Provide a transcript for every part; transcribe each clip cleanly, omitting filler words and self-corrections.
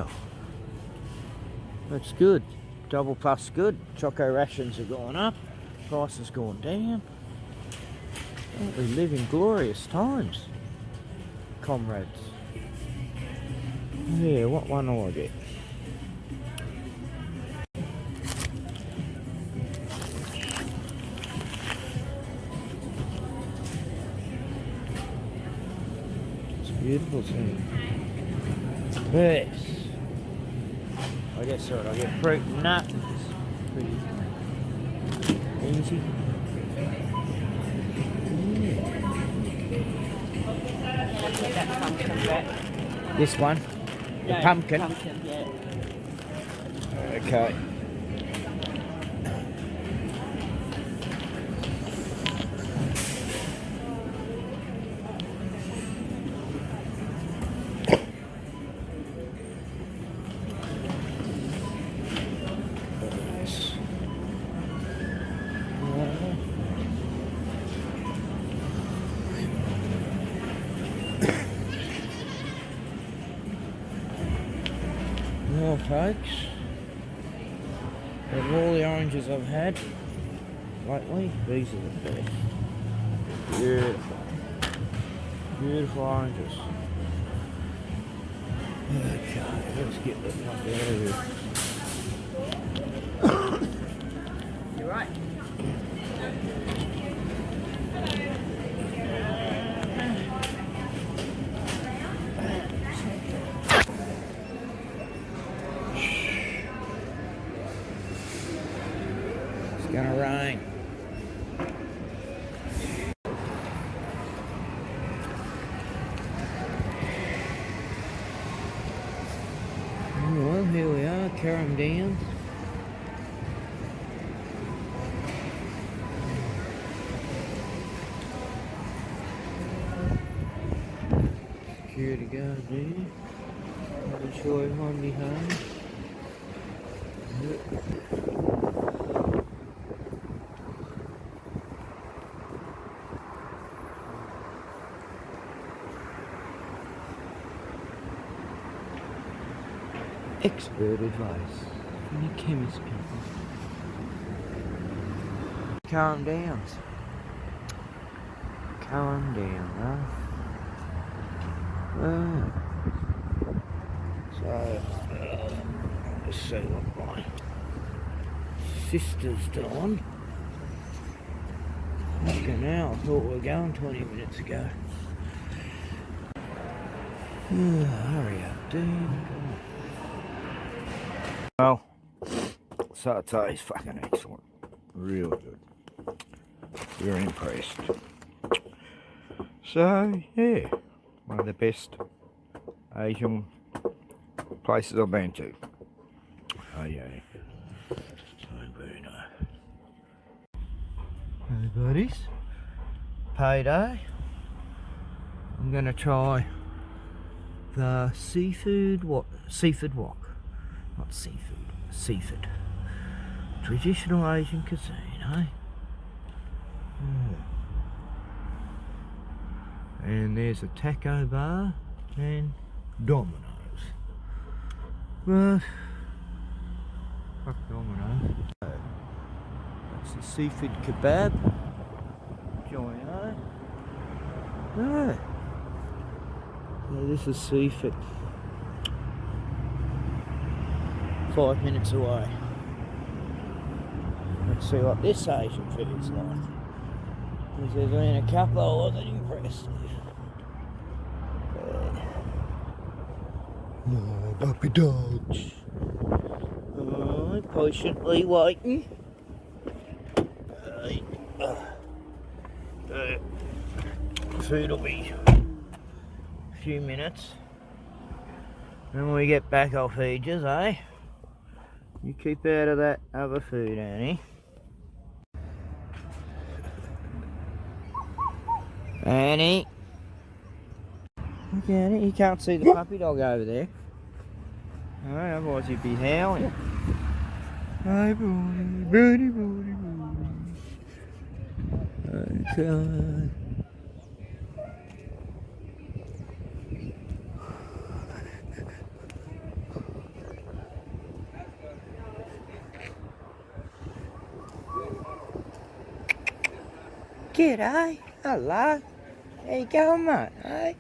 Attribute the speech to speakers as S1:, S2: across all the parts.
S1: Wow. That's good. Double plus good. Choco rations are going up. Price has gone down. We live in glorious times, comrades. Yeah, what one will I get? It's beautiful thing. Yes. I guess what, I get fruit and nuts. Pretty easy. This one? The pumpkin?
S2: Pumpkin, yeah.
S1: Okay. Well, folks, of all the oranges I've had lately, these are the best. Beautiful. Beautiful oranges. Okay, let's get the fuck out of here.
S2: You're right.
S1: It's gonna rain. Well, here we are, Carrum Downs. Security guard there. Making sure everyone behind. Expert advice from the chemist people. Calm down. Calm down, huh? So, let's see what my sister's doing. Fucking hell, I thought we were going 20 minutes ago. Hurry up, dude. Well, satay is fucking excellent. Real good. Very impressed. So, yeah, one of the best Asian places I've been to. Oh, yeah. So very nice. Hey, buddies. Payday. I'm going to try the seafood wok. Not seafood, seafood. Traditional Asian cuisine, eh? And there's a taco bar and Domino's. But fuck Domino's. That's the seafood kebab. Join, eh? Yeah. So this is seafood. 5 minutes away. Let's see what this Asian food's like. Because there's been a couple I wasn't impressed with. No, puppy dogs. Oh, patiently waiting. Food will be a few minutes. And when we get back, I'll feed you, eh? You keep out of that other food, Annie. Annie. Look at it, you can't see the puppy dog over there. Alright, otherwise he'd be howling. Hi, buddy, buddy. Okay. G'day. Hello. How you going, mate? Hey?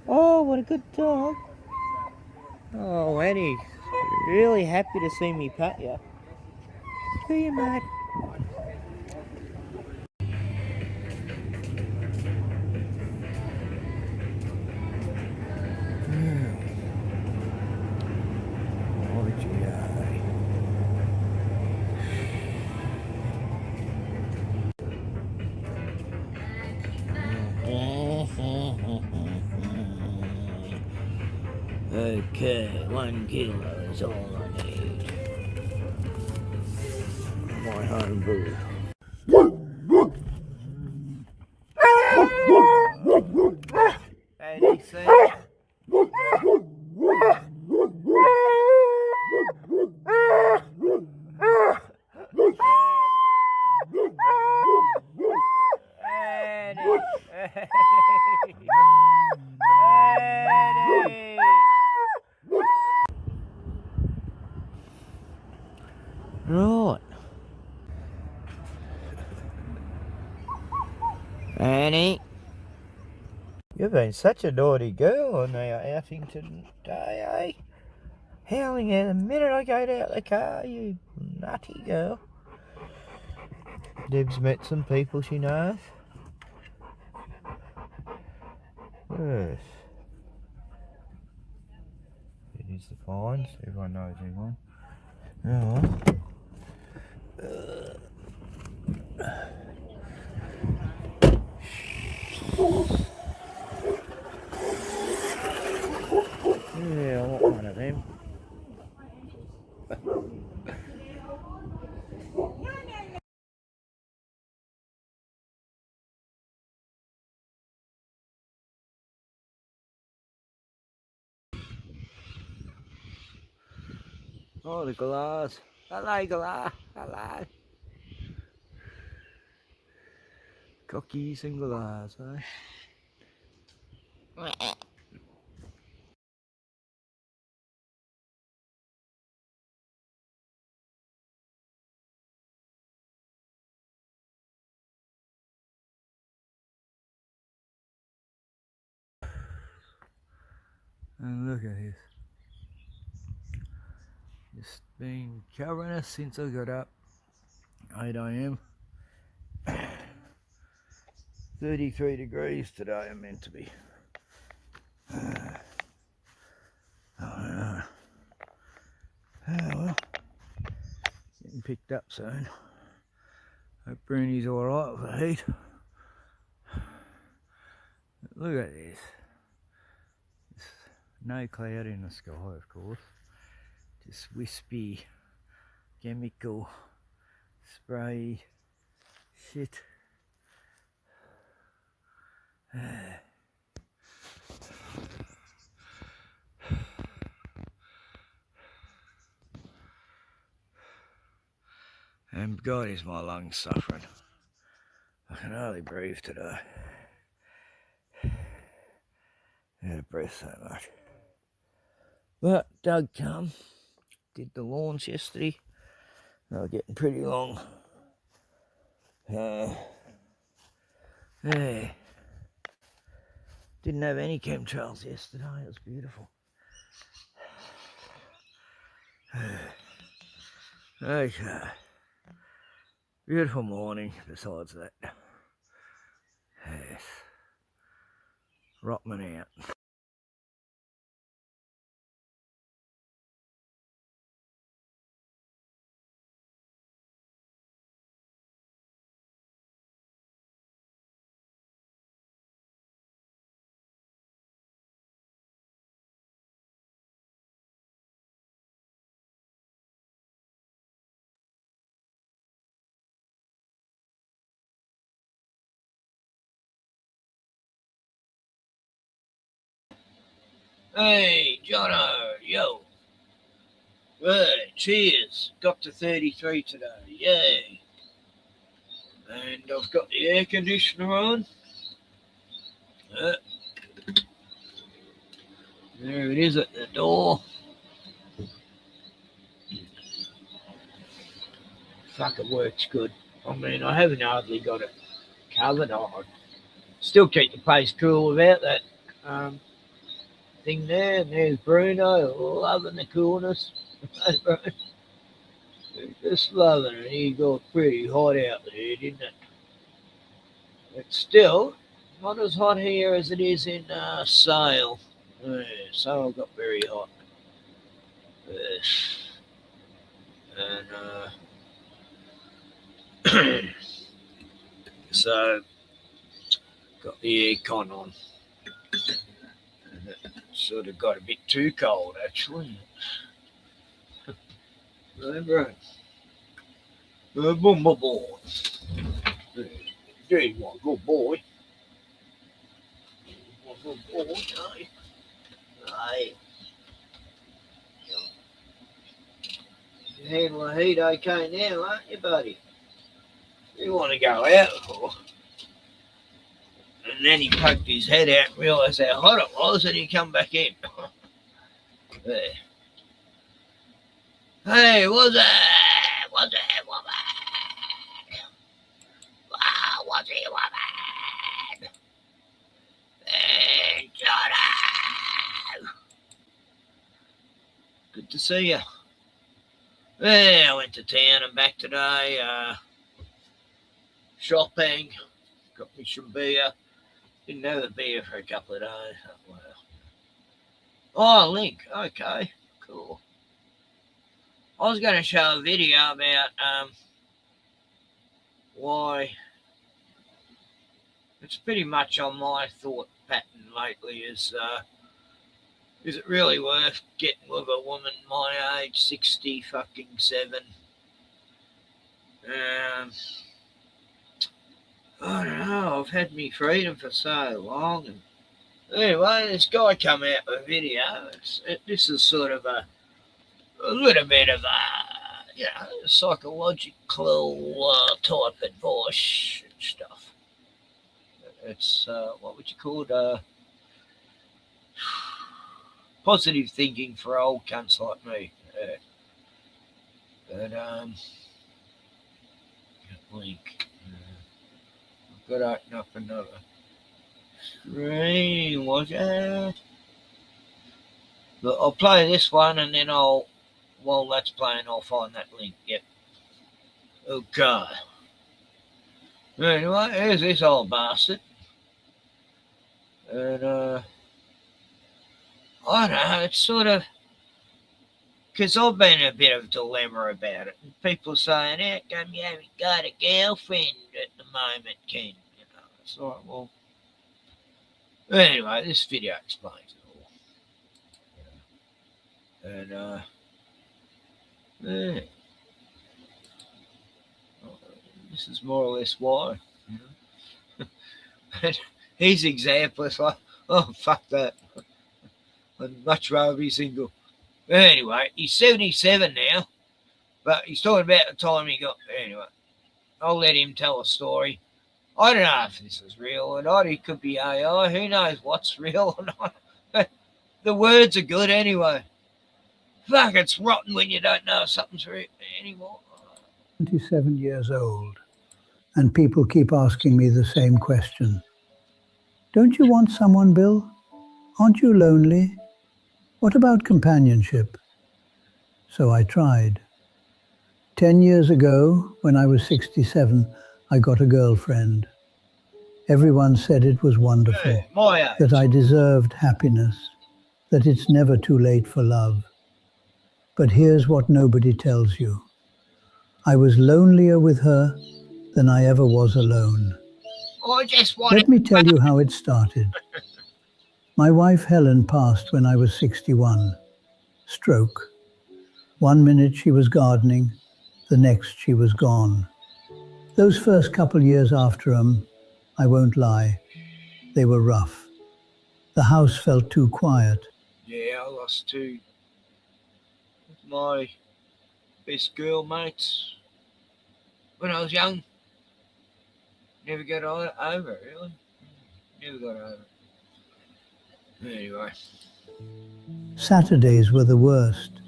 S1: Oh, what a good dog. Oh, Eddie's really happy to see me pat you. See you, mate. Oh, g'day. Okay, 1 kilo is all I need. My home brew. Eddie, see? Right. Annie, you've been such a naughty girl on our outing today, eh? Howling at the minute I got out of the car, you nutty girl. Deb's met some people she knows. Yes. It is the fines, everyone knows everyone. Oh. Yeah, I want one of them. Oh, the glass. Hello, glass. Hello. Cookies and glass, eh? And look at this. It's been covering us since I got up. 8 a.m. 33 degrees today I'm meant to be. Oh well. Getting picked up soon. Hope Bruni's alright with the heat. Look at this. No cloud in the sky, of course. Just wispy, chemical, spray shit. And God, is my lungs suffering. I can hardly breathe today. I had to breathe so much. But Doug come, did the lawns yesterday. They were getting pretty long. Yeah. Didn't have any chemtrails yesterday. It was beautiful. Okay. Beautiful morning besides that. Yes. Rockman out. Hey, Jono, yo. Right, cheers. Got to 33 today, yay. And I've got the air conditioner on. There it is at the door. Fuck, it works good. I mean, I haven't hardly got it covered. I still keep the place cool without that thing there. And there's Bruno, loving the coolness. Just loving it. He got pretty hot out there, didn't it? It's still not as hot here as it is in Sale. Yeah, Sale got very hot. Yes. And so got the aircon on. And it sort of got a bit too cold actually. Remember? Boom, boy. There's one good boy. One good boy, eh? Aye. You handle the heat okay now, aren't you, buddy? You want to go out, or? And then he poked his head out and realised how hot it was, and he come back in. There. Hey, what's that? What's that, woman? Wow, what's it, woman? Hey, Johnny. Good to see you. Yeah, I went to town and back today. Shopping. Got me some beer. Didn't have the beer for a couple of days. Oh, Link. Okay, cool. I was going to show a video about why it's pretty much on my thought pattern lately is it really worth getting with a woman my age, 60 fucking 7? I don't know, I've had me freedom for so long. And anyway, this guy come out with a video. This is sort of a little bit of a, psychological type advice and stuff. It's, what would you call it? Positive thinking for old cunts like me. But, link. I've got to open up another screen, was it? But I'll play this one and then while that's playing, I'll find that link. Yep. Okay. Anyway, here's this old bastard. And, I don't know, it's sort of, because I've been in a bit of a dilemma about it. And people are saying, how come you haven't got a girlfriend at the moment, Ken? You know, it's like, well, anyway, this video explains it all. And, yeah. This is more or less why. You know? His example is like, oh, fuck that. I'd much rather be single. Anyway, he's 77 now, but he's talking about the time he got. Anyway, I'll let him tell a story. I don't know if this is real or not. It could be AI. Who knows what's real or not? The words are good anyway. Fuck, it's rotten when you don't know if something's real anymore.
S2: 27 years old, and people keep asking me the same question. Don't you want someone, Bill? Aren't you lonely? What about companionship? So I tried. 10 years ago, when I was 67, I got a girlfriend. Everyone said it was wonderful, that I deserved happiness, that it's never too late for love. But here's what nobody tells you. I was lonelier with her than I ever was alone. Let me tell you how it started. My wife Helen passed when I was 61. Stroke. 1 minute she was gardening, the next she was gone. Those first couple years after I won't lie, they were rough. The house felt too quiet.
S1: Yeah, I lost two of my best girl mates when I was young. Never got over it, really. Never got over it. Anyway.
S2: Saturdays were the worst.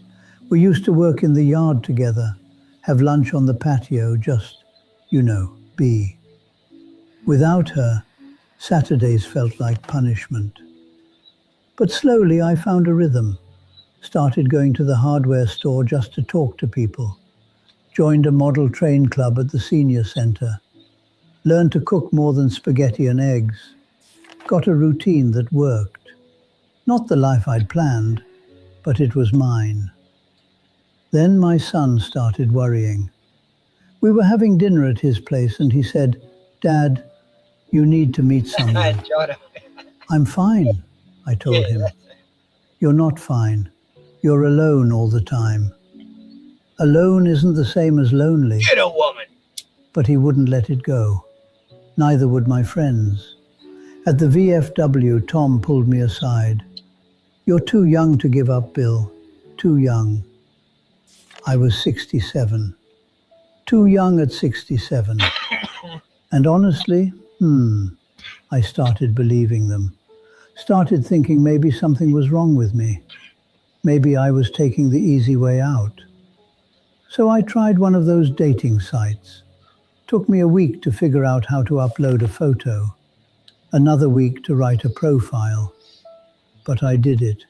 S2: We used to work in the yard together, have lunch on the patio, just, be. Without her, Saturdays felt like punishment. But slowly I found a rhythm. Started going to the hardware store just to talk to people. Joined a model train club at the senior center. Learned to cook more than spaghetti and eggs. Got a routine that worked. Not the life I'd planned, but it was mine. Then my son started worrying. We were having dinner at his place and he said, "Dad, you need to meet someone." "I'm fine," I told him. "You're not fine. You're alone all the time." Alone isn't the same as lonely.
S1: Get a woman.
S2: But he wouldn't let it go. Neither would my friends. At the VFW, Tom pulled me aside. "You're too young to give up, Bill. Too young." I was 67. Too young at 67. And honestly, I started believing them. Started thinking maybe something was wrong with me. Maybe I was taking the easy way out. So I tried one of those dating sites. Took me a week to figure out how to upload a photo. Another week to write a profile. But I did it.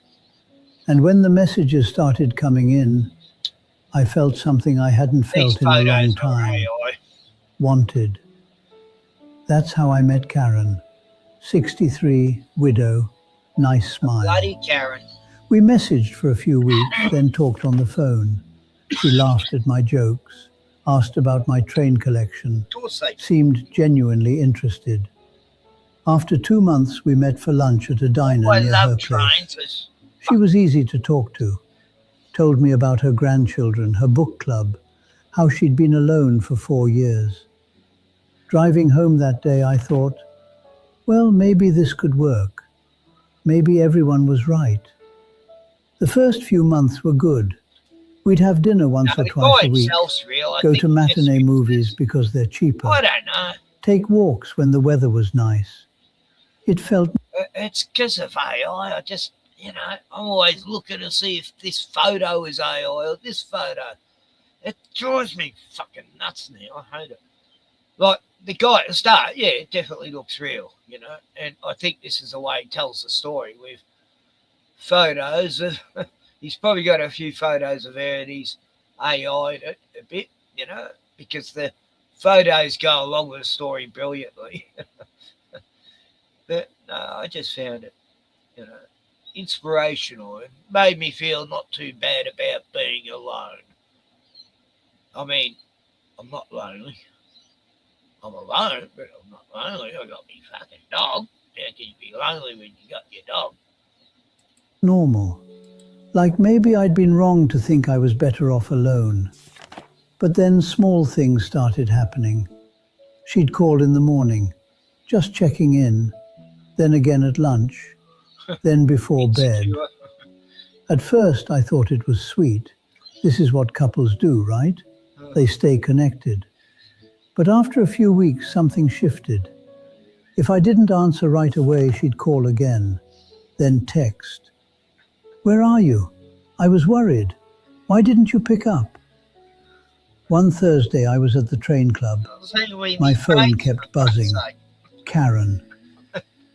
S2: And when the messages started coming in, I felt something I hadn't felt in a long time. Wanted. That's how I met Karen. 63, widow, nice smile.
S1: Bloody Karen.
S2: We messaged for a few weeks, then talked on the phone. She laughed at my jokes, asked about my train collection, seemed genuinely interested. After 2 months, we met for lunch at a diner near her place. She was easy to talk to. Told me about her grandchildren, her book club, how she'd been alone for 4 years. Driving home that day, I thought, well, maybe this could work. Maybe everyone was right. The first few months were good. We'd have dinner once or twice a week, go to matinee movies because they're cheaper.
S1: I don't know.
S2: Take walks when the weather was nice. It felt...
S1: It's because of AI. I just, I'm always looking to see if this photo is AI or this photo. It drives me fucking nuts now. I hate it. Like, the guy at the start, yeah, it definitely looks real, and I think this is the way he tells the story with photos of... He's probably got a few photos of her and he's AI'd it a bit, because the photos go along with the story brilliantly. But no, I just found it, inspirational and made me feel not too bad about being alone. I mean, I'm not lonely. I'm alone, but I'm not lonely. I got me fucking dog. How can you be lonely when you got your dog?
S2: Normal. Like maybe I'd been wrong to think I was better off alone. But then small things started happening. She'd call in the morning, just checking in, then again at lunch, then before bed. At first I thought it was sweet. This is what couples do, right? They stay connected. But after a few weeks, something shifted. If I didn't answer right away, she'd call again, then text. "Where are you? I was worried. Why didn't you pick up?" One Thursday I was at the train club. My phone kept buzzing. Karen.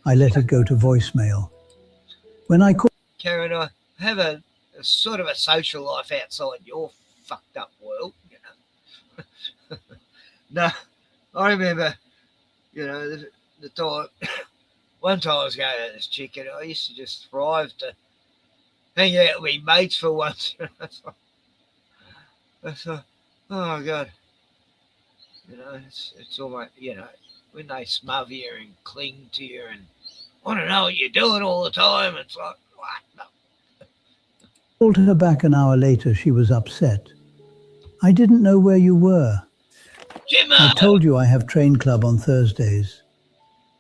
S2: I let it go to voicemail. When I called...
S1: Karen, I have a sort of a social life outside your fucked up world, No, I remember, the time, one time I was going to this chick and I used to just thrive to hang out with my mates for once. I thought, oh my God, it's almost, when they smother you and cling to you and want to know what you're doing all the time, it's like, what? No.
S2: Called her back an hour later, she was upset. "I didn't know where you were.
S1: Jimmo!
S2: I told you I have train club on Thursdays.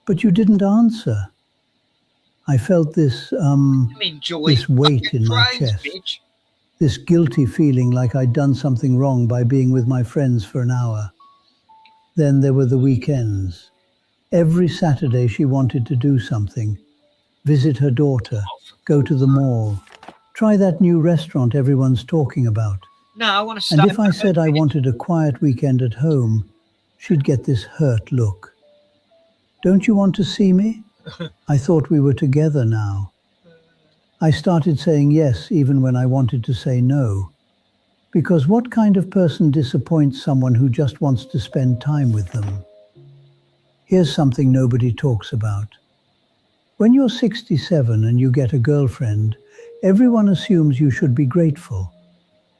S2: But you didn't answer." I felt this weight in my chest.
S1: Bitch.
S2: This guilty feeling like I'd done something wrong by being with my friends for an hour. Then there were the weekends. Every Saturday she wanted to do something. Visit her daughter, go to the mall, try that new restaurant everyone's talking about.
S1: No, I want to start.
S2: And if I said I wanted a quiet weekend at home, she'd get this hurt look. Don't you want to see me? I thought we were together now. I started saying yes even when I wanted to say no. Because what kind of person disappoints someone who just wants to spend time with them? Here's something nobody talks about. When you're 67 and you get a girlfriend, everyone assumes you should be grateful,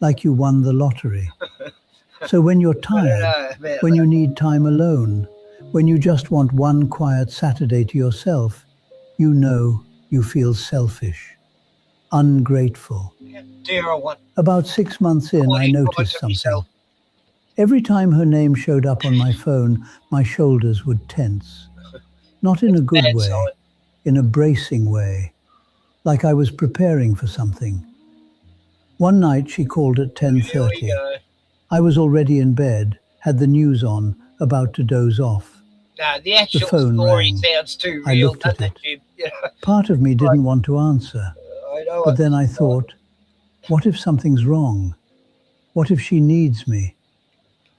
S2: like you won the lottery. So when you're tired, when you need time alone, when you just want one quiet Saturday to yourself, you know you feel selfish, ungrateful.
S1: Dear, I want
S2: About 6 months in, I noticed something. Every time her name showed up on my phone, my shoulders would tense. Not in a good way, in a bracing way, like I was preparing for something. One night she called at 10:30. I was already in bed, had the news on, about to doze off.
S1: No, the
S2: The
S1: actual
S2: phone
S1: story
S2: rang.
S1: sounds too
S2: I
S1: real,
S2: looked at
S1: doesn't
S2: it.
S1: it, Jim?
S2: Part of me didn't want to answer.
S1: I know.
S2: But then I thought, what if something's wrong? What if she needs me?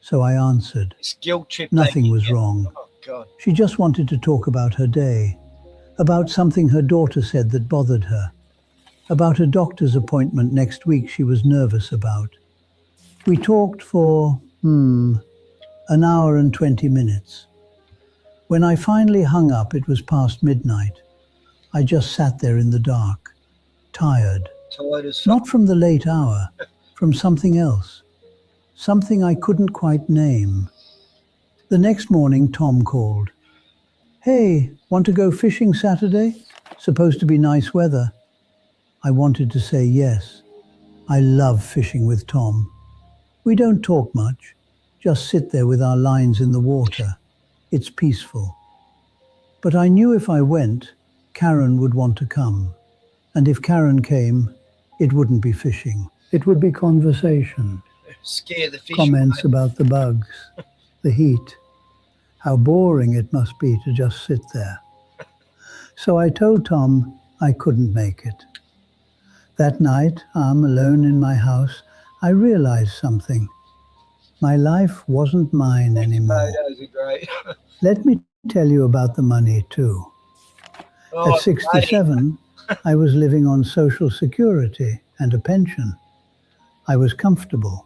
S2: So I answered.
S1: It's guilt trip.
S2: Nothing was wrong.
S1: Oh, God.
S2: She just wanted to talk about her day, about something her daughter said that bothered her, about a doctor's appointment next week she was nervous about. We talked for, an hour and 20 minutes. When I finally hung up, it was past midnight. I just sat there in the dark, tired.
S1: Tired as fuck.
S2: Not from the late hour, from something else. Something I couldn't quite name. The next morning, Tom called. Hey, want to go fishing Saturday? Supposed to be nice weather. I wanted to say yes. I love fishing with Tom. We don't talk much, just sit there with our lines in the water. It's peaceful. But I knew if I went, Karen would want to come. And if Karen came, it wouldn't be fishing. It would be conversation.
S1: Scare the fish.
S2: Comments about the bugs, the heat, how boring it must be to just sit there. So I told Tom I couldn't make it. That night, I'm alone in my house, I realized something. My life wasn't mine anymore.
S1: Photos are great.
S2: Let me tell you about the money too.
S1: Oh,
S2: At 67, I was living on Social Security and a pension. I was comfortable.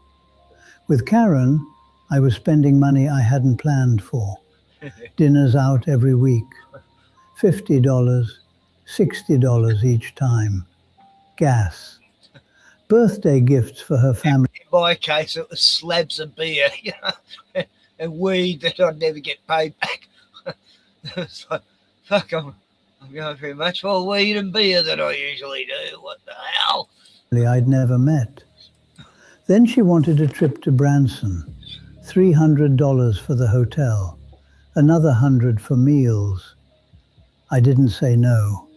S2: With Karen, I was spending money I hadn't planned for. Dinners out every week. $50, $60 each time. Gas. Birthday gifts for her family.
S1: In my case, it was slabs of beer, and weed that I'd never get paid back. It's like, fuck, I'm going through much more weed and beer than I usually do. What the hell?
S2: I'd never met. Then she wanted a trip to Branson. $300 for the hotel. Another $100 for meals. I didn't say no.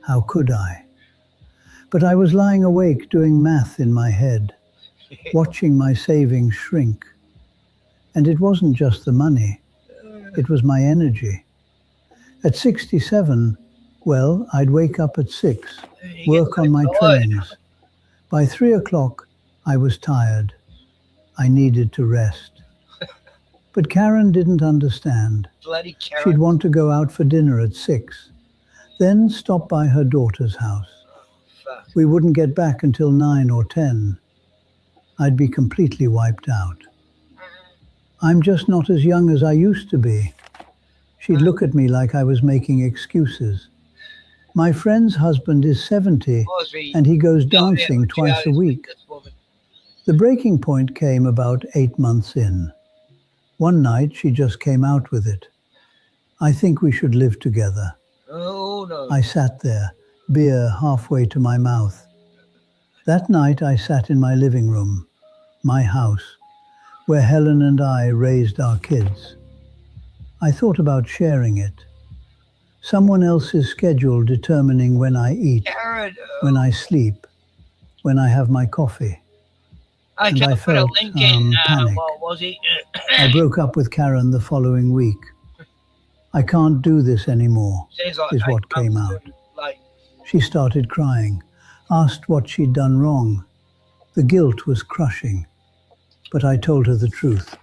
S2: How could I? But I was lying awake doing math in my head, watching my savings shrink. And it wasn't just the money. It was my energy. At 67, well, I'd wake up at 6, work on my trains. By 3 o'clock, I was tired. I needed to rest. But Karen didn't understand.
S1: Bloody Karen.
S2: She'd want to go out for dinner at 6, then stop by her daughter's house. We wouldn't get back until 9 or 10. I'd be completely wiped out. I'm just not as young as I used to be. She'd look at me like I was making excuses. My friend's husband is 70 and he goes dancing twice a week. The breaking point came about 8 months in. One night she just came out with it. I think we should live together.
S1: Oh, no.
S2: I sat there, beer halfway to my mouth. That night I sat in my living room, my house, where Helen and I raised our kids. I thought about sharing it. Someone else's schedule determining when I eat,
S1: Karen,
S2: when I sleep, when I have my coffee.
S1: I
S2: And I
S1: can't put a
S2: felt
S1: link in.
S2: panic.
S1: What was it?
S2: I broke up with Karen the following week. I can't do this anymore,
S1: Seems like
S2: is
S1: 8
S2: what came
S1: months
S2: out.
S1: too late.
S2: She started crying, asked what she'd done wrong. The guilt was crushing. But I told her the truth.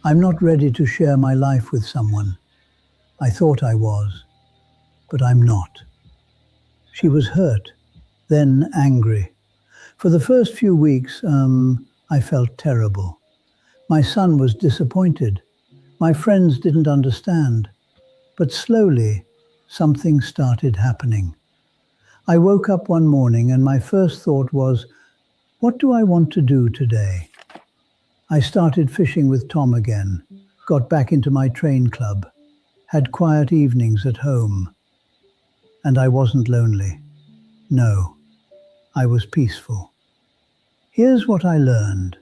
S2: I'm not ready to share my life with someone. I thought I was, but I'm not. She was hurt, then angry. For the first few weeks, I felt terrible. My son was disappointed. My friends didn't understand. But slowly, something started happening. I woke up one morning and my first thought was, what do I want to do today? I started fishing with Tom again, got back into my train club, had quiet evenings at home. And I wasn't lonely. No, I was peaceful. Here's what I learned.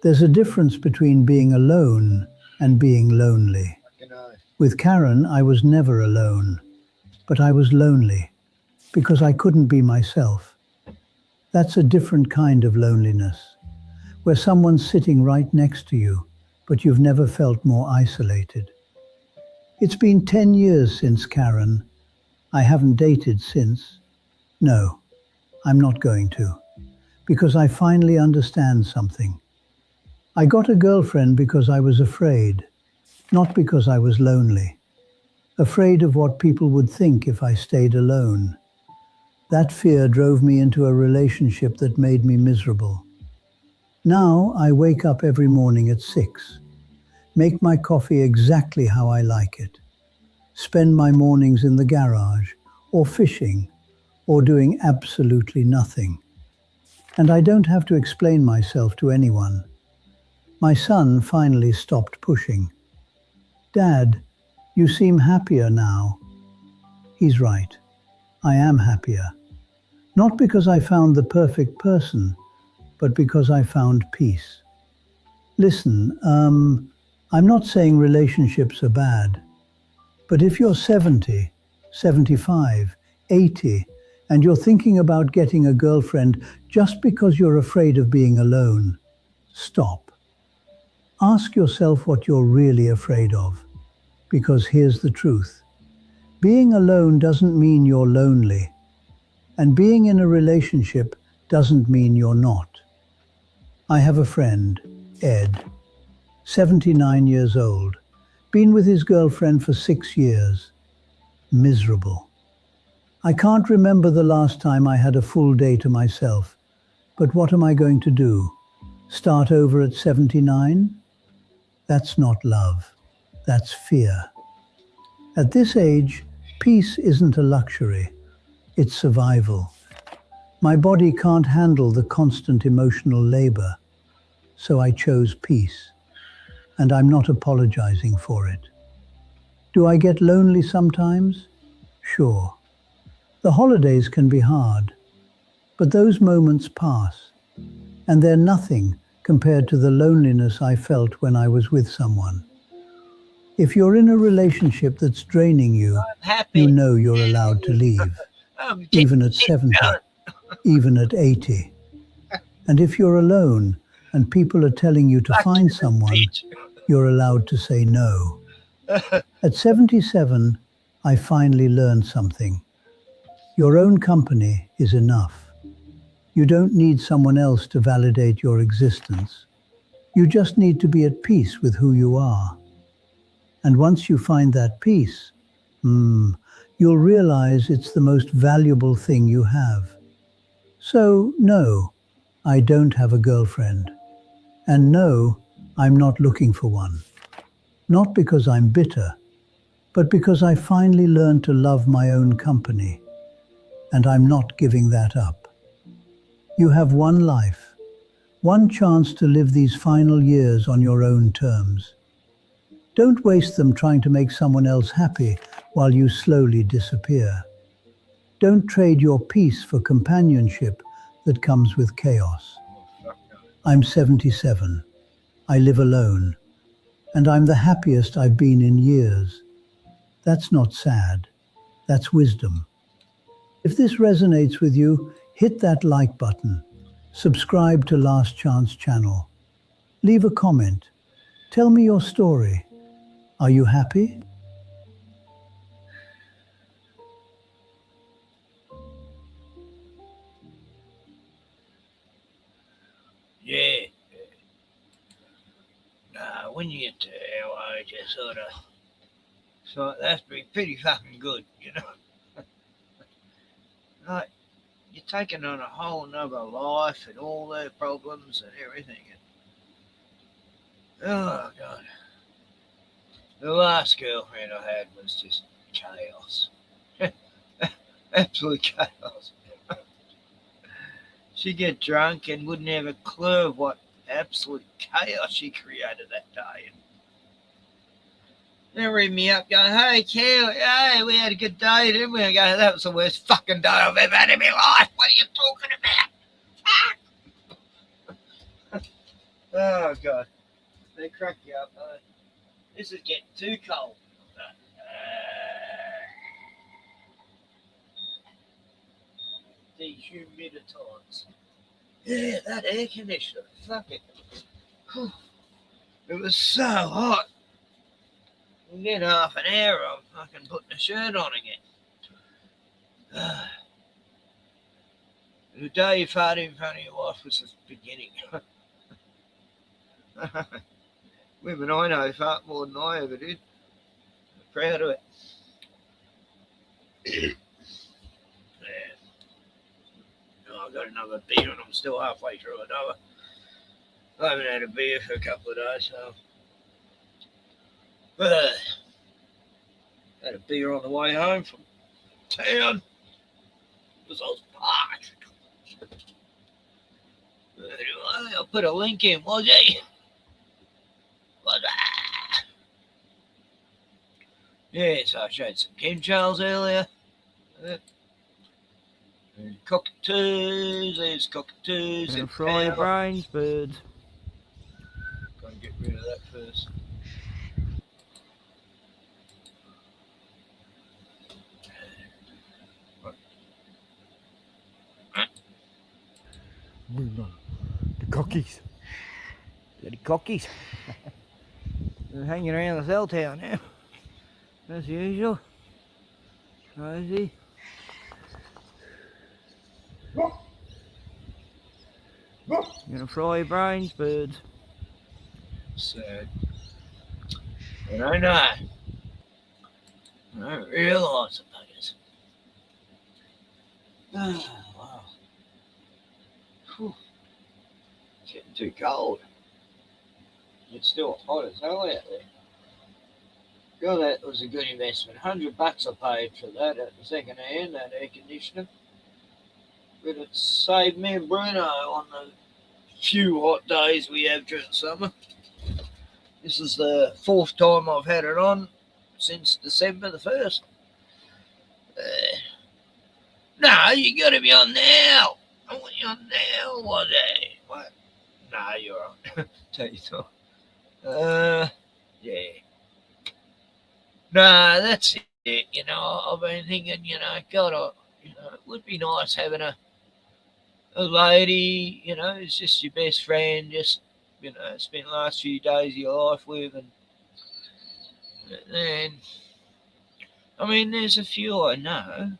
S2: There's a difference between being alone and being lonely. With Karen, I was never alone, but I was lonely because I couldn't be myself. That's a different kind of loneliness, where someone's sitting right next to you, but you've never felt more isolated. It's been 10 years since Karen. I haven't dated since. No, I'm not going to, because I finally understand something. I got a girlfriend because I was afraid, not because I was lonely. Afraid of what people would think if I stayed alone. That fear drove me into a relationship that made me miserable. Now I wake up every morning at 6, make my coffee exactly how I like it, spend my mornings in the garage, or fishing, or doing absolutely nothing. And I don't have to explain myself to anyone. My son finally stopped pushing. Dad, you seem happier now. He's right. I am happier. Not because I found the perfect person, but because I found peace. Listen, I'm not saying relationships are bad, but if you're 70, 75, 80, and you're thinking about getting a girlfriend just because you're afraid of being alone, stop. Ask yourself what you're really afraid of, because here's the truth. Being alone doesn't mean you're lonely, and being in a relationship doesn't mean you're not. I have a friend, Ed, 79 years old, been with his girlfriend for 6 years. Miserable. I can't remember the last time I had a full day to myself, but what am I going to do? Start over at 79? That's not love. That's fear. At this age, peace isn't a luxury. It's survival. My body can't handle the constant emotional labor, so I chose peace. And I'm not apologizing for it. Do I get lonely sometimes? Sure. The holidays can be hard, but those moments pass, and they're nothing compared to the loneliness I felt when I was with someone. If you're in a relationship that's draining you, you know you're allowed to leave, even at 70, even at 80. And if you're alone and people are telling you to find someone, you're allowed to say no. At 77, I finally learned something. Your own company is enough. You don't need someone else to validate your existence. You just need to be at peace with who you are. And once you find that peace, you'll realize it's the most valuable thing you have. So, no, I don't have a girlfriend. And no, I'm not looking for one. Not because I'm bitter, but because I finally learned to love my own company. And I'm not giving that up. You have one life, one chance to live these final years on your own terms. Don't waste them trying to make someone else happy while you slowly disappear. Don't trade your peace for companionship that comes with chaos. I'm 77. I live alone. And I'm the happiest I've been in years. That's not sad. That's wisdom. If this resonates with you, hit that like button. Subscribe to Last Chance channel. Leave a comment. Tell me your story. Are you happy?
S1: Yeah. When you get to I just sort of So it has to be pretty fucking good, you know. Like, you're taking on a whole nother life and all their problems and everything. And, oh, God. The last girlfriend I had was just chaos. Absolute chaos. She'd get drunk and wouldn't have a clue of what absolute chaos she created that day. And they ring me up going, hey, Kel, hey, we had a good day, didn't we? I go, that was the worst fucking day I've ever had in my life. What are you talking about? Oh, God. They crack you up, though. This is getting too cold. Dehumidifiers. Yeah, that air conditioner. Fuck it. Whew. It was so hot. You get half an hour of fucking putting a shirt on again. The day you fart in front of your wife was the beginning. Women I know fart more than I ever did. I'm proud of it. Yeah. Oh, I got another beer and I'm still halfway through another. I haven't had a beer for a couple of days, so. Had a beer on the way home from town because I was parked. Anyway, I'll put a link in, was he? Yeah, so I showed some chemtrails earlier. Cockatoos, there's cockatoos.
S3: And fry your brains, birds.
S1: Gotta get rid of that first.
S3: The cockies. Bloody cockies. They're hanging around the cell tower now. As usual. Rosie. You're gonna fry your brains, birds.
S1: Sad. But I know. I don't realise the buggers. Oh, wow. Whew. It's getting too cold. It's still hot as hell out there. God, that was a good investment. $100 I paid for that at the second hand, that air conditioner. But it saved me and Bruno on the few hot days we have during summer. This is the fourth time I've had it on since December the 1st. No, you got to be on now. I want you on now, what day? What? Nah, you're on. Tell you so. Yeah. Nah, that's it. You know, I've been thinking, God, it would be nice having a lady, who's just your best friend, just, spend the last few days of your life with. And then, I mean, there's a few I know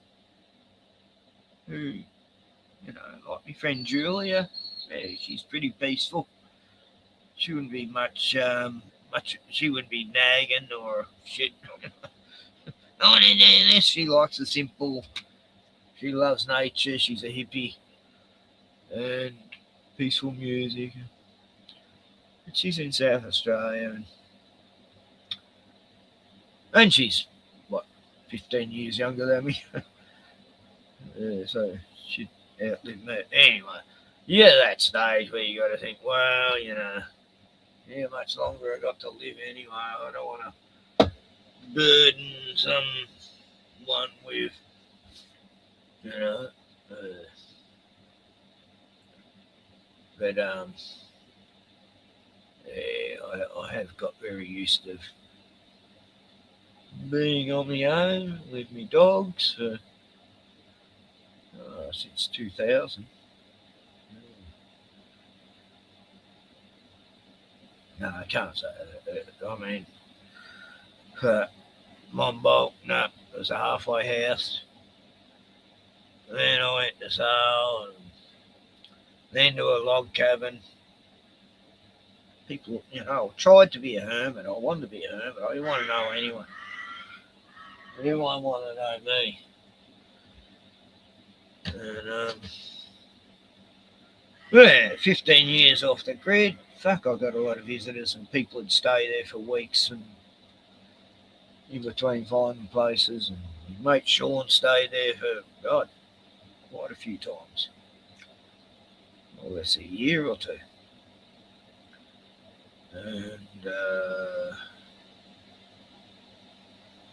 S1: who, like my friend Julia, yeah, she's pretty peaceful. She wouldn't be much, she wouldn't be nagging or shit. Oh, unless she likes the simple, she loves nature, she's a hippie, and peaceful music. But she's in South Australia, and she's, 15 years younger than me. So she'd outlive me. Anyway, that stage where you got to think, well, how much longer I got to live anyway. I don't want to burden someone with, but I have got very used to being on my own with my dogs since 2000. No, I can't say that. I mean, Mumbo, no, it was a halfway house. Then I went to sale, and then to a log cabin. People, tried to be a hermit. I wanted to be a hermit. I didn't want to know anyone. You won't want to know me. And, yeah, 15 years off the grid. Fuck, I got a lot of visitors and people would stay there for weeks and in between finding places. And mate Sean stayed there for, God, quite a few times. More or less a year or two. And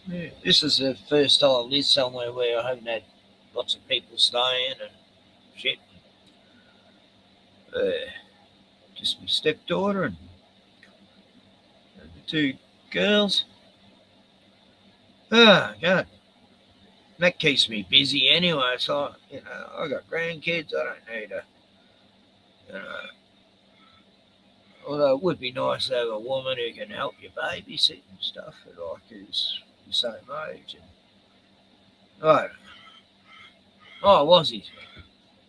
S1: yeah, this is the first time I've lived somewhere where I haven't had lots of people staying and shit. Just my stepdaughter and the two girls. Oh, God. That keeps me busy anyway. So, I got grandkids. I don't need although it would be nice to have a woman who can help you babysit and stuff, like who's the same age. And, right. Oh, was he?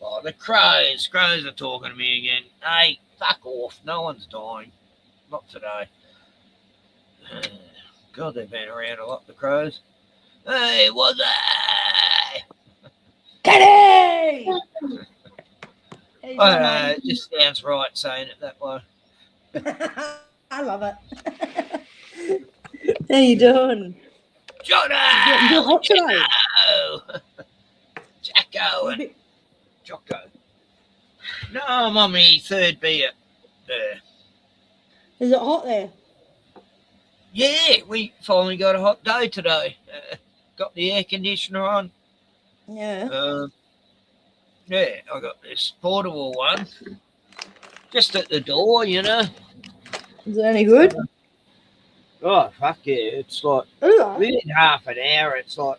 S1: Oh, the crows. Crows are talking to me again. Hey, fuck off. No one's dying. Not today. God, they've been around a lot, the crows. Hey, what's that?
S4: Teddy!
S1: I don't know, it just sounds right saying it that way.
S4: I love it. How you doing?
S1: Jono!
S4: You're hot today.
S1: Jacko and Jocko. No, I'm on my third beer.
S4: Is it hot there?
S1: Yeah, we finally got a hot day today. Got the air conditioner on.
S4: Yeah.
S1: Yeah, I got this portable one. Just at the door,
S4: Is it any good?
S1: Oh, fuck yeah. It's like,
S4: Ooh,
S1: within half an hour, it's like,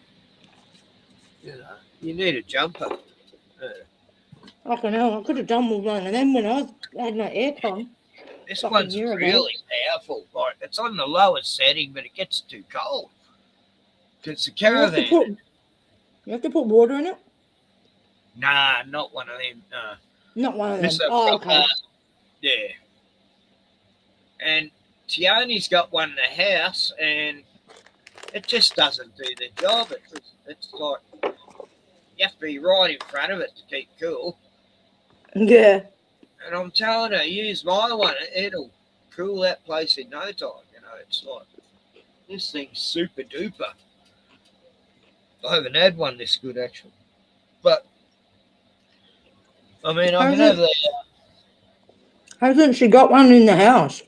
S1: you need a jumper.
S4: fucking hell, I could have done with one of them when I had no aircon.
S1: This
S4: Fucking
S1: one's
S4: year ago.
S1: really powerful. Like, it's on the lowest setting, but it gets too cold. It's a caravan.
S4: You have to put water in it?
S1: Nah, not one of them.
S4: Not one of them.
S1: This a
S4: Oh,
S1: proper,
S4: okay.
S1: yeah. And Tioni's got one in the house, and it just doesn't do the job. It's like you have to be right in front of it to keep cool.
S4: Yeah.
S1: And I'm telling her, use my one. It'll cool that place in no time. It's like, this thing's super duper. I haven't had one this good, actually. But, I mean, I can have the...
S4: Hasn't she got one in the house?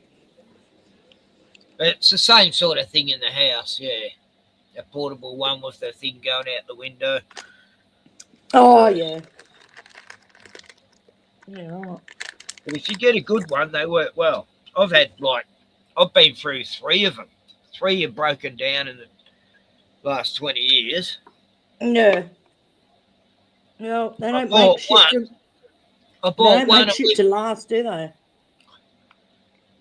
S1: It's the same sort of thing in the house, yeah. A portable one with the thing going out the window.
S4: Oh, yeah. Yeah, right.
S1: But if you get a good one, they work well. I've been through 3 of them. 3 have broken down in the last 20 years.
S4: Yeah. No, they don't
S1: bought
S4: make shit to,
S1: I
S4: they
S1: bought
S4: don't
S1: one.
S4: make shit to last, do they?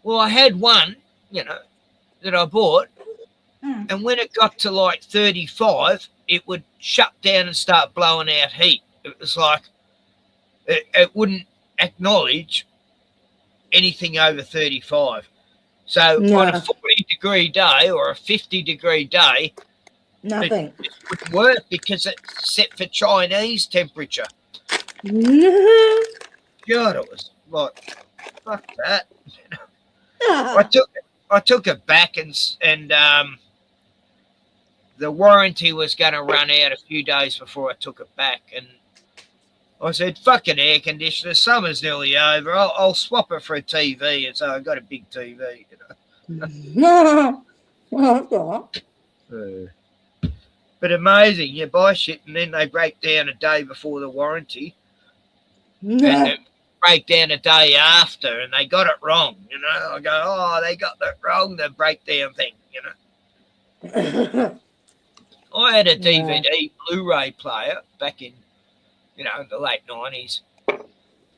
S1: Well, I had one, that I bought, and when it got to like 35, it would shut down and start blowing out heat. It was like it wouldn't acknowledge anything over 35. So on a 40-degree day or a 50-degree day,
S4: Nothing.
S1: It wouldn't work because it's set for Chinese temperature. God, it was like, fuck that. I took it back and the warranty was going to run out a few days before I took it back, and I said, fucking air conditioner, summer's nearly over, I'll swap it for a TV. And so I got a big TV.
S4: Well, that's all right.
S1: But amazing, you buy shit and then they break down a day before the warranty. And they break down a day after, and they got it wrong, I go, oh, they got that wrong, the breakdown thing, I had a DVD Blu-ray player back in, the late 90s. It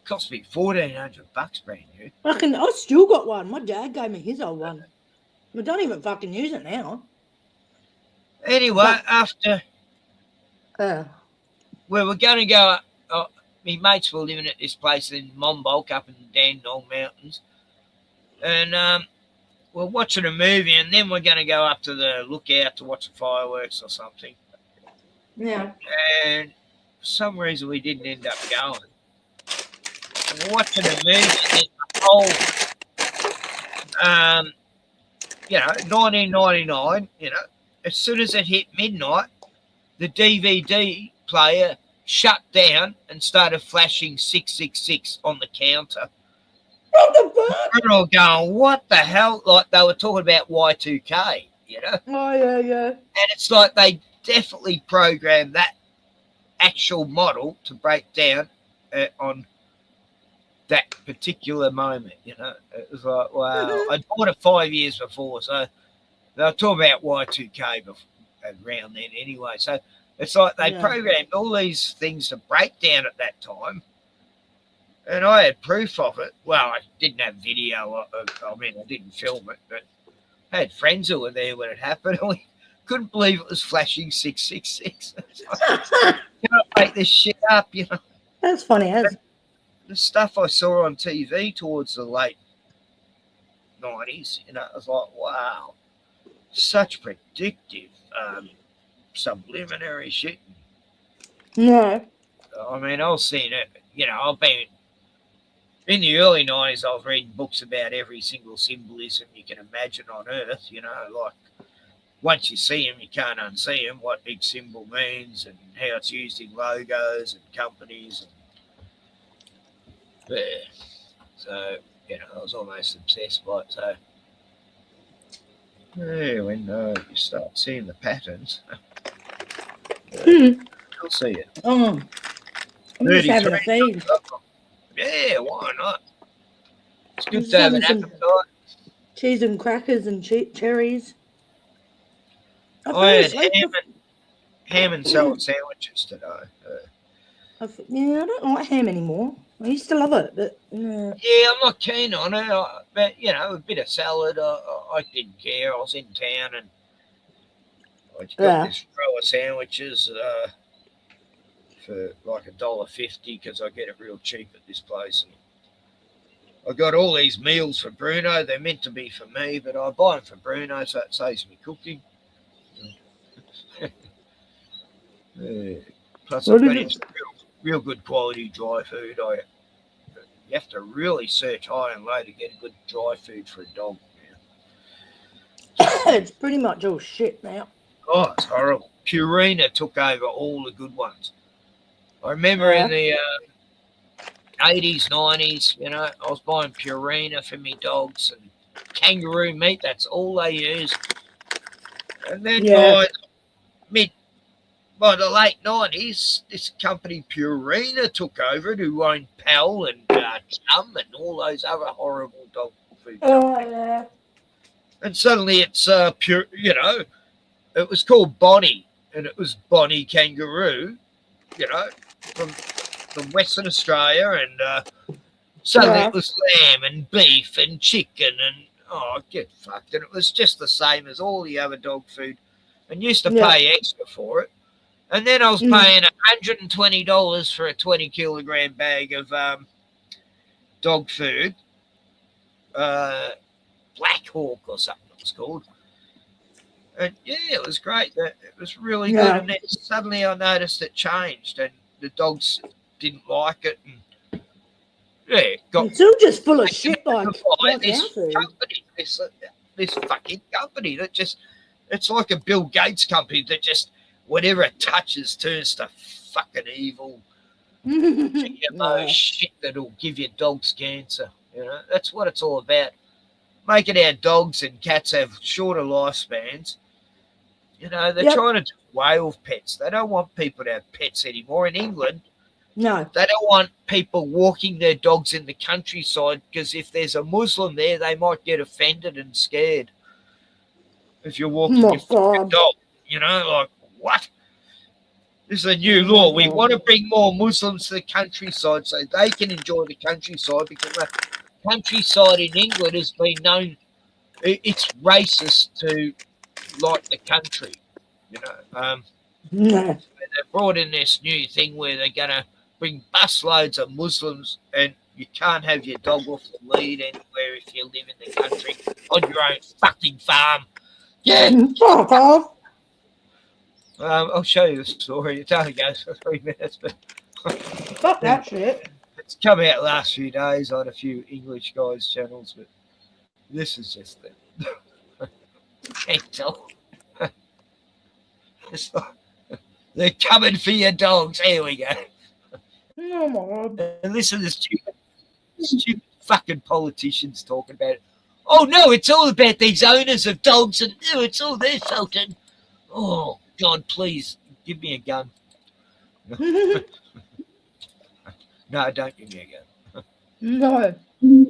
S1: cost me $1,400 brand new.
S4: I still got one. My dad gave me his old one. I don't even fucking use it now.
S1: Anyway, after we were going to go, my mates were living at this place in Monbulk up in the Dandenong Mountains. And we're watching a movie, and then we're going to go up to the lookout to watch the fireworks or something.
S4: Yeah.
S1: And for some reason, we didn't end up going. And we're watching a movie, and the whole, 1999, as soon as it hit midnight, the DVD player shut down and started flashing 666 on the counter.
S4: What the fuck?
S1: We're all going, what the hell? Like they were talking about Y2K,
S4: Oh, yeah.
S1: And it's like they definitely programmed that actual model to break down on that particular moment, It was like, wow. I bought it 5 years before, so they were talking about Y2K around then anyway. So it's like they programmed all these things to break down at that time. And I had proof of it. Well, I didn't have video. I didn't film it, but I had friends who were there when it happened. And we couldn't believe it was flashing 666. Cannot make this shit up,
S4: That's funny,
S1: The stuff I saw on TV towards the late 90s, it was like, wow, such predictive, subliminary shit.
S4: No.
S1: I was seeing it, I've been in the early 90s, I was reading books about every single symbolism you can imagine on Earth, like once you see them, you can't unsee them, what each symbol means and how it's used in logos and companies. And, so, I was almost obsessed by it. So, when you start seeing the patterns, you'll see it.
S4: Oh, I'm just having a feed.
S1: Yeah, why not? It's good to have an appetite.
S4: Cheese and crackers and cherries.
S1: I had ham and salad sandwiches today.
S4: I don't like ham anymore. I used to love it, but
S1: yeah, I'm not keen on it. But a bit of salad, I didn't care. I was in town and I got this row of sandwiches for like $1.50 because I get it real cheap at this place. And I got all these meals for Bruno. They're meant to be for me, but I buy them for Bruno, so it saves me cooking. Plus, I've got real good quality dry food. You have to really search high and low to get a good dry food for a dog.
S4: It's pretty much all shit now.
S1: Oh, it's horrible. Purina took over all the good ones. I remember in the 80s, 90s, I was buying Purina for me dogs and kangaroo meat. That's all they use. And then by the late 90s, this company Purina took over it, who owned Pal and Chum and all those other horrible dog food companies.
S4: Oh, yeah.
S1: And suddenly it's pure, it was called Bonnie, and it was Bonnie Kangaroo, from Western Australia, and suddenly it was lamb and beef and chicken, and get fucked. And it was just the same as all the other dog food, and used to pay extra for it. And then I was paying $120 for a 20-kilogram bag of dog food, Black Hawk or something it was called. And it was great. It was really good. And then suddenly I noticed it changed, and the dogs didn't like it. And
S4: it's all just full of shit like
S1: this company, this fucking company that it's like a Bill Gates company that just whatever it touches turns to fucking evil GMO shit that'll give your dogs cancer. That's what it's all about. Making our dogs and cats have shorter lifespans. They're trying to do away with pets. They don't want people to have pets anymore. In England,
S4: no,
S1: they don't want people walking their dogs in the countryside because if there's a Muslim there, they might get offended and scared. If you're walking your fucking dog, like, what? This is a new law. We want to bring more Muslims to the countryside so they can enjoy the countryside, because the countryside in England has been known, it's racist to like the country, They brought in this new thing where they're going to bring busloads of Muslims and You can't have your dog off the lead anywhere if you live in the country on your own fucking farm. Yeah.
S4: Fuck off.
S1: I'll show you the story. It only goes for 3 minutes, but
S4: Fuck that shit.
S1: it's come out last few days on a few English guys' channels, but this is just the mental. They're coming for your dogs. Here we go.
S4: Oh my god.
S1: And listen to the stupid fucking politicians talking about it. Oh no, it's all about these owners of dogs and it's all their fault. And oh God, please give me a gun. No, don't give me a gun.
S4: No.
S1: No,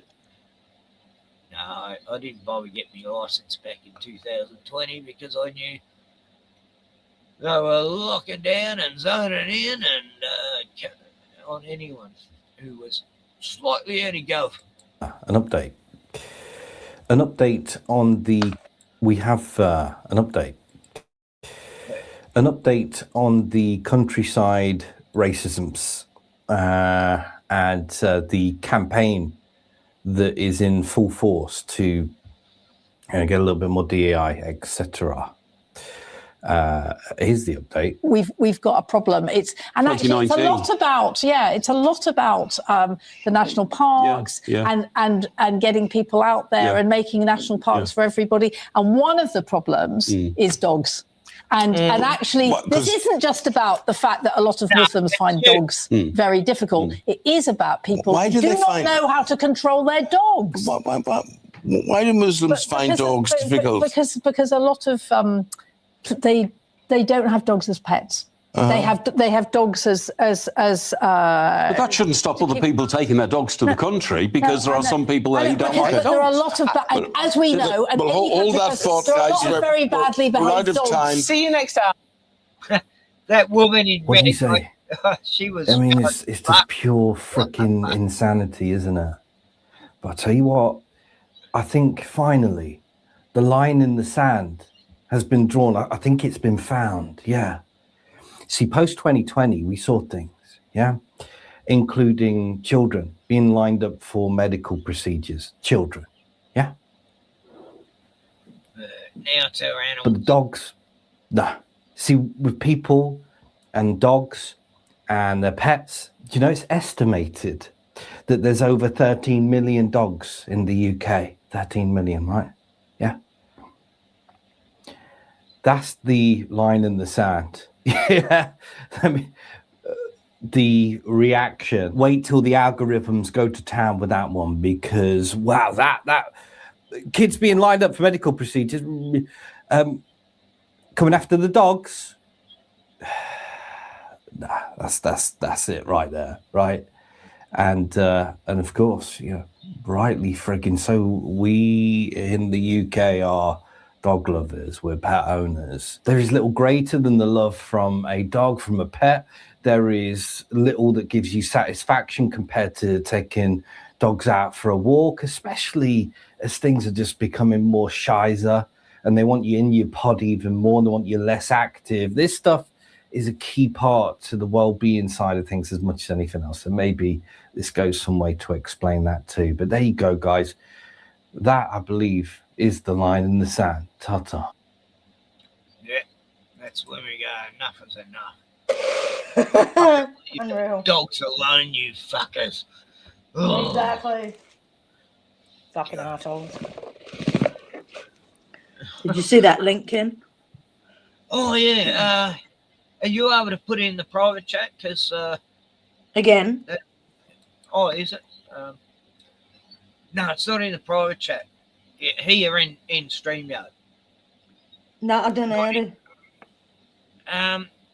S1: I didn't bother getting my license back in 2020 because I knew they were locking down and zoning in and on anyone who was slightly out of go.
S5: An update. An update on the. We have an update. An update on the countryside racisms and the campaign that is in full force to get a little bit more DEI, etc. Here's the update.
S6: We've got a problem. It's actually it's a lot about the national parks and getting people out there and making national parks for everybody. And one of the problems is dogs. And actually, this isn't just about the fact that a lot of Muslims find dogs very difficult. It is about people who do not know how to control their dogs.
S7: Why do Muslims find dogs difficult?
S6: Because a lot of they don't have dogs as pets. They have dogs as
S7: but that shouldn't stop other people taking their dogs to the country because there are some people that don't like dogs.
S6: There are a lot of, as we know, and
S7: hold that thought, guys.
S6: We're very badly behaved dogs.
S7: Time.
S8: See you next time.
S1: That woman in
S5: What
S1: red,
S5: did you say?
S1: she was.
S5: I mean, it's just pure freaking insanity, isn't it? But I tell you what, I think finally the line in the sand has been drawn. I think it's been found. Yeah. See, post 2020, we saw things, including children being lined up for medical procedures. Children,
S1: now it's our animals.
S5: But the dogs, no. See, with people and dogs and their pets, it's estimated that there's over 13 million dogs in the UK. 13 million, right? Yeah. That's the line in the sand. Yeah. I mean, the reaction. Wait till the algorithms go to town with that one because, wow, that kids being lined up for medical procedures, coming after the dogs. Nah, that's it right there, right? And of course, rightly friggin' so, we in the UK are dog lovers, we're pet owners. There is little greater than the love from a dog, from a pet. There is little that gives you satisfaction compared to taking dogs out for a walk, especially as things are just becoming more shizer and they want you in your pod even more, they want you less active. This stuff is a key part to the well-being side of things as much as anything else. And maybe this goes some way to explain that too. But there you go, guys. That, I believe, is the line in the sand. Ta-ta.
S1: Yeah, that's where we go. Enough is enough.
S4: Unreal.
S1: Dogs alone, you fuckers. Ugh.
S4: Exactly. Fucking assholes. Did you see that link, Ken?
S1: Oh, yeah. Are you able to put it in the private chat? Because
S4: Again?
S1: Is it? No, it's not in the private chat. Here in StreamYard.
S4: No, I don't know how to.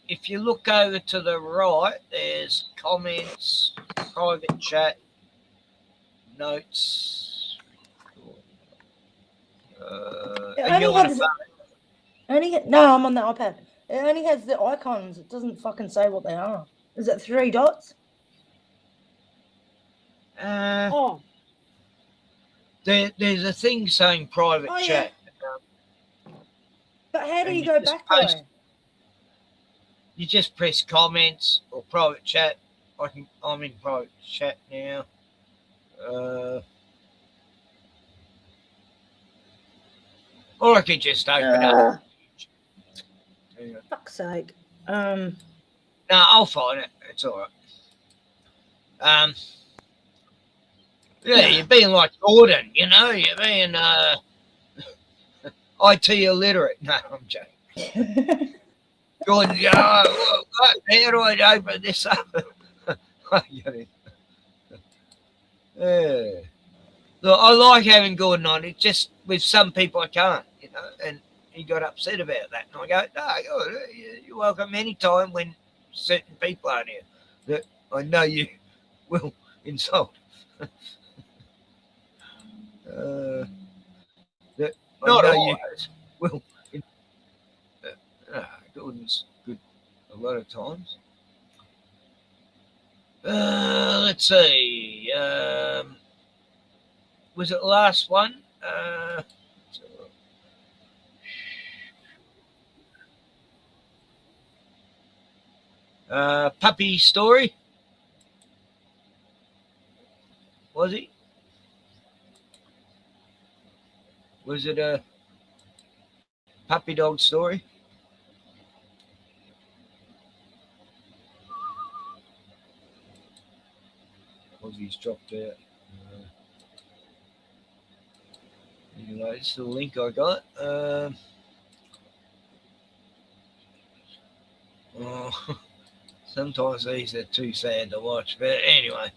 S1: If you look over to the right, there's comments, private chat, notes. Are you on a phone?
S4: No, I'm on the iPad. It only has the icons. It doesn't fucking say what they are. Is it 3 dots?
S1: There's a thing saying private chat.
S4: But how do you go back there?
S1: You just press comments or private chat. I'm in private chat now. Or I could just open up.
S4: Fuck's sake.
S1: No, I'll find it. It's all right. Yeah, you're being like Gordon, you know. You're being IT illiterate. No, I'm joking. Gordon, how do I open this up? I get it. Yeah. Look, I like having Gordon on. It's just with some people I can't, you know, and he got upset about that. And I go, no, you're welcome anytime when certain people aren't here that I know you will insult. That not always. Will. Gordon's good a lot of times. Let's see. Was it the last one? Puppy story? Was it? Was it a puppy dog story? Ozzy's dropped out. Anyway, it's the link I got. Sometimes these are too sad to watch, but anyway.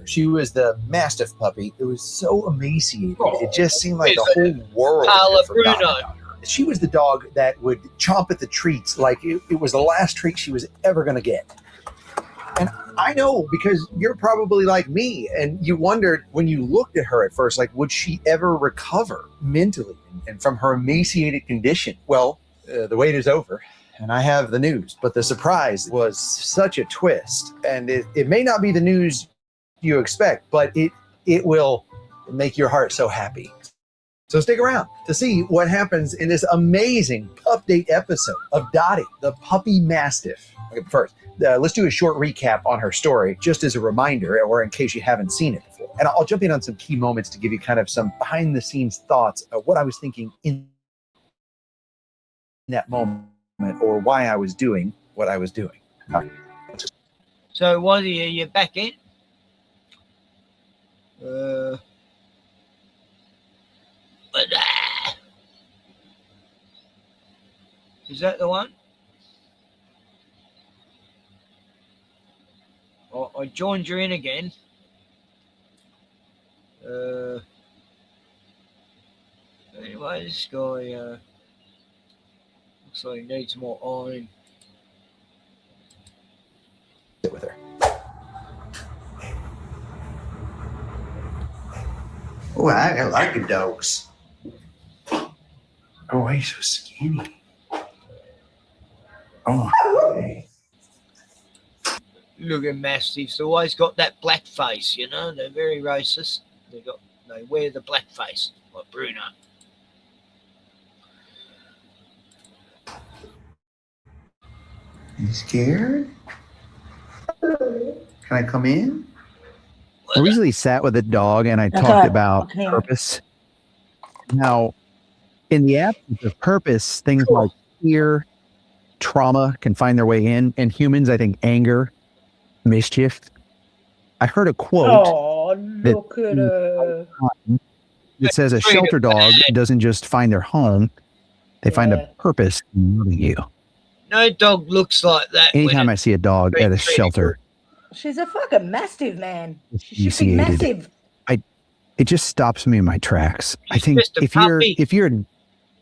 S8: She was the Mastiff puppy. It was so emaciated. It just seemed like the whole world had forgotten about her. She was the dog that would chomp at the treats like it was the last treat she was ever going to get. And I know because you're probably like me, and you wondered when you looked at her at first, like, would she ever recover mentally and from her emaciated condition? Well, the wait is over, and I have the news. But the surprise was such a twist, and it may not be the news you expect, but it will make your heart so happy. So stick around to see what happens in this amazing update episode of Dottie, the puppy mastiff. Okay, first, let's do a short recap on her story, just as a reminder, or in case you haven't seen it before. And I'll jump in on some key moments to give you kind of some behind-the-scenes thoughts of what I was thinking in that moment, or why I was doing what I was doing.
S1: So, Wazzy, are you back in? Is that the one? I joined you in again. Anyway, this guy looks like he needs more iron.
S8: Sit with her.
S9: Oh, I like your dogs. Oh, he's so skinny. Oh, hey.
S1: Look at Mastiffs, always got that black face, you know. They're very racist. They wear the black face, like Bruno.
S9: You scared? Can I come in?
S10: I recently sat with a dog and I talked about purpose. Now, in the absence of purpose, things like fear, trauma can find their way in, and humans, I think, anger, mischief. I heard a quote that says a shelter dog doesn't just find their home, they find a purpose in loving you.
S1: No dog looks like that.
S10: Anytime I see a dog at a shelter,
S4: she's a fucking mastiff, man. She should be massive.
S10: It just stops me in my tracks. I think if you're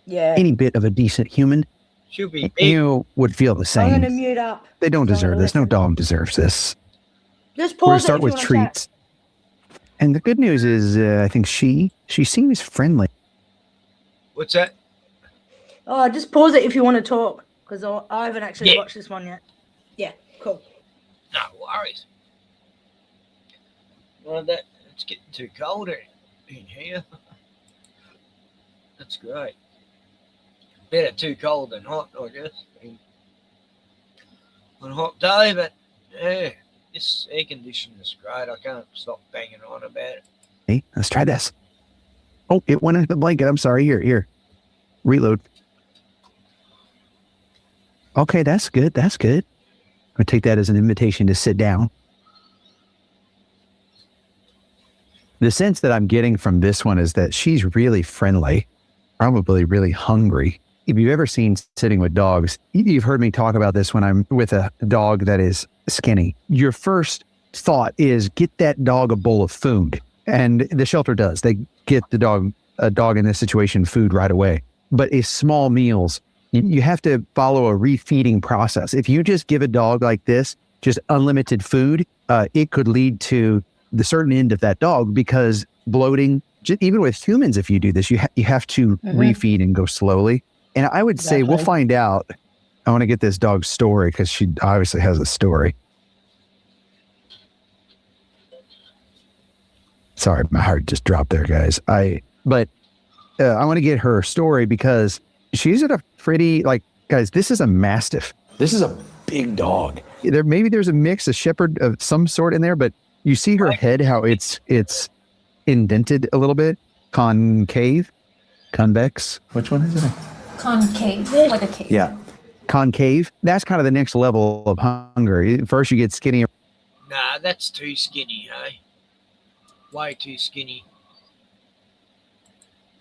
S10: any bit of a decent human, you would feel the same.
S4: I'm gonna mute up.
S10: They don't deserve this. No dog deserves this.
S4: Just
S10: We're gonna
S4: pause
S10: start with treats. And the good news is, I think she seems friendly.
S1: What's that?
S4: Oh, just pause it if you want to talk, because I haven't actually watched this one yet. Yeah, cool.
S1: No worries. Well, it's getting too cold in here. That's great. Better too cold than hot, I guess. On a hot day, but yeah, this air conditioner is great. I can't stop banging on about it.
S10: Hey, let's try this. Oh, it went into the blanket. I'm sorry. Here. Reload. Okay, that's good. That's good. I'm going to take that as an invitation to sit down. The sense that I'm getting from this one is that she's really friendly, probably really hungry. If you've ever seen sitting with dogs, you've heard me talk about this when I'm with a dog that is skinny. Your first thought is get that dog a bowl of food. And the shelter does. They get a dog in this situation food right away. But it's small meals. You have to follow a refeeding process. If you just give a dog like this, just unlimited food, it could lead to the certain end of that dog, because bloating, even with humans, if you do this, you have to refeed and go slowly. And I would say we'll find out. I want to get this dog's story because she obviously has a story. Sorry, my heart just dropped there, guys. I want to get her story because she's at a pretty, guys, this is a Mastiff. This is a big dog. Maybe there's a mix, a shepherd of some sort in there, but you see her head, how it's indented a little bit. Convex. Which one is it?
S6: Concave, like a cave.
S10: Yeah. Concave. That's kind of the next level of hunger. First you get skinny.
S1: Nah, that's too skinny, hey? Way too skinny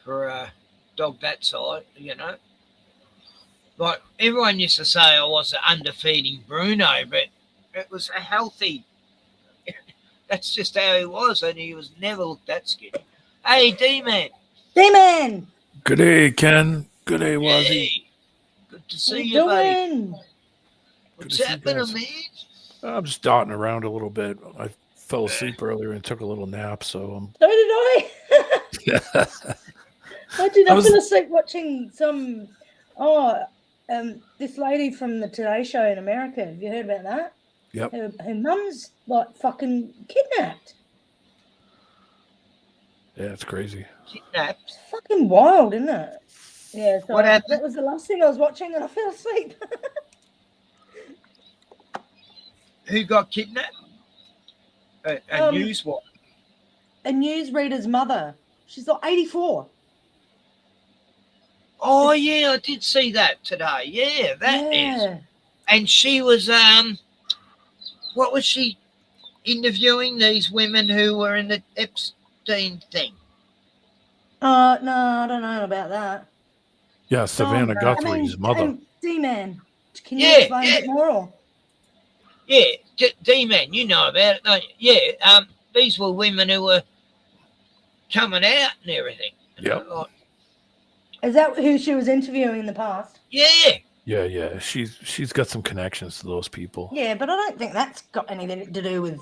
S1: for a dog that size, you know. Like, everyone used to say I was underfeeding Bruno, but it was a healthy. That's just how he was, and he was never looked that skinny. Hey, D-Man.
S4: D-Man.
S11: Good day, Ken. Good day, Wazzy.
S1: Hey, good to see you, buddy. What's
S11: Good to see you
S1: happening,
S11: guys.
S1: man?
S11: I'm just dotting around a little bit. I fell asleep earlier and took a little nap, so
S4: So did I. I did. I fell asleep watching some. This lady from the Today Show in America. Have you heard about that?
S11: Yep.
S4: Her mum's like fucking kidnapped.
S11: Yeah, it's crazy.
S1: Kidnapped.
S4: It's fucking wild, isn't it? Yeah. So
S1: What happened?
S4: that was the last thing I was watching, and I fell asleep.
S1: Who got kidnapped? A news what?
S4: A newsreader's mother. She's like 84.
S1: Oh yeah, I did see that today. Yeah, that is. And she was what was she interviewing these women who were in the Epstein thing?
S4: No, I don't know about that.
S11: Yeah, Savannah Guthrie's mother.
S4: D-Man, can you explain a bit more? Or?
S1: Yeah, D-Man, you know about it, don't you? Yeah, these were women who were coming out and everything.
S11: Yep.
S4: Is that who she was interviewing in the past?
S1: Yeah.
S11: Yeah. She's got some connections to those people.
S4: Yeah, but I don't think that's got anything to do with.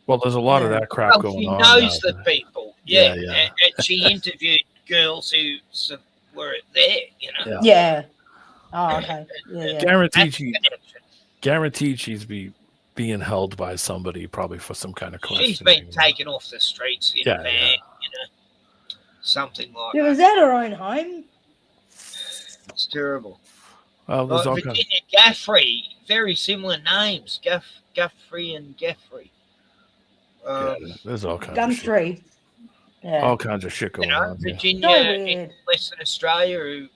S11: Well, there's a lot of that crap going on.
S1: She knows the people. Yeah. And she interviewed girls who were there, you know.
S4: Yeah. Oh, okay. Yeah.
S11: Guaranteed she's being held by somebody, probably for some kind of questioning.
S1: She's been taken off the streets in a van, you know. Something like that.
S4: Was that her own home?
S1: It's terrible.
S11: Well,
S1: like Virginia Gaffrey, very similar names. Guthrie and Gaffrey.
S11: There's all kinds
S4: Gumtree.
S11: of shit. Yeah. All kinds of shit going on.
S1: Virginia in Western Australia who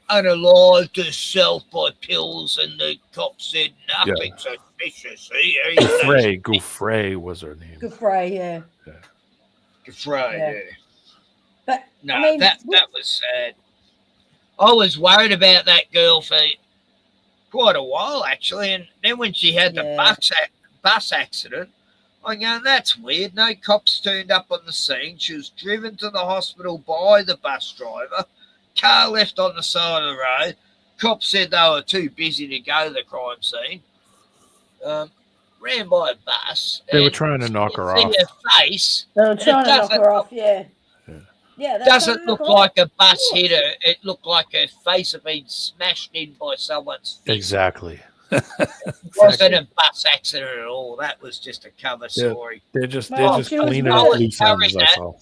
S1: unalived herself by pills, and the cop said nothing suspicious.
S11: Gouffre was her name.
S4: Gouffre, yeah.
S1: Gouffre, yeah.
S4: But
S1: no, I mean, that was sad. I was worried about that girl for quite a while, actually, and then when she had the bus accident, I'm going, that's weird. No cops turned up on the scene. She was driven to the hospital by the bus driver. Car left on the side of the road. Cops said they were too busy to go to the crime scene. Ran by a bus.
S11: They were trying to knock her off.
S1: Her face.
S4: They were trying to knock her off, yeah. Yeah,
S1: that doesn't look like a bus hit her. It looked like her face had been smashed in by someone's fist.
S11: Exactly.
S1: It wasn't a bus accident at all. That was just a cover story.
S11: They're just cleaning up loose ends, that's all.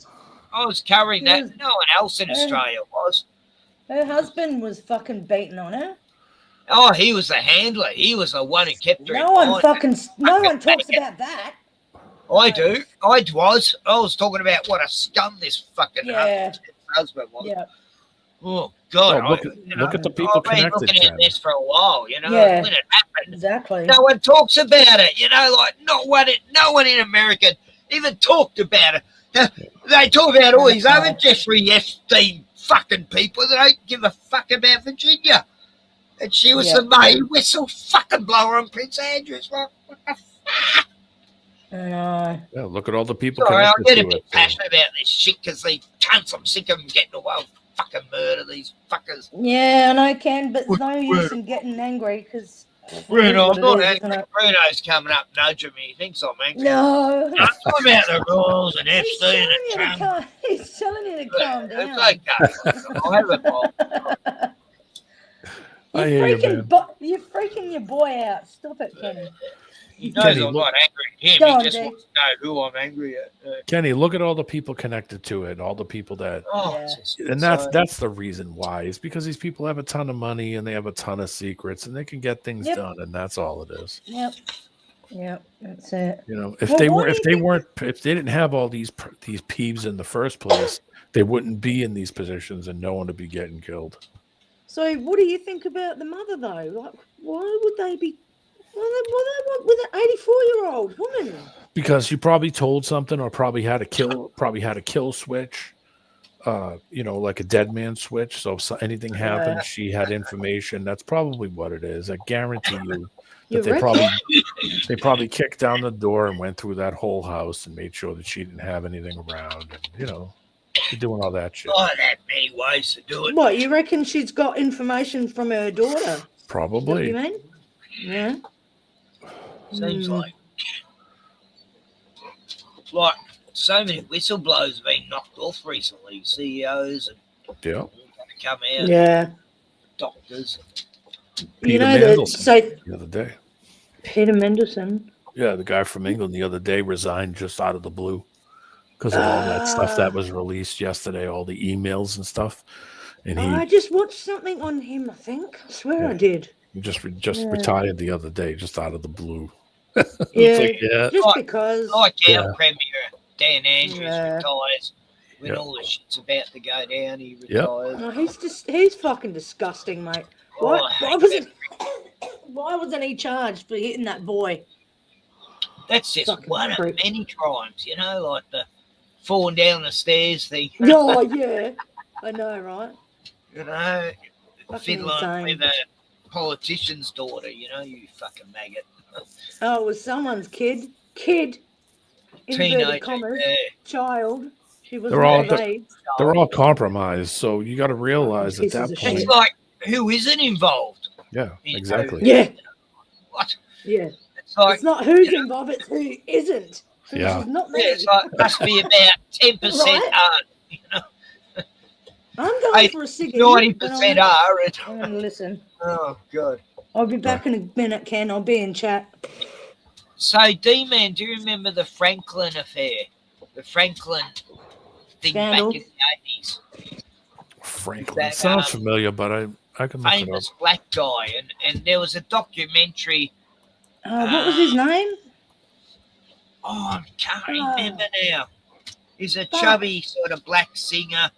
S1: I was covering that. No one else in Australia was.
S4: Her husband was fucking beating on her.
S3: Oh, he was the handler. He was the one who kept her.
S4: No one talks about that.
S3: I do. I was talking about what a scum this fucking husband was.
S4: Yeah.
S3: Oh God!
S11: Well, look at the people
S3: I've been
S11: connected.
S3: looking at this for a while. You know,
S4: Yeah.
S3: when it happened,
S4: Exactly.
S3: no one talks about it. You know, like no one in America even talked about it. They talk about all these other Jeffrey Epstein fucking people that don't give a fuck about Virginia. And she was the main whistle fucking blower on Prince Andrews. What the fuck?
S11: Yeah, look at all the people
S3: Sorry, I
S11: connected
S3: get a
S11: to
S3: bit
S11: it.
S3: passionate about this shit because they cunts. I'm sick of them getting away with fucking murder, these fuckers.
S4: Yeah, and I can, but it's no use in getting angry because
S3: Bruno, I'm not angry. Bruno's coming up nudging me. He thinks I'm angry.
S4: No.
S3: I'm talking about the rules and Epstein and Trump.
S4: He's telling you to calm down.
S3: It's okay. I'll have a problem.
S4: You're freaking your boy out. Stop it, Kenny.
S3: He knows I'm not angry at him. He just wants to know who I'm angry at.
S11: Kenny, look at all the people connected to it, all the people that, and that's the reason why. Is because these people have a ton of money and they have a ton of secrets and they can get things done, and that's all it is.
S4: Yep, that's it.
S11: You know, if they didn't have all these peeves in the first place, they wouldn't be in these positions, and no one would be getting killed.
S4: So, what do you think about the mother though? Like, why would they be? Why with an 84-year-old woman?
S11: Because she probably told something, or probably had a kill switch, like a dead man switch. So if anything happened, she had information. That's probably what it is. I guarantee you that they probably kicked down the door and went through that whole house and made sure that she didn't have anything around. And, they're doing all that shit.
S3: Oh, that many ways to do it.
S4: What, you reckon she's got information from her daughter?
S11: Probably.
S4: You mean? Yeah.
S3: Seems like so many whistleblowers have been knocked off recently. CEOs and
S11: going
S3: to come out.
S4: Yeah.
S3: Doctors.
S11: Peter Mandelson the other day.
S4: Peter Mandelson.
S11: Yeah, the guy from England the other day resigned just out of the blue because of all that stuff that was released yesterday, all the emails and stuff. And
S4: I just watched something on him, I think. I swear I did.
S11: He just retired the other day, just out of the blue.
S4: Just because.
S3: Like our Premier Dan Andrews retires when all the shit's about to go down. He retires.
S4: No, he's fucking disgusting, mate. Why wasn't he charged for hitting that boy?
S3: That's just fucking one of many crimes, like the falling down the stairs thing.
S4: Oh yeah, I know, right?
S3: Fiddling with a politician's daughter, you fucking maggot.
S4: Oh, it was someone's kid.
S3: Teenager,
S4: child. She was
S11: they're all compromised, so you got to realize at that point.
S3: It's like, who isn't involved?
S11: Yeah, exactly.
S4: Yeah.
S3: What?
S4: Yeah.
S3: It's
S4: not who's involved, it's who isn't.
S11: Yeah.
S4: Not me.
S3: It's like, must be about 10% are,
S4: I'm going for a cigarette.
S3: 90% are.
S4: I'm going to listen.
S3: Oh, God.
S4: I'll be back in a minute, Ken. I'll be in chat.
S3: So, D-Man, do you remember the Franklin affair? The Franklin thing back in the 80s?
S11: Franklin. Sounds familiar, but I can look it up.
S3: Famous black guy. And there was a documentary.
S4: What was his name?
S3: Oh, I can't remember now. He's a chubby sort of black singer.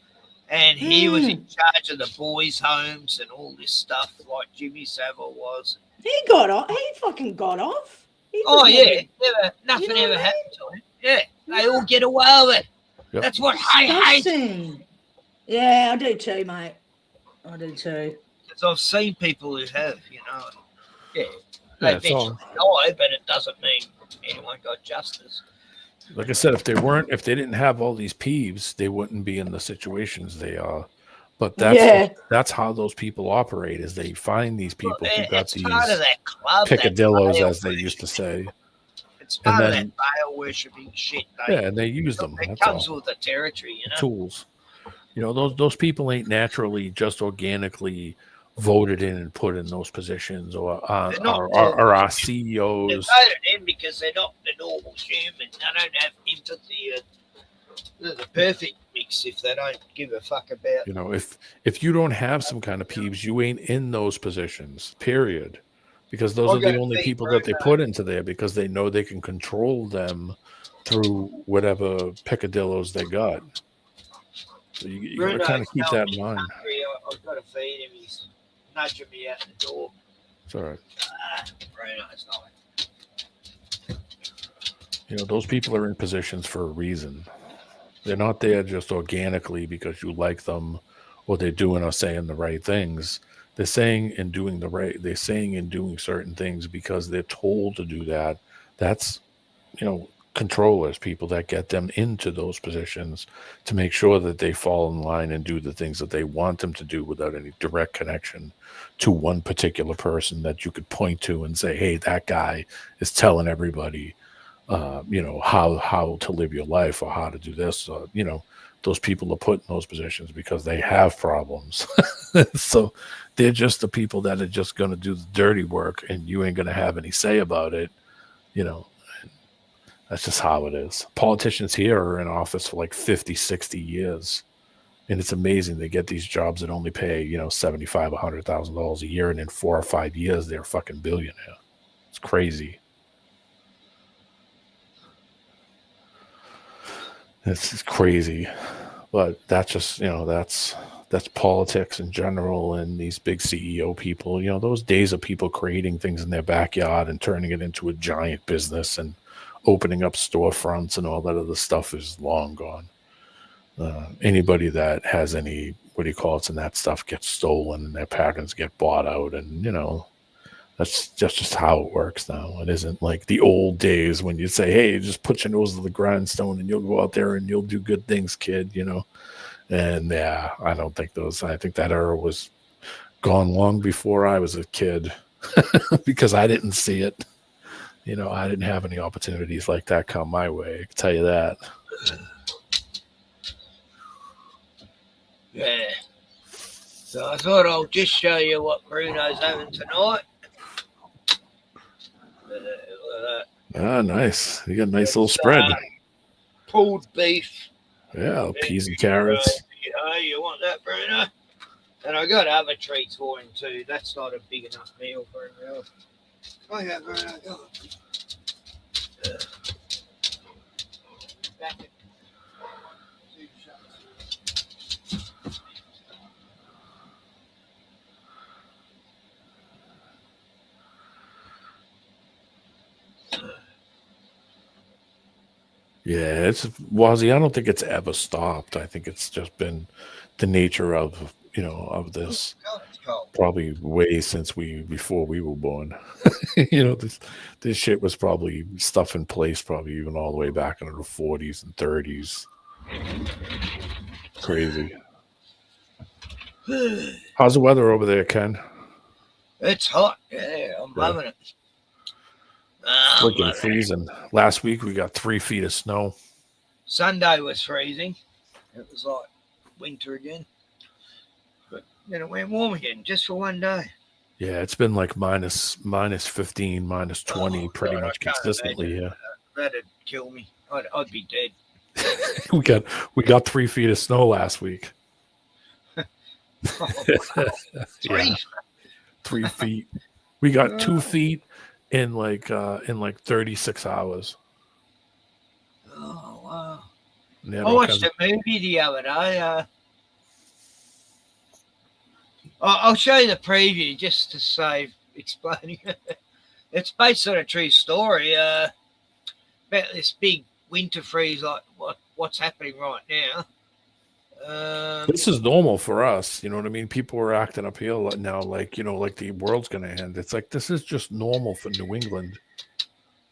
S3: And he was in charge of the boys' homes and all this stuff, like Jimmy Savile was.
S4: He got off. He fucking got off.
S3: Nothing ever happened to him. Yeah, they all get away with it. Yep. That's what I hate.
S4: Yeah, I do too, mate. I do too.
S3: Because I've seen people who have, they eventually die, but it doesn't mean anyone got justice.
S11: Like I said, if they didn't have all these peeves, they wouldn't be in the situations they are. But that's how those people operate, is they find these people who got these picadillos, as they used to say.
S3: It's part of that Baal worshipping shit.
S11: And they use them.
S3: It comes with the territory,
S11: Tools. Those people ain't naturally just organically voted in and put in those positions, or our CEOs.
S3: They're voted in because they're not the normal human. They don't have empathy. They're the perfect dicks if they don't give a fuck about.
S11: You know, if you don't have some kind of peeves, you ain't in those positions, period. Because those are the only people that they put into there because they know they can control them through whatever picadillos they got. So you got to kind of keep that in mind.
S3: I've got to feed him. He's nudging me out the door.
S11: It's all right.
S3: Bruno's not.
S11: You know, those people are in positions for a reason. They're not there just organically because you like them or they're doing or saying the right things. They're saying and doing they're saying and doing certain things because they're told to do that. That's, you know, controllers, people that get them into those positions to make sure that they fall in line and do the things that they want them to do without any direct connection to one particular person that you could point to and say, hey, that guy is telling everybody, you know, how to live your life or how to do this. You know, those people are put in those positions because they have problems. So they're just the people that are just going to do the dirty work and you ain't going to have any say about it. You know, that's just how it is. Politicians here are in office for like 50, 60 years. And it's amazing. They get these jobs that only pay, you know, $75,000, $100,000 a year. And in 4 or 5 years, they're a fucking billionaire. It's crazy. It's crazy, but that's just, you know, that's politics in general. And these big CEO people, you know, those days of people creating things in their backyard and turning it into a giant business and opening up storefronts and all that other stuff is long gone. Anybody that has any, what do you call it, and that stuff gets stolen and their patterns get bought out. And, you know, that's just how it works now. It isn't like the old days when you say, hey, just put your nose to the grindstone and you'll go out there and you'll do good things, kid, you know. And yeah, I think that era was gone long before I was a kid because I didn't see it. You know, I didn't have any opportunities like that come my way. I can tell you that.
S3: Yeah. So I thought I'll just show you what Bruno's having tonight.
S11: Ah, nice. You got a nice little spread.
S3: Pulled beef.
S11: Yeah, peas and carrots.
S3: You want that, Bruno? And I got other treats for him too. That's not a big enough meal for him, really. Oh yeah, Bruno, go on. Back it.
S11: Yeah, it's Wazzy. I don't think it's ever stopped. I think it's just been the nature of, you know, of this probably way since before we were born. You know, this shit was probably stuff in place probably even all the way back into the 40s and 30s. Crazy. How's the weather over there, Ken?
S3: It's hot. Yeah, I'm loving it.
S11: Freaking freezing. Last week we got 3 feet of snow.
S3: Sunday was freezing. It was like winter again. But then it went warm again just for one day.
S11: Yeah, it's been like minus 15, minus 20 pretty much consistently here.
S3: That'd kill me. I'd be dead.
S11: we got 3 feet of snow last week. Yeah. 3 feet. We got 2 feet in like 36 hours.
S3: Oh wow!
S11: Yeah,
S3: I watched a movie the other day. I'll show you the preview just to save explaining it. It's based on a true story about this big winter freeze, like what's happening right now.
S11: This is normal for us, you know what I mean? People are acting up here now like, you know, like the world's going to end. It's like this is just normal for New England.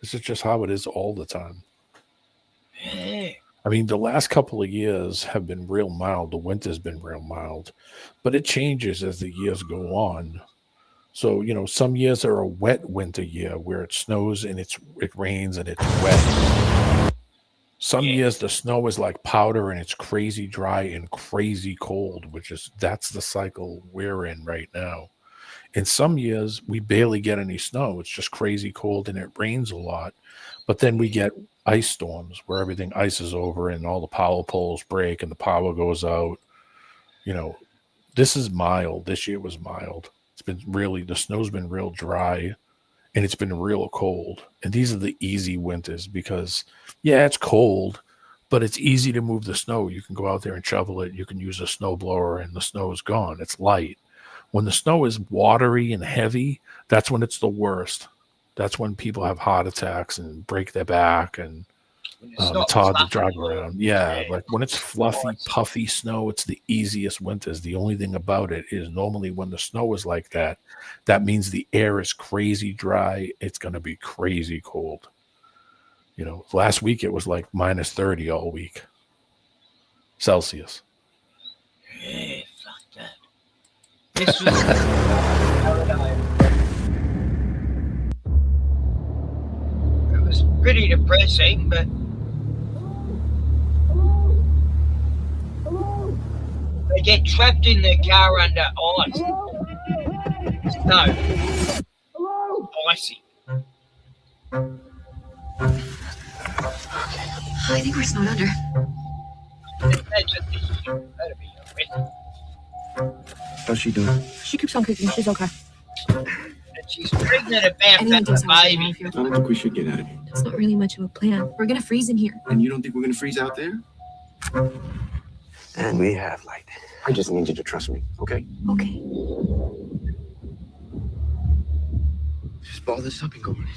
S11: This is just how it is all the time.
S3: Yeah.
S11: I mean, the last couple of years have been real mild. The winter's been real mild, but it changes as the years go on. So, you know, some years are a wet winter year where it snows and it rains and it's wet. Some years the snow is like powder and it's crazy dry and crazy cold, that's the cycle we're in right now. In some years, we barely get any snow. It's just crazy cold and it rains a lot. But then we get ice storms where everything ices over and all the power poles break and the power goes out. You know, this is mild. This year was mild. It's been really, the snow's been real dry and it's been real cold. And these are the easy winters because, yeah, it's cold, but it's easy to move the snow. You can go out there and shovel it. You can use a snow blower and the snow is gone. It's light. When the snow is watery and heavy, that's when it's the worst. That's when people have heart attacks and break their back, and it's hard to drive around. Yeah, like when it's fluffy, puffy snow, it's the easiest winters. The only thing about it is normally when the snow is like that, that means the air is crazy dry. It's going to be crazy cold. You know, last week it was like minus 30 all week. Celsius.
S3: Yeah, fuck that. This was it was pretty depressing, but they get trapped in their car under ice. Snow. Icy.
S12: I think we're snowed under.
S3: Imagine this. That'd be horrific.
S13: How's she doing?
S12: She keeps on kicking. She's okay.
S3: And she's pregnant about that baby.
S13: I don't think we should get out of here.
S12: It's not really much of a plan. We're gonna freeze in here.
S13: And you don't think we're gonna freeze out there? And we have light. I just need you to trust me, okay?
S12: Okay.
S13: Just ball this up and go in.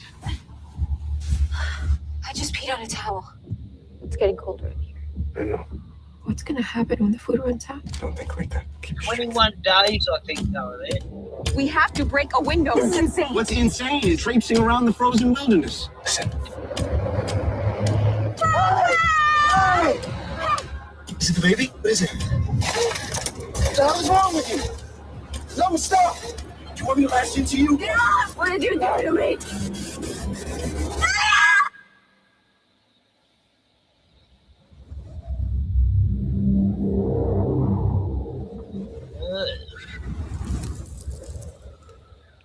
S12: I just peed on a towel. It's getting colder in here.
S13: I know.
S12: What's gonna happen when the food runs out?
S13: Don't think like that.
S3: 21 days, I think they were there.
S12: We have to break a window. This is insane.
S13: What's insane is traipsing around the frozen wilderness. Listen. Hey! Is it the baby? What is it? What the hell is wrong with you? Let me stop. Do you want me to lash into you?
S12: Get off! What did you do to me?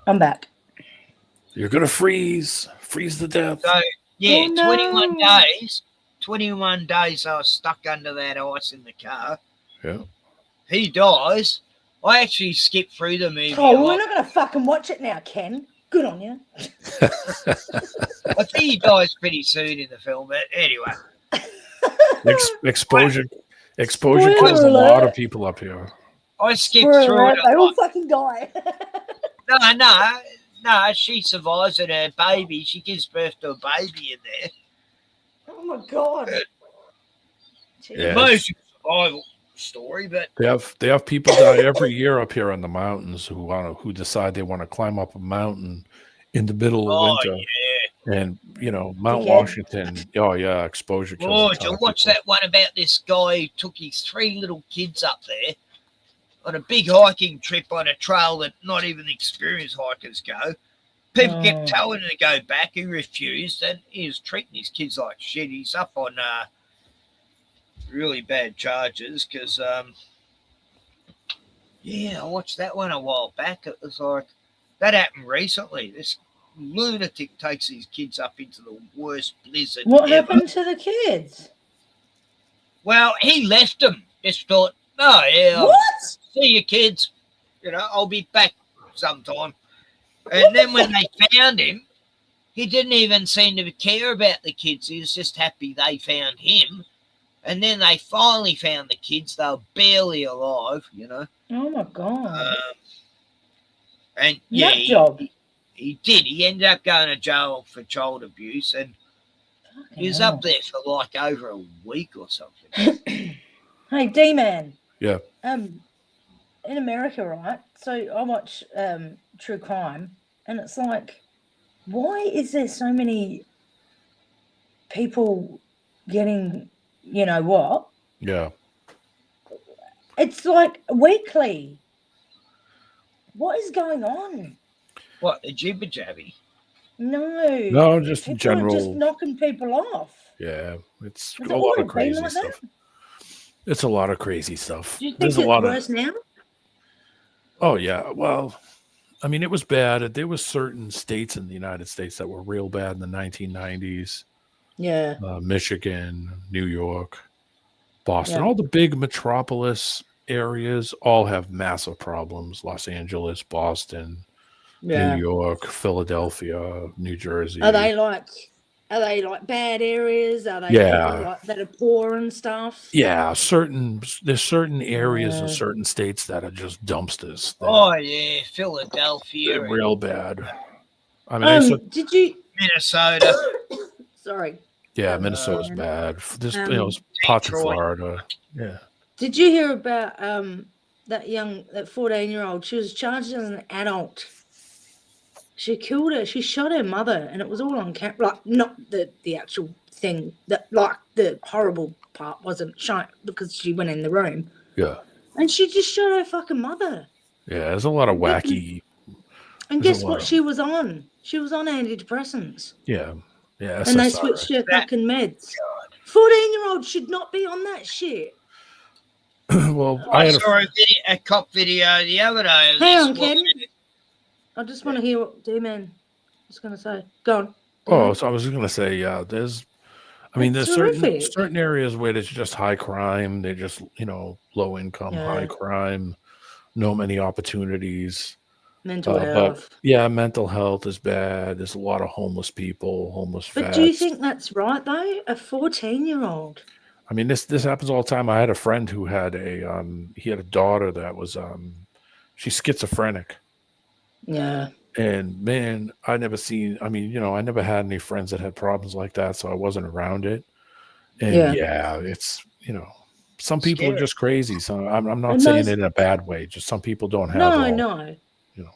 S4: I'm back.
S11: You're going to freeze to death.
S3: So, yeah,
S4: Oh, no.
S3: 21 days. 21 days I was stuck under that ice in the car.
S11: Yeah.
S3: He dies. I actually skipped through the movie.
S4: Oh, we're not going to fucking watch it now, Ken. Good on you.
S3: I think he dies pretty soon in the film, but anyway.
S11: Exposure
S4: Spoiler
S11: kills a
S4: alert.
S11: lot of people up here.
S3: I skipped
S4: Spoiler
S3: through
S4: alert,
S3: it.
S4: they all fucking die.
S3: No, she survives and her baby. She gives birth to a baby in there.
S4: Oh my god.
S11: Yeah,
S3: Most survival story, but
S11: they have people die every year up here in the mountains who decide they want to climb up a mountain in the middle of winter.
S3: Yeah.
S11: And you know, Mount
S3: Yeah.
S11: Washington. Oh yeah, exposure kills.
S3: Oh,
S11: a
S3: did
S11: ton
S3: you
S11: of
S3: watch
S11: people.
S3: that one about this guy who took his 3 little kids up there on a big hiking trip on a trail that not even experienced hikers go? People kept telling him to go back. He refused, and he was treating his kids like shit. He's up on really bad charges because, I watched that one a while back. It was like, that happened recently. This lunatic takes his kids up into the worst blizzard
S4: What
S3: ever.
S4: happened to the kids?
S3: Well, he left them. Just thought, oh, yeah,
S4: What?
S3: see you kids. You know, I'll be back sometime. And then when they found him, he didn't even seem to care about the kids. He was just happy they found him. And then they finally found the kids. They were barely alive, you know.
S4: Oh my god.
S3: And
S4: Nut
S3: yeah,
S4: job.
S3: he did. He ended up going to jail for child abuse. And he was up there for like over a week or something.
S4: Hey, D-Man.
S11: Yeah.
S4: In America, right? So I watch true crime, and it's like, why is there so many people getting, you know what?
S11: Yeah.
S4: It's like weekly. What is going on?
S3: What, the jibber jabby?
S4: No,
S11: just
S4: people
S11: general.
S4: are just knocking people off.
S11: Yeah, it's
S4: Has
S11: a
S4: it
S11: lot
S4: always
S11: of
S4: been
S11: crazy
S4: like
S11: stuff.
S4: that?
S11: It's a lot of crazy stuff.
S4: Do you think
S11: There's
S4: it's
S11: a lot
S4: worse
S11: of.
S4: now?
S11: Oh yeah, well, I mean, it was bad. There was certain states in the United States that were real bad in the 1990s.
S4: Yeah.
S11: Michigan, New York, Boston,
S4: Yeah.
S11: all the big metropolis areas all have massive problems. Los Angeles, Boston,
S4: Yeah.
S11: New York, Philadelphia, New Jersey.
S4: Are they like bad areas? Are they
S11: Yeah.
S4: people like that are poor and stuff?
S11: Yeah, there's certain areas in certain states that are just dumpsters.
S3: Oh yeah, Philadelphia.
S11: They're real bad. I mean,
S4: did you
S3: Minnesota?
S4: Sorry.
S11: Yeah, Minnesota's bad. There's parts of Florida. Yeah.
S4: Did you hear about that 14-year-old? She was charged as an adult. She killed her. She shot her mother, and it was all on camera. Like, not the actual thing, that like the horrible part wasn't shown because she went in the room.
S11: Yeah.
S4: And she just shot her fucking mother.
S11: Yeah, there's a lot of wacky.
S4: And guess what she was on? She was on antidepressants.
S11: Yeah. Yeah.
S4: And they switched her fucking meds. 14-year-old should not be on that shit.
S11: Well,
S3: I saw a cop video the other day.
S4: Hang on, Ken. I just want to hear what D-Man was going to say. Go on.
S11: Oh, so I was going to say, yeah, there's certain areas where there's just high crime. They're just, low income, high crime, no many opportunities.
S4: Mental health.
S11: But, yeah, mental health is bad. There's a lot of homeless people, homeless
S4: But
S11: vets.
S4: do you think that's right, though? A 14-year-old?
S11: I mean, this happens all the time. I had a friend who had he had a daughter that was, she's schizophrenic.
S4: Yeah.
S11: And man, I never had any friends that had problems like that, so I wasn't around it. And yeah it's, some people are just crazy. So I'm not saying it in a bad way. Just some people don't have.
S4: No.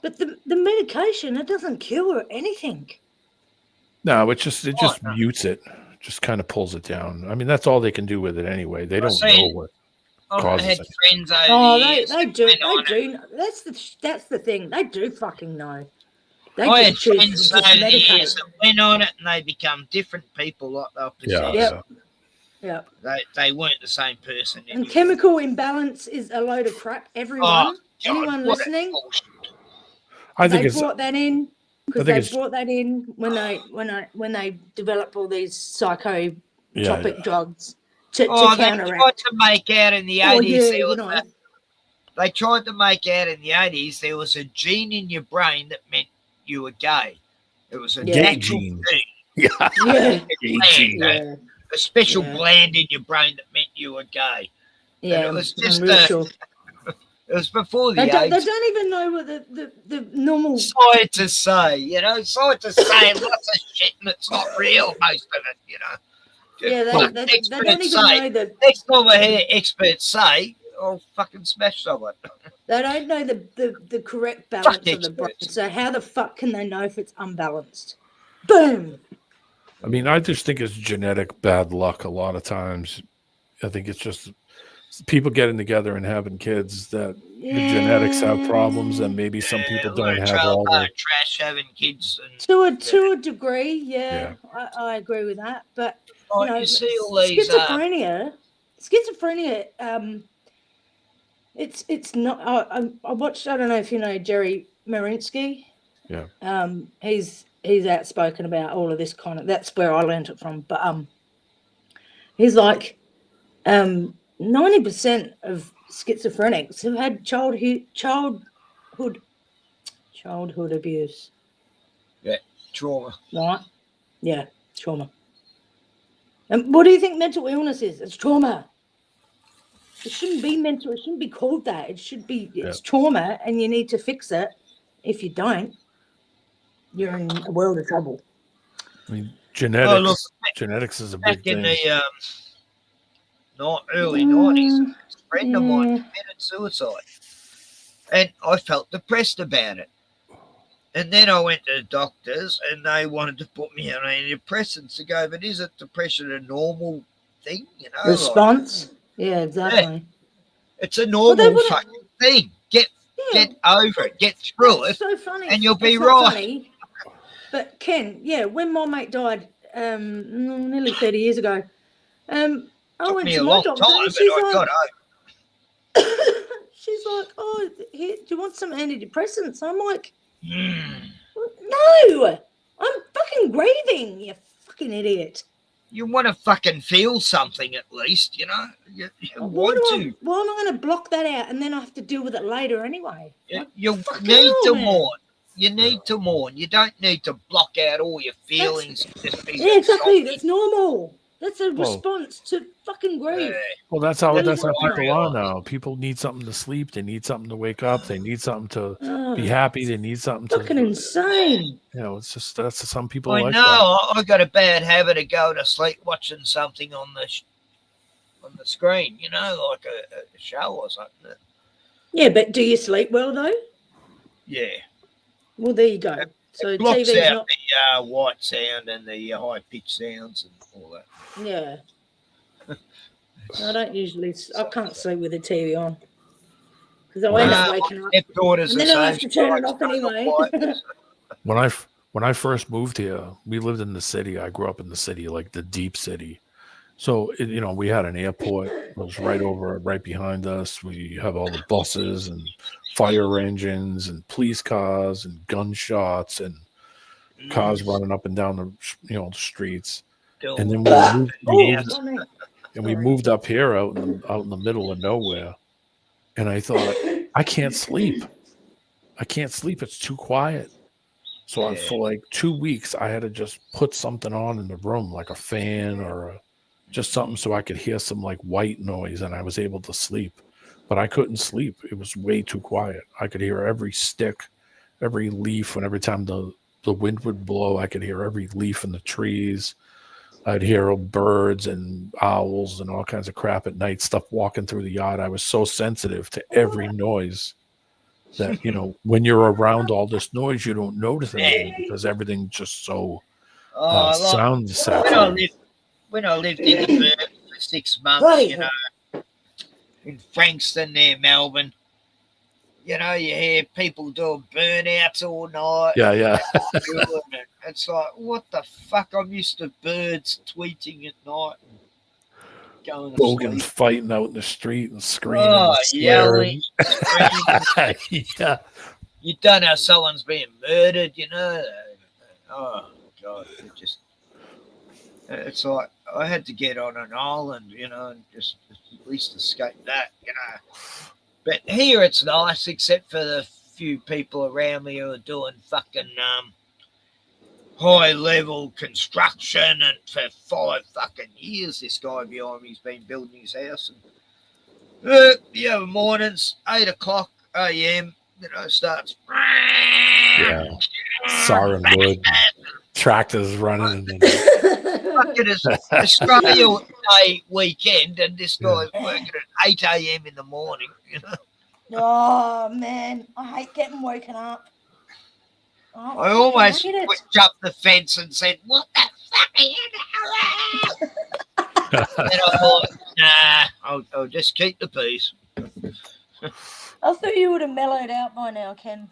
S4: But the medication, it doesn't cure anything.
S11: No, it just mutes it, just kind of pulls it down. I mean, that's all they can do with it anyway. They don't know what causes it.
S3: Friends over
S4: they do. That's the thing. They do fucking know.
S3: I had friends over the years that went on it and they become different people like the opposite.
S4: Yeah.
S3: They weren't the same person anymore.
S4: And chemical imbalance is a load of crap. Everyone, anyone listening, they brought that in because they brought that in when they develop all these psychotropic drugs to counteract.
S3: They tried to make out in the 80s. They tried to make out in the 80s there was a gene in your brain that meant you were gay. It was a natural gene. A special gland in your brain that meant you were gay.
S4: Yeah,
S3: and it was just it was before the
S4: age. They don't even know what the normal.
S3: Sorry to say, sorry to say lots of shit and it's not real, most of it,
S4: Yeah, they don't even know the.
S3: Next time I hear experts say, I'll fucking smash someone.
S4: They don't know the correct balance of the brain. So how the fuck can they know if it's unbalanced? Boom.
S11: I mean, I just think it's genetic bad luck a lot of times. I think it's just people getting together and having kids that the genetics have problems, and maybe some people don't have all the
S3: trash having kids.
S4: To a degree, I agree with that. But
S3: you see all these
S4: schizophrenia. It's not. I watched. I don't know if you know Jerry Marinsky.
S11: Yeah.
S4: He's outspoken about all of this kind of. That's where I learned it from. But he's like, 90% of schizophrenics have had childhood abuse.
S3: Yeah, trauma.
S4: Right. Yeah, trauma. And what do you think mental illness is? It's trauma. It shouldn't be mental. It shouldn't be called that. It should be. It's trauma, and you need to fix it. If you don't, you're in a world of trouble.
S11: I mean, genetics is a big thing.
S3: Back in the early 90s, a friend of mine committed suicide. And I felt depressed about it. And then I went to the doctors and they wanted to put me on antidepressants to go, but isn't depression a normal thing?
S4: Response? Yeah, exactly. Yeah.
S3: It's a normal fucking thing. Get over it. Get through it.
S4: So funny.
S3: And you'll be right.
S4: Funny. But Ken, when my mate died nearly 30 years ago, I went to my doctor. She's like, "Oh, here, do you want some antidepressants?" I'm like, "No, I'm fucking grieving, you fucking idiot."
S3: You want to fucking feel something at least, you know. You
S4: Why
S3: want to.
S4: Why am I going to block that out and then I have to deal with it later anyway?
S3: You need to mourn. You need to mourn. You don't need to block out all your feelings.
S4: Yeah, exactly. That's normal. That's a response to fucking grief.
S11: Well, that's how people are now. People need something to sleep. They need something to wake up. They need something to be happy. They need something to.
S4: Fucking insane.
S11: You know, it's just that's some people.
S3: I
S11: like
S3: know. I got a bad habit of going to sleep watching something on the screen. You know, like a show or something.
S4: Yeah, but do you sleep well though?
S3: Yeah.
S4: Well, there you go. So
S3: It blocks
S4: TV's
S3: out
S4: not.
S3: the white sound and the high pitched sounds and all that.
S4: Yeah. I don't usually. I can't sleep with the TV on because I end up waking up, and then I have to turn it off anyway.
S11: When I first moved here, we lived in the city. I grew up in the city, like the deep city. So you know, we had an airport. It was right behind us. We have all the buses and fire engines and police cars and gunshots and cars running up and down the streets. And then we moved up here out in the middle of nowhere. And I thought, I can't sleep. It's too quiet. So for like 2 weeks, I had to just put something on in the room, like a fan or just something so I could hear some like white noise, and I was able to sleep. But I couldn't sleep. It was way too quiet. I could hear every stick, every leaf, and every time the wind would blow, I could hear every leaf in the trees. I'd hear birds and owls and all kinds of crap at night, stuff walking through the yard. I was so sensitive to every noise that, you know, when you're around all this noise, you don't notice anything because everything's just so sound saturated.
S3: When I lived in the burn for 6 months, you know, in Frankston near Melbourne, you know, you hear people doing burnouts all night.
S11: Yeah.
S3: It's like, what the fuck? I'm used to birds tweeting at night. Going
S11: Bogans fighting out in the street and screaming.
S3: Oh,
S11: and
S3: yelling.
S11: Yeah.
S3: You don't know someone's being murdered, you know. Oh, God. It's like I had to get on an island, you know, and just at least escape that, you know. But here it's nice, except for the few people around me who are doing fucking high-level construction, and for 5 fucking years, this guy behind me's been building his house. And the other mornings, 8 o'clock a.m., you know, starts.
S11: Yeah. Siren wood, tractors running. And
S3: fucking Australia Day weekend, and this guy's working at 8 a.m. in the morning, you know.
S4: Oh, man. I hate getting woken up. Oh,
S3: I almost jumped the fence and said, "What the fuck are you doing?" And I thought, nah, I'll just keep the peace.
S4: I thought you would have mellowed out by now, Ken.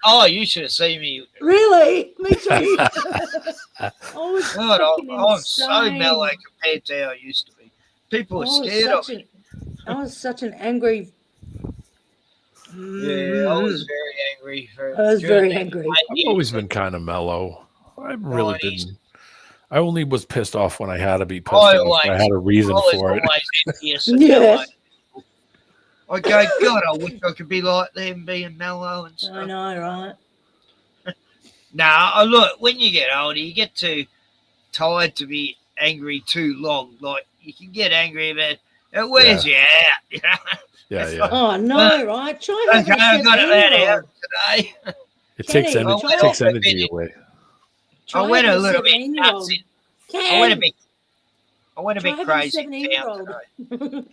S3: Oh, you should have seen me.
S4: Really? Me too.
S3: I'm so mellow compared to how I used to be. People are scared of me.
S4: I was such an angry.
S3: Yeah, I was very angry.
S4: I was very angry.
S11: I've always been kind of mellow. I really didn't. I only was pissed off when I had to be pissed off. I had a reason for it.
S3: Yeah. I go, God, I wish I could be like them, being mellow and stuff.
S4: I know, right?
S3: Nah, look, when you get older, you get too tired to be angry too long. Like, you can get angry, but it wears you out, you know?
S11: Yeah.
S4: Oh, no, right? Try
S3: I got it out today.
S11: It takes energy away.
S3: I went a little bit nuts. I went a bit crazy down today.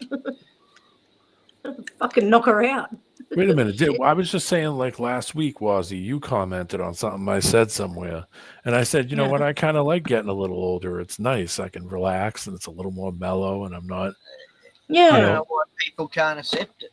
S4: Fucking knock her out.
S11: Wait a minute. I was just saying, like last week, Wazzy, you commented on something I said somewhere. And I said, you know what? I kind of like getting a little older. It's nice. I can relax and it's a little more mellow and I'm not.
S3: Yeah. You know what? People can't accept it.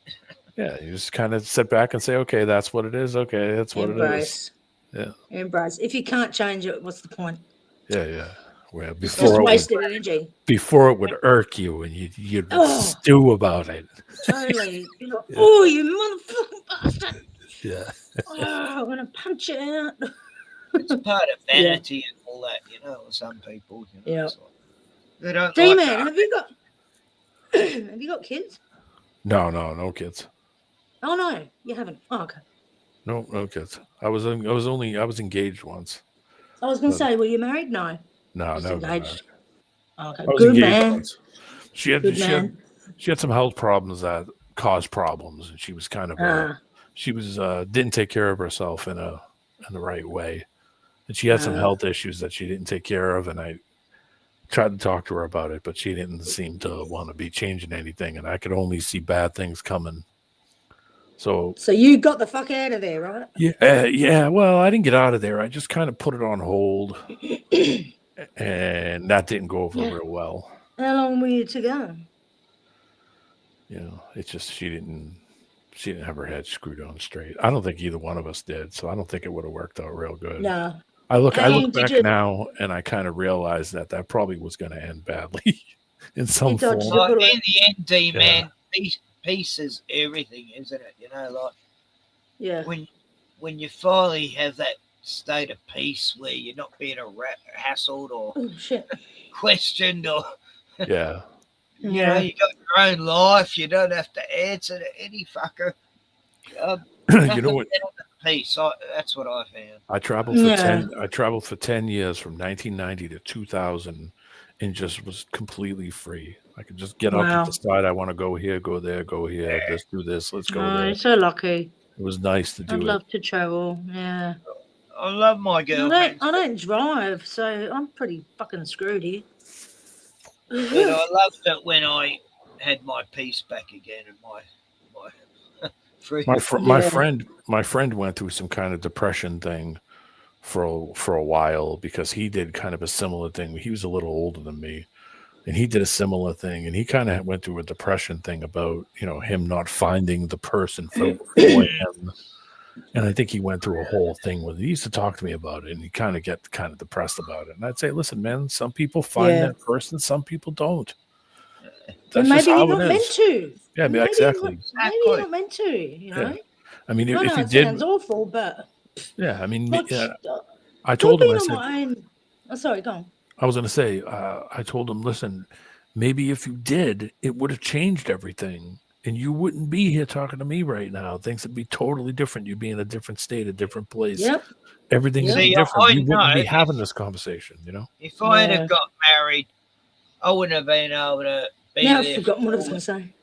S11: Yeah. You just kind of sit back and say, okay, that's what it is. Okay. That's what it is. Yeah.
S4: Embrace. If you can't change it, what's the point?
S11: Yeah. Well,
S4: before wasted energy.
S11: Before it would irk you and you'd stew about it.
S4: Totally. Oh, you motherfucking bastard.
S11: Yeah.
S4: Oh, I'm going to punch you out.
S3: It's a part of vanity and all that, you know, some people. You know,
S4: Yeah.
S3: it's like, they don't
S4: D-Man,
S3: like that.
S4: have you got kids?
S11: No kids.
S4: Oh no, you haven't. Oh, okay.
S11: No kids. I was engaged once.
S4: I was going to
S11: But-
S4: say, were you married? No.
S11: No,
S4: Just
S11: never.
S4: engaged. Oh, okay.
S11: I was
S4: Good
S11: engaged
S4: man.
S11: once. She had some health problems that caused problems, and she was kind of she was didn't take care of herself in the right way, and she had some health issues that she didn't take care of, and I tried to talk to her about it, but she didn't seem to want to be changing anything, and I could only see bad things coming. So
S4: you got the fuck out of there, right?
S11: Yeah. Well, I didn't get out of there. I just kind of put it on hold, and that didn't go over real well.
S4: How long were you to go?
S11: You know, it's just she didn't have her head screwed on straight. I don't think either one of us did, so I don't think it would have worked out real good.
S4: No.
S11: I look back now, and I kind of realized that probably was going to end badly in some form.
S3: Like, in the end, D-Man, peace is everything, isn't it? You know, like when you finally have that state of peace where you're not being hassled or questioned or you know, you got your own life, you don't have to answer to any fucker.
S11: You know what?
S3: Peace. That's what I found.
S11: I traveled for 10 years from 1990 to 2000 and just was completely free. I could just get up and decide I want to go here, go there, go here. Let's do this. Let's go there.
S4: You're so lucky.
S11: It was nice to do
S4: I'd love to travel. Yeah.
S3: I love my girlfriend.
S4: I don't drive, so I'm pretty fucking screwed here.
S3: But I loved it when I had my peace back again and my freedom.
S11: My friend went through some kind of depression thing for a while because he did kind of a similar thing. He was a little older than me, and he did a similar thing, and he kind of went through a depression thing about, you know, him not finding the person for him. And I think he went through a whole thing with it. He used to talk to me about it, and he kind of get kind of depressed about it. And I'd say, listen, man, some people find that person, some people don't. That's
S4: maybe
S11: just how
S4: you're not meant to.
S11: Yeah,
S4: maybe
S11: exactly.
S4: Maybe you're not meant to, you know?
S11: Yeah. I mean, if you
S4: it
S11: did...
S4: sounds awful, but...
S11: Yeah, I mean, I told him, I said...
S4: Oh, sorry, go on.
S11: I was going to say, I told him, listen, maybe if you did, it would have changed everything. And you wouldn't be here talking to me right now. Things would be totally different. You'd be in a different state, a different place.
S4: Yep.
S11: Everything would be different. You wouldn't be having this conversation, you know?
S3: If I had have got married, I wouldn't have been able to be there.
S4: I've forgotten what I was going to say.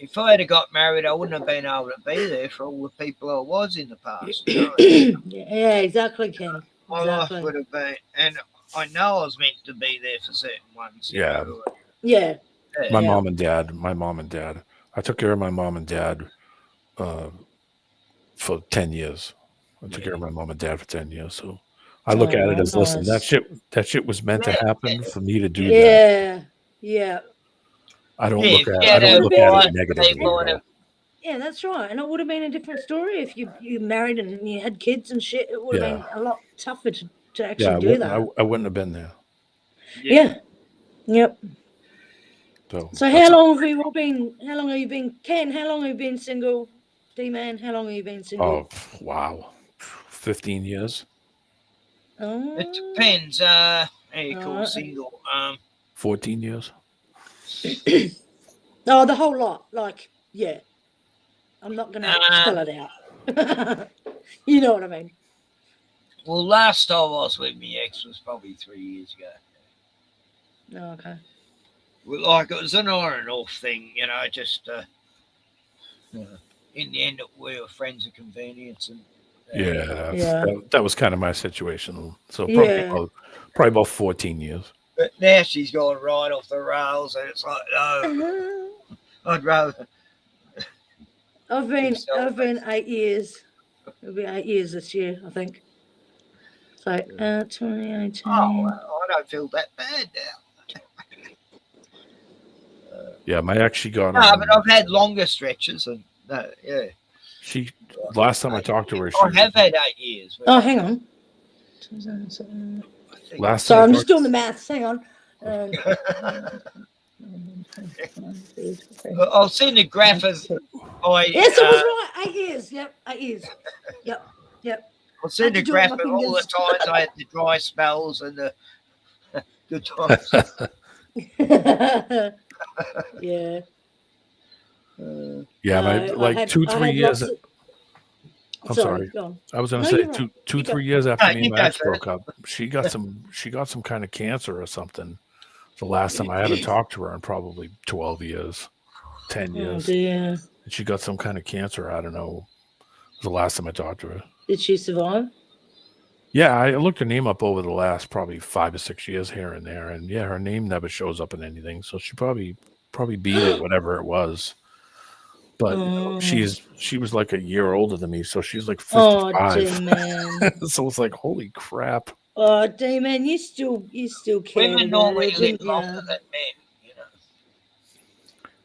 S3: If I had got married, I wouldn't have been able to be there for all the people I was in the past.
S4: Yeah, exactly, Ken.
S3: My life would have been, and I know I was meant to be there for certain ones.
S11: Yeah.
S4: Yeah.
S11: My mom and dad. I took care of my mom and dad for 10 years. I took care of my mom and dad for 10 years. So I look at it as, listen, that shit was meant to happen for me to do that.
S4: Yeah.
S11: I don't look at it negatively.
S4: Yeah, that's right. And it would have been a different story if you married and you had kids and shit. It would have been a lot tougher to actually do that.
S11: I wouldn't have been there.
S4: Yeah. Yep. So how long have you been? How long have you been, Ken? How long have you been single, D-Man? How long have you been single?
S11: Oh wow, 15 years.
S4: Oh.
S3: It depends. How you call single?
S11: 14 years.
S4: Oh, the whole lot. Like, yeah. I'm not gonna spell it out. You know what I mean?
S3: Well, last time I was with my ex was probably 3 years ago.
S4: Oh, okay.
S3: Like, it was an on and off thing, you know, just in the end we were friends of convenience. And
S11: that was kind of my situation. So probably about 14 years.
S3: But now she's gone right off the rails, and it's like, no, I'd rather.
S4: I've been 8 years. It'll be 8 years this year, I think. So 2018.
S3: Oh, I don't feel that bad now.
S11: Yeah, my ex, she got.
S3: No, but I've had longer stretches, and
S11: she. Last time I talked to her,
S3: I have had 8 years.
S4: Oh, hang on. I'm just doing the maths. Hang on.
S3: I'll send a graph of.
S4: Yes, it was right. 8 years. Yep, 8 years. Yep.
S3: I'll send a graph of all the times I had the dry spells and the Good times.
S4: Yeah.
S11: Yeah,
S4: No,
S11: like
S4: I had,
S11: 2-3 years. I'm
S4: Sorry,
S11: sorry.
S4: go on.
S11: I was going to
S4: No,
S11: say
S4: you're right.
S11: two,
S4: You go.
S11: 3 years after
S3: No,
S11: me
S3: you
S11: and
S3: go
S11: Max
S3: first.
S11: broke up, she got some kind of cancer or something. The last time I hadn't talked to her in probably 12 years, 10 years.
S4: Oh dear.
S11: And she got some kind of cancer. I don't know. It was the last time I talked to her.
S4: Did she survive?
S11: Yeah, I looked her name up over the last probably 5 or 6 years here and there, and yeah, her name never shows up in anything. So she probably beat it, whatever it was. But she was like a year older than me, so she's like 55.
S4: Oh, D-man.
S11: So it's like, holy crap.
S4: Oh, D-man, you still cared
S3: Women
S4: about
S3: normally
S4: her,
S3: live
S4: didn't
S3: longer
S4: you?
S3: than men, you know.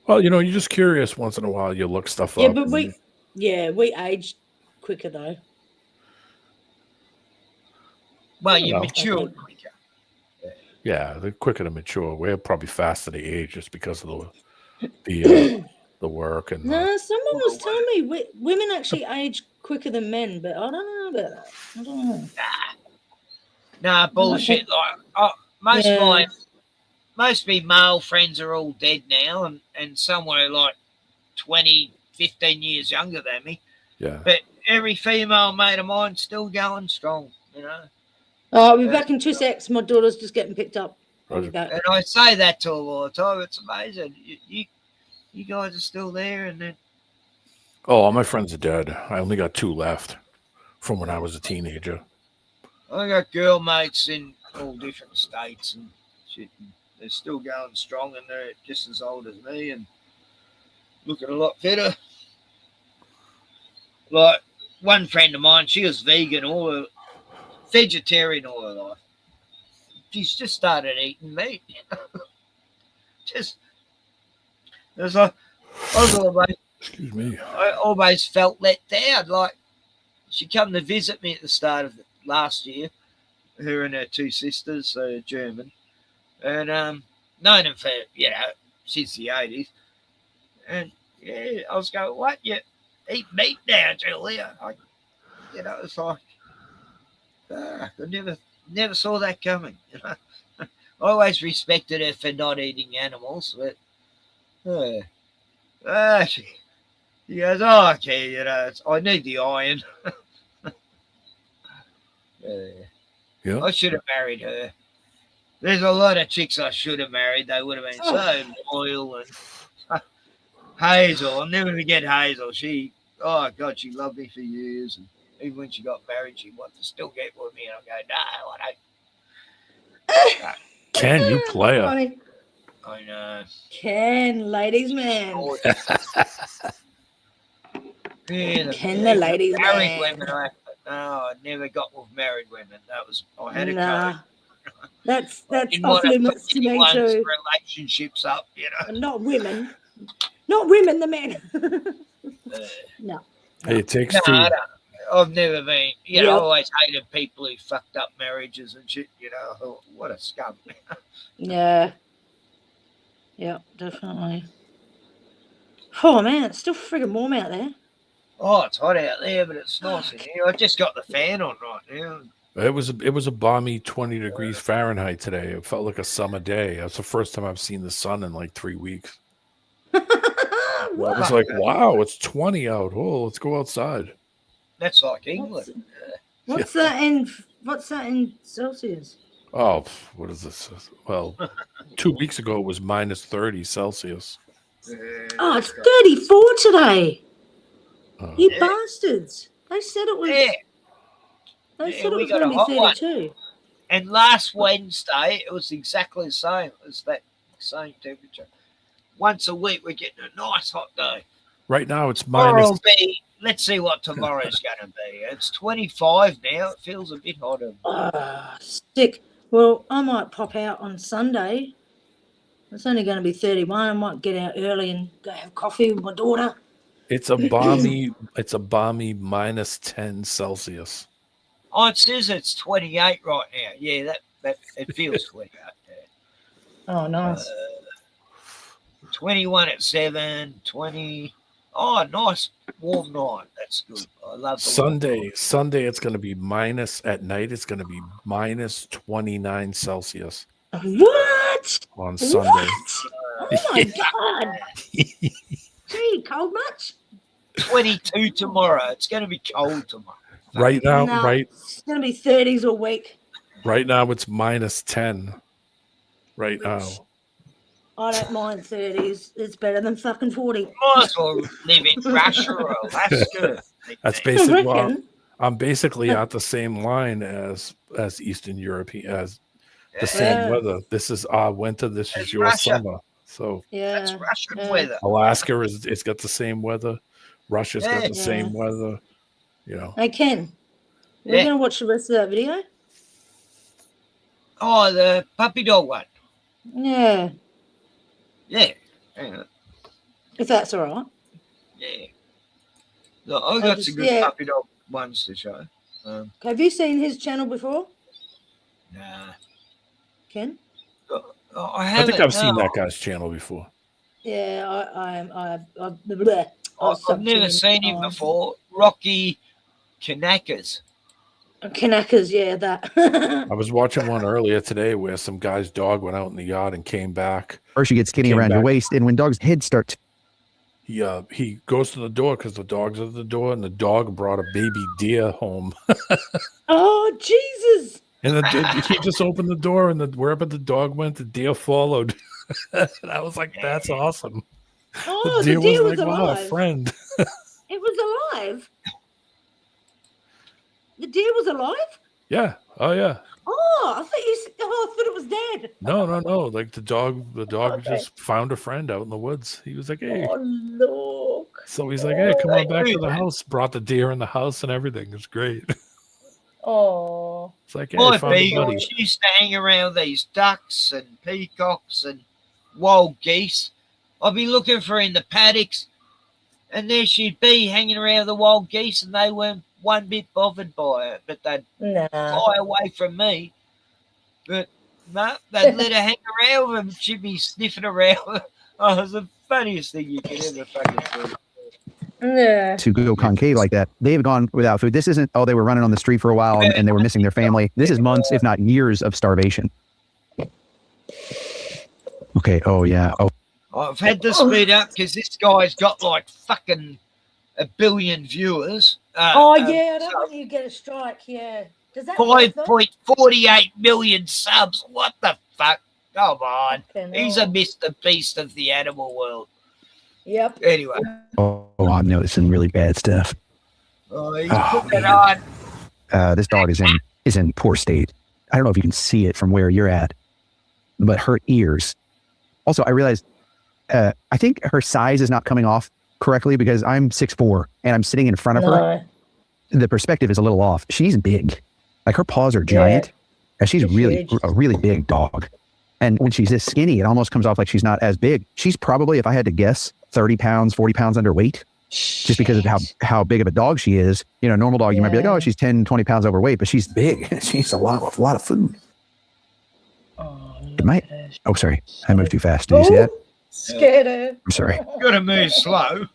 S11: Well, you're just curious once in a while. You look stuff
S4: Yeah,
S11: up.
S4: but we aged quicker though.
S3: Well, you
S11: Well,
S3: mature quicker.
S11: Yeah, they're quicker to mature. We're probably faster to age just because of the work and.
S4: No, someone was telling me women actually age quicker than men, but I don't know about that. I don't know.
S3: Nah, bullshit. Like most of my male friends are all dead now, and some were like 20, 15 years younger than me.
S11: Yeah.
S3: But every female mate of mine's still going strong, you know.
S4: Oh, I'll be back in 2 secs. My daughter's just getting picked up. I'll be back.
S3: And I say that to them all the time. It's amazing. You guys are still there, and then.
S11: Oh, all my friends are dead. I only got 2 left from when I was a teenager.
S3: I got girl mates in all different states and shit. And they're still going strong, and they're just as old as me and looking a lot fitter. Like one friend of mine, she was vegetarian all her life. She's just started eating meat.
S11: Excuse me.
S3: I always felt let down. Like she come to visit me at the start of last year. Her and her 2 sisters, German, and known them for since the 80s. And yeah, I was going, what, you eat meat now, Julia? It's like I never saw that coming. I always respected her for not eating animals, but she goes, oh, okay, I need the iron.
S11: Yeah.
S3: I should have married her. There's a lot of chicks I should have married. They would have been so loyal. And Hazel, I'll never forget Hazel. She loved me for years. And even when she got married, she wanted to still get with me. And I go, no, I don't.
S11: Ken, you player.
S3: I know.
S4: Ken, ladies man.
S3: Ken,
S4: the ladies
S3: married
S4: man.
S3: women. I never got with married women. I had a code.
S4: That's off limits to me too.
S3: Relationships up,
S4: Not women. Not women, the men. No.
S11: Hey, it takes 2.
S3: No, I've never been. I always hated people who fucked up marriages and shit. What a scum.
S4: Yeah. Yeah, definitely. Oh man, it's still friggin' warm out there.
S3: Oh, it's hot out there, but it's nice in here. I just got the fan on right now.
S11: It was a balmy 20 degrees Fahrenheit today. It felt like a summer day. That's the first time I've seen the sun in like 3 weeks. I was like, wow, it's 20 out. Oh, let's go outside.
S3: That's like England.
S4: What's that in Celsius?
S11: Oh, what is this? Well, 2 weeks ago it was minus 30 Celsius.
S4: Oh, it's 34 today. You bastards! They said it was.
S3: Yeah.
S4: They said it was going to be 32.
S3: And last Wednesday, it was exactly the same. It was that same temperature. Once a week, we're getting a nice hot day.
S11: Right now, it's minus.
S3: Let's see what tomorrow's going to be. It's 25 now. It feels a bit hotter.
S4: Sick. Well, I might pop out on Sunday. It's only going to be 31. I might get out early and go have coffee with my daughter.
S11: It's a balmy minus 10 Celsius.
S3: Oh, it says it's 28 right now. Yeah, that it feels 28 there.
S4: Oh, nice.
S3: 21 at 7, 20. Oh, nice warm night. That's good. I love the
S11: Sunday it's going to be minus at night. It's going to be minus 29 Celsius.
S4: What?
S11: On Sunday.
S4: What? Oh my God. Gee, cold much?
S3: 22 tomorrow. It's going to be cold tomorrow.
S11: Right now,
S4: No,
S11: right.
S4: It's going to be 30s all week.
S11: Right now, it's -10. Right now.
S4: I don't mind 30s. It's better than fucking 40.
S3: Might as well live in Russia or Alaska.
S11: That's basically. Well, I'm basically at the same line as Eastern European, as the same weather. This is our winter. This is your summer. So
S3: that's Russian weather.
S11: Alaska it's got the same weather. Russia's got the same weather. You know.
S4: Hey Ken, we're gonna watch the rest of that video.
S3: Oh, the puppy dog one.
S4: Yeah.
S3: Yeah.
S4: If that's all right.
S3: Yeah. Look, I got some good puppy dog ones to show.
S4: Have you seen his channel before?
S3: Nah.
S4: Ken?
S11: I think I've seen that guy's channel before.
S4: Yeah,
S3: I've never seen him before. Rocky Kanakas.
S4: Kanakas, yeah, that.
S11: I was watching one earlier today where some guy's dog went out in the yard and came back.
S10: First, you get skinny around your waist, and when dogs' heads start.
S11: He goes to the door because the dog's at the door, and the dog brought a baby deer home.
S4: Oh Jesus!
S11: And he just opened the door, and wherever the dog went, the deer followed. And I was like, "That's awesome."
S4: Oh, the deer was
S11: like,
S4: alive.
S11: "Wow, a friend."
S4: It was alive. The deer was alive?
S11: Yeah. Oh yeah.
S4: Oh, I thought it was dead.
S11: No. Like the dog just found a friend out in the woods. He was like, "Hey."
S4: Oh look.
S11: So he's like, "Hey, come on back to the house." Brought the deer in the house and everything. It's great.
S4: Oh.
S11: It's like, hey,
S3: My beagle, she used to hang around these ducks and peacocks and wild geese. I'd be looking for her in the paddocks, and there she'd be hanging around the wild geese, and they weren't one bit bothered by her, but they'd fly away from me. But no, they'd let her hang around them. She'd be sniffing around. Oh, it was the funniest thing you could ever fucking do.
S4: Yeah.
S10: To go concave like that, they've gone without food. This isn't, they were running on the street for a while and they were missing their family. This is months, if not years of starvation. Okay. Oh, yeah. Oh,
S3: I've had to speed up because this guy's got like fucking 1 billion viewers.
S4: I don't want you to get a strike. Yeah. Does that
S3: 5.48 million subs. What the fuck? Come on. He's a Mr. Beast of the animal world.
S4: Yep.
S3: Anyway.
S10: I'm noticing really bad stuff.
S3: Oh, he's putting it on.
S10: This dog is in poor state. I don't know if you can see it from where you're at, but her ears. Also, I realized I think her size is not coming off correctly because I'm 6'4" and I'm sitting in front of her. The perspective is a little off. She's big. Like her paws are giant. And she's a really big dog. And when she's this skinny, it almost comes off like she's not as big. She's probably, if I had to guess, 30 pounds, 40 pounds underweight. Just because of how big of a dog she is. You know, a normal dog, you might be like, oh, she's 10, 20 pounds overweight, but she's big. She eats a lot of food. Oh, sorry. I moved too fast. Did you see that?
S4: Scared her.
S10: I'm sorry.
S3: You gotta move slow.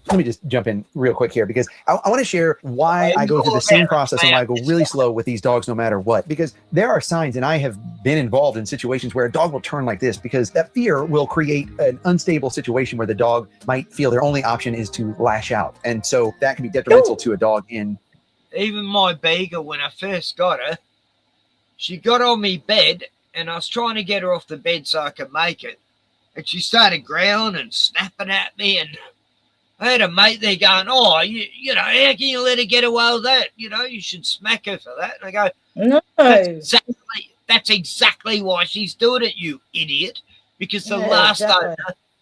S8: Let me just jump in real quick here because I want to share why I go through the same process and why I go really slow with these dogs no matter what. Because there are signs, and I have been involved in situations where a dog will turn like this because that fear will create an unstable situation where the dog might feel their only option is to lash out. And so that can be detrimental to a dog in...
S3: Even my beagle, when I first got her, she got on me bed and I was trying to get her off the bed so I could make it. And she started growling and snapping at me, and I had a mate there going, oh, you know, how can you let her get away with that? You know, you should smack her for that. And I go,
S4: no.
S3: That's exactly why she's doing it, you idiot. Because the last owner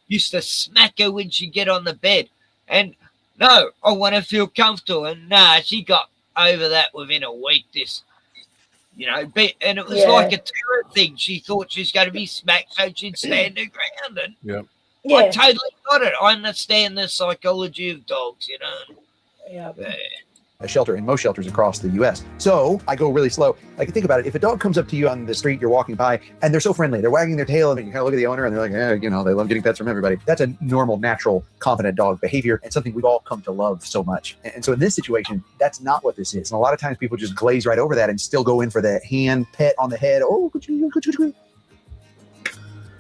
S3: used to smack her when she'd get on the bed. And no, I want to feel comfortable. And she got over that within a week. And it was like a terror thing. She thought she was going to be smacked, so she'd stand her ground. And I totally got it. I understand the psychology of dogs, you know.
S4: Yeah.
S8: a shelter in most shelters across the U.S. So I go really slow. Like, think about it. If a dog comes up to you on the street, you're walking by, and they're so friendly, they're wagging their tail, and you kind of look at the owner, and they're like, they love getting pets from everybody. That's a normal, natural, confident dog behavior, and something we've all come to love so much. And so in this situation, that's not what this is. And a lot of times people just glaze right over that and still go in for the hand pet on the head. Oh,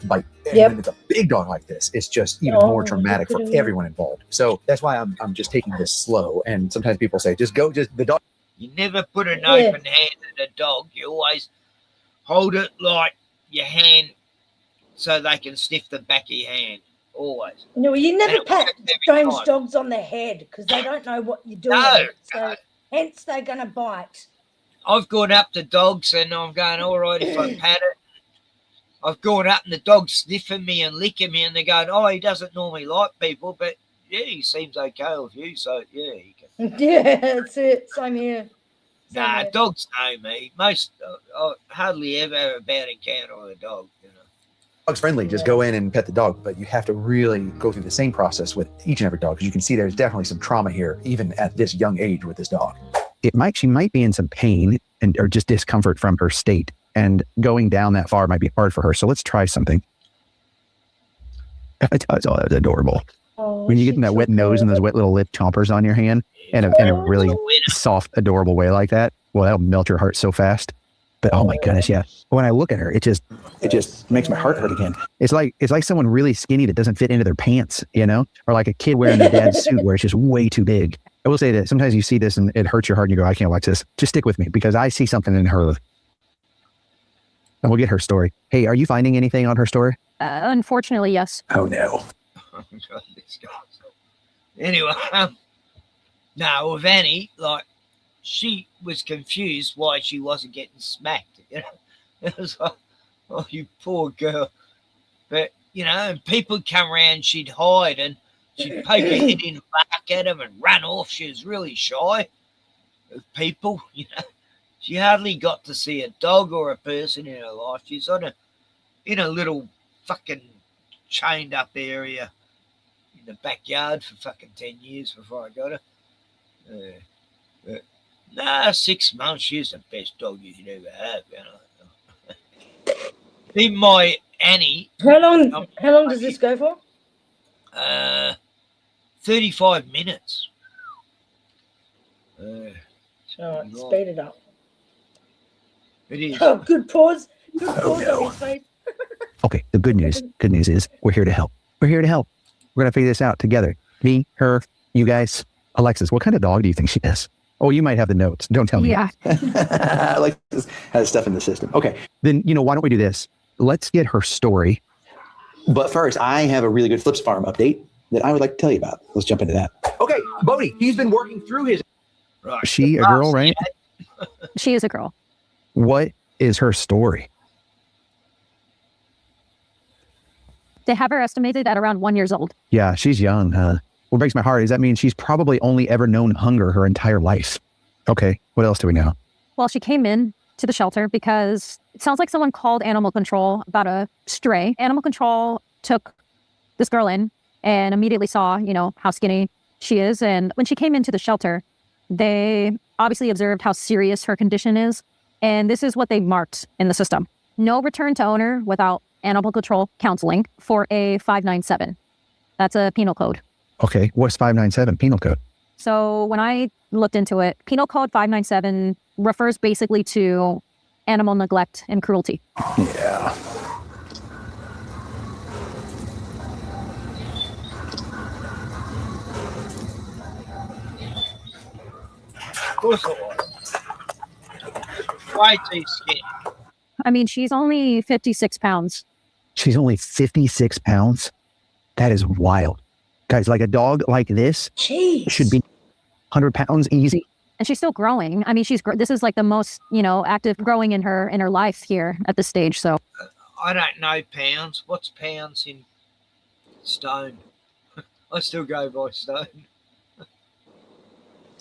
S8: bite. And when it's a big dog like this, it's just even more traumatic for everyone involved. So that's why I'm just taking this slow. And sometimes people say, just the dog.
S3: You never put an open hand at a dog. You always hold it like your hand so they can sniff the back of your hand. Always.
S4: No, you never pat strange dogs on the head because they don't know what you're doing. So hence they're going to bite.
S3: I've gone up to dogs and I'm going, all right, if I pat it. I've gone up and the dog's sniffing me and licking me, and they're going, oh, he doesn't normally like people, but yeah, he seems okay with you, so yeah, he can.
S4: Yeah, that's it. Same here.
S3: Dogs know me. I hardly ever have a bad encounter with a dog.
S8: Dog's friendly, just go in and pet the dog, but you have to really go through the same process with each and every dog, because you can see there's definitely some trauma here, even at this young age with this dog.
S10: She might be in some pain or just discomfort from her state. And going down that far might be hard for her. So let's try something. Oh, that's adorable. When you get in that wet nose and those wet little lip chompers on your hand in a really soft, adorable way like that, well, that'll melt your heart so fast. But oh my goodness, yeah. When I look at her, it just makes my heart hurt again. It's like someone really skinny that doesn't fit into their pants, or like a kid wearing their dad's suit where it's just way too big. I will say that sometimes you see this and it hurts your heart and you go, I can't watch this. Just stick with me because I see something in her. And we'll get her story. Hey, are you finding anything on her story?
S12: Unfortunately, yes.
S10: Oh, no.
S3: Anyway, no, with Annie, like, she was confused why she wasn't getting smacked. It was like, oh, you poor girl. But, and people come around, she'd hide and she'd poke her head in, bark at them and run off. She was really shy of people, She hardly got to see a dog or a person in her life. She's in a little fucking chained up area in the backyard for fucking 10 years before I got her. 6 months. She's the best dog you could ever have. Even my Annie.
S4: How long does this go for?
S3: 35 minutes.
S4: Speed it up.
S3: It is.
S4: Oh, good pause. Good pause on his face.
S10: Okay, the good news is we're here to help. We're here to help. We're going to figure this out together. Me, her, you guys. Alexis, what kind of dog do you think she is? Oh, you might have the notes. Don't tell me.
S12: Yeah.
S10: Alexis has stuff in the system. Okay, then, why don't we do this? Let's get her story. But first, I have a really good Flips Farm update that I would like to tell you about. Let's jump into that.
S8: Okay, Bodie, he's been working through his...
S3: Right.
S10: She a girl, right?
S12: She is a girl.
S10: What is her story?
S12: They have her estimated at around 1 year old.
S10: Yeah, she's young, huh? What breaks my heart is that means she's probably only ever known hunger her entire life. Okay, what else do we know?
S12: Well, she came in to the shelter because it sounds like someone called animal control about a stray. Animal control took this girl in and immediately saw, how skinny she is. And when she came into the shelter, they obviously observed how serious her condition is. And this is what they marked in the system. No return to owner without animal control counseling for a 597. That's a penal code.
S10: Okay, what's 597 penal code?
S12: So when I looked into it, penal code 597 refers basically to animal neglect and cruelty.
S10: Yeah.
S3: Of course it was. Why too skinny?
S12: I mean, she's only 56 pounds.
S10: She's only 56 pounds? That is wild. Guys, like a dog like this should be 100 pounds easy.
S12: And she's still growing. I mean, this is like the most, active growing in her life here at this stage. So
S3: I don't know pounds. What's pounds in stone? I still go by stone.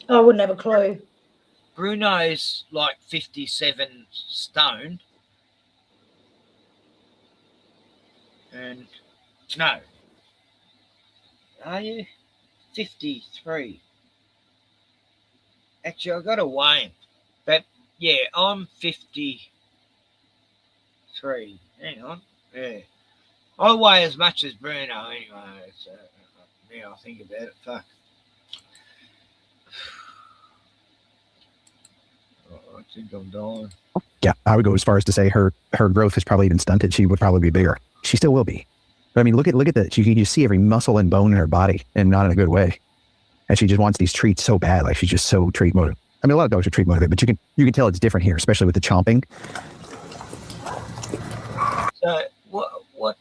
S4: I wouldn't have a clue.
S3: Bruno's like 57 stone. And no. Are you? 53. Actually, I got to weigh him. But, yeah, I'm 53. Hang on. Yeah. I weigh as much as Bruno anyway. So, now I think about it, fuck. Oh, I think I'm dying.
S10: Yeah, I would go as far as to say her growth has probably been stunted. She would probably be bigger. She still will be. But I mean, look at that. You can just see every muscle and bone in her body, and not in a good way. And she just wants these treats so bad. Like she's just so treat motivated. I mean, a lot of dogs are treat motivated, but you can tell it's different here, especially with the chomping.
S3: So what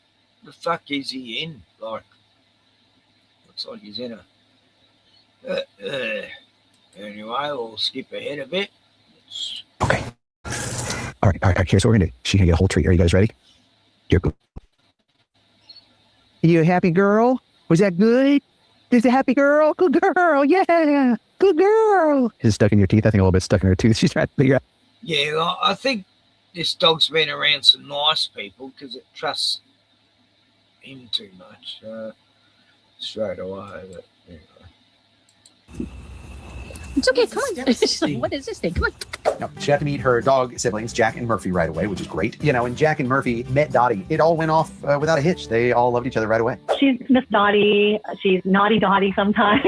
S3: the fuck is he in? Like, looks like he's in a. Anyway, we'll skip ahead a bit.
S10: Okay. All right. Here's what we're gonna do. She's gonna get a whole treat. Are you guys ready? You're good. You a happy girl? Was that good? Is a happy girl? Good girl. Yeah. Good girl. Is it stuck in your teeth? I think a little bit stuck in her tooth. She's trying to figure out.
S3: Yeah, well, I think this dog's been around some nice people because it trusts him too much straight away. But anyway.
S12: It's okay. Come on. What is this thing? Come on.
S8: No, she got to meet her dog siblings, Jack and Murphy, right away, which is great. You know, and Jack and Murphy met Dottie. It all went off without a hitch. They all loved each other right away.
S14: She's Miss Dottie. She's naughty Dottie sometimes.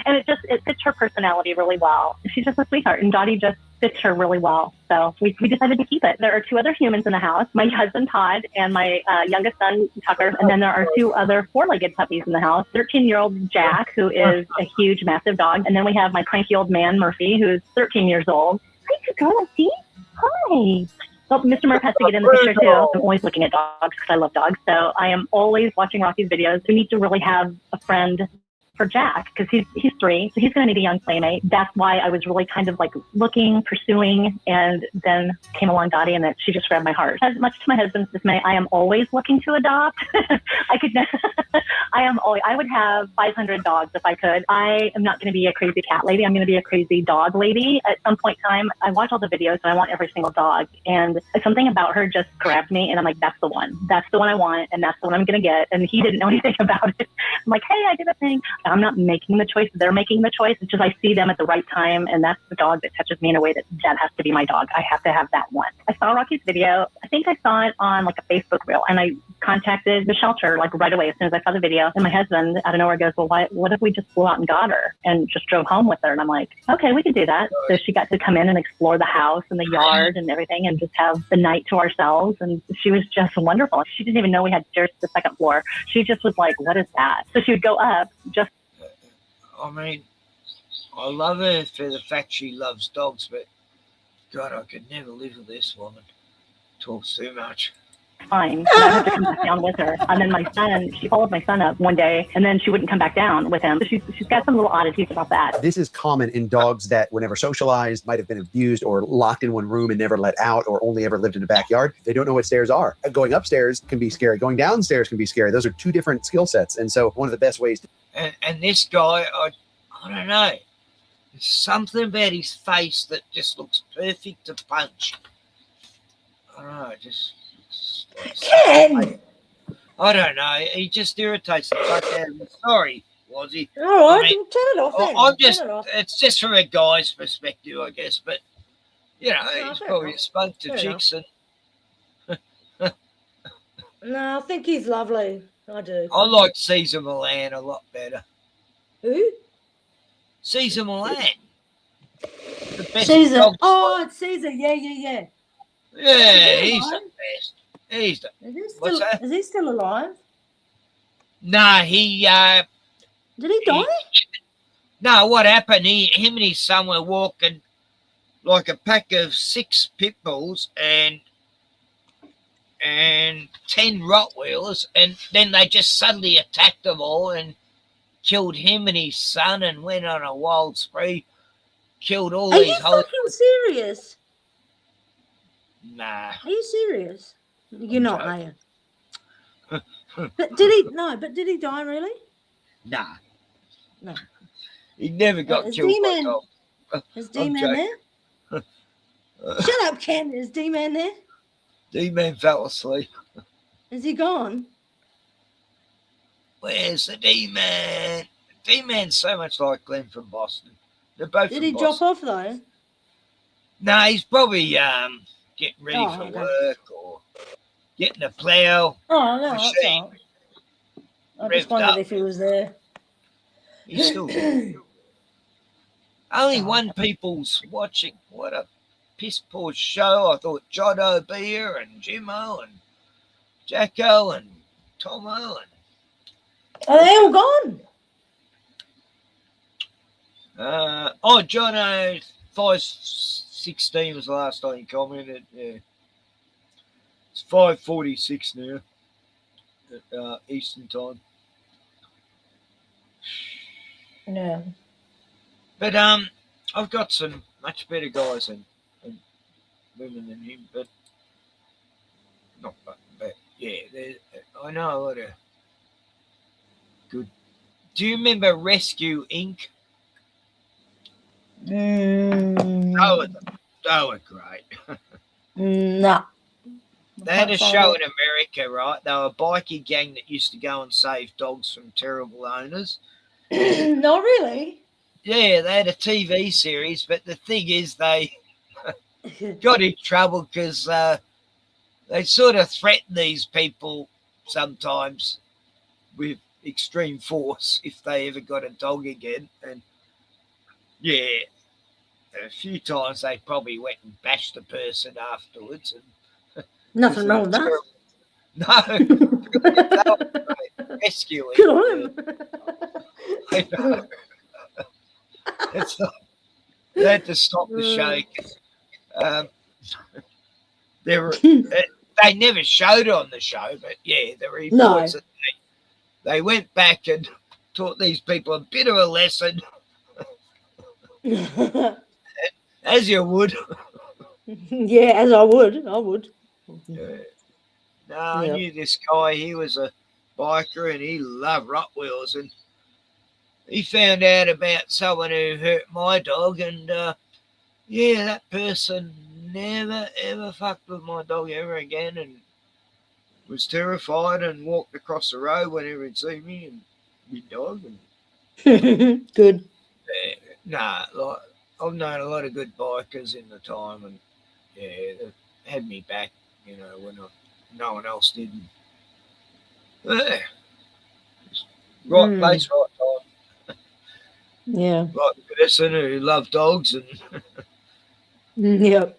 S14: And it fits her personality really well. She's just a sweetheart. And Dottie just fits her really well. So we decided to keep it. There are 2 other humans in the house, my husband, Todd, and my youngest son, Tucker. And then there are 2 other 4-legged puppies in the house, 13-year-old Jack, who is a huge, massive dog. And then we have my cranky old man, Murphy, who's 13 years old. Hi, girl, see? Hi. Well, Mr. Murph has to get in the picture, too. I'm always looking at dogs because I love dogs. So I am always watching Rocky's videos. We need to really have a friend for Jack because he's 3, so he's going to need a young playmate. That's why I was really kind of like looking, pursuing, and then came along Dottie, and she just grabbed my heart. As much to my husband's dismay, I am always looking to adopt. I would have 500 dogs if I could. I am not going to be a crazy cat lady. I'm going to be a crazy dog lady. At some point in time, I watch all the videos and I want every single dog. And something about her just grabbed me, and I'm like, that's the one. That's the one I want, and that's the one I'm going to get. And he didn't know anything about it. I'm like, hey, I did a thing. I'm not making the choice. They're making the choice. It's just I see them at the right time, and that's the dog that touches me in a way that has to be my dog. I have to have that one. I saw Rocky's video. I think I saw it on like a Facebook reel, and I contacted the shelter like right away as soon as I saw the video. And my husband out of nowhere goes, well, what if we just flew out and got her and just drove home with her? And I'm like, okay, we could do that. So she got to come in and explore the house and the yard and everything and just have the night to ourselves. And she was just wonderful. She didn't even know we had stairs to the 2nd floor. She just was like, what is that? So she would go up just.
S3: I mean, I love her for the fact she loves dogs, but God, I could never live with this woman. Talks too much.
S14: Fine. I had to come back down with her. And then she followed my son up one day, and then she wouldn't come back down with him. So she's got some little oddities about that.
S8: This is common in dogs that were never socialized, might have been abused or locked in one room and never let out, or only ever lived in the backyard. They don't know what stairs are. Going upstairs can be scary. Going downstairs can be scary. Those are 2 different skill sets. And so one of the best ways to.
S3: And this guy, I don't know. There's something about his face that just looks perfect to punch. I don't know,
S4: Ken!
S3: I don't know. He just irritates the fuck out of me. Sorry, Wazzy.
S4: All right,
S3: I mean,
S4: turn it off then.
S3: I'm just, it's just from a guy's perspective, I guess. But, you know, he's probably a spunk to chicks.
S4: No, I think he's lovely. I do.
S3: I like Caesar Milan a lot better.
S4: Who?
S3: Caesar Milan. The best
S4: Caesar.
S3: dog.
S4: Oh, it's Caesar. Yeah.
S3: Yeah, he's the best. Is
S4: he still alive?
S3: Nah, he
S4: did he die?
S3: No, what happened? Him and his son were walking like a pack of 6 pit bulls and 10 Rottweilers, and then they just suddenly attacked them all and killed him and his son and went on a wild spree. Killed all
S4: Are
S3: these
S4: you
S3: whole.
S4: fucking serious?
S3: Nah.
S4: Are you serious? You're not, are you? But did he? No, but did he die really?
S3: Nah.
S4: No.
S3: He never got killed by dog.
S4: Is D-Man there? Shut up, Ken. Is D-Man there?
S3: D-Man fell asleep.
S4: Is he gone?
S3: Where's the D-Man? D-Man's so much like Glenn from Boston. They're both.
S4: Did he drop off though?
S3: No, he's probably getting ready for work or getting a plough.
S4: Oh no, that's all right. I just wondered if he was there.
S3: He's still there. Only one people's watching. What a piss poor show. I thought John O'Beer and Jimmo and Jacko and Tomo and.
S4: Are they all gone?
S3: Jono 5:16 was the last time he commented. Yeah, it's 5:46 now at Eastern time.
S4: Yeah.
S3: But I've got some much better guys and women than him, but yeah, I know a lot of good. Do you remember Rescue Inc? They were great.
S4: No.
S3: They had a show in America, right? They were a bikie gang that used to go and save dogs from terrible owners.
S4: Not really.
S3: Yeah, they had a TV series, but the thing is they got in trouble because they sort of threaten these people sometimes with extreme force if they ever got a dog again. And yeah, a few times they probably went and bashed the person afterwards. And
S4: nothing wrong with that.
S3: No, rescuing.
S4: Good on him.
S3: I know. They had to stop the show. They never showed on the show, but yeah, the reports that they went back and taught these people a bit of a lesson. As you would.
S4: Yeah, as I would.
S3: Yeah. No, I knew this guy. He was a biker and he loved Rottweilers, and he found out about someone who hurt my dog, and that person never ever fucked with my dog ever again, and was terrified and walked across the road whenever he'd see me and my dog. And
S4: good.
S3: Like I've known a lot of good bikers in the time, and they had me back, when no one else did. Right place, right time.
S4: Yeah.
S3: Like a person who loved dogs and.
S4: Yep.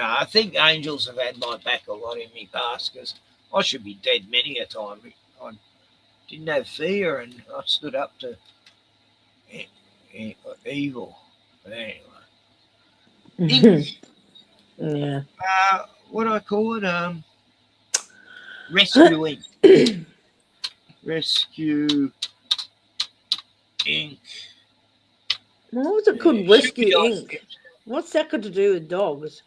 S3: I think angels have had my back a lot in me past, because I should be dead many a time. I didn't have fear, and I stood up to evil. But anyway.
S4: Yeah.
S3: What do I call it? Rescue Inc. Rescue Inc.
S4: What was it called? Rescue Inc. What's that got to do with dogs?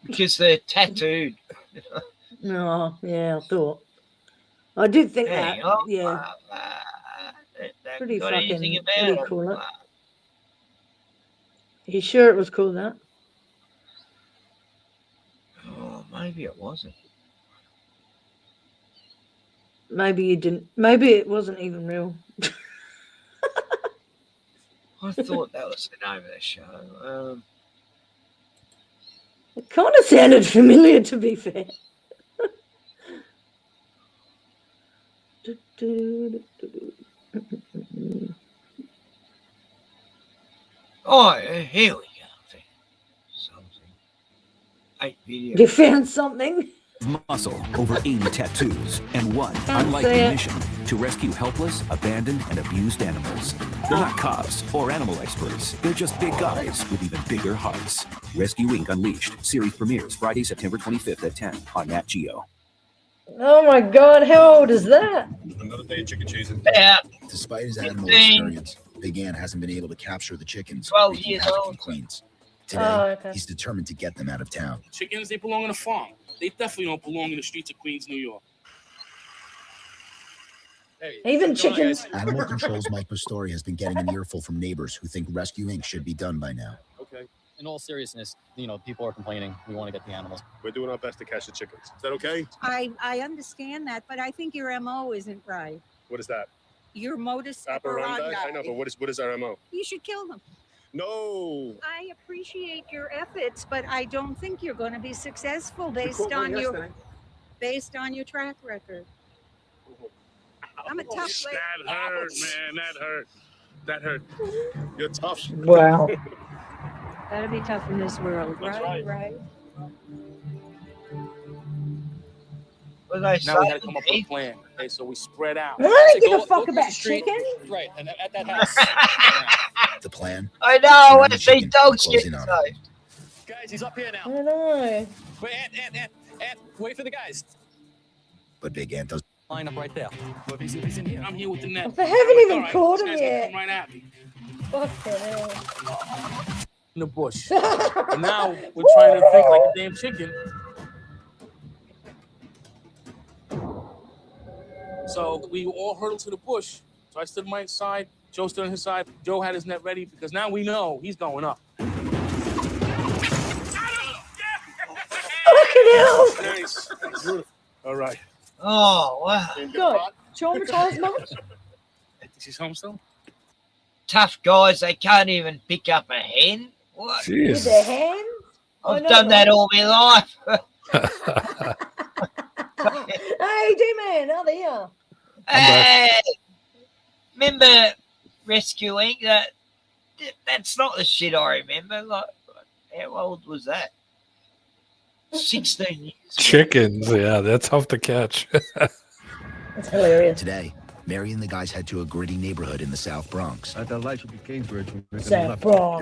S3: Because they're tattooed.
S4: No, yeah, I thought. I did think that. Yeah. Pretty fucking. What do you call it? Are you sure it was called that?
S3: Oh, maybe it wasn't.
S4: Maybe you didn't. Maybe it wasn't even real.
S3: I thought that was the name of the show.
S4: It kind of sounded familiar, to be fair.
S3: Oh, here we go. Something. 8 videos.
S4: You found something?
S15: Muscle, over 80 tattoos, and one unlikely mission to rescue helpless, abandoned, and abused animals. They're not cops or animal experts. They're just big guys with even bigger hearts. Rescue Inc. Unleashed. Series premieres Friday, September 25th at 10 on Nat Geo.
S4: Oh my God, how old is that?
S16: Another day of chicken chasing.
S3: Yeah.
S16: Despite his animal experience, Big Ann hasn't been able to capture the chickens.
S3: 12 years old.
S16: Queens. Today, he's determined to get them out of town.
S17: Chickens, they belong on a farm. They definitely don't belong in the streets of Queens, New York.
S16: Hey,
S4: even chickens.
S16: Animal Control's Mike Pistori has been getting an earful from neighbors who think Rescue Inc. should be done by now.
S17: Okay.
S18: In all seriousness, people are complaining. We want to get the animals.
S16: We're doing our best to catch the chickens. Is that okay?
S19: I understand that, but I think your MO isn't right.
S16: What is that?
S19: your modus operandi.
S20: I know, but what is our MO?
S19: You should kill them.
S20: No.
S19: I appreciate your efforts, but I don't think you're going to be successful based
S20: caught
S19: on
S20: one
S19: your track record. I'm a tough lady.
S17: That hurt, man. That hurt.
S20: You're tough.
S4: Wow. Gotta be tough in this world, right?
S17: Right.
S3: What they
S17: Now we
S3: say?
S17: gotta come up with a plan. Okay, so we spread out.
S4: I don't give
S17: Go
S4: a fuck
S17: to the
S4: about
S17: street.
S4: chicken.
S18: Right, and at that house.
S16: The plan?
S3: I know. I want to see
S16: Chicken
S3: dogs
S16: close
S3: get
S16: in on
S3: saved.
S18: Guys, he's up here now.
S4: I know.
S18: Wait, Ant, wait for the guys.
S16: But Big Ant does.
S18: Line up right there. Well, if he's in here.
S17: I'm here with the net.
S4: They haven't even
S17: All right,
S4: caught
S17: this
S4: him
S17: guy's gonna
S4: yet.
S17: come right at me.
S4: Fucking hell.
S17: In the bush. And now we're trying to think like a damn chicken. So we all hurtled to the bush. So I stood on my side. Joe stood on his side. Joe had his net ready because now we know he's going up.
S4: Fucking hell.
S17: Nice. All right.
S3: Oh, wow.
S4: Good. Traumatized much?
S17: She's home still?
S3: Tough guys, they can't even pick up a hen. What?
S4: With their hands?
S3: I've done that all my life.
S4: Hey, D-Man, out there.
S3: Hey, remember rescuing that? That's not the shit I remember. Like, how old was that? 16 years.
S11: Chickens, yeah, they're tough to catch.
S4: That's hilarious.
S16: Today, Mary and the guys head to a gritty neighborhood in the South Bronx.
S4: South
S16: Their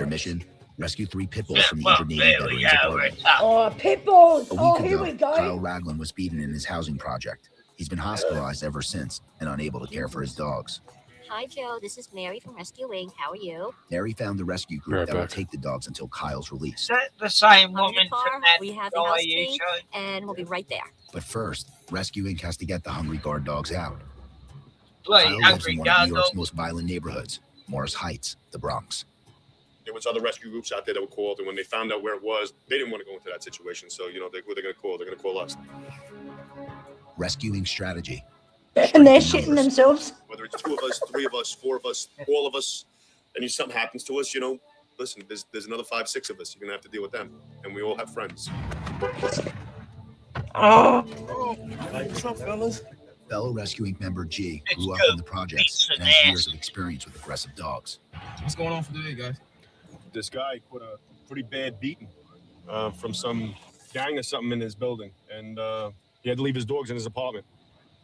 S16: mission: rescue 3 pit bulls from the injured Navy veterans apartment.
S4: Oh, pit bulls.
S16: A week
S4: Oh,
S16: ago,
S4: here we go.
S16: Kyle Ragland was beaten in his housing project. He's been hospitalized ever since and unable to care for his dogs.
S21: Hi, Joe. This is Mary from Rescue Wing. How are you?
S16: Mary found the rescue group
S11: Right
S16: that will
S11: back.
S16: take the dogs until Kyle's release.
S3: Is that the same
S21: I'm in
S3: woman
S21: the car.
S3: from that
S21: We have the
S3: guy
S21: house
S3: you
S21: key,
S3: showed?
S21: and we'll be right there.
S16: But first, Rescue Inc. has to get the hungry guard dogs out.
S3: Bloody
S16: Kyle lives
S3: hungry
S16: in one of
S3: guard
S16: New York's
S3: dog.
S16: most violent neighborhoods, Morris Heights, the Bronx.
S20: There was other rescue groups out there that were called, and when they found out where it was, they didn't want to go into that situation. So, who they're going to call? They're going to call us.
S16: Rescuing strategy.
S4: And they're shitting themselves.
S20: Whether it's 2 of us, 3 of us, 4 of us, all of us, and something happens to us, listen, there's another 5, 6 of us. You're going to have to deal with them. And we all have friends.
S4: Oh.
S20: What's up, fellas?
S16: Fellow Rescue Inc. member G grew up in the projects and has years of experience with aggressive dogs.
S17: What's going on for today, guys?
S20: This guy put a pretty bad beating from some gang or something in his building. And he had to leave his dogs in his apartment.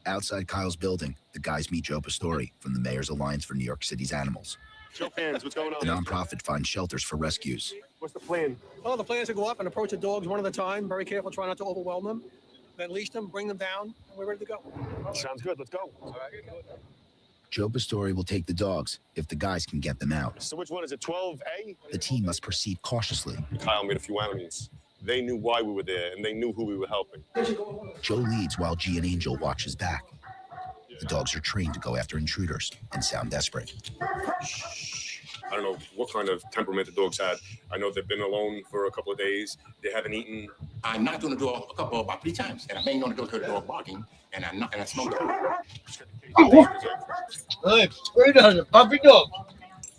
S16: Outside Kyle's building, the guys meet Joe Pastori from the Mayor's Alliance for New York City's Animals.
S20: Joe Pans, what's going on?
S16: The nonprofit finds shelters for rescues.
S20: What's the plan?
S22: Well, the plan is to go up and approach the dogs one at a time, very careful, try not to overwhelm them, then leash them, bring them down, and we're ready to go.
S20: Sounds good. Let's go. All right.
S16: Joe Pastori will take the dogs if the guys can get them out.
S20: So which one is it, 12A?
S16: The team must proceed cautiously.
S20: Kyle made a few enemies. They knew why we were there, and they knew who we were helping.
S16: Joe leads while G and Angel watches back. The dogs are trained to go after intruders and sound desperate.
S20: I don't know what kind of temperament the dogs had. I know they've been alone for a couple of days. They haven't eaten.
S23: I knocked on the door a couple about 3 times, and I banged on the door to the door barking, and I smoked it.
S3: Hey, Bruno's a puppy dog.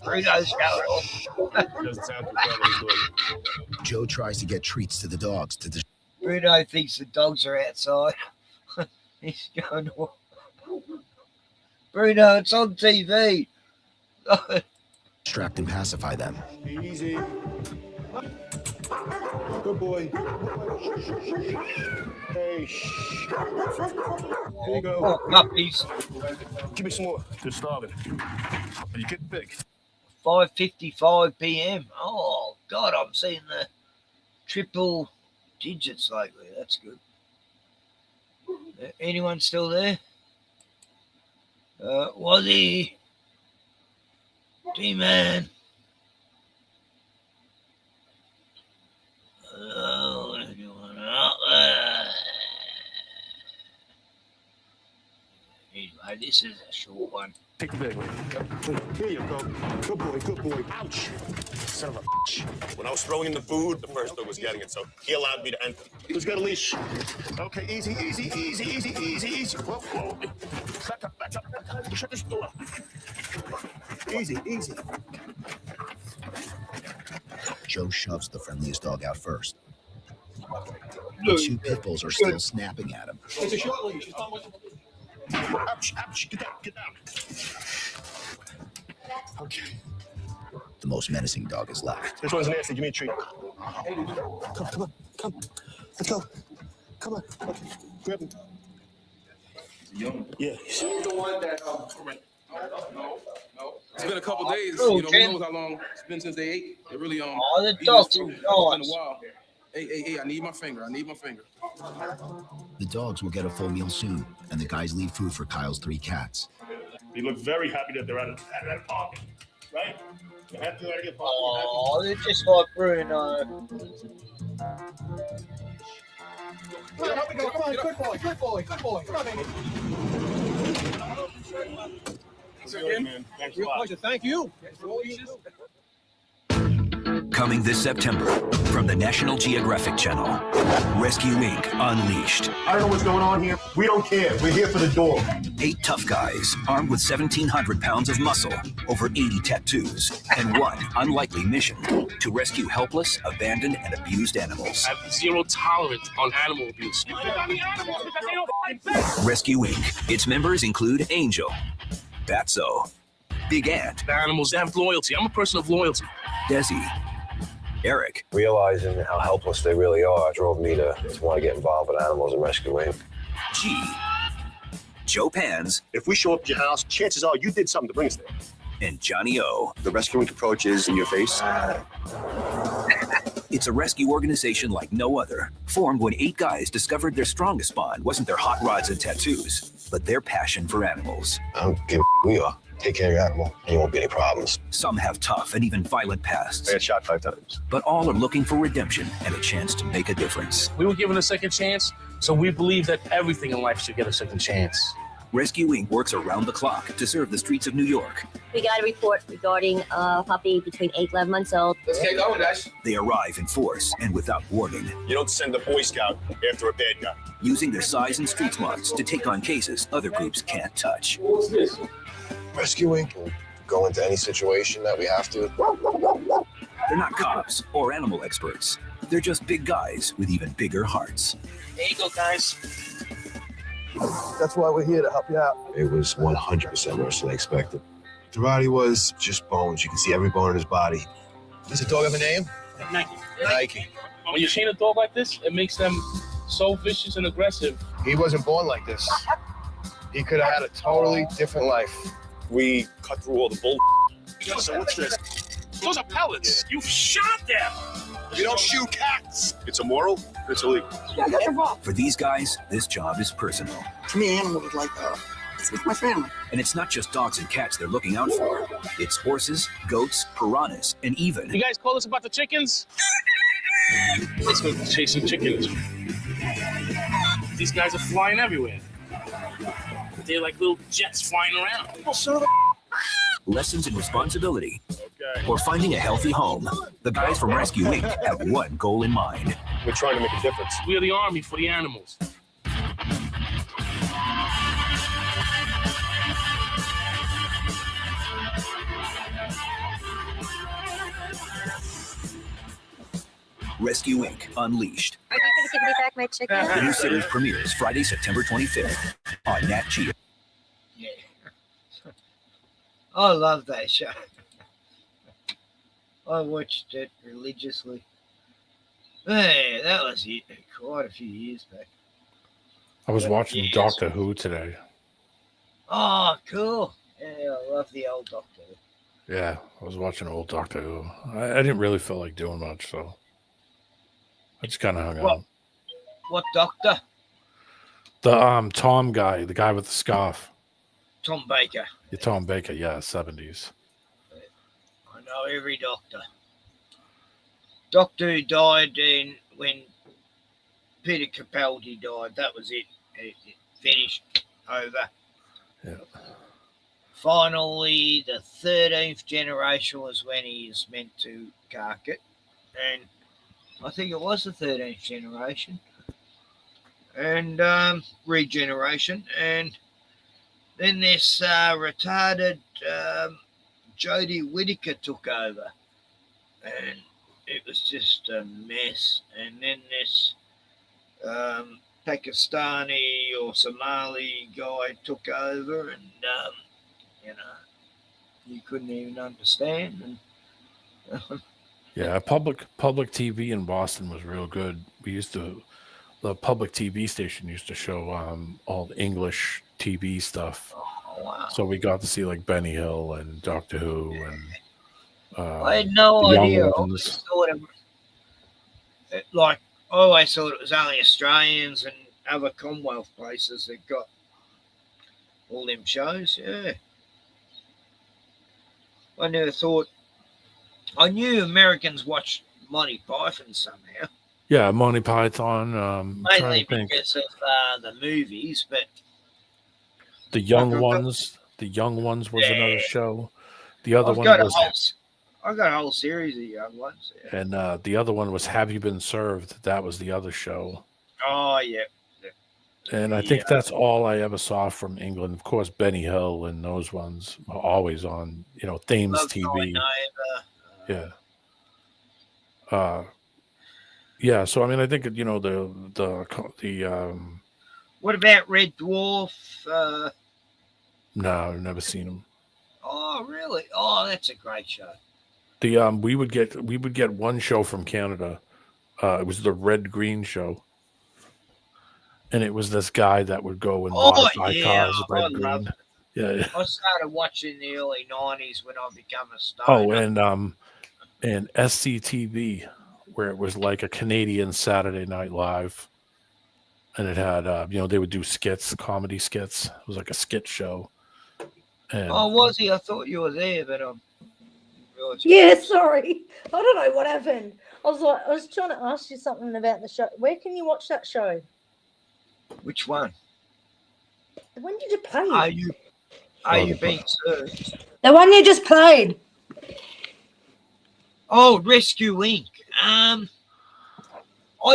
S3: Bruno's
S20: Doesn't sound too friendly.
S16: Joe tries to get treats to the dogs to
S3: Bruno thinks the dogs are outside. He's going to... Bruno, it's on TV.
S16: distract and pacify them.
S20: Easy. Good boy. Hey, shh. Here you go.
S3: Oh, puppies.
S20: Give me some more. They're starving. Are you getting big?
S3: 5:55 p.m. Oh, God, I'm seeing the triple digits lately. That's good. Anyone still there? Wazzy. D-Man. Hello, anyone out there? Anyway, this is a short one.
S20: Take the big one. Here you go. Good boy, good boy. Ouch. son of a bitch. When I was throwing in the food, the first dog was getting it, so he allowed me to enter. Who's got a leash? Okay, easy. Whoa. Back up. Shut this door. Easy.
S16: Joe shoves the friendliest dog out first. The two pit bulls are still snapping at him.
S22: It's a short leash.
S20: Ouch. Get down. Okay.
S16: The most menacing dog is left.
S20: This one's nasty. Give me a treat. Come. Let's go. Come on. Okay. Grab him. Yeah.
S17: He's the one that, no. It's been a couple days.
S3: Oh,
S17: Who knows how long it's been since they ate. They really,
S3: the dogs are
S17: it's been a
S3: nice.
S17: while. Hey, I need my finger.
S16: The dogs will get a full meal soon, and the guys leave food for Kyle's 3 cats.
S20: They look very happy that they're at a park, right? They have to get park.
S3: Oh, they're just like Bruno.
S22: Come on, good boy. Come on, baby.
S20: Good, man. Thanks a lot.
S22: Pleasure. Thank you. For all you do.
S15: Coming this September from the National Geographic Channel, Rescue Inc. Unleashed.
S20: I don't know what's going on here. We don't care. We're here for the dog.
S15: 8 tough guys armed with 1,700 pounds of muscle, over 80 tattoos, and one unlikely mission to rescue helpless, abandoned, and abused animals.
S17: I have zero tolerance on animal abuse.
S15: Rescue Inc. Its members include Angel, Batso, Big Ant,
S17: Animals have loyalty. I'm a person of loyalty.
S15: Desi, Eric,
S2: Realizing how helpless they really are drove me to want to get involved with animals and rescuing.
S15: G, Joe Pans,
S20: If we show up at your house, chances are you did something to bring us there.
S15: and Johnny O.
S20: The rescuing approach is in your face.
S15: It's a rescue organization like no other, formed when 8 guys discovered their strongest bond wasn't their hot rods and tattoos, but their passion for animals.
S2: I don't give a who you are. Take care of your animal, and you won't be any problems.
S15: Some have tough and even violent pasts,
S2: I got shot 5 times.
S15: but all are looking for redemption and a chance to make a difference.
S17: We were given a second chance, so we believe that everything in life should get a second chance.
S15: Rescue Inc. works around the clock to serve the streets of New York.
S21: We got a report regarding a puppy between 8 and 11 months old.
S17: Let's get going, guys.
S15: They arrive in force and without warning,
S20: You don't send a Boy Scout after a bad guy.
S15: using their size and street smarts to take on cases other groups can't touch.
S17: What's this?
S2: Rescuing will go into any situation that we have to.
S15: They're not cops or animal experts. They're just big guys with even bigger hearts.
S17: There you go, guys.
S2: That's why we're here, to help you out. It was 100% worse than I expected. Durati was just bones. You can see every bone in his body. Does the dog have a name? Nike.
S17: When you chain a dog like this, it makes them so vicious and aggressive.
S2: He wasn't born like this. He could have had a totally different life.
S20: We cut through all the bull. So what's this?
S17: Those are pellets. You shot them.
S20: You don't shoot cats. It's immoral. It's illegal.
S15: For these guys, this job is personal.
S5: To me, animals is like, it's my family.
S15: And it's not just dogs and cats they're looking out for. It's horses, goats, piranhas, and even...
S17: You guys call us about the chickens? Let's go chase some chickens. These guys are flying everywhere. They're like little jets flying around.
S15: Lessons in responsibility, or finding a healthy home. The guys from Rescue Inc. have one goal in mind.
S20: We're trying to make a difference.
S17: We are the army for the animals.
S15: Rescue Inc. Unleashed.
S21: Are you going to give me back my chicken?
S15: The new series premieres Friday, September 25th on Nat Geo.
S3: Yeah. I love that show. I watched it religiously. Hey, that was it quite a few years back.
S11: I was watching Doctor Who today.
S3: Oh, cool. Yeah, I love the old Doctor Who.
S11: Yeah, I was watching old Doctor Who. I didn't really feel like doing much, so I just kind of hung out.
S3: What doctor?
S11: The Tom guy, the guy with the scarf.
S3: Tom Baker.
S11: Yeah, Tom Baker, yeah, 70s.
S3: I know every doctor. Doctor who died when Peter Capaldi died. That was it. It finished. Over.
S11: Yeah.
S3: finally, the 13th generation was when he is meant to cark it. And I think it was the 13th generation. And regeneration. And then this retarded Jodie Whittaker took over. And it was just a mess. And then this Pakistani or Somali guy took over, and you couldn't even understand. And
S11: Yeah, public TV in Boston was real good. The public TV station used to show all the English TV stuff.
S3: Oh, wow.
S11: So we got to see like Benny Hill and Doctor Who and
S3: I had no
S11: the
S3: idea.
S11: Young
S3: I
S11: Ones.
S3: always thought it was only Australians and other Commonwealth places that got all them shows. Yeah. I never thought. I knew Americans watched Monty Python somehow.
S11: Yeah, Monty Python.
S3: Mainly because of the movies, but
S11: the Young Ones. The Young Ones was another show. The other one was.
S3: I got a whole series of Young Ones. Yeah.
S11: And the other one was Have You Been Served? That was the other show.
S3: Oh, yeah.
S11: And I think that's all I ever saw from England. Of course, Benny Hill and those ones are always on, Thames TV. Yeah. Yeah. So I mean, I think the
S3: What about Red Dwarf?
S11: No, I've never seen them.
S3: Oh, really? Oh, that's a great show.
S11: We would get one show from Canada. It was the Red Green Show. And it was this guy that would go and modify cars red green. Yeah.
S3: I started watching in the early 90s when I became a star.
S11: Oh, and SCTV, where it was like a Canadian Saturday Night Live. And it had, they would do skits, comedy skits. It was like a skit show. And,
S3: oh, was he? I thought you were there, but
S4: yeah, sorry. I don't know what happened. I was trying to ask you something about the show. Where can you watch that show?
S3: Which one?
S4: When did you play?
S3: Are you being served?
S4: The one you just played.
S3: Oh, Rescue Inc. I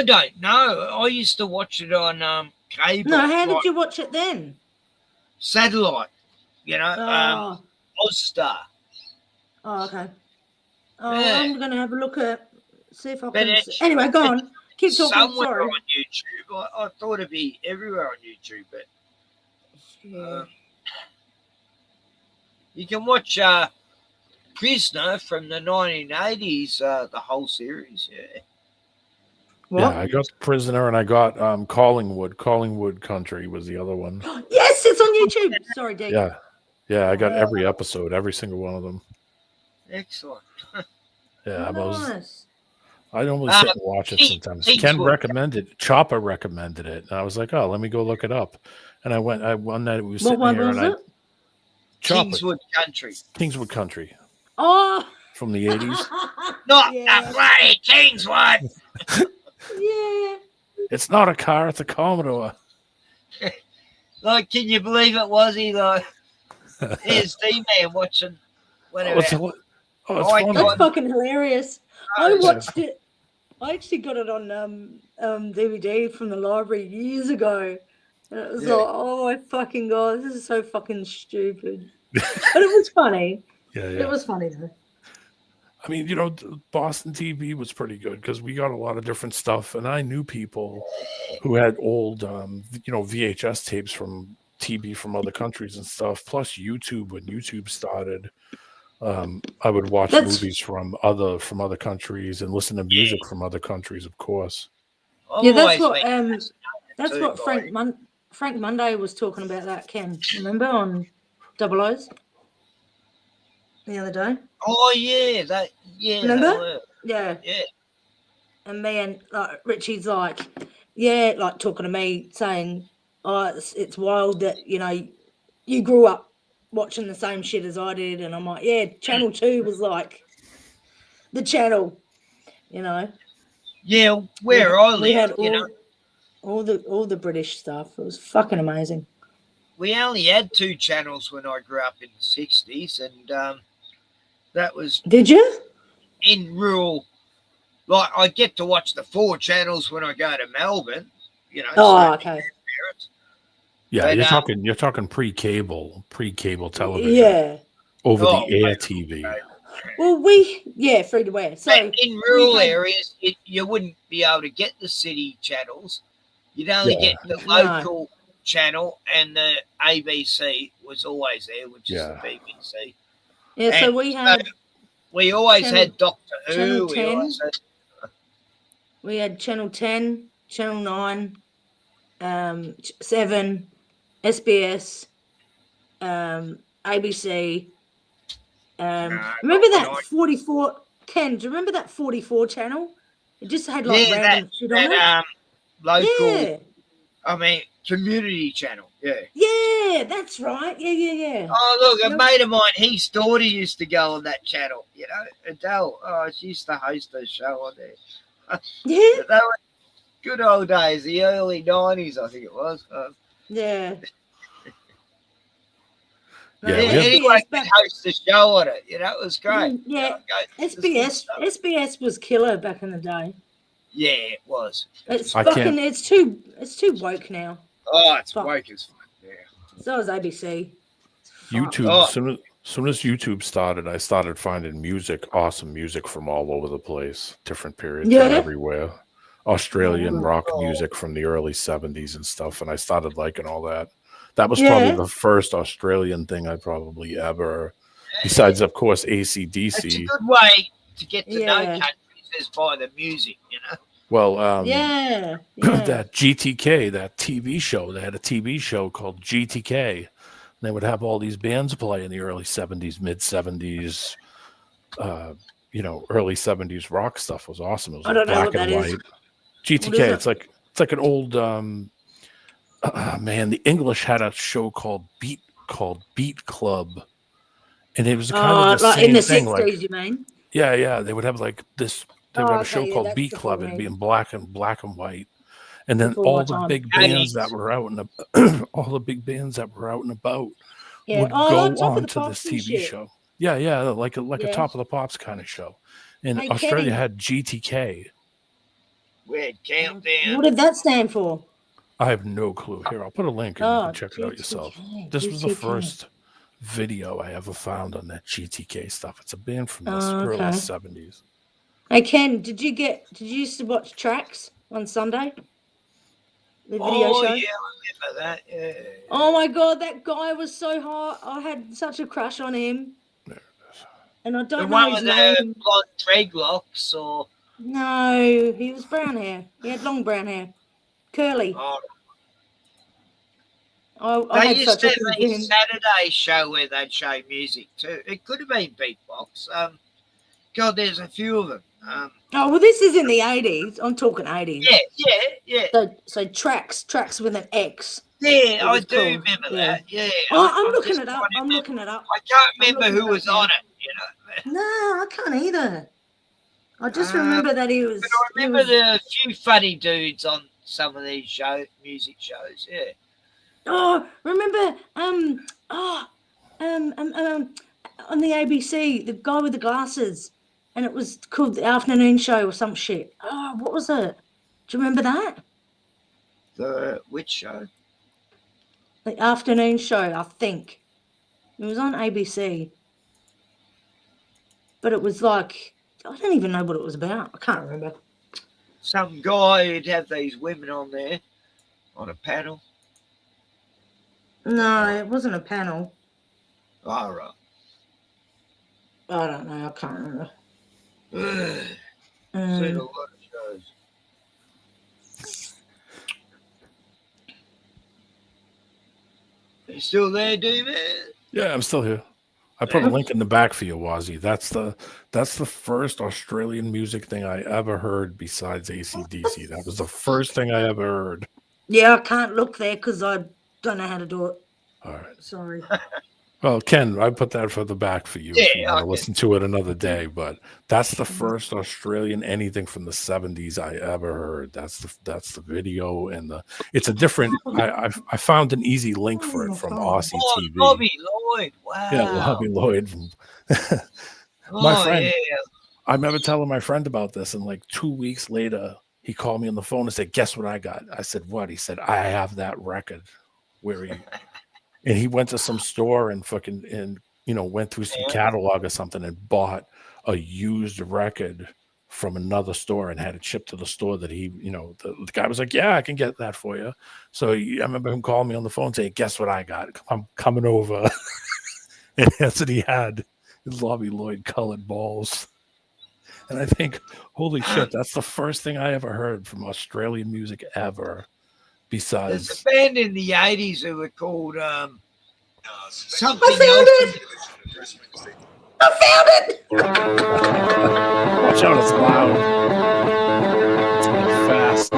S3: don't know. I used to watch it on cable.
S4: No, how did you watch it then?
S3: Satellite. Ozstar.
S4: Oh, okay. Oh,
S3: Yeah.
S4: I'm going to have a look at, see if I
S3: But
S4: can. Anyway, go on. Keep talking.
S3: Somewhere
S4: Sorry.
S3: on YouTube. I thought it'd be everywhere on YouTube, but you can watch Prisoner from the 1980s, the whole series. Yeah.
S4: What?
S11: Yeah, I got Prisoner and I got Collingwood. Collingwood Country was the other one.
S4: Yes, it's on YouTube. Sorry, Dave.
S11: Yeah. Yeah, I got every episode, every single one of them.
S3: Excellent.
S11: Yeah,
S4: Nice.
S11: I normally sit and watch it sometimes. Ken recommended it. Chopper recommended it. And I was like, oh, let me go look it up. And I went, one night we were sitting
S4: What
S11: here
S4: one was
S11: and
S4: it?
S3: Kingswood Country.
S11: Kingswood Country
S4: Oh.
S11: from the 80s.
S3: Not the bloody Kingswood.
S4: Yeah.
S11: It's not a car, it's a Commodore.
S3: Like, can you believe it, was he? Like, here's D-Man watching whatever.
S4: That's fucking hilarious. I watched it. I actually got it on DVD from the library years ago. And it was like, oh my fucking God, this is so fucking stupid. But it was funny.
S11: Yeah.
S4: It was funny though.
S11: I mean, Boston TV was pretty good because we got a lot of different stuff. And I knew people who had old, VHS tapes from TV from other countries and stuff. Plus YouTube, when YouTube started. I would watch movies from other countries and listen to music from other countries, of course.
S4: Yeah, that's what Frank Monday was talking about. That Ken, remember on Double O's the other day?
S3: Oh yeah,
S4: Remember? Yeah. And me and Richie's like talking to me saying, "Oh, it's wild that you grew up watching the same shit as I did," and I'm like, yeah, Channel 2 was like the channel,
S3: Yeah, where I
S4: we had
S3: lived,
S4: all the British stuff. It was fucking amazing.
S3: we only had 2 channels when I grew up in the 60s, and that was.
S4: Did you?
S3: In rural, like I get to watch the 4 channels when I go to Melbourne. You know.
S4: Oh, okay.
S11: Yeah,
S3: But,
S11: you're talking pre-cable television.
S4: Yeah.
S11: Over the air TV.
S4: Well, free to wear. So
S3: but in rural areas, you wouldn't be able to get the city channels. You'd only get the local channel, and the ABC was always there, which is the BBC.
S4: Yeah,
S3: and
S4: so we
S3: always
S4: channel,
S3: had Doctor
S4: Channel
S3: Who.
S4: 10. We had Channel 10, Channel 9, 7, SBS, ABC. Remember that 44, Ken, do you remember that 44 channel? It just had like random shit on it.
S3: Local, I mean, community channel.
S4: Yeah, that's right. Yeah.
S3: Oh, look, a mate of mine, his daughter used to go on that channel. You know, Adele. Oh, she used to host a show on there.
S4: Yeah.
S3: They were good old days, the early 90s, I think it was.
S4: Yeah.
S3: Anyone could host the show on it. You know, it was great.
S4: Yeah. SBS was killer back in the day.
S3: Yeah, it was.
S4: It's fucking. It's too woke now.
S3: Oh, it's woke as fuck. Yeah.
S4: So is ABC.
S11: YouTube. Soon as YouTube started, I started finding awesome music from all over the place, different periods and everywhere. Australian rock music from the early 70s and stuff, and I started liking all that. That was probably the first Australian thing I probably ever, besides, of course, AC/DC.
S3: It's a good way to get to know countries is by the music, you know.
S11: Well,
S3: that
S11: GTK, that TV show, they had a TV show called GTK. They would have all these bands play in the early 70s, mid 70s, early 70s rock stuff was awesome. It was like black and white. GTK, it's like an old the English had a show called Beat Club, and it was kind of the same
S4: in the
S11: thing.
S4: 60s, you mean?
S11: Yeah, they would have like this. They would have a show called Beat Club. It'd be in black and white, and then all the big bands that were out and about would go on to this TV show. Yeah, like a Top of the Pops kind of show. And Australia had GTK.
S3: Weird countdown.
S4: What did that stand for?
S11: I have no clue. Here, I'll put a link and you can check it out yourself. This was the first video I ever found on that GTK stuff. It's a band from the early 70s.
S4: Hey Ken, did you used to watch Tracks on Sunday? The video show?
S3: Yeah, I remember that. Yeah.
S4: Oh my god, that guy was so hot. I had such a crush on him. And I don't know his name.
S3: Blonde dreadlocks or
S4: no, he was brown hair. He had long brown hair. Curly.
S3: They used to have a Saturday show where they'd show music too. It could have been beatbox. God, there's a few of them.
S4: Well, this is in the 80s. I'm talking 80s.
S3: Yeah.
S4: So tracks with an X.
S3: Yeah, I do remember that. Yeah.
S4: I'm looking it up.
S3: I can't remember who was on it. You know.
S4: No, I can't either. I just remember that he was.
S3: But I remember the few funny dudes on some of these music shows. Yeah.
S4: Oh, remember on the ABC, the guy with the glasses, and it was called The Afternoon Show or some shit. Oh, what was it? Do you remember that?
S3: The which show?
S4: The Afternoon Show, I think. It was on ABC. But it was like, I don't even know what it was about. I can't remember.
S3: Some guy who'd have these women on there on a panel.
S4: No, it wasn't a panel.
S3: All right.
S4: I don't know. I can't remember.
S3: Seen a lot of shows. Are you still there, D-Man?
S11: Yeah, I'm still here. I put a link in the back for you, Wazzy. That's the first Australian music thing I ever heard besides AC/DC. That was the first thing I ever heard.
S4: Yeah, I can't look there because I don't know how to do it.
S11: All right.
S4: Sorry.
S11: Well, Ken, I put that for the back for you.
S3: Yeah,
S11: if you want to
S3: okay.
S11: listen to it another day, but that's the first Australian anything from the 70s I ever heard. That's the video, and it's a different. I found an easy link for it from Aussie
S3: Oh,
S11: TV.
S3: Bobby Lloyd. Wow.
S11: Yeah, Bobby Lloyd. My
S3: Oh,
S11: friend,
S3: yeah.
S11: I remember telling my friend about this, and like 2 weeks later, he called me on the phone and said, "Guess what I got?" I said, "What?" He said, "I have that record." Where he and he went to some store and went through some catalog or something and bought a used record from another store and had it shipped to the store that he, the guy was like, "Yeah, I can get that for you." So I remember him calling me on the phone saying, "Guess what I got? I'm coming over." And that's what he had, his Bobby Lloyd colored balls. And I think, holy shit, that's the first thing I ever heard from Australian music ever.
S3: There's
S11: Besides,
S3: a band in the 80s who were called something else.
S4: I found it!
S11: Watch out, it's loud. It's going fast.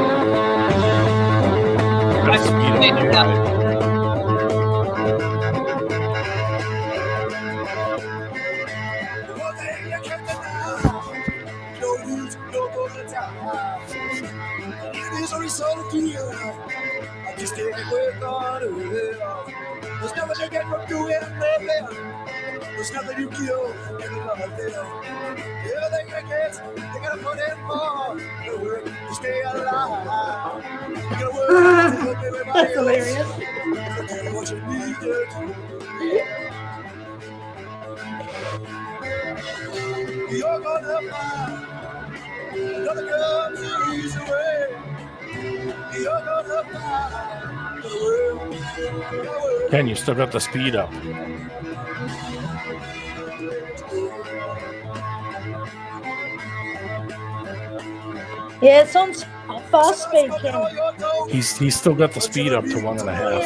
S11: That's speed up.
S13: I just didn't work on it. There's nothing you get from doing nothing. There's nothing you kill in the nothing. Everything you get, you gotta put in more. You gotta work to stay alive. You gotta work to help everybody
S4: That's
S13: else.
S4: hilarious.
S13: Forget what you needed. You're gonna find another girl to ease away. You're gonna find the world.
S11: Ken, you still got the speed up.
S4: Yeah, it's on fast speed, Ken.
S11: He's still got the speed up to 1.5.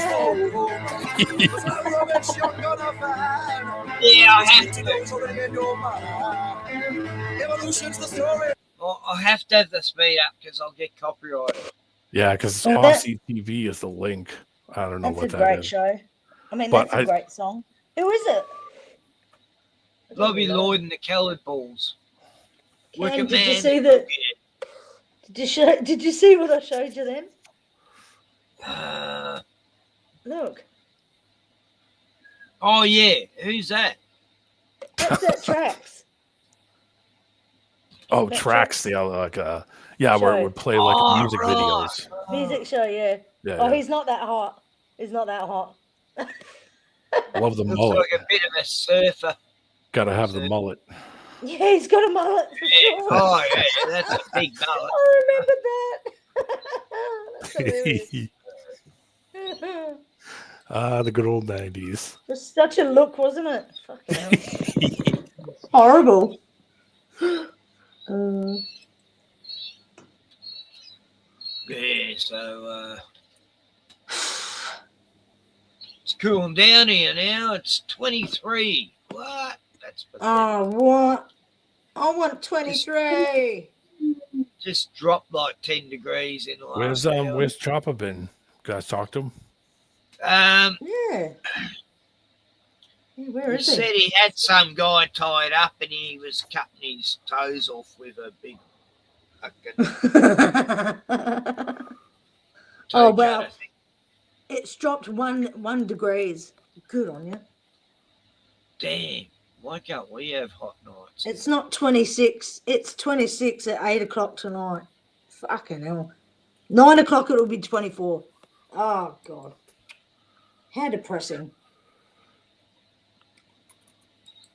S3: Yeah, I have to. I have to have the speed up because I'll get copyrighted.
S11: Yeah, because
S4: Well, that-
S11: Aussie TV is the link. I don't know
S4: That's
S11: what
S4: a
S11: that
S4: great
S11: is.
S4: show. I mean,
S11: But
S4: that's a great song. Who is it?
S3: Bobby Lloyd and the Colored Balls.
S4: Ken, did you see the? Did you see what I showed you then? Look.
S3: Oh yeah, who's that?
S4: That's that Tracks.
S11: Oh,
S4: That
S11: tracks. Yeah, like yeah, where it would play like music videos.
S4: Music show, yeah.
S11: Yeah,
S4: Oh,
S11: yeah.
S4: he's not that hot. He's not that hot.
S11: Love the
S3: Looks
S11: mullet.
S3: like a bit of a surfer.
S11: Gotta have the mullet.
S4: Yeah, he's got a mullet for sure.
S3: Oh yeah, that's a big mullet.
S4: I remember that. That's hilarious.
S11: The good old 90s.
S4: Just such a look, wasn't it? Fucking hell. Horrible.
S3: Yeah, so it's cooling down here now. It's 23. What? That's pathetic.
S4: Oh, what? I want 23.
S3: Just dropped like 10 degrees in the last hour.
S11: Where's Chopper been? Guys, talk to him.
S4: Yeah. Where
S3: He
S4: is
S3: said
S4: he?
S3: he had some guy tied up and he was cutting his toes off with a big
S4: Oh, well, it's dropped one degrees. Good on you.
S3: Damn. Why can't we have hot nights?
S4: It's not 26. It's 26 at 8 o'clock tonight. Fucking hell. 9 o'clock it'll be 24. Oh, God. How depressing.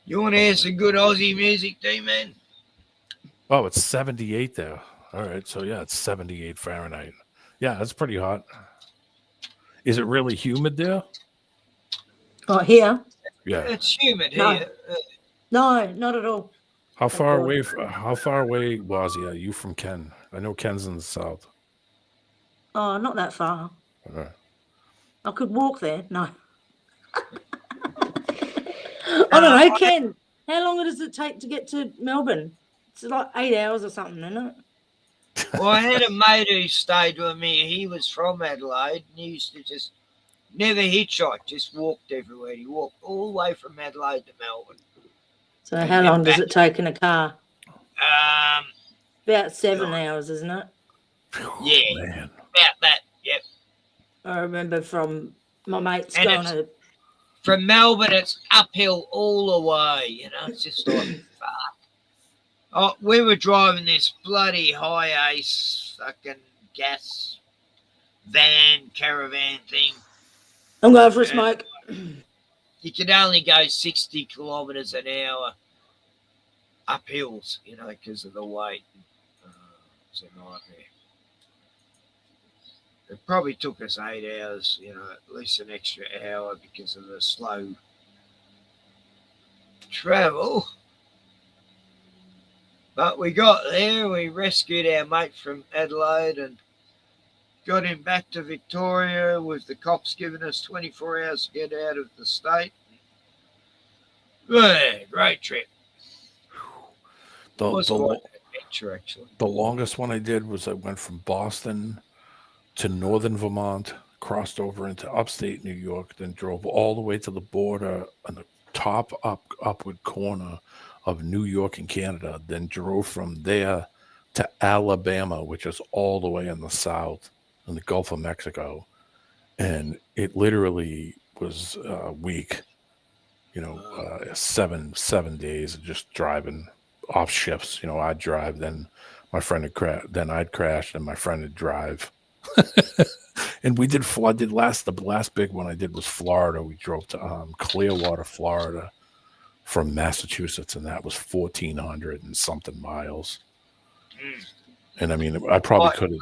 S3: You want to hear some good Aussie music, D-Man?
S11: Oh, it's 78 there. All right, so yeah, it's 78 Fahrenheit. Yeah, that's pretty hot. Is it really humid there?
S4: Oh, here?
S11: Yeah.
S3: It's humid
S4: No.
S3: here.
S4: No, not at all.
S11: How far away? How far away was he? Are you from Ken? I know Ken's in the south.
S4: Oh, not that far.
S11: All right.
S4: I could walk there. No. I don't know, Ken. How long does it take to get to Melbourne? It's like 8 hours or something, isn't it?
S3: Well, I had a mate who stayed with me. He was from Adelaide and he used to just Never hitchhiked, just walked everywhere. He walked all the way from Adelaide to Melbourne.
S4: So
S3: And
S4: how
S3: then
S4: long does
S3: back-
S4: it take in a car?
S3: Um,
S4: About 7 hours, isn't it?
S3: yeah,
S11: Man.
S3: about that. Yep.
S4: I remember from my mates
S3: And
S4: going
S3: it's-
S4: to.
S3: From Melbourne, it's uphill all the way. You know, it's just like fuck. Oh, we were driving this bloody high ace fucking gas van caravan thing.
S4: I'm going for a smoke.
S3: You could only go 60 kilometres an hour up hills, you know, because of the weight. It's a nightmare. It probably took us 8 hours, you know, at least an extra hour because of the slow travel. But we got there, we rescued our mate from Adelaide and got him back to Victoria with the cops giving us 24 hours to get out of the state. Yeah, great trip.
S11: The,
S3: Was
S11: the,
S3: quite
S11: lo-
S3: an adventure, actually.
S11: the longest one I did was I went from Boston to northern Vermont, crossed over into upstate New York, then drove all the way to the border on the top upward corner of New York and Canada, then drove from there to Alabama, which is all the way in the south in the Gulf of Mexico. And it literally was a week, you know, 7 days of just driving off shifts. You know, I'd drive, then my friend would crash, then I'd crash, and my friend would drive. And the last big one I did was Florida. We drove to Clearwater, Florida from Massachusetts, and that was 1,400 and something miles. And I mean, I probably could have.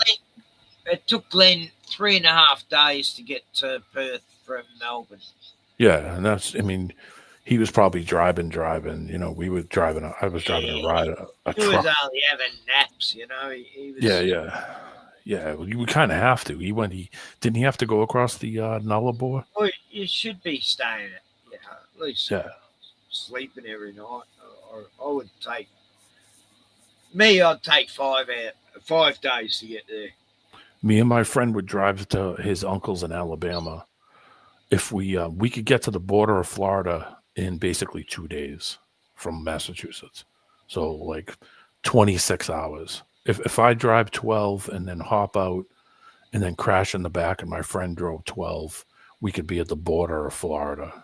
S3: It took Glenn 3.5 days to get to Perth from Melbourne.
S11: Yeah, and I mean, he was probably driving. You know, we were driving. I was driving a ride, a
S3: He was
S11: truck.
S3: only having naps, you know. He was,
S11: Yeah. Well, you would kind of have to. Didn't he have to go across the Nullarbor?
S3: Well, you should be staying, you know, at least sleeping every night. Or I would take I'd take 5 days to get there.
S11: Me and my friend would drive to his uncle's in Alabama. If we could get to the border of Florida in basically 2 days from Massachusetts, so like 26 hours. If I drive 12 and then hop out and then crash in the back, and my friend drove 12, we could be at the border of Florida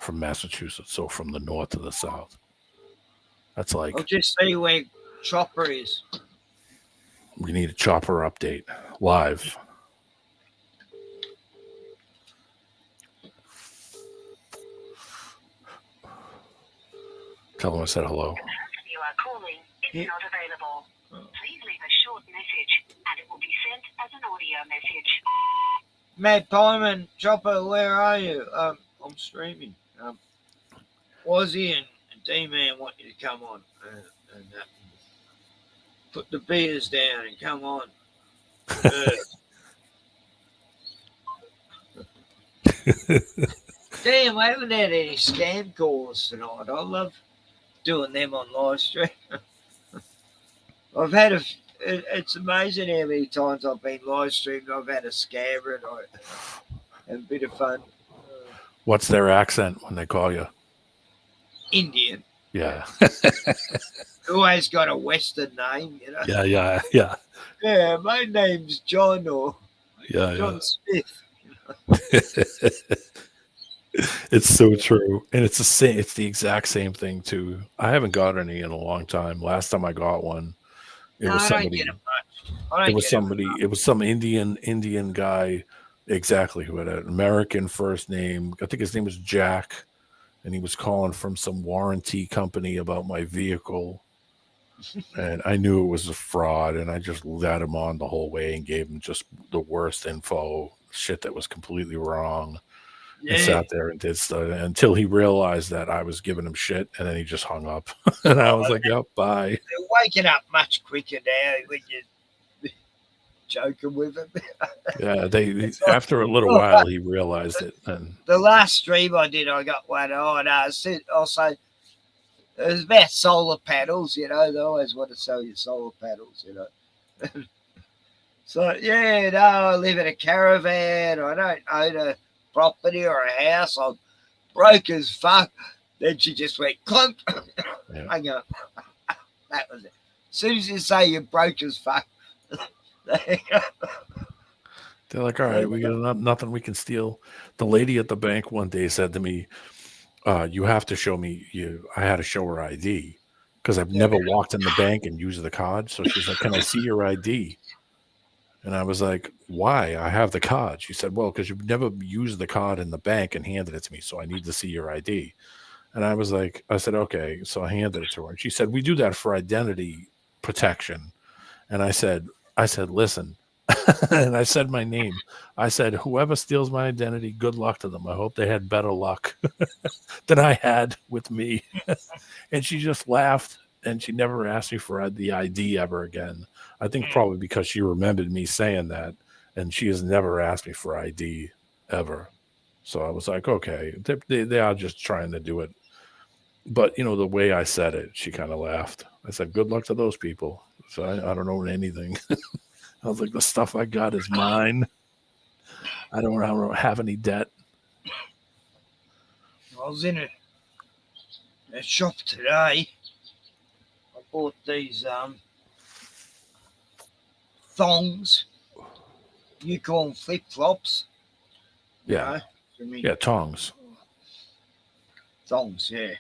S11: from Massachusetts, so from the north to the south. That's like
S3: I'll just see where Chopper is.
S11: we need a chopper update live. Tell him I said hello.
S6: You are calling is not available. Please leave a short message and it will be sent as an audio message.
S3: Matt Diamond, Chopper, where are you? I'm streaming. Wazzy and D-Man want you to come on and put the beers down and come on. Damn, I haven't had any scam calls tonight. I love doing them on live stream. I've had it's amazing how many times I've been live streamed. I've had a scammer and I have a bit of fun.
S11: What's their accent when they call you?
S3: Indian.
S11: Yeah.
S3: Always got a Western name, you know.
S11: Yeah.
S3: Yeah, my name's John or
S11: Yeah.
S3: Smith.
S11: It's so true, and it's the same. It's the exact same thing too. I haven't got any in a long time. Last time I got one, it was
S3: I don't
S11: somebody.
S3: get 'em much.
S11: It was somebody. It was some Indian guy, exactly, who had an American first name. I think his name was Jack, and he was calling from some warranty company about my vehicle. And I knew it was a fraud, and I just let him on the whole way and gave him just the worst info, shit that was completely wrong. And sat there and did stuff until he realized that I was giving him shit, and then he just hung up. And I was like, "Yep, bye."
S3: They're waking up much quicker now when you're joking with them.
S11: Yeah, after a little while he realized it. And
S3: The last stream I did, I got one on. I'll say it was about solar panels, you know. They always want to sell you solar panels, you know. So, yeah, no, I live in a caravan. I don't own a property or a house. I'm broke as fuck. Then she just went clunk. I go, that was it. As soon as you say you're broke as fuck,
S11: they're like, all right, we got nothing we can steal. The lady at the bank one day said to me, you have to show me I had to show her ID because I've never walked in the bank and used the card. So she's like, can I see your ID? And I was like, why? I have the card. She said, well, because you've never used the card in the bank and handed it to me. So I need to see your ID. And I was like, I said, okay. So I handed it to her. And she said, we do that for identity protection. And I said, listen, and I said my name. I said, whoever steals my identity, good luck to them. I hope they had better luck than I had with me. And she just laughed, and she never asked me for the ID ever again. I think probably because she remembered me saying that, and she has never asked me for ID ever. So I was like, okay, they are just trying to do it. But, you know, the way I said it, she kind of laughed. I said, good luck to those people. So I don't own anything. I was like, the stuff I got is mine. I don't have any debt.
S3: I was in a shop today. I bought these thongs. You call them flip-flops.
S11: Yeah. Yeah, tongs.
S3: Thongs, yeah.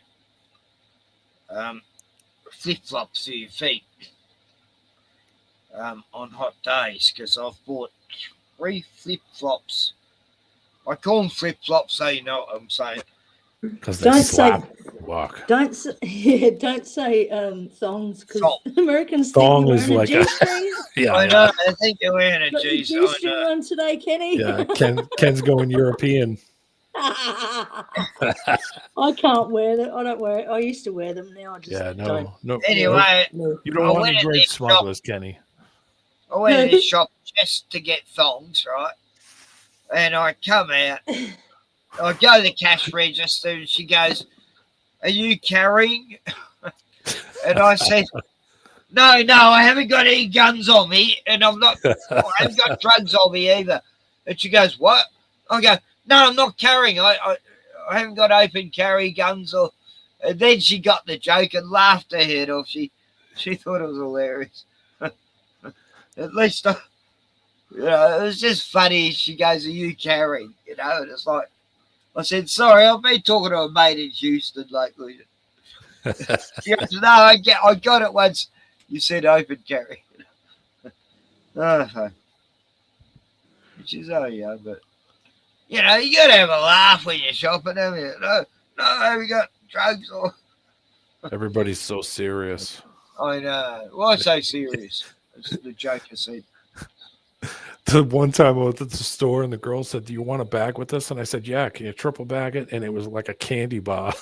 S3: Flip-flops for your feet on hot days, because I've bought 3 flip-flops. I call them flip-flops, so you know what I'm saying.
S11: Because they slap walk.
S4: Don't say thongs, because Americans
S11: Thong
S4: think
S11: is
S4: you're
S11: like
S4: wearing a
S11: a
S4: G-string.
S11: yeah.
S3: I know. I think you're wearing a
S4: Got your
S3: G-string.
S4: G-string on today, Kenny.
S11: Yeah, Ken's going European.
S4: I can't wear them. I don't wear it. I used to wear them. Now I just don't.
S11: No.
S3: Anyway,
S11: you don't want any great smugglers, Kenny.
S3: I went to this shop just to get thongs, right? And I come out. I go to the cash register, and she goes, "Are you carrying?" And I said, No, I haven't got any guns on me, and I haven't got drugs on me either. And she goes, "What?" I go, "No, I'm not carrying. I haven't got open carry guns." And then she got the joke and laughed her head off. She thought it was hilarious. At least, it was just funny. She goes, "Are you carrying?" And it's like, I said, "Sorry, I've been talking to a mate in Houston lately." She goes, "No, I got it once. You said open carry." Which is young, but you gotta have a laugh when you're shopping, haven't you? No, we got drugs or.
S11: Everybody's so serious.
S3: I know. Why so serious? That's the joke I said.
S11: The one time I was at the store and the girl said, "Do you want a bag with this?" And I said, "Yeah, can you triple bag it?" And it was like a candy bar.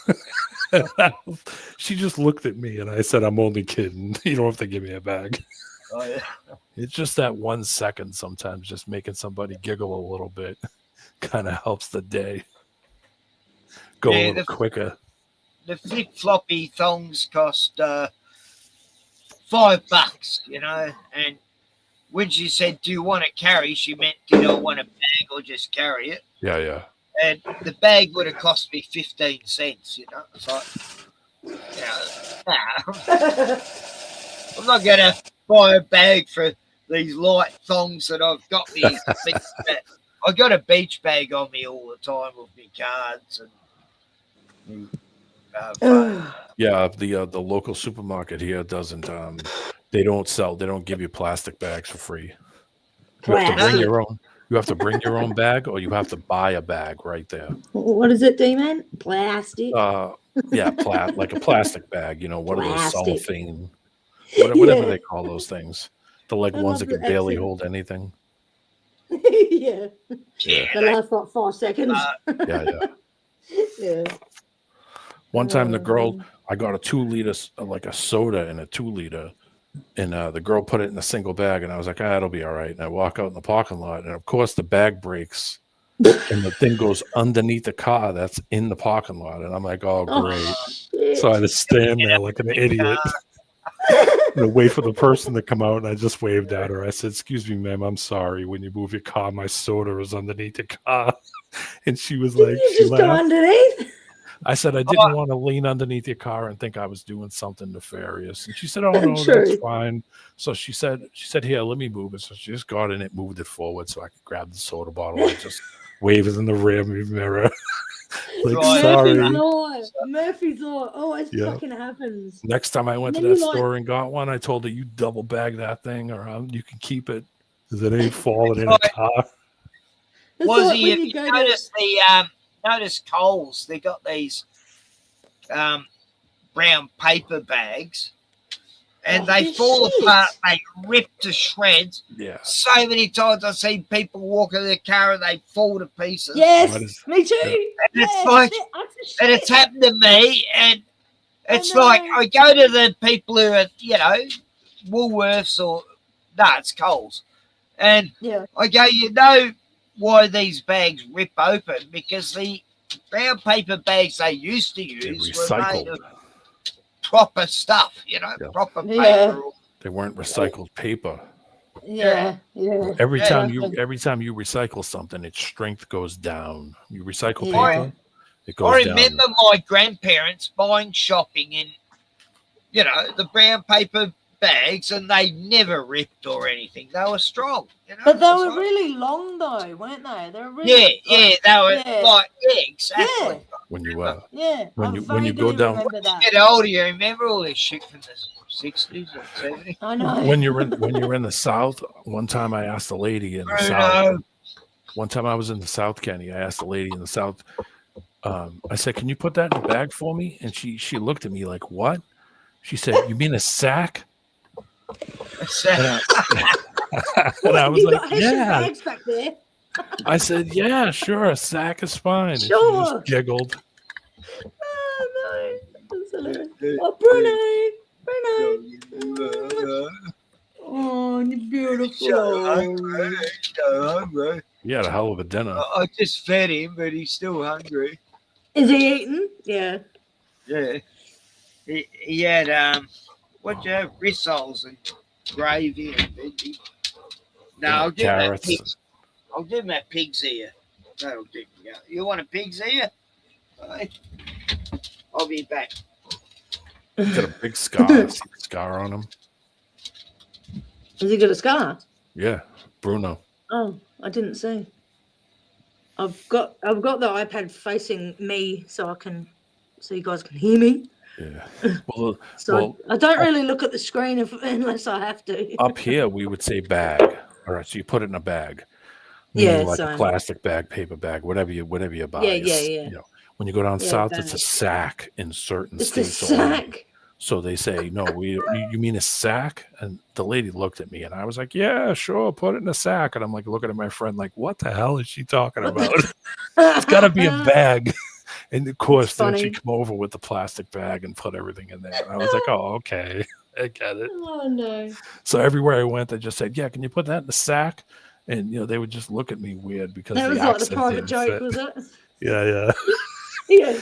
S11: She just looked at me and I said, "I'm only kidding. You don't have to give me a bag."
S3: Oh, yeah.
S11: It's just that 1 second sometimes, just making somebody giggle a little bit kind of helps the day go a little quicker.
S3: The flip-floppy thongs cost $5, and when she said, "Do you want to carry?" she meant, "Do you want a bag or just carry it?"
S11: Yeah.
S3: And the bag would have cost me 15 cents, It's like, I'm not going to buy a bag for these light thongs that I've got me. I got a beach bag on me all the time with my cards and
S11: yeah, the local supermarket here doesn't they don't give you plastic bags for free. You have to bring your own. You have to bring your own bag, or you have to buy a bag right there.
S4: What is it, D-Man? Plastic.
S11: Yeah, like a plastic bag. One of those
S4: Plastic.
S11: cellophane, whatever they call those things. The ones
S4: love
S11: that
S4: the
S11: can barely
S4: accent.
S11: hold anything.
S4: Yeah.
S11: Yeah.
S4: The last like 5 seconds.
S11: Yeah.
S4: Yeah.
S11: One time, I got a 2 liter, like a soda in a 2 liter. And the girl put it in a single bag, and I was like, it'll be all right. And I walk out in the parking lot, and of course the bag breaks, and the thing goes underneath the car that's in the parking lot. And I'm like, oh, great. So I just stand there like an idiot. gonna wait for the person to come out, and I just waved at her. I said, "Excuse me, ma'am, I'm sorry. When you move your car, my soda is underneath the car." And she was like,
S4: You
S11: she
S4: just go
S11: laughed.
S4: underneath.
S11: I said, I didn't want to lean underneath your car and think I was doing something nefarious. And she said, "Oh no,
S4: True.
S11: that's fine." So she said, "Here, let me move it." So she just got in it, moved it forward so I could grab the soda bottle. I just wave it in the rear mirror. Like, sorry.
S4: Murphy's Law. Always
S11: Yeah.
S4: fucking happens.
S11: Next time I went to
S4: And
S11: that
S4: then you're
S11: store and got one, I told her, "You double bag that thing, or you can keep it because it ain't falling in a car."
S3: Was
S4: like
S3: he?
S4: when
S3: If
S4: you
S3: you
S4: go to-
S3: notice notice Coles, they got these brown paper bags, and they fall apart. They rip to shreds.
S11: Yeah.
S3: So many times I've seen people walk in their car and they fall to pieces.
S4: Yes, me too.
S3: And
S4: Yes,
S3: it's like,
S4: that's
S3: and it's happened to me, and it's like I go to the people who are, Woolworths or it's Coles, and I go, why these bags rip open? Because the brown paper bags they used to use were made of proper stuff, proper paper.
S11: They weren't recycled paper.
S4: Yeah.
S11: Every time you recycle something, its strength goes down. You recycle paper, it goes
S3: I
S11: down.
S3: remember my grandparents buying shopping in, the brown paper bags, and they never ripped or anything. They were strong.
S4: But they were really long though, weren't they? They were really
S3: they were like exactly.
S4: Yeah.
S11: When you
S3: when
S11: you go down,
S3: get older, you remember all this shit from the 60s or 70s.
S4: I know.
S11: when you're in the South, one time I asked a lady in the South. One time I was in the South, Kenny. I asked a lady in the South. I said, "Can you put that in a bag for me?" And she looked at me like, "What?" She said, "You mean a sack?" And I was like, "Yeah."
S4: Bags back there.
S11: I said, "Yeah, sure, a sack is fine." And she
S4: Sure.
S11: just giggled.
S4: Oh no, that's hilarious. Oh, Bruno. Oh, you're beautiful.
S3: So hungry.
S11: He had a hell of a dinner.
S3: I just fed him, but he's still hungry.
S4: Is he eating? Yeah.
S3: Yeah. He had what'd you have? Rissoles and gravy and veggie. No, I'll give him that pig. I'll give him that pig's ear. That'll do. You want a pig's ear? I'll be back.
S11: He's got a big scar on him.
S4: Has he got a scar?
S11: Yeah, Bruno.
S4: Oh, I didn't see. I've got the iPad facing me so you guys can hear me.
S11: Yeah.
S4: I don't really look at the screen unless I have to.
S11: Up here, we would say bag. All right, so you put it in a bag. Like a plastic bag, paper bag, whatever you buy.
S4: Yeah.
S11: When you go down south, it's a sack in certain states.
S4: It's a sack.
S11: So they say, "No, you mean a sack?" And the lady looked at me, and I was like, "Yeah, sure, put it in a sack." And I'm like looking at my friend, like, "What the hell is she talking about?" It's got to be a bag. And of course, then she come over with the plastic bag and put everything in there. And I was like, "Oh, okay, I get it."
S4: Oh no!
S11: So everywhere I went, I just said, "Yeah, can you put that in the sack?" And they would just look at me weird because
S4: that was
S11: the
S4: like the
S11: accent
S4: private
S11: didn't
S4: joke,
S11: fit.
S4: was it?
S11: Yeah.
S4: Yeah.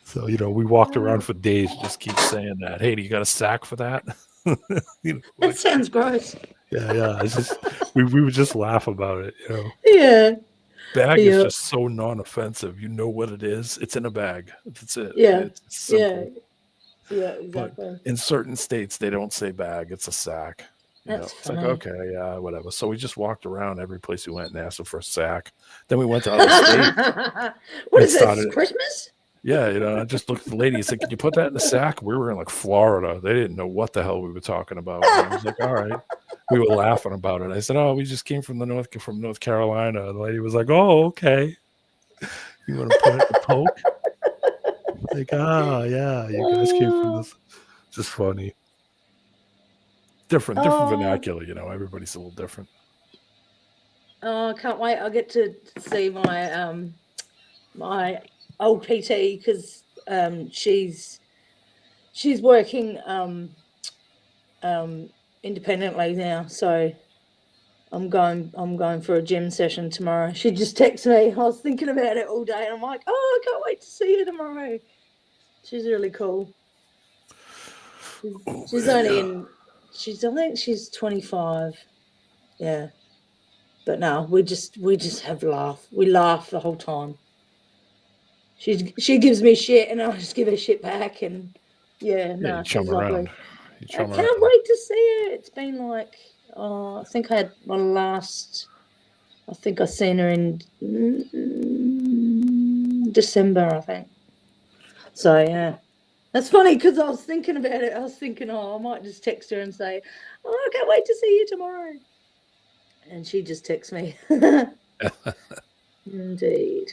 S11: So we walked around for days, just keep saying that. "Hey, do you got a sack for that?"
S4: That sounds gross.
S11: Yeah. It's just we would just laugh about it.
S4: Yeah.
S11: Bag is just so non-offensive. You know what it is. It's in a bag. That's it.
S4: Yeah.
S11: It's simple.
S4: Yeah, exactly.
S11: But in certain states, they don't say bag. It's a sack.
S4: That's
S11: it's like,
S4: funny.
S11: okay, yeah, whatever. So we just walked around every place we went and asked them for a sack. Then we went to other states.
S4: What is this? Christmas?
S11: Yeah, I just looked at the lady and said, "Can you put that in a sack?" We were in like Florida. They didn't know what the hell we were talking about. And I was like, "All right." We were laughing about it. I said, "Oh, we just came from North Carolina." And the lady was like, "Oh, okay. You want to put it in a poke?" Like, yeah, you guys came from this. Just funny. Different vernacular, everybody's a little different.
S4: Oh, I can't wait. I'll get to see my my old PT because she's working independently now. So I'm going for a gym session tomorrow. She just texted me. I was thinking about it all day, and I'm like, oh, I can't wait to see her tomorrow. She's really cool. She's only in. I think she's 25. Yeah. But no, we just have laugh. We laugh the whole time. She gives me shit, and I just give her shit back, and
S11: you
S4: she's
S11: chum
S4: lovely.
S11: around. You
S4: I
S11: chum
S4: can't
S11: around.
S4: wait to see her. It's been like, I think I had my last. I think I seen her in December, I think. So yeah, that's funny because I was thinking about it. I was thinking, I might just text her and say, I can't wait to see you tomorrow. And she just texts me. Indeed.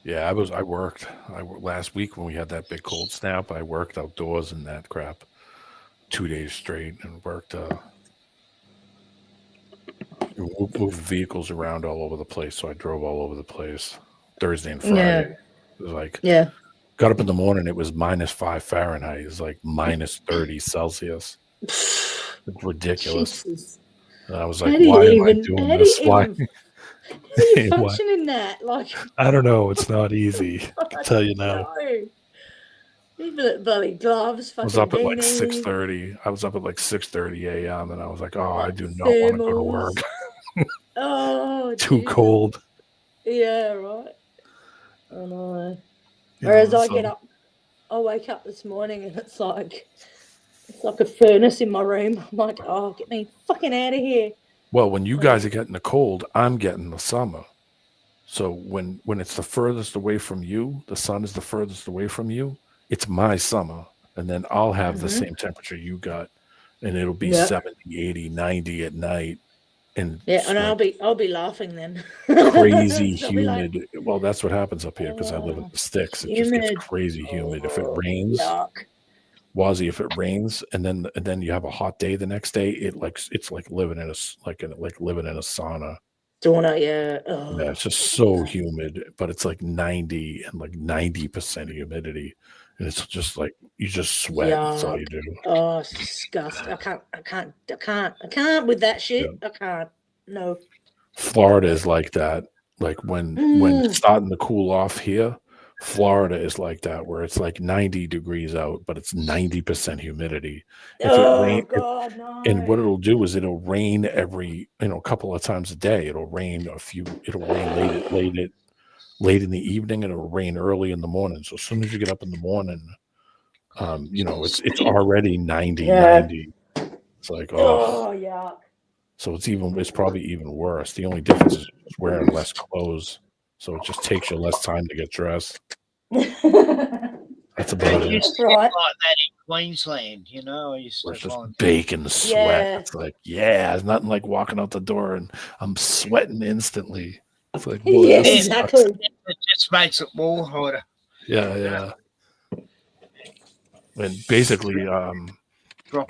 S11: Yeah, I worked. Last week when we had that big cold snap, I worked outdoors and that crap 2 days straight and worked. Moved vehicles around all over the place, so I drove all over the place Thursday and Friday.
S4: Yeah.
S11: It was like,
S4: got
S11: up in the morning, it was -5 Fahrenheit. It was like -30 Celsius. It's ridiculous.
S4: Jesus.
S11: And I was
S4: How
S11: like,
S4: do you
S11: why am I
S4: even-
S11: doing
S4: how do
S11: this?
S4: you
S11: Why?
S4: even- How do you
S11: Why?
S4: function in that? Like,
S11: I don't know. It's not easy. I can tell you now.
S4: no. Even at bloody gloves,
S11: I
S4: fucking
S11: was up at like
S4: beanie.
S11: 6:30. I was up at like 6:30 a.m. and I was like, oh, I do not want to go to work.
S4: Oh,
S11: Too
S4: Jesus.
S11: cold.
S4: Yeah, right. I know.
S11: You
S4: Whereas
S11: know,
S4: I
S11: so-
S4: get up, I wake up this morning and it's like a furnace in my room. I'm like, oh, get me fucking out of here.
S11: Well, when you guys are getting the cold, I'm getting the summer. So when it's the furthest away from you, the sun is the furthest away from you, it's my summer. And then I'll have the
S4: Mhm.
S11: same temperature you got. And it'll be
S4: Yeah.
S11: 70, 80, 90 at night. And
S4: Yeah,
S11: it's
S4: and
S11: like
S4: I'll be laughing then.
S11: crazy
S4: I'll be like,
S11: humid. Well, that's what happens up here because I live in the sticks. It just
S4: humid.
S11: gets crazy humid. If it rains,
S4: yuck.
S11: Wazzy, if it rains and then you have a hot day the next day, it's like living in living in a sauna.
S4: Sauna, yeah. Oh,
S11: Yeah, it's just so humid, but it's like 90 and like 90% humidity. And it's just like you just sweat. That's all you
S4: yuck.
S11: do.
S4: Oh, it's disgusting. I can't with that shit. I can't. No.
S11: Florida is like that. Like when it's starting to cool off here, Florida is like that, where it's like 90 degrees out, but it's 90% humidity. If it rain,
S4: God, no.
S11: and what it'll do is it'll rain every couple of times a day. It'll rain late in the evening, and it'll rain early in the morning. So as soon as you get up in the morning, it's already 90. It's like,
S4: Oh, yuck.
S11: so it's probably even worse. The only difference is just wearing less clothes. So it just takes you less time to get dressed. That's about
S3: It
S11: it.
S3: used to get like that in Queensland, I used
S11: Where
S3: to
S11: it's just
S3: find
S11: baking sweat.
S4: Yeah.
S11: It's like, there's nothing like walking out the door and I'm sweating instantly. It's like, boy,
S4: Yes,
S11: that
S4: exactly.
S11: sucks.
S3: it just makes it more hotter.
S11: Yeah. And basically,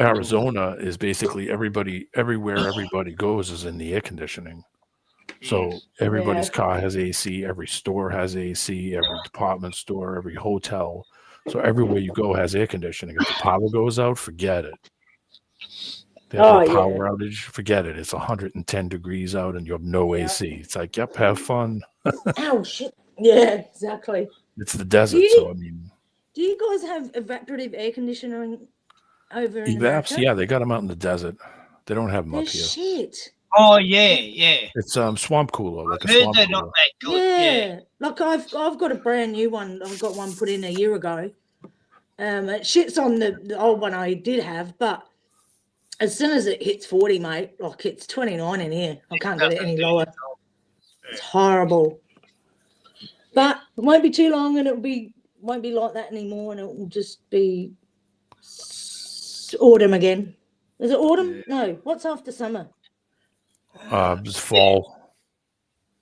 S11: Arizona is basically everywhere everybody goes is in the air conditioning. So everybody's car has AC, every store has AC, every department store, every hotel. So everywhere you go has air conditioning. If the power goes out, forget it. They have a power outage, forget it. It's 110 degrees out and you have no AC. It's like, yep, have fun.
S4: Ow, shit. Yeah, exactly.
S11: It's the desert, so I mean,
S4: Do you guys have evaporative air conditioning over in
S11: evaps,
S4: America?
S11: they got them out in the desert. They don't have them
S4: No
S11: up here.
S4: shit.
S3: Oh yeah.
S11: It's swamp cooler, like a
S3: I heard
S11: swamp
S3: they're
S11: cooler.
S3: not that good.
S4: Yeah. Like I've got a brand new one. I've got one put in a year ago. It shits on the old one I did have, but as soon as it hits 40, mate, like it's 29 in here. I can't get it any lower. It's horrible. But it won't be too long and won't be like that anymore, and it will just be autumn again. Is it autumn? No. What's after summer?
S11: It's fall.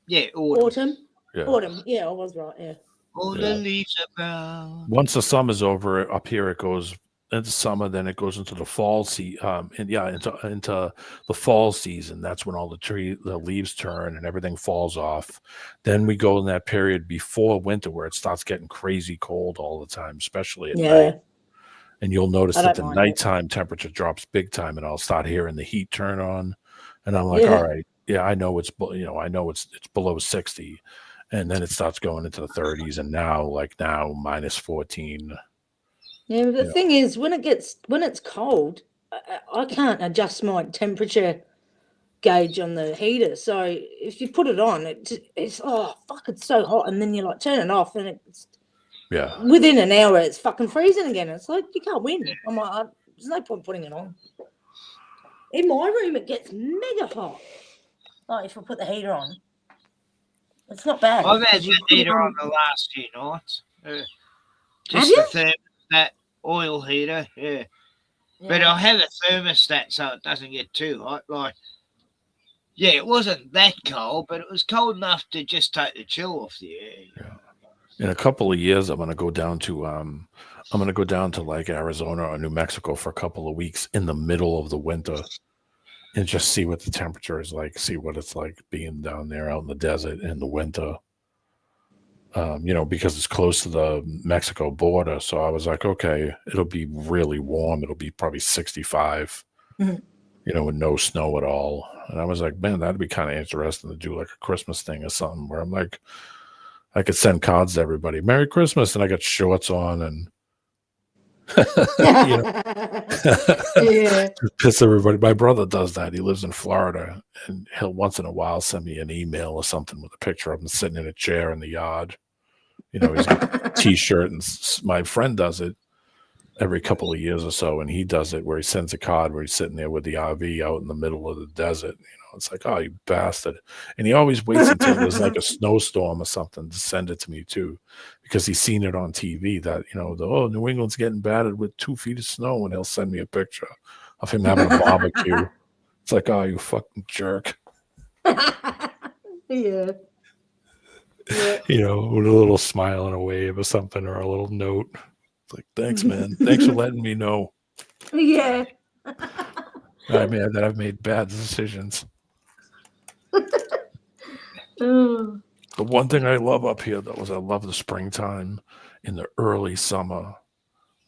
S3: Yeah,
S4: Autumn.
S11: Yeah.
S4: Autumn. Yeah, I was right. Yeah.
S3: All the leaves are brown.
S11: Once the summer's over, up here it goes into summer, then it goes into the fall into the fall season. That's when all the leaves turn and everything falls off. Then we go in that period before winter where it starts getting crazy cold all the time, especially at night. And you'll notice that the nighttime temperature drops big time, and I'll start hearing the heat turn on, and I'm like, all right, I know it's below 60. And then it starts going into the 30s, and now -14.
S4: Yeah, but the thing is, when it's cold, I can't adjust my temperature gauge on the heater. So if you put it on, it's oh fuck, it's so hot, and then you like turn it off, and it's within an hour it's fucking freezing again. It's like you can't win. I'm like, there's no point putting it on. In my room, it gets mega hot. Like if I put the heater on, it's not bad.
S3: I've had
S4: because you
S3: that
S4: put it
S3: heater on the last few nights.
S4: Have
S3: Just
S4: you?
S3: the thermostat oil heater, yeah. But I have a thermostat so it doesn't get too hot. Like, yeah, it wasn't that cold, but it was cold enough to just take the chill off the air.
S11: Yeah. In a couple of years, I'm gonna go down to like Arizona or New Mexico for a couple of weeks in the middle of the winter, and just see what the temperature is like. See what it's like being down there out in the desert in the winter. Because it's close to the Mexico border. So I was like, okay, it'll be really warm. It'll be probably 65. With no snow at all. And I was like, man, that'd be kind of interesting to do like a Christmas thing or something where I'm like, I could send cards to everybody, Merry Christmas, and I got shorts on and piss everybody. My brother does that. He lives in Florida, and he'll once in a while send me an email or something with a picture of him sitting in a chair in the yard. He's got a t-shirt, and my friend does it every couple of years or so, and he does it where he sends a card where he's sitting there with the RV out in the middle of the desert. It's like, oh, you bastard. And he always waits until there's like a snowstorm or something to send it to me too, because he's seen it on TV that, New England's getting battered with 2 feet of snow, and he'll send me a picture of him having a barbecue. It's like, oh, you fucking jerk.
S4: Yeah.
S11: With a little smile and a wave or something, or a little note. It's like, thanks, man. Thanks for letting me know.
S4: Yeah.
S11: I've made bad decisions. The one thing I love up here, though, is I love the springtime in the early summer.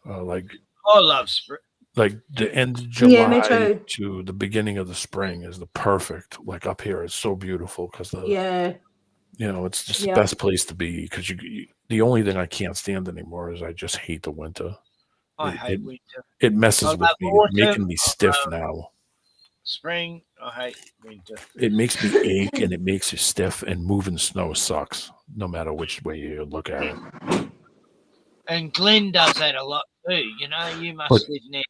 S3: I love spring.
S11: Like the end of July
S4: me too.
S11: to the beginning of the spring is the perfect. Like up here, it's so beautiful because it's just the best place to be. Because the only thing I can't stand anymore is I just hate the winter.
S3: I hate winter.
S11: It messes with me, making me stiff now.
S3: Spring, I hate winter.
S11: It makes me ache and it makes you stiff, and moving snow sucks, no matter which way you look at it.
S3: And Glenn does that a lot too. You must live near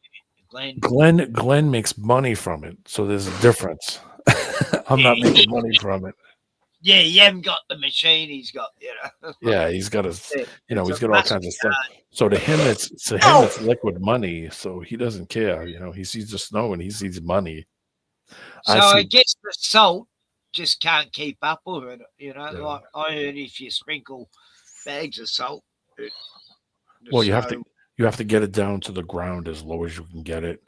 S11: Glenn makes money from it, so there's a difference. I'm not making money from it.
S3: Yeah, you haven't got the machine he's got,
S11: Yeah, he's got he's got all kinds of stuff. So to him, it's liquid money. So he doesn't care. He sees the snow and he sees money.
S3: So I guess the salt just can't keep up with it. Like I heard if you sprinkle bags of salt.
S11: You have to get it down to the ground as low as you can get it.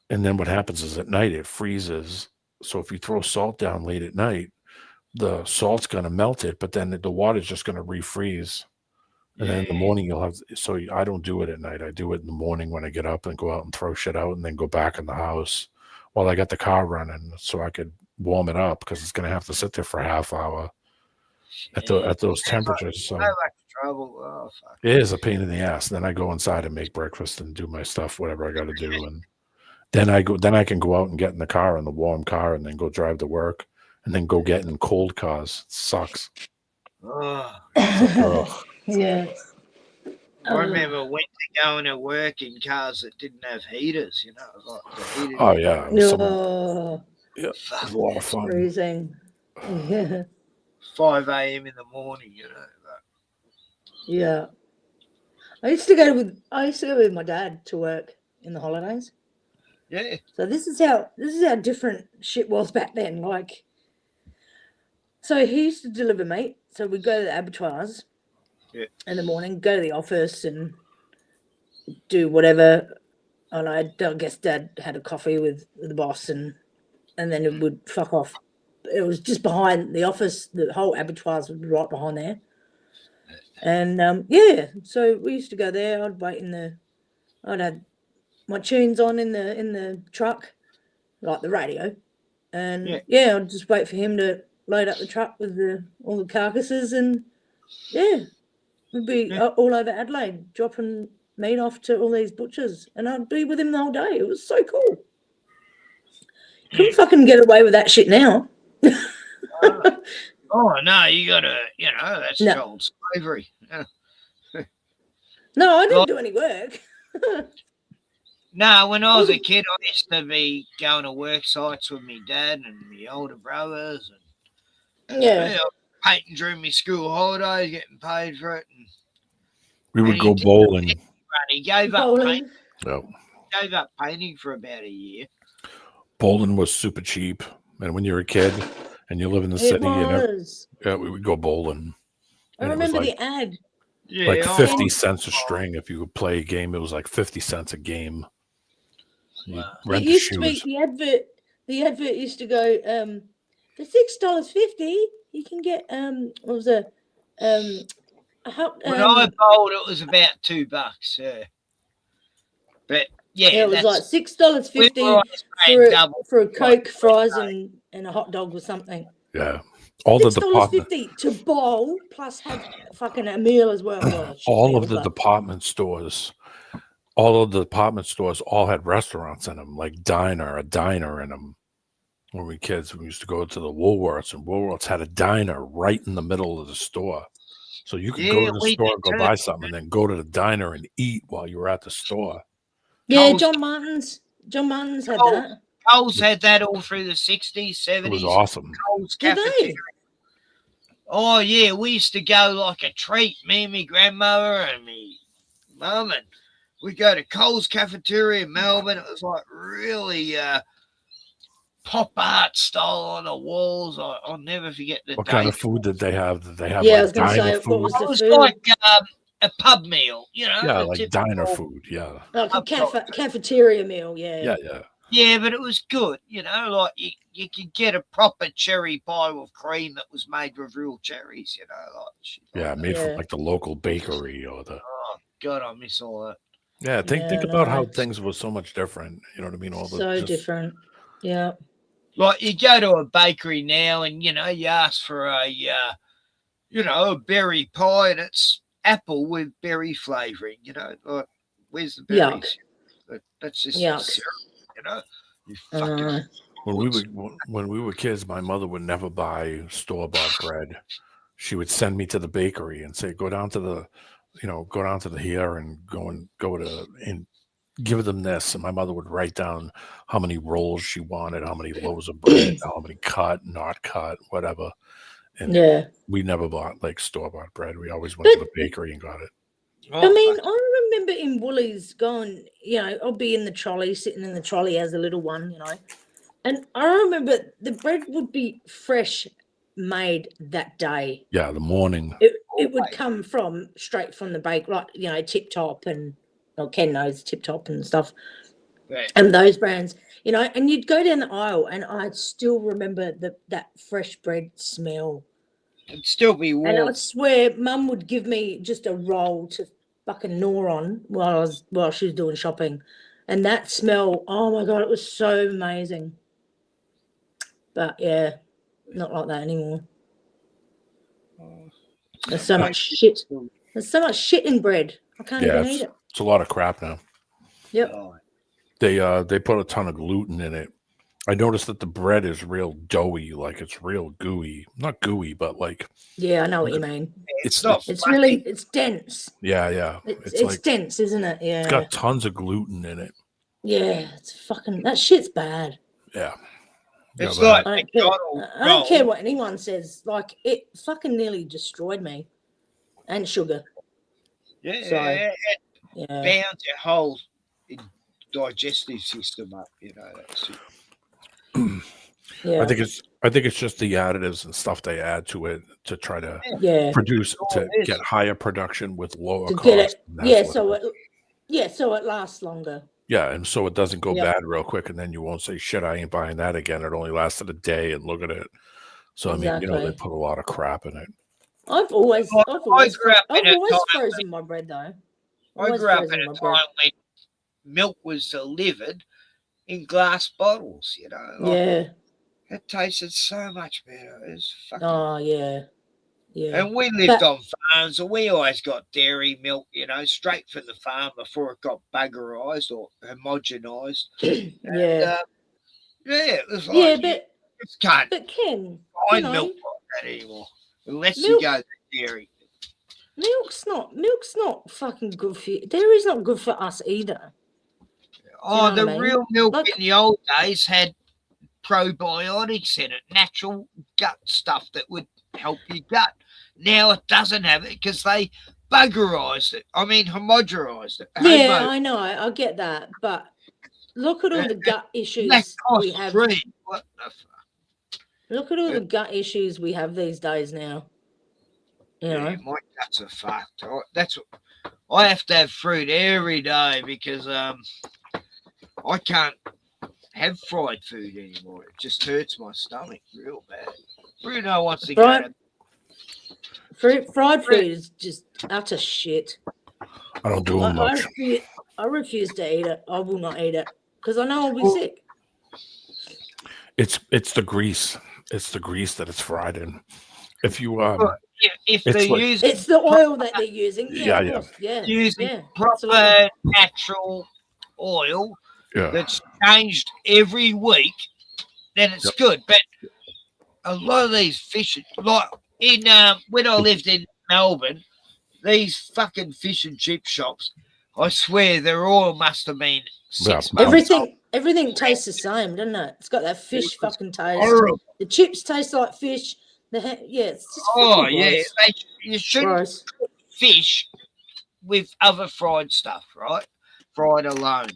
S11: And then what happens is at night it freezes. So if you throw salt down late at night, the salt's going to melt it, but then the water's just going to refreeze. And then in the morning you'll have, so I don't do it at night. I do it in the morning when I get up and go out and throw shit out and then go back in the house while I got the car running so I could warm it up, because it's going to have to sit there for a half hour at those temperatures. So
S3: trouble. Oh, fuck.
S11: It is a pain in the ass. Then I go inside and make breakfast and do my stuff, whatever I got to do. And then I can go out and get in the car, in the warm car, and then go drive to work, and then go get in cold cars. It sucks.
S4: Yeah.
S3: I remember winter going to work in cars that didn't have heaters, like the heated.
S11: Oh yeah.
S3: It
S11: was a lot of fun.
S4: Freezing. Yeah.
S3: 5 a.m. in the morning,
S4: Yeah. I used to go with my dad to work in the holidays.
S3: Yeah.
S4: So this is how different shit was back then. Like, so he used to deliver meat. So we'd go to the abattoirs in the morning, go to the office and do whatever. And I guess Dad had a coffee with the boss and then it would fuck off. It was just behind the office. The whole abattoirs was right behind there. And so we used to go there. I'd have my tunes on in the truck, like the radio, and I'd just wait for him to load up the truck with all the carcasses, and we'd be all over Adelaide dropping meat off to all these butchers, and I'd be with him the whole day. It was so cool. Couldn't fucking get away with that shit now.
S3: Oh no, you gotta, that's child slavery.
S4: No, I didn't do any work.
S3: No, when I was a kid, I used to be going to work sites with my dad and my older brothers, and painting during my school holidays, getting paid for it. And
S11: We would go bowling.
S3: he gave up painting.
S11: No.
S3: Gave up painting for about a year.
S11: Bowling was super cheap, and when you're a kid and you live in the city, we would go bowling.
S4: I remember the ad.
S11: Like 50 cents a string. If you would play a game, it was like 50 cents a game.
S4: It used to be the advert used to go, for $6.50 you can get what was it?
S3: When I bowled, it was about $2. Yeah. But
S4: it was like $6.50 for a Coke, fries, and a hot dog or something.
S11: Yeah. All the
S4: $6.50 to bowl plus have fucking a meal as well.
S11: All of the department stores all had restaurants in them, like a diner in them. When we were kids, we used to go to the Woolworths, and Woolworths had a diner right in the middle of the store. So you could go to the store, go buy something, and then go to the diner and eat while you were at the store.
S4: Yeah, John Martin's had that.
S3: Coles had that all through the 60s, 70s.
S11: It was awesome.
S3: Coles cafeteria. Oh, yeah, we used to go like a treat, me and my grandmother and me mum, and we'd go to Coles cafeteria in Melbourne. It was like really pop art style on the walls. I'll never forget the
S11: What kind of food did they have? Did they have
S4: I was
S11: like
S4: going to
S11: diner
S4: say,
S11: food?
S4: what was the
S3: It was
S4: food?
S3: like a pub meal,
S11: Yeah, like diner food, yeah.
S4: Like a cafeteria meal, yeah.
S11: Yeah.
S3: Yeah, but it was good, like you could get a proper cherry pie with cream that was made with real cherries,
S11: Made from like the local bakery or the.
S3: Oh God, I miss all that.
S11: Yeah, think about how things were so much different. You know what I mean?
S4: Different. Yeah.
S3: Like you go to a bakery now, and you ask for a berry pie, and it's apple with berry flavoring. Like where's the berries? That's just syrup. You fucking.
S11: When we were kids, my mother would never buy store-bought bread. She would send me to the bakery and say, go down to the here and go to and give them this. And my mother would write down how many rolls she wanted, how many loaves of bread, how many cut, not cut, whatever. And we never bought like store-bought bread. We always went to the bakery and got it.
S4: I mean, I remember in Woolies going, I'll be in the trolley, sitting in the trolley as a little one, and I remember the bread would be fresh made that day.
S11: Yeah, the morning.
S4: It would come straight from the bake, like, Tip Top and Ken knows Tip Top and stuff. Right. And those brands, and you'd go down the aisle and I'd still remember that fresh bread smell.
S3: It'd still be warm.
S4: And I swear Mum would give me just a roll to fucking gnaw on while she was doing shopping. And that smell, oh my God, it was so amazing. But yeah, not like that anymore. There's so much shit. There's so much shit in bread. I can't even eat it.
S11: It's a lot of crap now.
S4: Yep.
S11: They put a ton of gluten in it. I noticed that the bread is real doughy, like it's real gooey. Not gooey, but like.
S4: Yeah, I know what you mean.
S3: It's not.
S4: It's dense.
S11: Yeah.
S4: It's like, dense, isn't it? Yeah.
S11: It's got tons of gluten in it.
S4: Yeah, that shit's bad.
S11: Yeah.
S3: It's like
S4: I don't care what anyone says. Like, it fucking nearly destroyed me. And sugar.
S3: Yeah.
S4: So,
S3: it bounds your whole digestive system up, that's it.
S4: Yeah.
S11: I think it's just the additives and stuff they add to it to try to produce get higher production with lower cost.
S4: So it lasts longer.
S11: Yeah, and so it doesn't go bad real quick, and then you won't say, shit, I ain't buying that again. It only lasted a day, and look at it. So, I mean, they put a lot of crap in it.
S4: I've always frozen my bread, though.
S3: I grew up in a time when milk was delivered in glass bottles, It tasted so much better. It was fucking...
S4: Oh, yeah.
S3: And we lived on So we always got dairy milk, you know, straight from the farm before it got buggerized or homogenized.
S4: Yeah.
S3: Yeah, it was like
S4: Yeah,
S3: you just can't
S4: but Ken,
S3: find
S4: you know,
S3: milk like that anymore unless you go to dairy.
S4: milk's not fucking good for you. Dairy's not good for us either.
S3: Oh, the
S4: what I mean?
S3: real milk in the old days had probiotics in it, natural gut stuff that would help your gut. Now it doesn't have it because they buggerized it. I mean, homogenized it.
S4: Yeah, I know. I get that, but look at all the gut issues we have.
S3: What the fuck?
S4: Look at all the gut issues we have these days now. You know?
S3: My guts are fucked. That's what I have to have fruit every day because I can't have fried food anymore. It just hurts my stomach real bad. Bruno wants to go to
S4: fried food is just utter shit.
S11: I don't do them much.
S4: I refuse to eat it. I will not eat it because I know I'll be sick.
S11: It's the grease. It's the grease that it's fried in. If you
S3: if they're using,
S4: it's the oil that they're using.
S11: Yeah.
S3: Using proper natural oil that's changed every week, then it's good. But a lot of these fish, like in when I lived in Melbourne, these fucking fish and chip shops, I swear their oil must have been 6 months old.
S4: Everything tastes the same, doesn't it? It's got that fish fucking taste.
S3: Horrible.
S4: The chips taste like fish. It's just
S3: you shouldn't cook fish with other fried stuff, right? Fried alone.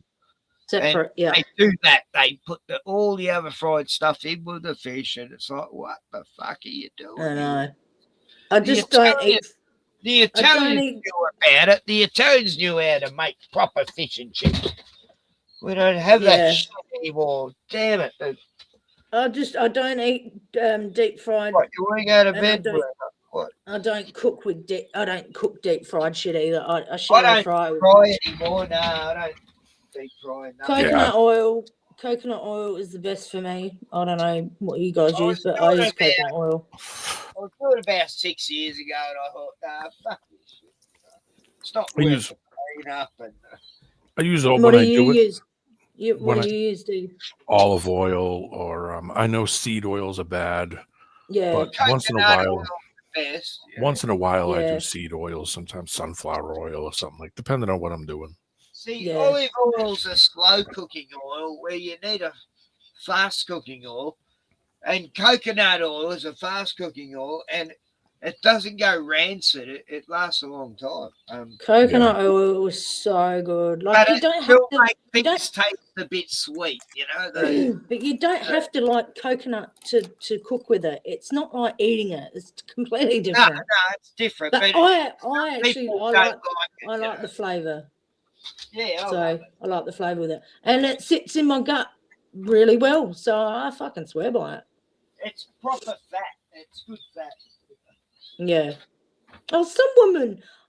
S4: Separate,
S3: They do that. They put all the other fried stuff in with the fish, and it's like, what the fuck are you doing?
S4: I know. I just don't eat.
S3: The Italians knew about it. The Italians knew how to make proper fish and chips. We don't have that shit anymore. Damn it.
S4: I don't eat deep fried.
S3: What, you want to go to bed?
S4: I don't cook deep fried shit either. I
S3: don't
S4: fry
S3: anymore. No, I don't deep fry. No.
S4: Coconut oil is the best for me. I don't know what you guys use, but I use coconut oil.
S3: I was doing it about 6 years ago, and I thought, nah, fuck this shit. It's not
S11: I
S3: worth
S11: use-
S3: clean up. And
S11: I use all
S4: What
S11: when
S4: do
S11: I
S4: you
S11: do it.
S4: use? What
S11: when
S4: do
S11: I-
S4: you use, dude?
S11: Olive oil, or I know seed oils are bad.
S4: Yeah.
S11: But once in a
S3: coconut
S11: while,
S3: oil is the best.
S11: once in a while, I
S4: Yeah.
S11: do seed oils. Sometimes sunflower oil or something, like depending on what I'm doing.
S3: See, olive oil's a slow cooking oil where you need a fast cooking oil, and coconut oil is a fast cooking oil, and it doesn't go rancid. It lasts a long time.
S4: Coconut oil was so good. Like
S3: but
S4: you don't
S3: it
S4: have
S3: still
S4: to.
S3: make
S4: You don't,
S3: things taste a bit sweet, you know.
S4: but you don't have to like coconut to cook with it. It's not like eating it. It's completely
S3: No,
S4: different.
S3: it's different.
S4: But
S3: But
S4: I actually
S3: people
S4: I
S3: don't
S4: like
S3: it,
S4: I like the flavour.
S3: Yeah,
S4: So I like the flavour with it, and it sits in my gut really well. So I fucking swear by it.
S3: it's proper fat. It's good fat.
S4: Yeah. Oh,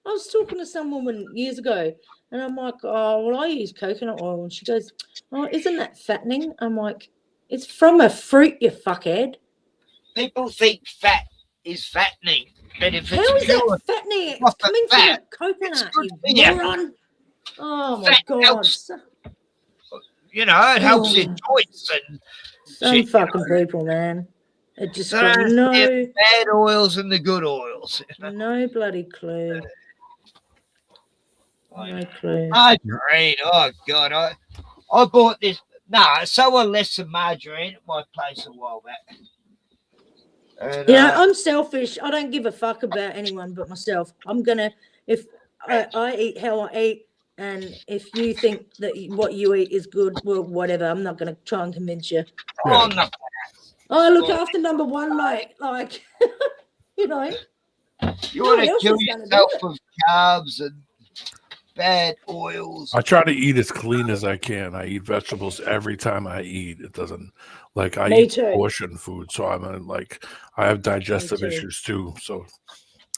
S4: I was talking to some woman years ago, and I'm like, oh, well, I use coconut oil. And she goes, oh, isn't that fattening? I'm like, it's from a fruit, you fuckhead.
S3: People think fat is fattening, but if it's
S4: How is
S3: pure
S4: that fattening? It's
S3: proper
S4: coming from
S3: fat,
S4: a coconut,
S3: good
S4: you
S3: for you.
S4: moron. Oh, my
S3: Fat
S4: God.
S3: helps. You know, it helps your
S4: Oh.
S3: joints and
S4: Some
S3: shit,
S4: fucking people, man. It just
S3: So
S4: got
S3: there's
S4: no
S3: the bad oils and the good oils.
S4: no bloody clue. No clue.
S3: Margarine. Oh God, I bought this. No, someone left some margarine at my place a while back. And,
S4: You know, I'm selfish. I don't give a fuck about anyone but myself. I'm gonna, if I eat how I eat, and if you think that what you eat is good, well, whatever. I'm not gonna try and convince you.
S3: Oh, no.
S4: I look after number one, mate. Like, you know,
S3: You
S4: no
S3: want
S4: one
S3: to
S4: else
S3: kill
S4: is gonna do
S3: yourself
S4: it.
S3: with carbs and bad oils.
S11: I try to eat as clean as I can. I eat vegetables every time I eat. It doesn't like I
S4: Me
S11: eat
S4: too.
S11: portion food, so I'm like I have digestive
S4: too.
S11: issues too. So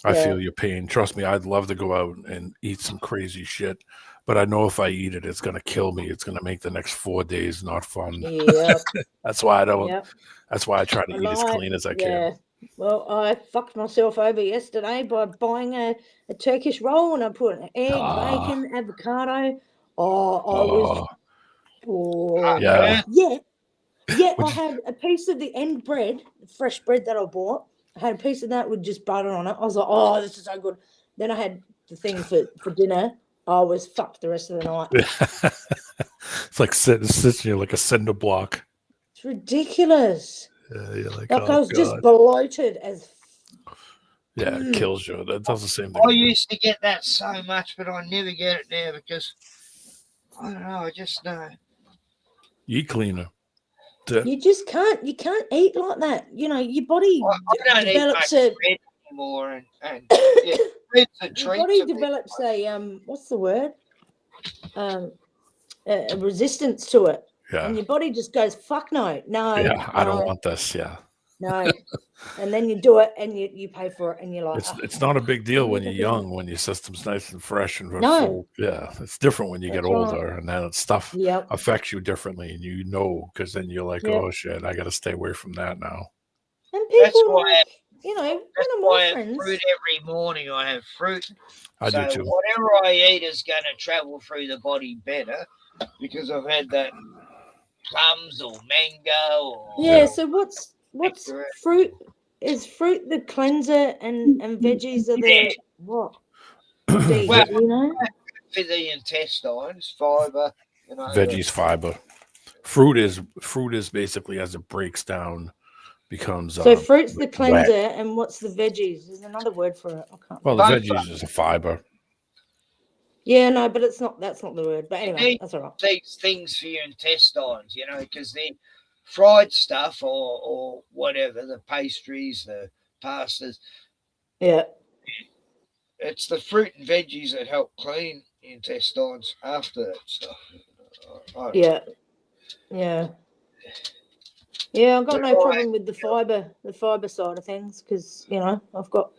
S11: I
S4: Yeah.
S11: feel your pain. Trust me, I'd love to go out and eat some crazy shit, but I know if I eat it, it's gonna kill me. It's gonna make the next 4 days not fun.
S4: Yep.
S11: That's why I don't.
S4: Yep.
S11: That's why I try to eat as clean as I can.
S4: Well, I fucked myself over yesterday by buying a Turkish roll, and I put an egg, bacon, avocado.
S11: Yeah.
S4: Yeah, I had a piece of the end bread, the fresh bread that I bought. I had a piece of that with just butter on it. I was like, oh, this is so good. Then I had the thing for dinner. I was fucked the rest of the night.
S11: It's like sits here like a cinder block.
S4: It's ridiculous.
S11: You're like,
S4: Like I
S11: oh
S4: was just
S11: god.
S4: bloated as.
S11: Yeah, it kills you. That does the same thing.
S3: I used to get that so much, but I never get it now because I don't know. I just know.
S11: Eat cleaner.
S4: You just can't. You can't eat like that. You know, your body
S3: I don't
S4: develops
S3: eat
S4: a.
S3: much bread anymore, and yeah, bread's a
S4: Your
S3: treat
S4: body
S3: to me.
S4: develops a what's the word? A resistance to it,
S11: Yeah.
S4: and your body just goes, "Fuck no, no."
S11: Yeah, I don't
S4: no,
S11: want this. Yeah.
S4: No, and then you do it, and you pay for it, and you're like,
S11: It's not a big deal when you're
S4: Yeah.
S11: young, when your system's nice and fresh and
S4: No.
S11: full. Yeah, it's different when you get
S4: That's right.
S11: older, and then stuff
S4: Yep.
S11: affects you differently, and you know, because then you're like,
S4: Yep.
S11: oh shit, I got to stay away from that now.
S4: And
S3: That's
S4: people
S3: why.
S4: like, you know, one of
S3: Why I
S4: my
S3: have
S4: friends.
S3: fruit every morning. I have fruit.
S11: I do
S3: so
S11: too.
S3: whatever I eat is going to travel through the body better because I've had that plums or mango or
S4: Yeah. So what's fruit? Is fruit the cleanser and veggies are the what? D,
S3: well,
S4: you know.
S3: for the intestines, fiber. You know,
S11: Veggies, fiber. Fruit is basically as it breaks down, becomes
S4: So fruit's the
S11: wet.
S4: cleanser, and what's the veggies? There's another word for it. I can't.
S11: Well, the veggies is a fiber.
S4: Yeah, no, but it's not. That's not the word. But anyway, that's all right.
S3: These things for your intestines, you know, because the fried stuff or whatever, the pastries, the pastas.
S4: Yeah.
S3: It's the fruit and veggies that help clean the intestines after that stuff.
S4: Yeah. Yeah. Yeah, I've got no problem with the fiber side of things because, you know, I've got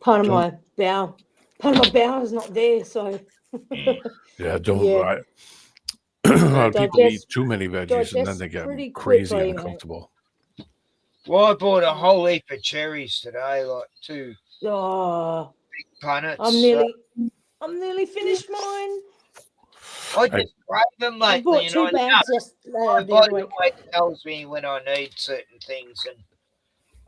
S4: part of my bowel is not there, so
S11: Yeah, don't.
S4: Yeah.
S11: A lot of people eat
S4: Digest-
S11: too many veggies and then
S4: digest
S11: they get
S4: pretty
S11: crazy
S4: quickly, mate.
S11: uncomfortable.
S3: Well, I bought a whole heap of cherries today, like 2
S4: Oh,
S3: big punnets.
S4: I'm nearly finished mine.
S3: I just grab them,
S4: I
S3: mate.
S4: bought
S3: you
S4: 2
S3: know,
S4: bags
S3: my
S4: the other
S3: body
S4: week.
S3: always tells me when I need certain things, and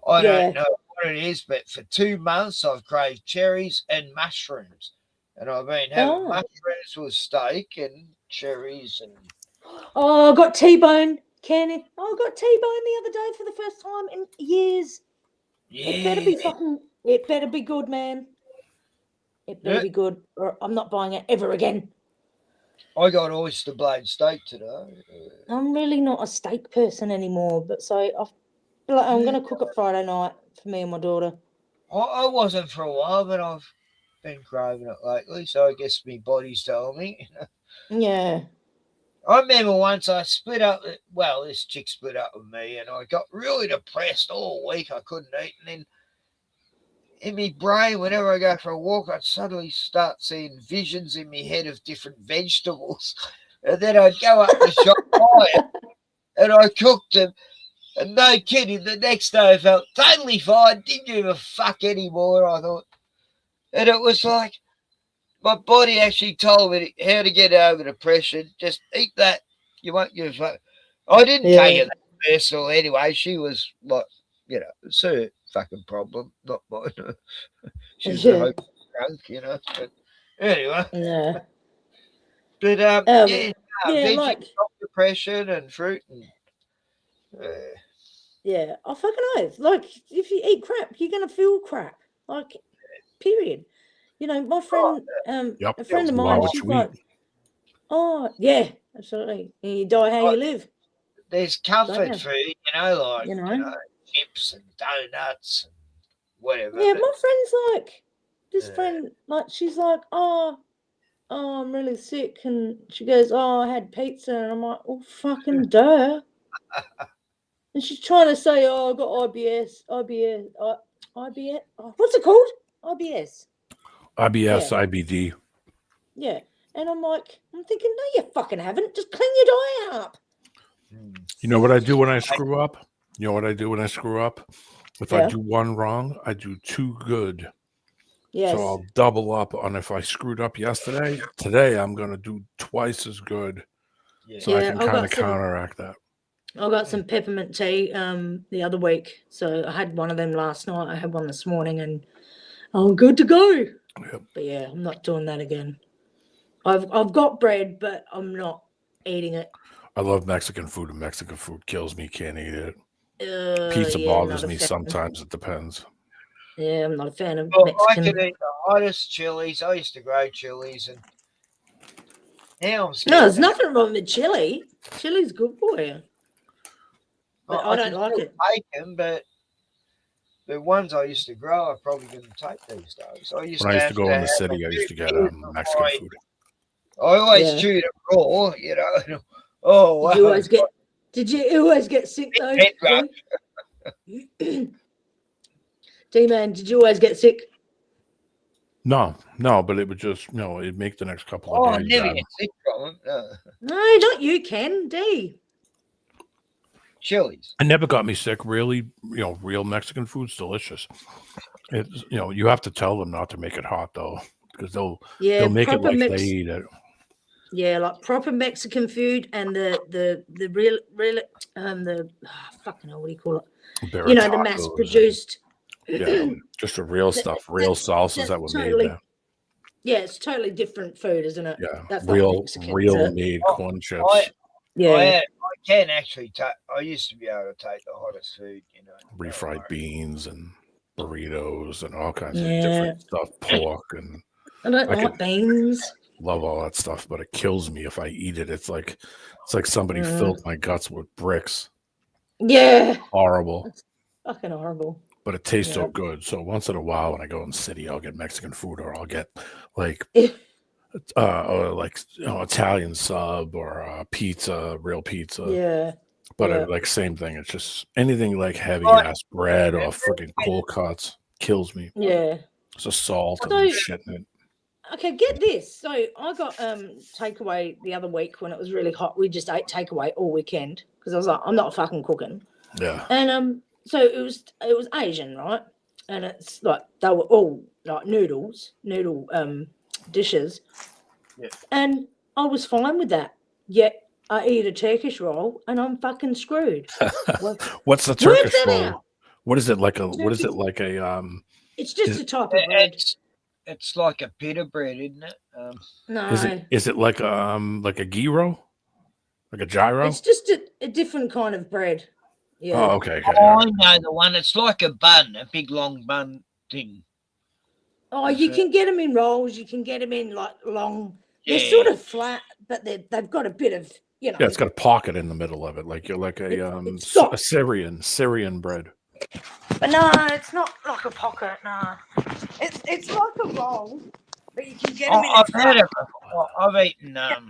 S3: I
S4: Yeah.
S3: don't know what it is, but for 2 months I've craved cherries and mushrooms, and I've been having
S4: Oh.
S3: mushrooms with steak and cherries and.
S4: Oh, I got T-bone, Kenny. I got T-bone the other day for the first time in years. It better be it better be good, man. It better be good, or I'm not buying it ever again.
S3: I got oyster blade steak today.
S4: I'm really not a steak person anymore, but so I'm going to cook it Friday night for me and my daughter.
S3: I wasn't for a while, but I've been craving it lately, so I guess my body's telling me.
S4: Yeah.
S3: I remember once I split up. Well, this chick split up with me, and I got really depressed all week. I couldn't eat, and then in my brain, whenever I go for a walk, I'd suddenly start seeing visions in my head of different vegetables, and then I'd go up the shop buy it, and I cooked them. And no kidding, the next day I felt totally fine. Didn't give a fuck anymore, I thought. And it was like my body actually told me how to get over depression. Just eat that. You won't give a fuck. I didn't take it that personal anyway. She was like, you know, it's her fucking problem, not mine. She's a hope drunk, you know. But anyway.
S4: Yeah.
S3: But
S4: yeah,
S3: veggies,
S4: like
S3: depression and fruit and
S4: yeah, I fucking know. Like, if you eat crap, you're gonna feel crap. Like, period. You know, my friend, a friend of mine, she's like, oh yeah, absolutely. And you die how you live.
S3: There's comfort food, you know, like
S4: You know?
S3: chips and donuts and whatever.
S4: Yeah,
S3: but-
S4: my friend's like, this friend, like, she's like, oh, I'm really sick, and she goes, oh, I had pizza, and I'm like, oh, fucking duh. And she's trying to say, oh, I got IBS, what's it called? IBS.
S11: IBS,
S4: Yeah.
S11: IBD.
S4: Yeah. And I'm thinking, no, you fucking haven't. Just clean your diet up.
S11: You know what I do when I screw up? You know what I do when I screw up? If I do one wrong, I do two good.
S4: Yes.
S11: So I'll double up on if I screwed up yesterday. Today I'm going to do twice as good. So I can kind of counteract that.
S4: I got some peppermint tea the other week. So I had one of them last night. I had one this morning and I'm good to go.
S11: Yep.
S4: But yeah, I'm not doing that again. I've got bread, but I'm not eating it.
S11: I love Mexican food, and Mexican food kills me. Can't eat it. Pizza bothers me sometimes. It depends.
S4: Yeah, I'm not a fan of
S3: Mexican. I
S4: Mexican.
S3: can eat the hottest chilies. I used to grow chilies, and now I'm scared.
S4: No, there's nothing wrong with chili. Chili's good for you. But I don't like it.
S3: Take them, but the ones I used to grow, I probably couldn't take these days.
S11: When I used to go in the city, I used to get Mexican food.
S3: I always chewed it raw, you know. Oh, wow.
S4: Did you always get sick though? D-Man, did you always get sick?
S11: No, but it would just, it'd make the next couple of days.
S3: I never get sick from them.
S4: No, not you, Ken. D.
S3: Chilies.
S11: It never got me sick. Really, real Mexican food's delicious. It's, you have to tell them not to make it hot though, because they'll make it like they eat it.
S4: Yeah, like proper Mexican food and the real fucking hell, what do you call it? The mass produced.
S11: Yeah, just the real stuff, real salsas that were made there.
S4: Yeah, it's totally different food, isn't it?
S11: Yeah,
S4: that's
S11: real made corn chips.
S3: I can actually take. I used to be able to take the hottest food,
S11: refried beans and burritos and all kinds of different stuff, pork and.
S4: I don't like beans.
S11: Love all that stuff, but it kills me if I eat it. It's like somebody filled my guts with bricks.
S4: Yeah,
S11: horrible.
S4: That's fucking horrible.
S11: But it tastes so good. So once in a while, when I go in the city, I'll get Mexican food, or I'll get Italian sub or pizza, real pizza.
S4: Yeah.
S11: But same thing. It's just anything like heavy ass bread or freaking cold cuts kills me.
S4: Yeah.
S11: It's a salt and shit in it.
S4: Okay, get this. So I got takeaway the other week when it was really hot. We just ate takeaway all weekend because I was like, I'm not fucking cooking.
S11: Yeah.
S4: And so it was Asian, right? And it's like they were all like noodle dishes.
S3: Yeah.
S4: And I was fine with that. Yet I eat a Turkish roll and I'm fucking screwed.
S11: What's the Turkish roll? What is it like a? What is it like a?
S4: It's just a type of bread.
S3: It's like a pita bread, isn't it?
S4: No.
S11: Is it like a gyro? Like a gyro?
S4: It's just a different kind of bread. Yeah.
S11: Oh, okay.
S3: I know the one. It's like a bun, a big long bun thing.
S4: Oh, you can get them in rolls. You can get them in like long. They're sort of flat, but they've got a bit of
S11: Yeah, it's got a pocket in the middle of it, like you're like a Syrian bread.
S4: But no, it's not like a pocket. No, it's like a roll, but you can get them in.
S3: I've had it before. I've eaten a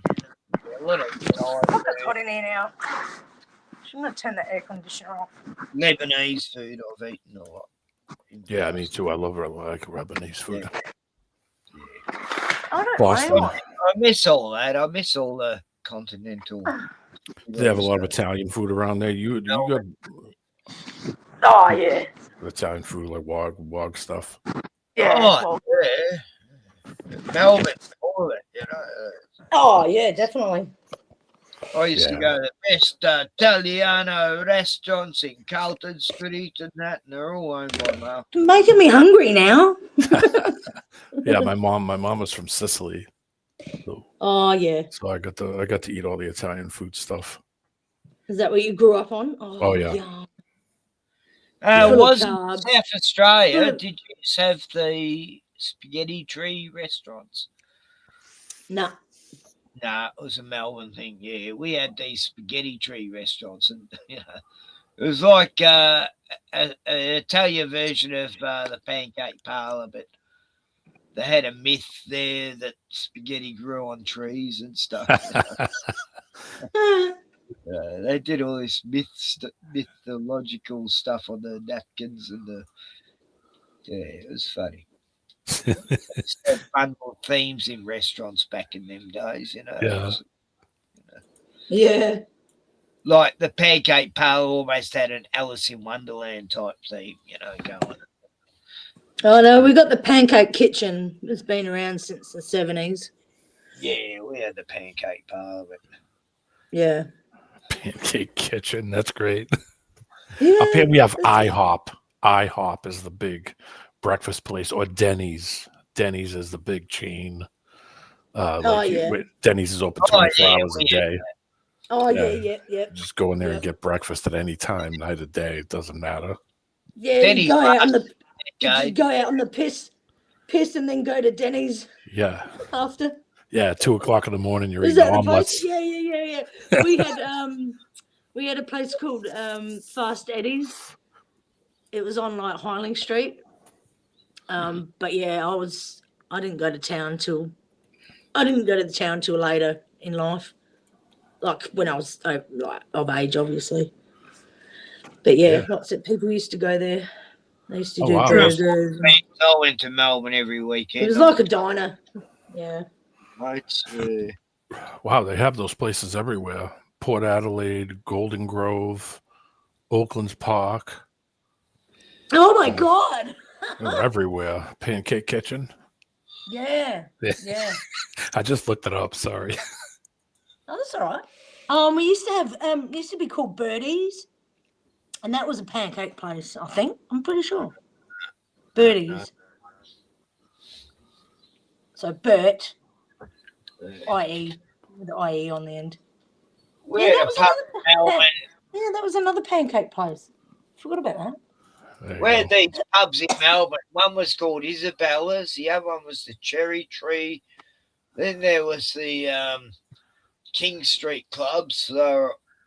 S3: little.
S4: I've got hot in here now. I'm going to turn the air conditioner off.
S3: Lebanese food I've eaten a lot.
S11: Yeah, me too. I love Lebanese food.
S4: I don't
S11: Boston.
S4: know.
S3: I miss all that. I miss all the continental.
S11: They have a lot of Italian food around there. You got
S4: Oh yeah.
S11: Italian food like wog stuff.
S4: Yeah.
S3: Melbourne, all of it,
S4: Oh yeah, definitely.
S3: I used to go to the best Italiano restaurants in Carlton Street and that, and they're all owned by Mark.
S4: Making me hungry now.
S11: Yeah, my mom was from Sicily. So,
S4: oh yeah.
S11: So I got to eat all the Italian food stuff.
S4: Is that what you grew up on?
S11: Oh yeah.
S4: Yum.
S3: Was South Australia? Did you have the spaghetti tree restaurants?
S4: No.
S3: Nah, it was a Melbourne thing. Yeah, we had these spaghetti tree restaurants, and it was like an Italian version of the pancake parlor, but they had a myth there that spaghetti grew on trees and stuff. They did all this mythological stuff on the napkins and it was funny. Bundled themes in restaurants back in them days,
S11: Yeah.
S4: Yeah.
S3: like the pancake parlor almost had an Alice in Wonderland type theme, going.
S4: Oh no, we got the pancake kitchen. It's been around since the 70s.
S3: Yeah, we had the pancake parlor.
S4: Yeah.
S11: Pancake kitchen. That's great.
S4: Yeah.
S11: Up here we have IHOP. IHOP is the big breakfast place, or Denny's. Denny's is the big chain. Denny's is open 24 hours a day.
S4: Oh yeah.
S11: Just go in there and get breakfast at any time, night or day. It doesn't matter.
S4: Yeah, you go out on the piss, and then go to Denny's.
S11: Yeah.
S4: After.
S11: Yeah, 2:00 in the morning. You're
S4: Is
S11: eating
S4: that the
S11: omelets.
S4: place? Yeah. We had a place called Fast Eddie's. It was on like Highling Street. But yeah, I didn't go to the town till later in life, like when I was of age, obviously. But yeah, lots of people used to go there. They used to do burgers.
S3: I went to Melbourne every weekend.
S4: It was like a diner. Yeah.
S11: Wow, they have those places everywhere. Port Adelaide, Golden Grove, Oakland's Park.
S4: Oh my God.
S11: They're everywhere. Pancake kitchen.
S4: Yeah.
S11: I just looked it up. Sorry.
S4: Oh, that's all right. We used to have used to be called Birdie's, and that was a pancake place. I think I'm pretty sure. Birdie's. So Bert, I-E, with the I-E on the end. That was another pancake place. Forgot about that.
S3: We had these pubs in Melbourne. One was called Isabella's. The other one was the Cherry Tree. Then there was the King Street clubs.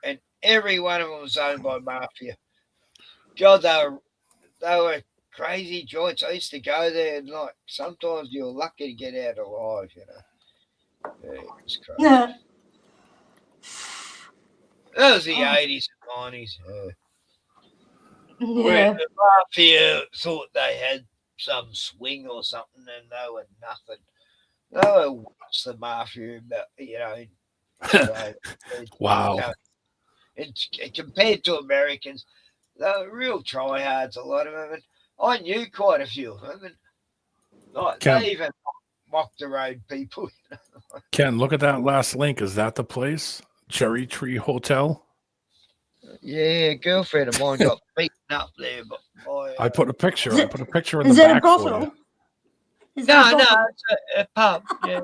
S3: And every one of them was owned by mafia. God, they were crazy joints. I used to go there, and like sometimes you're lucky to get out alive. Yeah, it was crazy.
S4: Yeah.
S3: That was the 80s and 90s.
S4: Yeah.
S3: Where the mafia thought they had some swing or something, and they were nothing. They were what's the mafia about,
S11: Wow.
S3: And compared to Americans, they were real tryhards, a lot of them. And I knew quite a few of them. And they even mocked the road people.
S11: Ken, look at that last link. Is that the place? Cherry Tree Hotel?
S3: Yeah, a girlfriend of mine got beaten up there. But
S11: I put a picture. I put a picture in
S4: Is
S11: the
S4: that a
S11: back for
S4: brothel?
S11: you.
S3: No, it's a pub. Yeah,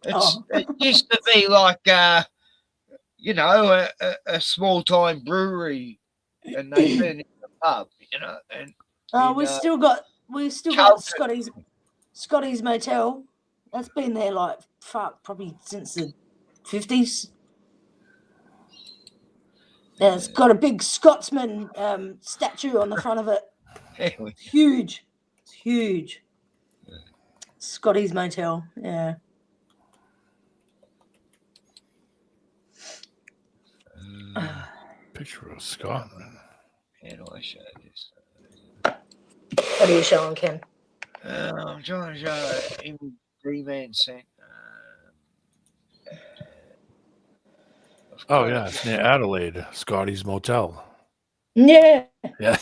S3: it used to be like a small time brewery, and they turned into a pub. And
S4: we still got Scotty's Motel. That's been there like probably since the 50s. Yeah, it's got a big Scotsman statue on the front of it. Huge. It's huge. Scotty's Motel. Yeah.
S11: Picture of Scotland.
S3: How do I show this?
S4: What are you showing, Ken?
S3: I'm trying to show him dman sent.
S11: Oh, yeah. It's near Adelaide. Scotty's Motel.
S4: Yeah.
S11: Yeah.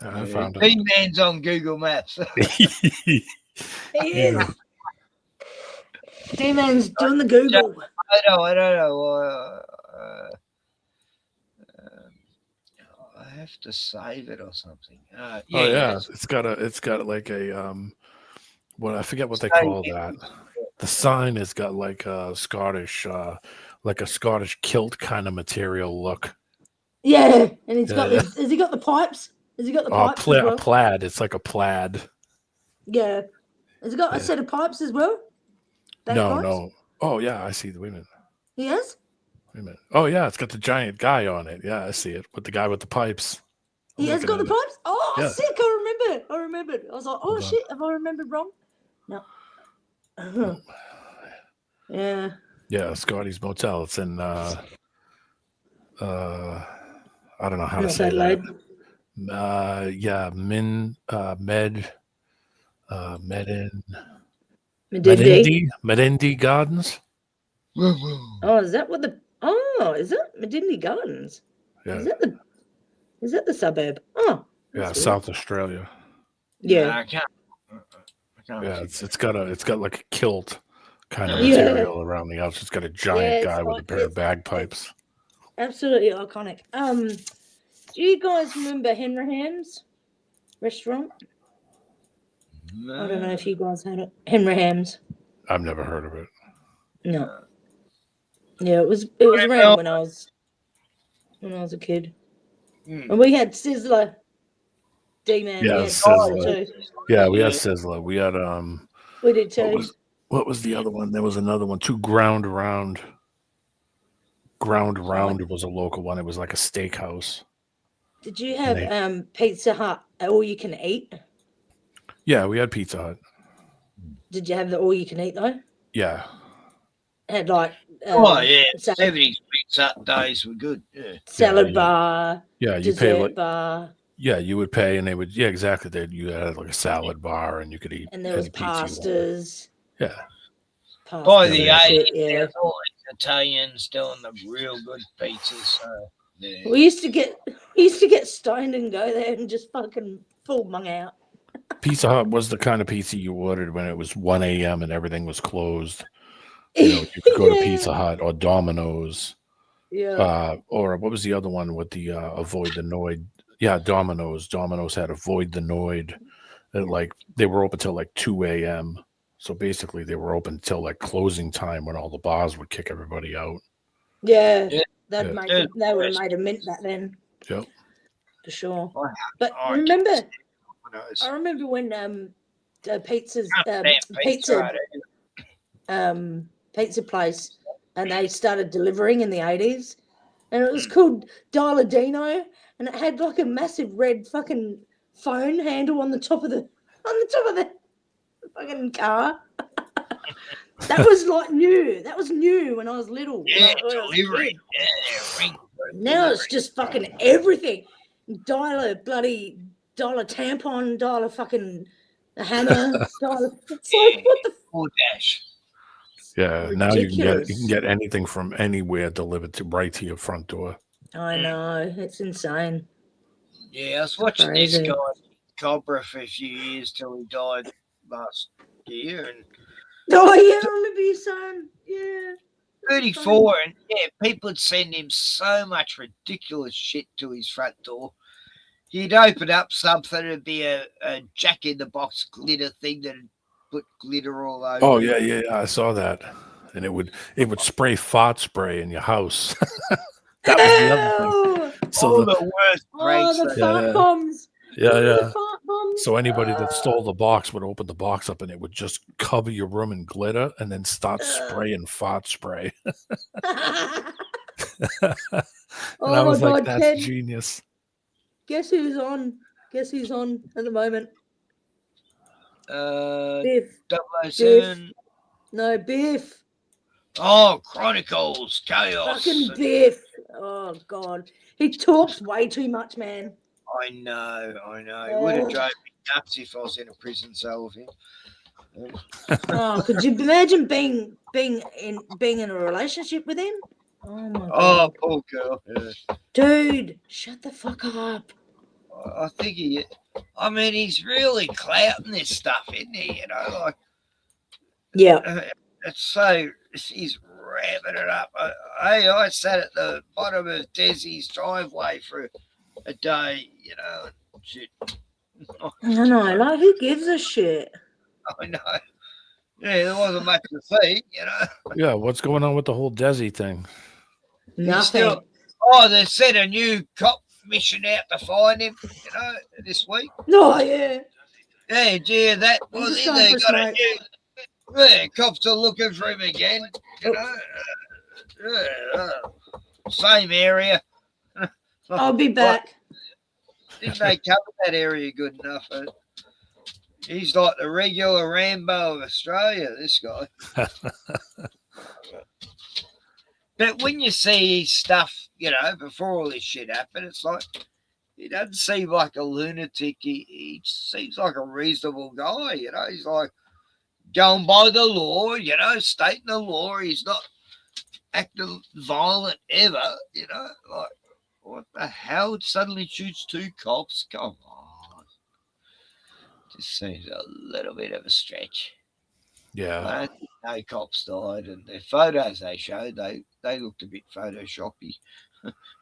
S11: I found it.
S3: D-Man's on Google Maps.
S4: He is. D-Man's doing the Google.
S3: I don't know. I have to save it or something.
S11: It's got like a I forget what they call that. The sign has got like a Scottish kilt kind of material look.
S4: Yeah, and he's got has he got the pipes? Has he got the pipes? As well?
S11: A plaid. It's like a plaid.
S4: Yeah. Has he got a set of pipes as well?
S11: No. Oh yeah, I see. Wait a minute.
S4: He has?
S11: Wait a minute. Oh yeah, it's got the giant guy on it. Yeah, I see it. With the guy with the pipes.
S4: He has got the pipes? Oh, yeah. Sick. I remembered. I was like, oh shit, have I remembered wrong? No. Yeah.
S11: Yeah, Scotty's Motel. It's in I don't know how to say that. Medendi Gardens.
S4: Oh, is that what the? Oh, is that Medindy Gardens?
S11: Yeah.
S4: Is that the suburb? Oh,
S11: Yeah,
S4: that's
S11: South Australia.
S4: Yeah.
S3: I can't.
S11: Yeah, it's got like a kilt kind of
S4: Yeah.
S11: material around the outside. It's got a giant guy with a pair of bagpipes.
S4: absolutely iconic. Do you guys remember Henryham's restaurant? I don't know if you guys had it. Henryham's.
S11: I've never heard of it.
S4: No. Yeah, it was around when I was a kid. And we had Sizzler. D-Man.
S11: Yeah,
S4: we had
S11: Sizzler.
S4: Sizzler too.
S11: Yeah, we had Sizzler. We had
S4: We did too.
S11: What was the other one? There was another one too. Ground Round. Ground Round was a local one. It was like a steakhouse.
S4: Did you have Pizza Hut all you can eat?
S11: Yeah, we had Pizza Hut.
S4: Did you have the all you can eat though?
S11: Yeah.
S4: Had like
S3: Oh yeah, 70s pizza days were good. Yeah.
S4: salad bar.
S11: Yeah, you
S4: dessert
S11: pay like
S4: bar,
S11: yeah, you would pay, and they would exactly. You had like a salad bar, and you could eat.
S4: and there was
S11: any pizza you wanted.
S4: pastas.
S11: Yeah.
S3: By the
S11: Yeah,
S3: 80s,
S4: yeah.
S3: there was all these Italians doing the real good pizzas. So, yeah.
S4: We used to get stoned and go there and just fucking full mung out.
S11: Pizza Hut was the kind of pizza you ordered when it was 1 a.m. and everything was closed. You know, you could go to Pizza Hut or Domino's.
S4: Yeah.
S11: Or what was the other one with the avoid the noid? Yeah, Domino's. Domino's had avoid the noid. And like they were open till like 2 a.m. So basically they were open till like closing time when all the bars would kick everybody out.
S4: Yeah.
S11: Yeah.
S4: They would have made a mint back then.
S11: Yep.
S4: For sure. But remember, I remember when the pizza place, and they started delivering in the 80s, and it was called Dialadino, and it had like a massive red fucking phone handle on the top of the fucking car. That was like new. That was new when I was little.
S3: Yeah,
S4: Like, when I was a
S3: delivery.
S4: kid.
S3: Yeah,
S4: Now it's just fucking everything. Dial a tampon, dial a fucking hammer, dial a, it's like what the
S3: dash.
S11: Yeah, now you can
S4: Ridiculous.
S11: get anything from anywhere delivered right to your front door.
S4: I know, it's insane.
S3: Yeah, I was watching
S4: Crazy.
S3: this guy, Cobra, for a few years till he died last year. And
S4: Oh yeah, I remember you saying, yeah.
S3: 34, and yeah, people would send him so much ridiculous shit to his front door. He'd open up something, it'd be a jack-in-the-box glitter thing that'd put glitter all over.
S11: Oh
S3: it.
S11: yeah, I saw that, and it would spray fart spray in your house. That was the other thing. So
S3: the worst pranks.
S4: the fart bombs.
S11: yeah.
S4: Fart bombs.
S11: So anybody that stole the box would open the box up, and it would just cover your room in glitter, and then start spraying fart spray. And I was like, "That's
S4: Ted,
S11: genius."
S4: Guess who's on? Guess who's on at the moment? Biff.
S3: 007.
S4: No, Biff.
S3: Oh, Chronicles, Chaos.
S4: Fucking Biff. Oh God, he talks way too much, man.
S3: I know. It would have drove me nuts if I was in a prison cell with him.
S4: Oh, could you imagine being in a relationship with him? Oh my God.
S3: Oh, poor girl. Yeah.
S4: Dude, shut the fuck up.
S3: I think he's really clouting this stuff, isn't he? You know, like,
S4: yeah,
S3: he's ramming it up. I sat at the bottom of Desi's driveway for a day, you know, and shit.
S4: I know, like, who gives a shit?
S3: I know. Yeah, there wasn't much to see, you know.
S11: Yeah, what's going on with the whole Desi thing?
S4: Nothing.
S3: They sent a new cop mission out to find him, you know, this week.
S4: Oh, yeah.
S3: Yeah, gee, that
S4: I'm
S3: was
S4: just
S3: in
S4: going
S3: there.
S4: for a
S3: Got a new. Yeah, cops are looking for him again, you know. Same area.
S4: I'll be back.
S3: Didn't they cover that area good enough? He's like the regular Rambo of Australia, this guy. But when you see his stuff, you know, before all this shit happened, it's like, he doesn't seem like a lunatic. He seems like a reasonable guy, you know. He's like going by the law, you know, stating the law. He's not acted violent ever, you know, like, what the hell? Suddenly shoots 2 cops? Come on. Just seems a little bit of a stretch.
S11: Yeah.
S3: I don't think no cops died, and the photos they showed, they looked a bit photoshoppy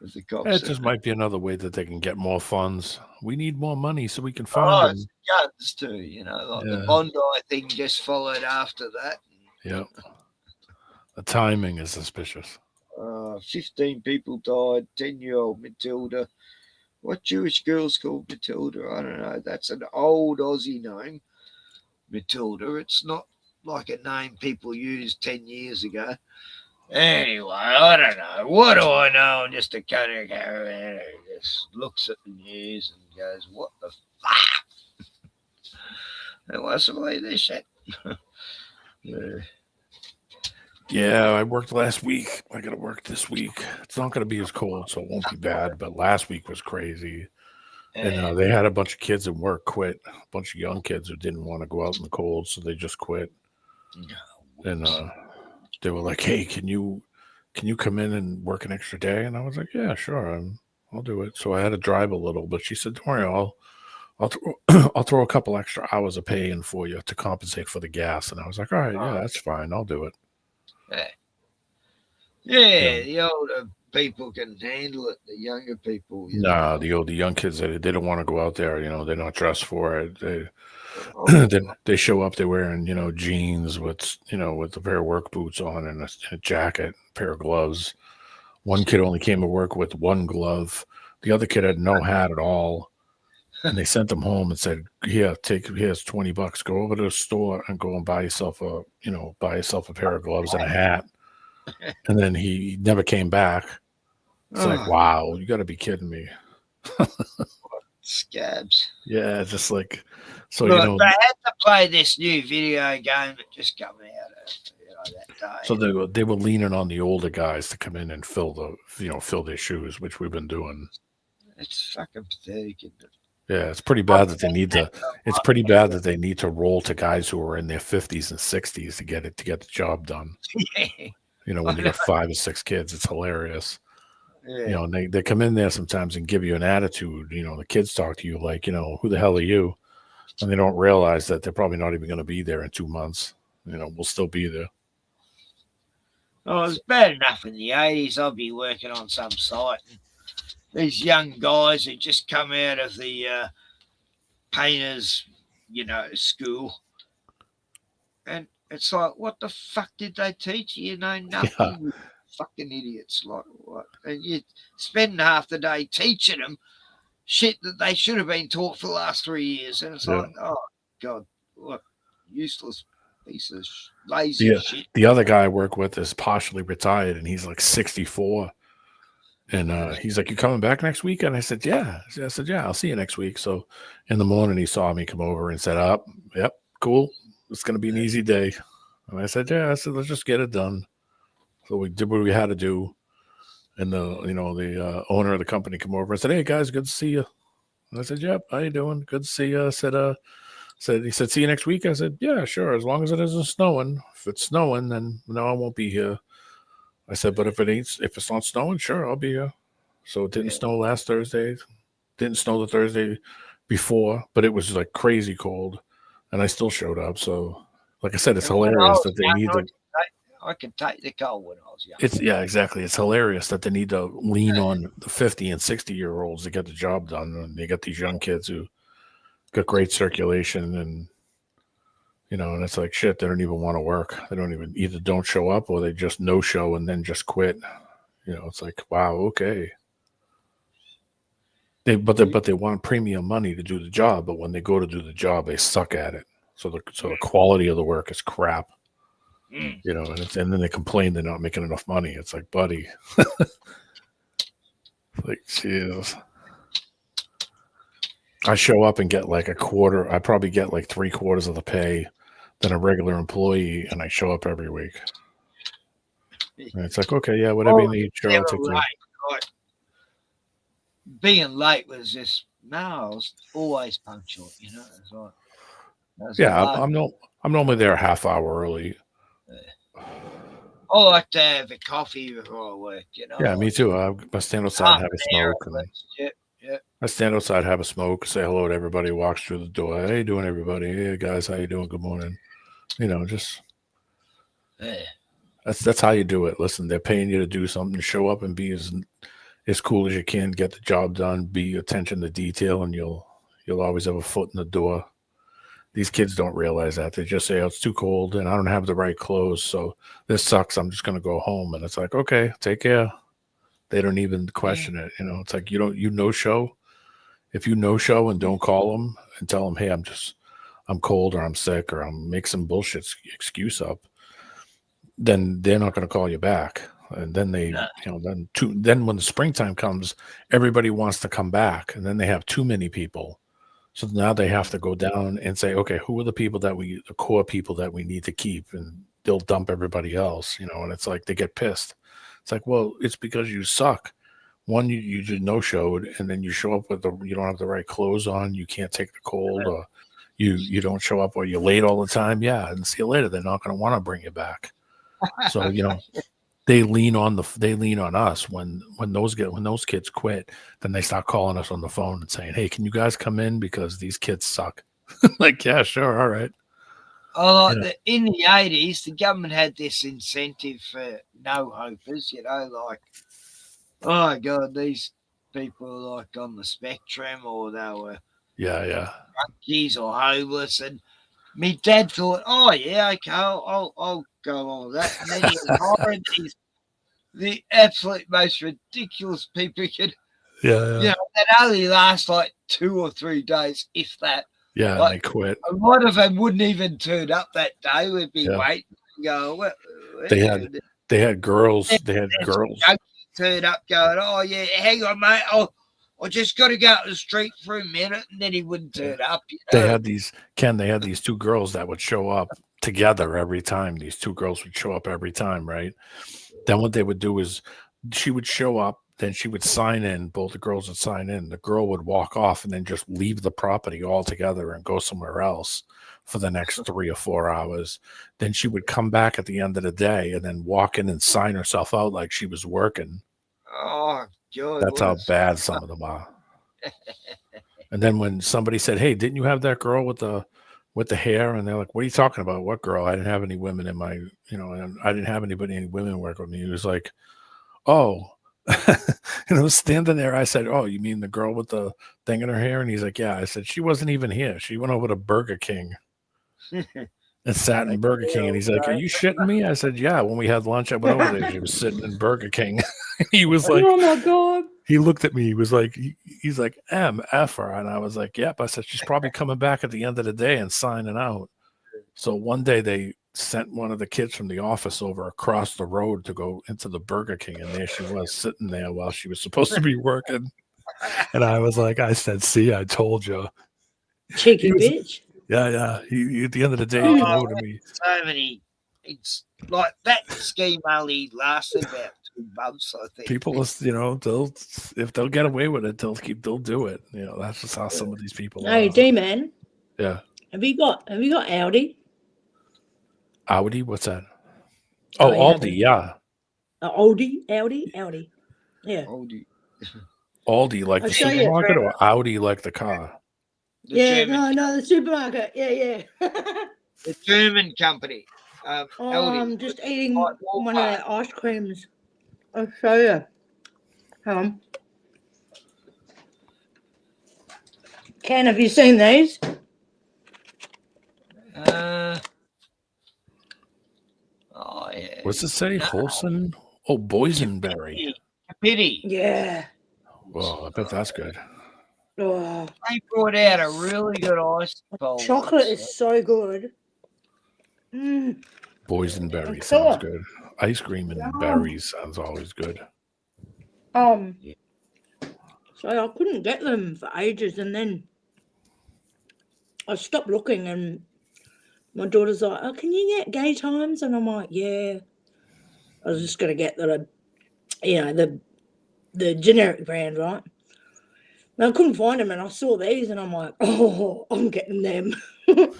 S3: with the cops.
S11: It just might be another way that they can get more funds. We need more money so we can fund
S3: Oh,
S11: them.
S3: it's guns too, you know, like the
S11: Yeah.
S3: Bondi thing just followed after that.
S11: Yep. The timing is suspicious.
S3: 15 people died. 10-year-old Matilda. What Jewish girl's called Matilda? I don't know. That's an old Aussie name, Matilda. It's not like a name people used 10 years ago. Anyway, I don't know. What do I know? I'm just a country caravan who just looks at the news and goes, what the fuck? I wasn't believe this shit.
S11: Yeah, I worked last week. I got to work this week. It's not going to be as cold, so it won't be bad. But last week was crazy. And they had a bunch of kids at work quit. A bunch of young kids who didn't want to go out in the cold, so they just quit. And they were like, "Hey, can you come in and work an extra day?" And I was like, "Yeah, sure, I'll do it." So I had to drive a little, but she said, "Don't worry, I'll throw a couple extra hours of pay in for you to compensate for the gas." And I was like, "All right, yeah, that's fine. I'll do it."
S3: Yeah, the older people can handle it. The younger people, you
S11: Nah,
S3: know.
S11: the young kids, they don't want to go out there. You know, they're not dressed for it. They show up, they're wearing, jeans with a pair of work boots on and a jacket, a pair of gloves. One kid only came to work with one glove. The other kid had no hat at all. And they sent him home and said, here's $20. Go over to the store and go and buy yourself a pair of gloves and a hat. And then he never came back. It's like, wow, you got to be kidding me.
S3: Scabs.
S11: Yeah, just like, so,
S3: Look, they had to play this new video game that just come out that day.
S11: So they were leaning on the older guys to come in and fill their shoes, which we've been doing.
S3: It's fucking pathetic, isn't it?
S11: Yeah, it's pretty bad that they need to. It's pretty bad that they need to roll to guys who are in their 50s and 60s to get the job done. When you got 5 or 6 kids, it's hilarious.
S3: Yeah.
S11: And they come in there sometimes and give you an attitude. The kids talk to you like, who the hell are you? And they don't realize that they're probably not even going to be there in 2 months. We'll still be there.
S3: Oh, it was bad enough in the 80s. I'd be working on some site. And these young guys who just come out of the painters, school. And it's like, what the fuck did they teach you? You know nothing. Yeah. Fucking idiots. Like what? And you spend half the day teaching them shit that they should have been taught for the last 3 years. And it's like, oh, God, what useless piece of lazy shit.
S11: The other guy I work with is partially retired, and he's like 64. And he's like, "You coming back next week?" And I said, "Yeah." I said, "Yeah, I'll see you next week." So in the morning, he saw me come over and said, "Yep, cool. It's going to be an easy day." And I said, "Yeah." I said, "Let's just get it done." So we did what we had to do. And the owner of the company came over and said, "Hey guys, good to see you." And I said, "Yep, how you doing? Good to see you." I said, he said, "See you next week." I said, "Yeah, sure. As long as it isn't snowing. If it's snowing, then no, I won't be here." I said, "But if it's not snowing, sure, I'll be here." So it didn't snow last Thursday. Didn't snow the Thursday before, but it was like crazy cold, and I still showed up. So, like I said, it's hilarious that they need to.
S3: I could take the cold when I was young.
S11: Exactly. It's hilarious that they need to lean on the 50 and 60-year-olds to get the job done, and they got these young kids who got great circulation and. And it's like, shit, they don't even want to work. They either don't show up or they just no show and then just quit. It's like, wow, okay. They want premium money to do the job, but when they go to do the job, they suck at it. So the quality of the work is crap. And then they complain they're not making enough money. It's like, buddy. Like, Jesus. I show up and get like a quarter. I probably get like 3/4 of the pay than a regular employee, and I show up every week. And it's like, okay, yeah, whatever you need, sure, I'll take care.
S3: Right. Being late was just I was always punctual.
S11: I'm normally there a half hour early.
S3: I like to have a coffee before I work, you know.
S11: Yeah, me too. I stand outside and have a smoke.
S3: Yeah.
S11: I stand outside, have a smoke, say hello to everybody, walks through the door. How you doing, everybody? Hey, guys, how you doing? Good morning. You know, just that's how you do it. Listen, they're paying you to do something. Show up and be as cool as you can. Get the job done. Be attention to detail, and you'll always have a foot in the door. These kids don't realize that. They just say, "Oh, it's too cold, and I don't have the right clothes, so this sucks. I'm just going to go home." And it's like, okay, take care. They don't even question it. You know, it's like you no show. If you no show and don't call them and tell them, "Hey, I'm cold or I'm sick or I'm make some bullshit excuse up," then they're not going to call you back. And then then when the springtime comes, everybody wants to come back, and then they have too many people. So now they have to go down and say, okay, who are the people the core people that we need to keep? And they'll dump everybody else, you know, and it's like they get pissed. It's like, well, it's because you suck. One, you just no-showed, and then you show up you don't have the right clothes on, you can't take the cold, or you don't show up, or you're late all the time. Yeah, and see you later. They're not going to want to bring you back. So, you know, they lean on us when those kids quit. Then they start calling us on the phone and saying, "Hey, can you guys come in because these kids suck?" Like, yeah, sure, all right.
S3: In the 80s, the government had this incentive for no-hopers. You know, like, oh God, these people are like on the spectrum, or they were junkies or homeless. And me dad thought, oh yeah, okay, I'll go on with that. And then he hired the absolute most ridiculous people could. You know, that only lasts like 2 or 3 days, if that.
S11: Yeah,
S3: like,
S11: and they quit.
S3: A lot of them wouldn't even turn up that day. We'd be waiting and go. Well,
S11: they had girls. They had girls
S3: turn up going, oh yeah, hang on, mate. I just got to go out the street for a minute, and then he wouldn't turn up. You know?
S11: They had these 2 girls that would show up together every time. These 2 girls would show up every time, right? Then what they would do is she would show up, then she would sign in. Both the girls would sign in. The girl would walk off and then just leave the property altogether and go somewhere else for the next 3 or 4 hours. Then she would come back at the end of the day and then walk in and sign herself out like she was working.
S3: Oh, God.
S11: That's how bad some of them are. And then when somebody said, "Hey, didn't you have that girl with the hair?" And they're like, "What are you talking about? What girl? I didn't have any women in my, you know, and I didn't have any women work with me." He was like, "Oh," and I was standing there. I said, "Oh, you mean the girl with the thing in her hair?" And he's like, "Yeah." I said, "She wasn't even here. She went over to Burger King and sat in Burger King." And he's like, "Are you shitting me?" I said, "Yeah. When we had lunch, I went over there. She was sitting in Burger King." He was like,
S4: "Oh my God."
S11: He looked at me. He was like, he's like, "MF her." And I was like, "Yep." I said, "She's probably coming back at the end of the day and signing out." So one day they sent one of the kids from the office over across the road to go into the Burger King. And there she was sitting there while she was supposed to be working. And I was like, I said, "See, I told you."
S4: Cheeky bitch.
S11: Yeah. He, at the end of the day, he came over to me.
S3: So many. It's like that scheme only lasted about 2 months, I think.
S11: People, you know, if they'll get away with it, they'll do it. You know, that's just how some of these people are.
S4: Hey, D-man.
S11: Yeah.
S4: Have you got Audi?
S11: Audi? What's that? Oh, Aldi, yeah.
S4: Audi. Yeah.
S11: Aldi like the supermarket, or Audi like the car?
S4: The supermarket. Yeah.
S3: The German company.
S4: I'm just eating one of their ice creams. I'll show you. Hang on. Ken, have you seen these?
S3: Oh yeah.
S11: What's it say? Wholesome? Oh, boysenberry.
S3: Pity.
S4: Yeah.
S11: Well, I bet that's good.
S4: Oh.
S3: They brought out a really good ice bowl.
S4: Chocolate is so good.
S11: Boysenberry sounds good. Ice cream and berries sounds always good.
S4: So I couldn't get them for ages, and then I stopped looking, and my daughter's like, "Oh, can you get Gay Times?" And I'm like, "Yeah." I was just gonna get the generic brand, right? And I couldn't find them, and I saw these, and I'm like, "Oh, I'm getting them." But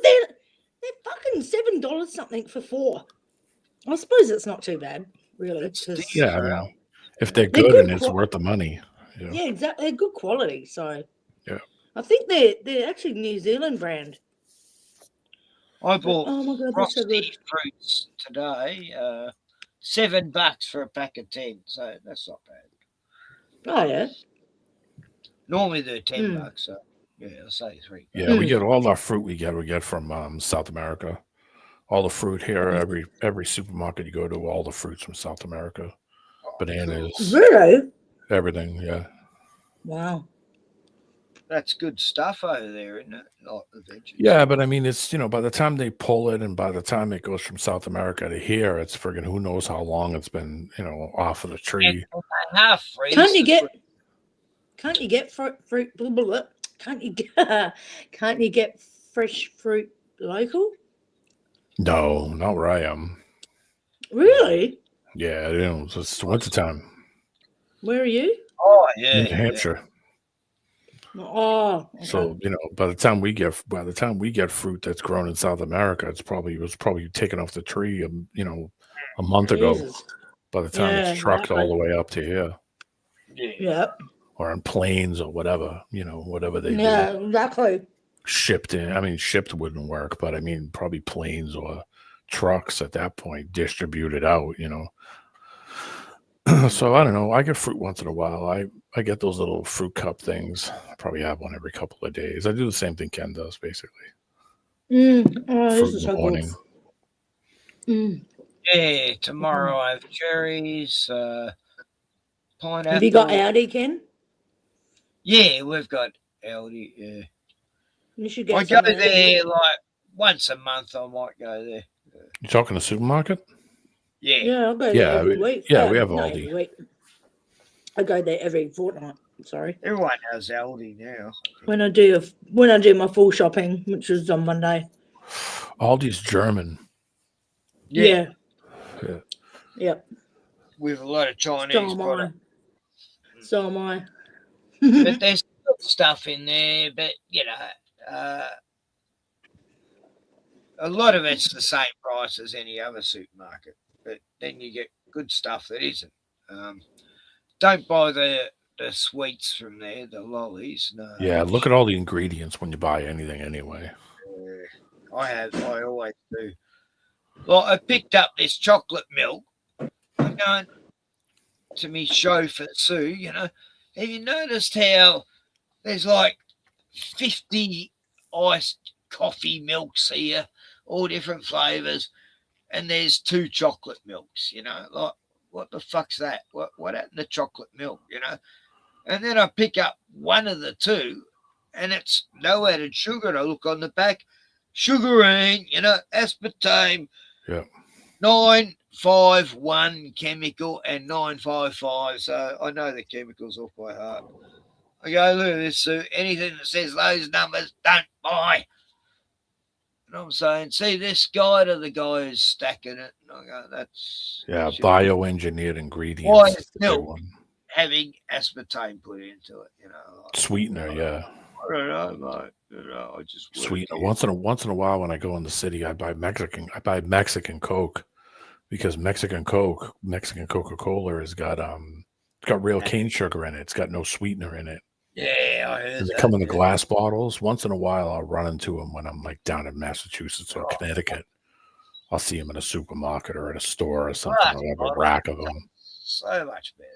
S4: they're fucking $7 something for 4. I suppose it's not too bad, really. 'Cause
S11: Yeah, I mean, if they're
S4: they're
S11: good
S4: good
S11: and it's
S4: qua-
S11: worth the money. You know?
S4: yeah, exactly. They're good quality. So
S11: Yeah.
S4: I think they're actually New Zealand brand.
S3: I bought
S4: Oh my god, they're so good.
S3: frosty fruits today. $7 for a pack of 10, so that's not bad.
S4: Oh yeah.
S3: Normally they're $10,
S4: Mm.
S3: so yeah, I'll say $3.
S11: Yeah, we get all our fruit we get from South America. All the fruit here, every supermarket you go to, all the fruits from South America. Bananas.
S4: Really?
S11: Everything, yeah.
S4: Wow.
S3: That's good stuff over there, isn't it? Like the veggies.
S11: Yeah, but I mean, it's, by the time they pull it and by the time it goes from South America to here, it's friggin' who knows how long it's been, off of the tree.
S3: Half freeze.
S4: Can't you get fruit? Blah, blah, blah. Can't you get fresh fruit local?
S11: No, not where I am.
S4: Really?
S11: Yeah, it's wintertime.
S4: Where are you?
S3: Oh yeah,
S11: New Hampshire.
S4: Oh, okay.
S11: So by the time we get fruit that's grown in South America, it was probably taken off the tree, a month ago.
S4: Jesus.
S11: By the time it's trucked all the way up to here,
S4: Yep.
S11: or on planes or whatever, whatever they
S4: Yeah,
S11: do.
S4: exactly.
S11: Shipped in. I mean, shipped wouldn't work, but I mean, probably planes or trucks at that point distributed out. So I don't know. I get fruit once in a while. I get those little fruit cup things. I probably have one every couple of days. I do the same thing Ken does, basically.
S4: Oh,
S11: Fruit
S4: this is
S11: in
S4: so
S11: the morning.
S4: good.
S3: Yeah, tomorrow I have cherries, pineapple.
S4: Have you got Aldi, Ken?
S3: Yeah, we've got Aldi. Yeah,
S4: You should get
S3: I go
S4: some Aldi.
S3: there like once a month. I might go there.
S11: You talking a supermarket?
S3: Yeah.
S4: Yeah, I'll go there
S11: Yeah,
S4: every week.
S11: yeah, we have
S4: not
S11: Aldi.
S4: every week. I go there every fortnight. Sorry.
S3: Everyone has Aldi now.
S4: When I do my full shopping, which is on Monday.
S11: Aldi's German.
S4: Yeah.
S11: Yeah.
S3: Yep. With a lot of Chinese
S4: So am I.
S3: product.
S4: So am I.
S3: But there's good stuff in there, but a lot of it's the same price as any other supermarket. But then you get good stuff that isn't. Don't buy the sweets from there, the lollies. No.
S11: Yeah, look at all the ingredients when you buy anything anyway.
S3: I always do. Well, I picked up this chocolate milk. I'm going to me chauffeur Sue, have you noticed how there's like 50 iced coffee milks here, all different flavors, and there's 2 chocolate milks, like what the fuck's that? What happened to chocolate milk, And then I pick up one of the 2 and it's no added sugar. And I look on the back, sugarine, aspartame,
S11: yeah,
S3: 951 chemical and 955. So I know the chemicals off by heart. I go, look at this, Sue. Anything that says those numbers, don't buy. And I'm saying, see this guide or the guy who's stacking it? And I go, that's
S11: bioengineered ingredients.
S3: why
S11: is
S3: is
S11: the big
S3: milk
S11: one.
S3: having aspartame put into it,
S11: Sweetener, yeah.
S3: I don't know, mate. I just
S11: Sweetener. Once in a while when I go in the city, I buy Mexican Coke because Mexican Coca-Cola has got real cane sugar in it. It's got no sweetener in it.
S3: Yeah, I heard
S11: They
S3: that.
S11: come in the glass bottles. Once in a while, I'll run into them when I'm like down in Massachusetts or Connecticut. I'll see them in a supermarket or at a store or something. I'll have a rack of them.
S3: So much better.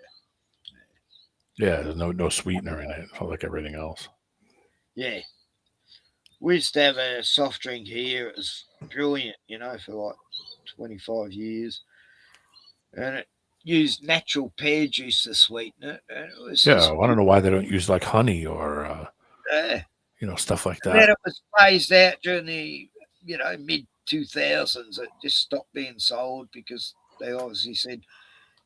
S11: Yeah, there's no sweetener in it, like everything else.
S3: Yeah. We used to have a soft drink here. It was brilliant, for like 25 years. And it used natural pear juice to sweeten it. And it was
S11: Yeah, I don't know why they don't use like honey or stuff like
S3: And then
S11: that.
S3: it was phased out during the, mid 2000s. It just stopped being sold because they obviously said,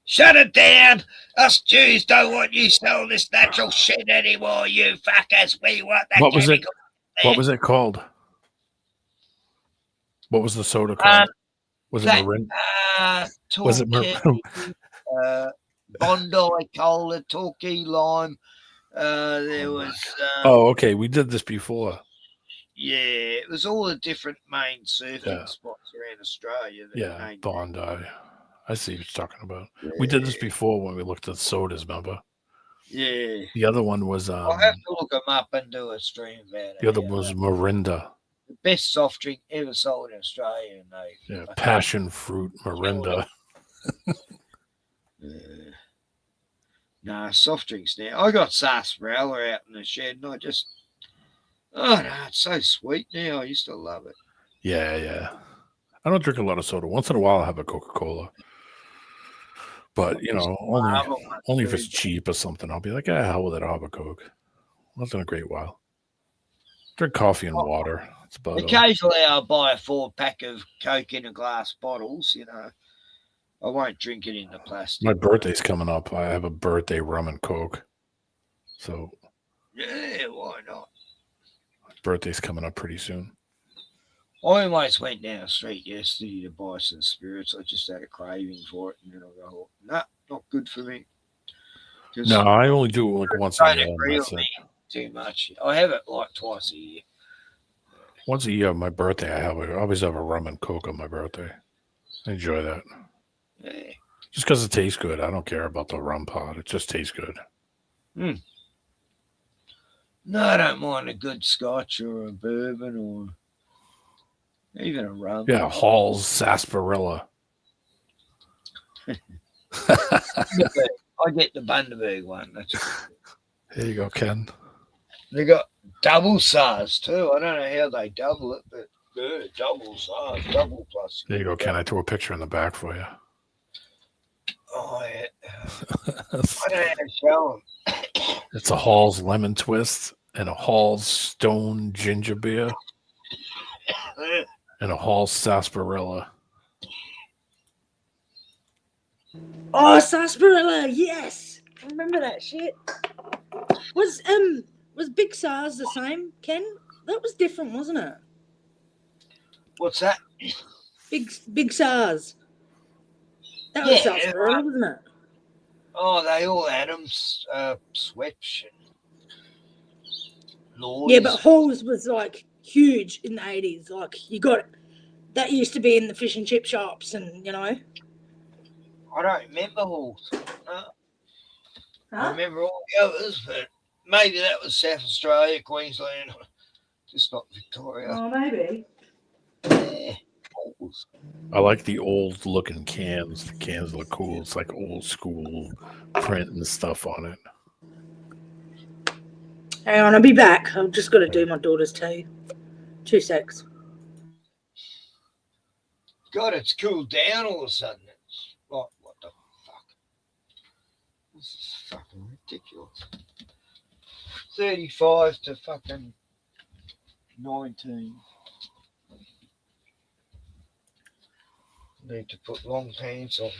S3: shut it down. Us Jews don't want you selling this natural shit anymore, you fuckers. We want that
S11: What was it?
S3: chemical.
S11: What was it called? What was the soda called? Was it Marin? Was it Marin?
S3: Bondi Cola, Torquay Lime. There was.
S11: Oh, okay. We did this before.
S3: Yeah, it was all the different main surfing spots around Australia. That made
S11: Bondi. I see what you're talking about. We did this before when we looked at sodas, remember?
S3: Yeah.
S11: The other one was
S3: I'll have to look them up and do a stream about it.
S11: the other was Mirinda.
S3: The best soft drink ever sold in Australia.
S11: Yeah, passion fruit Mirinda.
S3: No, soft drinks now. I got sarsaparilla out in the shed, and I just, oh no, it's so sweet now. I used to love it.
S11: Yeah. I don't drink a lot of soda. Once in a while, I have a Coca-Cola. But, you know, only if it's cheap or something. I'll be like, hell with it, I'll have a Coke. Once in a great while. Drink coffee and water. That's about it.
S3: Occasionally, I'll buy a 4-pack of Coke in a glass bottles, you know. I won't drink it in the plastic.
S11: My birthday's coming up. I have a birthday rum and Coke. So.
S3: Yeah, why not?
S11: My birthday's coming up pretty soon.
S3: I almost went down the street yesterday to buy some spirits. I just had a craving for it, and then I go, nah, not good for me.
S11: No, I only do it like once a year.
S3: Agree with me too much. I have it like twice a year.
S11: Once a year, my birthday, I always have a rum and Coke on my birthday. I enjoy that.
S3: Yeah.
S11: Just because it tastes good. I don't care about the rum part. It just tastes good.
S3: No, I don't mind a good scotch or a bourbon or even a rum.
S11: Yeah, Hall's sarsaparilla.
S3: I get the Bundaberg one.
S11: Here you go, Ken.
S3: They got double SARS too. I don't know how they double it, but yeah, double SARS, double plus.
S11: There you go, Ken. I threw a picture in the back for you.
S3: Oh, yeah. I don't know how to show them.
S11: It's a Hall's lemon twist and a Hall's stone ginger beer and a Hall's sarsaparilla.
S4: Oh, sarsaparilla, yes. I remember that shit. Was Big SARS the same, Ken? That was different, wasn't it?
S3: What's that?
S4: Big SARS. That was sarsaparilla, wasn't it?
S3: Oh, they all had them. Switch and Lords.
S4: Yeah, but Halls was like huge in the 80s. Like you got that used to be in the fish and chip shops, and you know.
S3: I don't remember Halls. No. I remember all the others, but maybe that was South Australia, Queensland, just not Victoria.
S4: Oh, maybe.
S3: Yeah.
S11: I like the old looking cans. The cans look cool. It's like old school print and stuff on it.
S4: Hang on, I'll be back. I've just got to do my daughter's tea. 2 secs.
S3: God, it's cooled down all of a sudden. It's like, what the fuck? This is fucking ridiculous. 35 to fucking 19. Need to put long pants on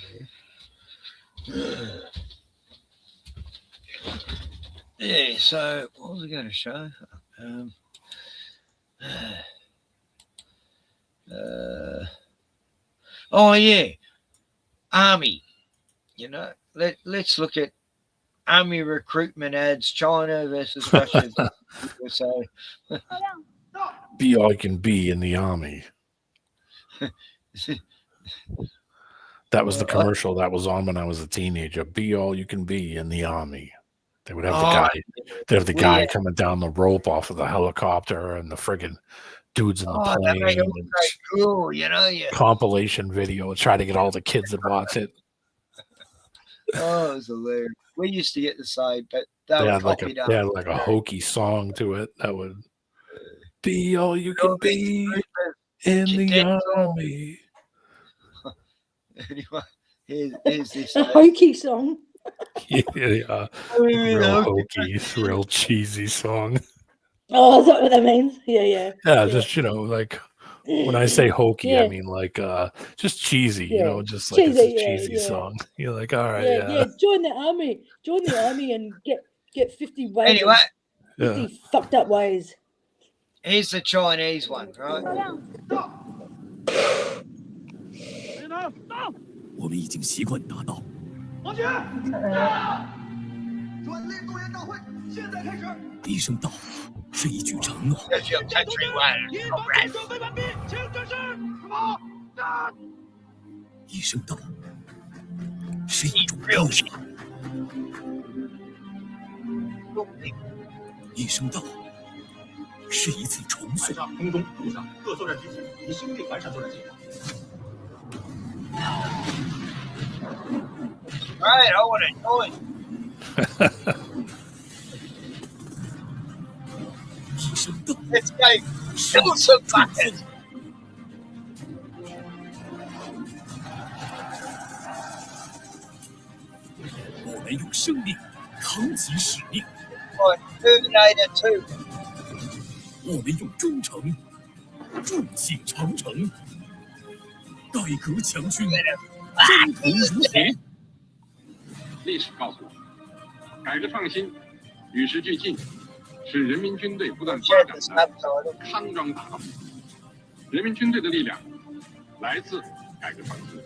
S3: there. Yeah, so what was I going to show? Oh yeah, Army. You know, let's look at Army recruitment ads. China versus Russia. So,
S11: Be all you can be in the Army. That was the commercial that was on when I was a teenager. Be all you can be in the Army. They would have the guy. They have the guy coming down the rope off of the helicopter and the friggin' dudes in the plane.
S3: That made it look so cool, you know. Yeah.
S11: Compilation video. Try to get all the kids to watch it.
S3: Oh, it was hilarious. We used to get the same, but
S11: They had like a hokey song to it that would be all you can be in the Army.
S3: Anyway, here's this.
S4: A hokey song.
S11: Yeah. Real hokey, real cheesy song.
S4: Oh, is that what that means? Yeah.
S11: Yeah, just, you know, like when I say hokey, I mean like just cheesy, you know, just like it's a cheesy song. You're like, all right,
S4: yeah. Join the army and get 50 ways.
S3: Anyway,
S4: 50 fucked up ways.
S3: Here's the Chinese one, right?
S1: 我们已经习惯打闹。
S13: 王军，转令动员大会，现在开始。
S1: 医生道，是一句承诺。医生道，是一种割舍。医生道，是一次重塑。
S23: 空中、陆上各作战机组以新并完善作战计划。
S3: Right, I want to join.
S1: 医生道
S3: Let's go. Kill some fuckers.
S1: 我们用生命扛起使命。
S3: Terminator 2.
S1: 我们用忠诚筑起长城。改革强军，征途如何？
S7: 历史告诉我们，改革创新与时俱进，是人民军队不断发展的康庄大道。人民军队的力量来自改革创新，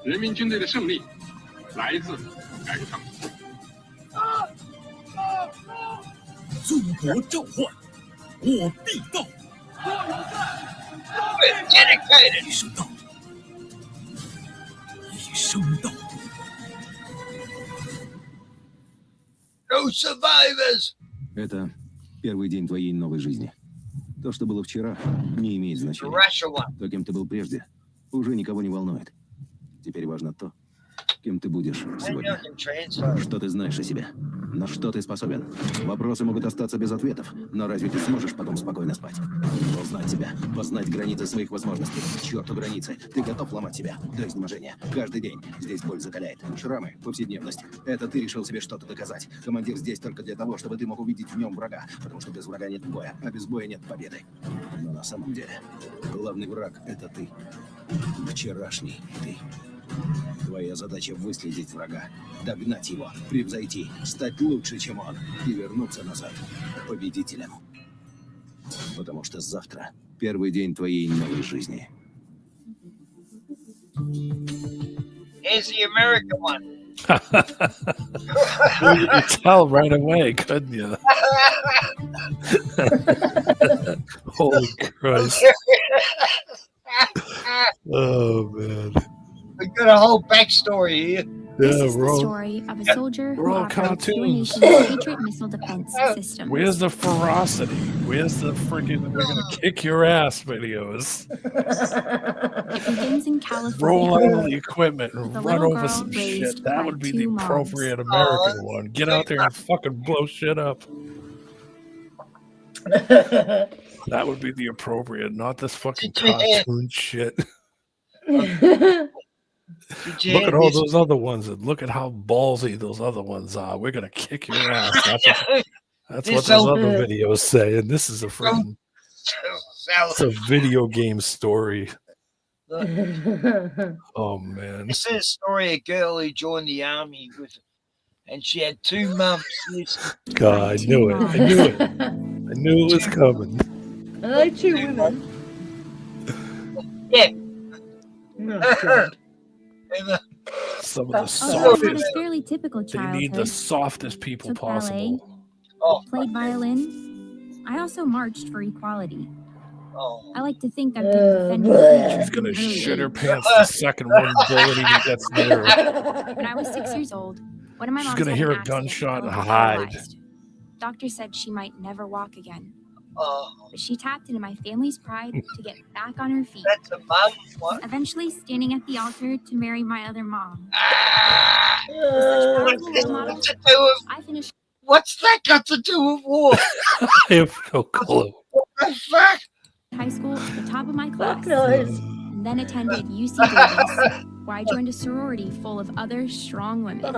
S7: 人民军队的胜利来自改革创新。
S1: 祖国召唤，我必到。一声道，一声道。
S3: No survivors.
S9: Это первый день твоей новой жизни. То, что было вчера, не имеет значения. То, кем ты был прежде, уже никого не волнует. Теперь важно то, кем ты будешь сегодня. Что ты знаешь о себе? На что ты способен? Вопросы могут остаться без ответов, но разве ты сможешь потом спокойно спать? Узнать себя, познать границы своих возможностей. К черту границы. Ты готов ломать себя до изнеможения. Каждый день здесь боль закаляет. Шрамы, повседневность. Это ты решил себе что-то доказать. Командир здесь только для того, чтобы ты мог увидеть в нем врага. Потому что без врага нет боя, а без боя нет победы. Но на самом деле, главный враг — это ты. Вчерашний ты. Твоя задача — выследить врага, догнать его, превзойти, стать лучше, чем он, и вернуться назад победителем. Потому что завтра первый день твоей новой жизни.
S3: Here's the American one.
S11: You could tell right away, couldn't you? Holy Christ. Oh, man.
S3: We got a whole backstory here.
S11: This
S10: is the story of a soldier who operates your nation's Patriot missile defense system.
S11: Where's the ferocity? Where's the freaking "we're gonna kick your ass" videos?
S10: It begins in California.
S11: Roll out all the equipment and run over some shit. That would be the appropriate American one. Get out there and fucking blow shit up. That would be the appropriate, not this fucking cartoon shit. Look at all those other ones and look at how ballsy those other ones are. We're gonna kick your ass. That's what those other videos say. And this is a freaking it's a video game story. Oh man.
S3: This is a story of a girl who joined the army and she had 2 months.
S11: God, I knew it. I knew it. I knew it was coming.
S4: Are they 2 women?
S3: Yeah.
S4: Oh, God.
S11: Some of the
S10: I had a
S11: softest.
S10: fairly typical
S11: They
S10: childhood.
S11: need the softest people
S10: Took ballet,
S11: possible.
S10: played violin. I also marched for equality. I like to think I've been defending.
S11: She's gonna shit her pants the second one bullet even gets near her.
S10: When I was 6 years old, one of my
S11: She's
S10: mom's
S11: gonna
S10: had
S11: hear
S10: an
S11: a
S10: accident
S11: gunshot and
S10: fell
S11: hide.
S10: paralyzed. Doctor said she might never walk again. But she tapped into my family's pride to get back on her feet.
S3: That's a mom's one.
S10: Eventually standing at the altar to marry my other mom.
S3: What's that got to do with war?
S11: I have no clue.
S3: What the fuck?
S10: High school at the top of my class.
S4: knows?
S10: And then attended UC Davis, where I joined a sorority full of other strong women.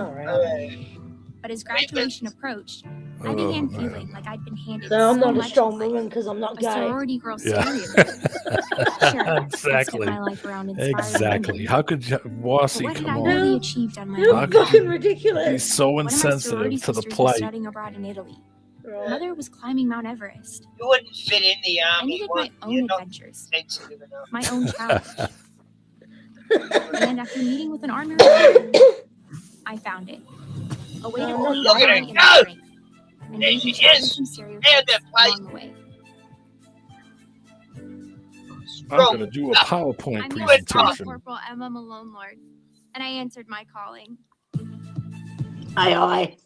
S10: But as graduation approached, I began feeling like I'd been handed
S4: So I'm
S10: so
S4: not a
S10: much
S4: strong woman because I'm not
S10: a
S4: gay.
S10: sorority girl
S11: Yeah.
S10: stereotype. Sure, I
S11: Exactly.
S10: spent my life around inspiring
S11: Exactly.
S10: women.
S11: How could
S10: But
S11: Wassy
S10: what had I
S11: come
S10: really
S11: on?
S10: achieved on my
S4: You're
S11: How
S10: own?
S11: could
S4: fucking
S11: you
S4: ridiculous.
S11: be so
S10: One of my sorority
S11: insensitive to the
S10: sisters was
S11: plight?
S10: studying abroad in Italy.
S4: Right.
S10: Another was climbing Mount Everest.
S3: You wouldn't fit in the
S10: I
S3: army.
S10: needed my own adventures,
S3: Sensitive enough.
S10: my own challenge. And after meeting with an army recruiter, I found it. A way to
S4: No,
S10: only
S4: look at
S10: my
S4: it,
S10: inner
S3: go!
S10: strength. and maybe try some stereotypes along the way.
S11: I'm going to do a PowerPoint
S10: I'm
S11: presentation.
S10: Corporal Emma Malone Lord, and I answered my calling.
S4: Aye.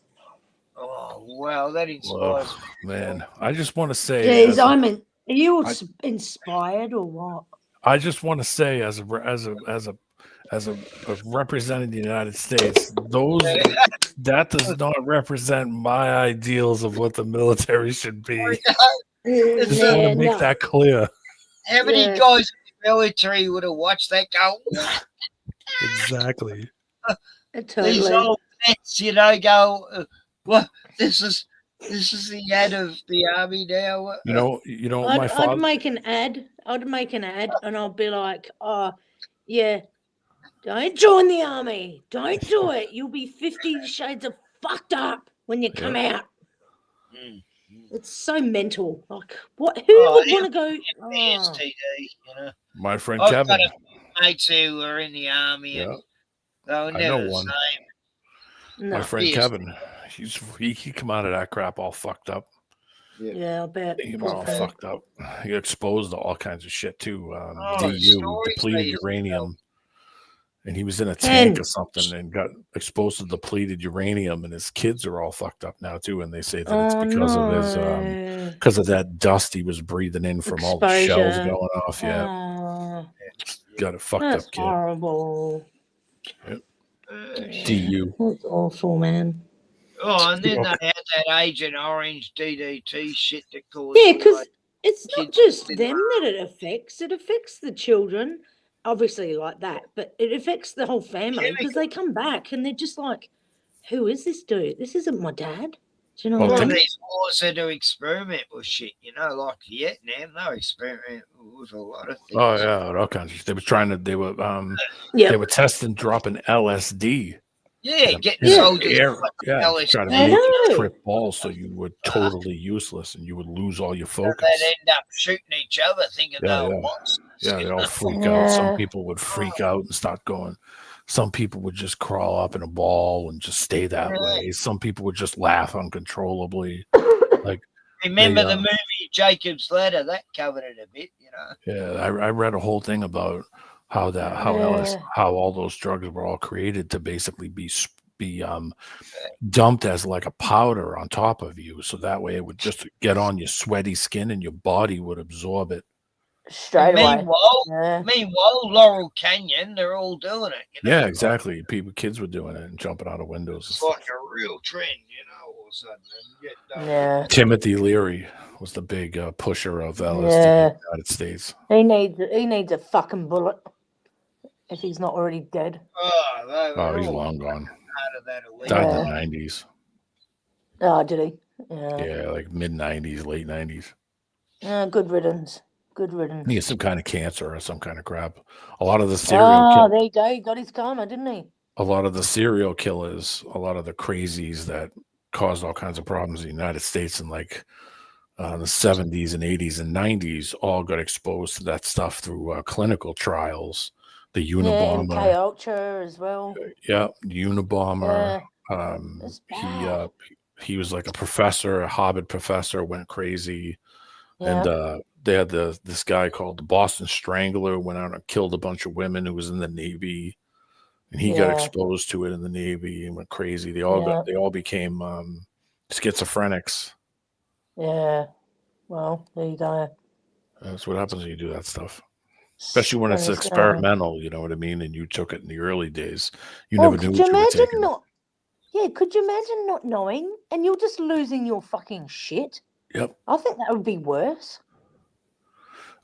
S3: Oh, wow, that inspires
S11: me. Man, I just want to say...
S4: Jeez, are you inspired or what?
S11: I just want to say, as a representing the United States, that does not represent my ideals of what the military should be. Just want to make that clear.
S3: How many guys in the military would have watched that go?
S11: Exactly.
S3: These old vets, go. What? This is the ad of the army now.
S11: My father.
S4: I'd make an ad. And I'll be like, oh, yeah, don't join the army. Don't do it. You'll be 50 shades of fucked up when you come out. It's so mental. Like, what? Who would want to go?
S3: STD,
S11: My friend
S3: I've
S11: Kevin.
S3: got mates who were in the army, and they were never the same.
S11: My friend Kevin, he come out of that crap all fucked up.
S4: Yeah, I bet.
S11: He was all fucked up. He got exposed to all kinds of shit too. DU, depleted uranium. And he was in a tank or something and got exposed to depleted uranium, and his kids are all fucked up now too. And they say that it's because of his because of that dust he was breathing in from all the shells going off. Yeah, got a fucked up kid.
S4: Horrible.
S11: Yep. DU.
S4: That's awful, man.
S3: Oh, and then they had that Agent Orange DDT shit that caused.
S4: Yeah, because it's not just them that it affects. It affects the children, obviously, like that. But it affects the whole family because they come back and they're just like, "Who is this dude? This isn't my dad." Do you know what I mean?
S3: These wars are to experiment with shit, like Vietnam. They experiment with a lot of things.
S11: Oh yeah, all kinds of shit. They were trying to. They were testing dropping LSD.
S3: Yeah, getting soldiers
S11: trying to make you trip balls so you were totally useless and you would lose all your focus.
S3: They'd end up shooting each other, thinking they were monsters.
S11: Yeah, they all freak out. Some people would freak out and start going. Some people would just crawl up in a ball and just stay that way. Some people would just laugh uncontrollably. Like,
S3: remember the movie Jacob's Ladder? That covered it a bit,
S11: Yeah, I read a whole thing about how all those drugs were all created to basically be dumped as like a powder on top of you, so that way it would just get on your sweaty skin and your body would absorb it
S4: straight away.
S3: Meanwhile, Laurel Canyon, they're all doing it.
S11: Yeah, exactly. Kids were doing it and jumping out of windows.
S3: It's like a real trend, all of a sudden.
S4: Yeah.
S11: Timothy Leary was the big pusher of LSD in the United States.
S4: He needs a fucking bullet if he's not already dead.
S11: Oh, he's long gone. Died in the 90s.
S4: Oh, did he?
S11: Yeah, like mid-90s, late 90s.
S4: Good riddance. Good riddance.
S11: He had some kind of cancer or some kind of crap. A lot of the serial
S4: there you go. He got his karma, didn't he?
S11: A lot of the serial killers, a lot of the crazies that caused all kinds of problems in the United States in like the 70s and 80s and 90s all got exposed to that stuff through clinical trials. The Unabomber.
S4: Yeah, K-Ultra as well.
S11: Yeah, Unabomber. He was like a professor, a Harvard professor, went crazy. And they had this guy called the Boston Strangler, went out and killed a bunch of women who was in the Navy. And he got exposed to it in the Navy and went crazy. They all became schizophrenics.
S4: Yeah. Well, there you go.
S11: That's what happens when you do that stuff. Especially when it's experimental, you know what I mean? And you took it in the early days. You never knew what you were taking.
S4: Could you imagine not knowing and you're just losing your fucking shit?
S11: Yep.
S4: I think that would be worse.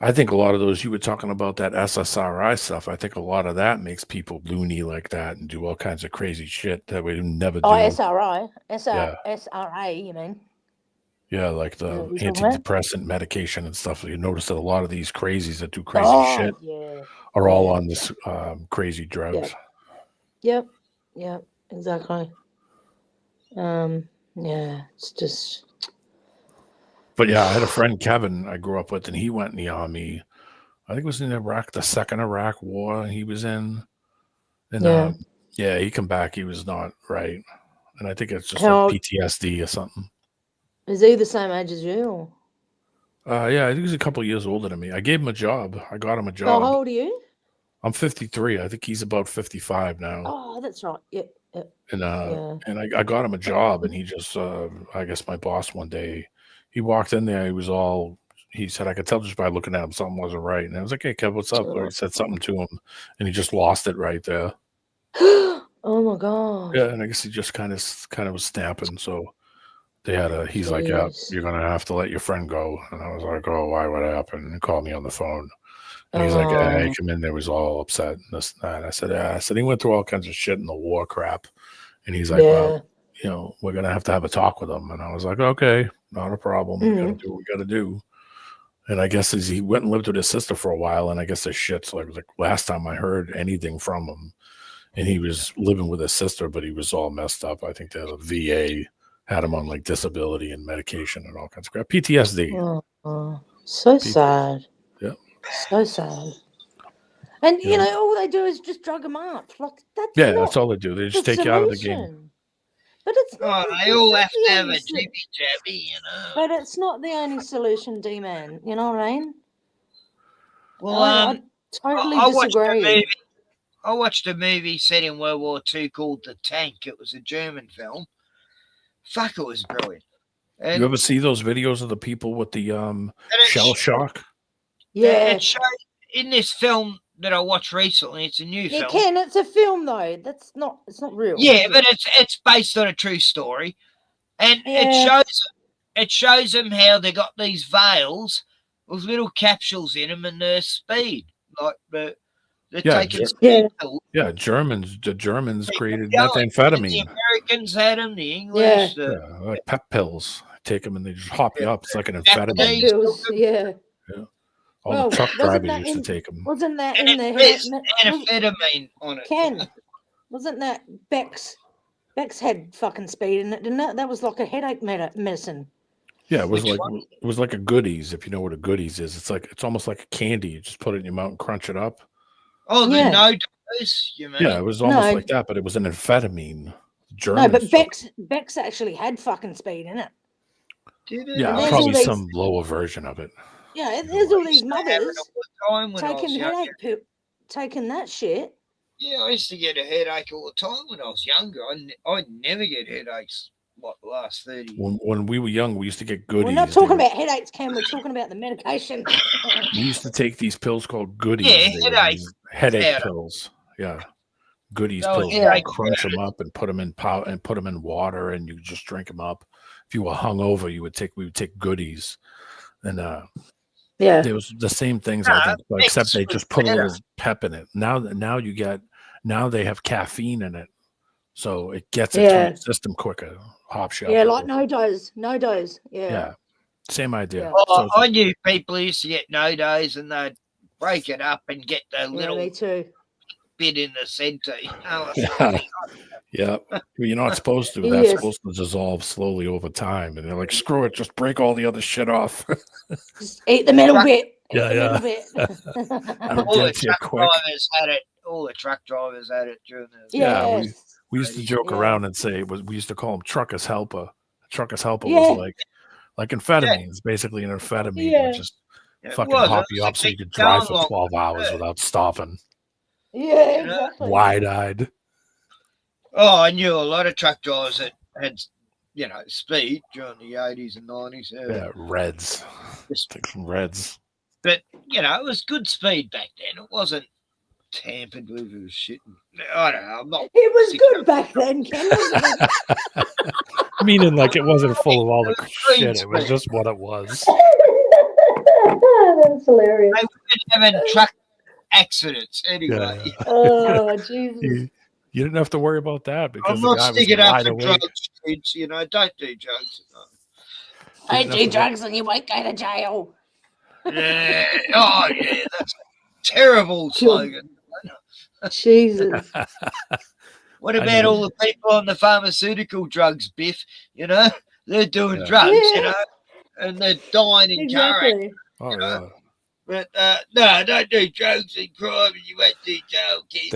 S11: I think a lot of those, you were talking about that SSRI stuff. I think a lot of that makes people loony like that and do all kinds of crazy shit that we never do.
S4: Oh, SRA, you mean?
S11: Yeah, like the antidepressant medication and stuff. You notice that a lot of these crazies that do crazy shit are all on this crazy drugs.
S4: Yep, exactly. It's just.
S11: But yeah, I had a friend, Kevin, I grew up with, and he went in the army. I think it was in Iraq, the second Iraq war he was in. And he come back, he was not right. And I think it's just like PTSD or something.
S4: Is he the same age as you?
S11: Yeah, I think he's a couple of years older than me. I gave him a job. I got him a
S4: Oh,
S11: job.
S4: how old are you?
S11: I'm 53. I think he's about 55 now.
S4: Oh, that's right. Yeah.
S11: And
S4: Yeah.
S11: and I got him a job, and he just I guess my boss one day, he walked in there, he said I could tell just by looking at him something wasn't right. And I was like, "Hey Kev, what's up?" Or he said something to him, and he just lost it right there.
S4: Oh my god.
S11: Yeah, and I guess he just kind of was snapping. So he's like, "Yeah, you're gonna have to let your friend go." And I was like, "Oh, why? What happened?" And he called me on the phone. And he's like, "Hey, come in." There was all upset and this and that. And I said, "Yeah." I said he went through all kinds of shit in the war crap. And he's like, "Well, we're gonna have a talk with him." And I was like, "Okay, not a problem. We gotta do what we gotta do." And I guess he went and lived with his sister for a while, and I guess the shit's like last time I heard anything from him, and he was living with his sister, but he was all messed up. I think the VA had him on like disability and medication and all kinds of crap. PTSD.
S4: So sad.
S11: Yeah.
S4: So sad. And you know, all they do is just drug them up. Like
S11: that's all they do. They just take you out of the game.
S4: But it's not.
S3: They all have to have a jibby jabby,
S4: But it's not the only solution, D-man. You know what I mean?
S3: Well,
S4: I totally disagree.
S3: I watched a movie set in World War II called The Tank. It was a German film. Fuck, it was brilliant. And
S11: you ever see those videos of the people with the shell shock?
S4: Yeah.
S3: It showed in this film that I watched recently. It's a new film.
S4: Ken, it's a film though. It's not real.
S3: Yeah, but it's based on a true story, and it shows them how they got these vials with little capsules in them and their speed, like they're taking speed pills.
S11: Yeah, the Germans created methamphetamine.
S3: The Americans had them, the English,
S11: like pep pills. Take them and they just hop you up. It's like an amphetamine.
S4: Yeah.
S11: All the truck drivers used to take them.
S4: Wasn't that in the
S3: amphetamine on it?
S4: Ken, wasn't that Bex? Bex had fucking speed in it, didn't it? That was like a headache medicine.
S11: Yeah, it was like a goodies. If you know what a goodies is, it's almost like a candy. You just put it in your mouth and crunch it up.
S3: Oh, the no dose, you mean?
S11: Yeah, it was almost like that, but it was an amphetamine.
S4: No, but Bex actually had fucking speed in it.
S11: Yeah, probably some lower version of it.
S4: Yeah, there's all these mothers taking that shit.
S3: Yeah, I used to get a headache all the time when I was younger. I never get headaches like the last 30 years.
S11: When we were young, we used to get goodies.
S4: We're not talking about headaches, Ken. We're talking about the medication.
S11: We used to take these pills called goodies.
S3: Yeah,
S11: headache pills. Yeah, goodies pills. You crunch them up and put them in powder and put them in water, and you just drink them up. If you were hungover, we would take goodies, and it was the same things, I think, except they just put a little pep in it. Now they have caffeine in it, so it gets it to the system quicker. Hop shop.
S4: Yeah, like no dose.
S11: Yeah, same idea.
S3: Well, I knew people who used to get no dose, and they'd break it up and get the little bit in the center.
S11: Yeah, well, you're not supposed to. That's supposed to dissolve slowly over time. And they're like, screw it, just break all the other shit off.
S4: Just eat the middle bit.
S11: Yeah.
S3: All the truck drivers had it. All the truck drivers had it during the.
S11: Yeah, we used to joke around and say we used to call them trucker's helper. Trucker's helper was like amphetamines, basically an amphetamine, which just fucking hop you up so you could drive for 12 hours without stopping.
S4: Yeah, exactly.
S11: Wide-eyed.
S3: Oh, I knew a lot of truck drivers that had, speed during the 80s and 90s.
S11: Yeah, Reds. Take some Reds.
S3: But, it was good speed back then. It wasn't tampered with or shit. I don't know. I'm not.
S4: It was good back then, Ken.
S11: Meaning like it wasn't full of all the shit. It was just what it was.
S4: That's hilarious.
S3: They weren't having truck accidents anyway.
S11: Yeah.
S4: Oh, Jesus.
S11: You didn't have to worry about that because
S3: I'm not sticking up for
S11: awake.
S3: drugs, kids. Don't do drugs.
S4: Don't do drugs and you won't go to jail.
S3: Yeah. Oh, yeah. That's a terrible slogan.
S4: Jesus.
S3: What about all the people on the pharmaceutical drugs, Biff? They're doing drugs, and they're dying in car accidents.
S11: Oh, yeah.
S3: But no, don't do drugs and crime, and you won't do jail, kids.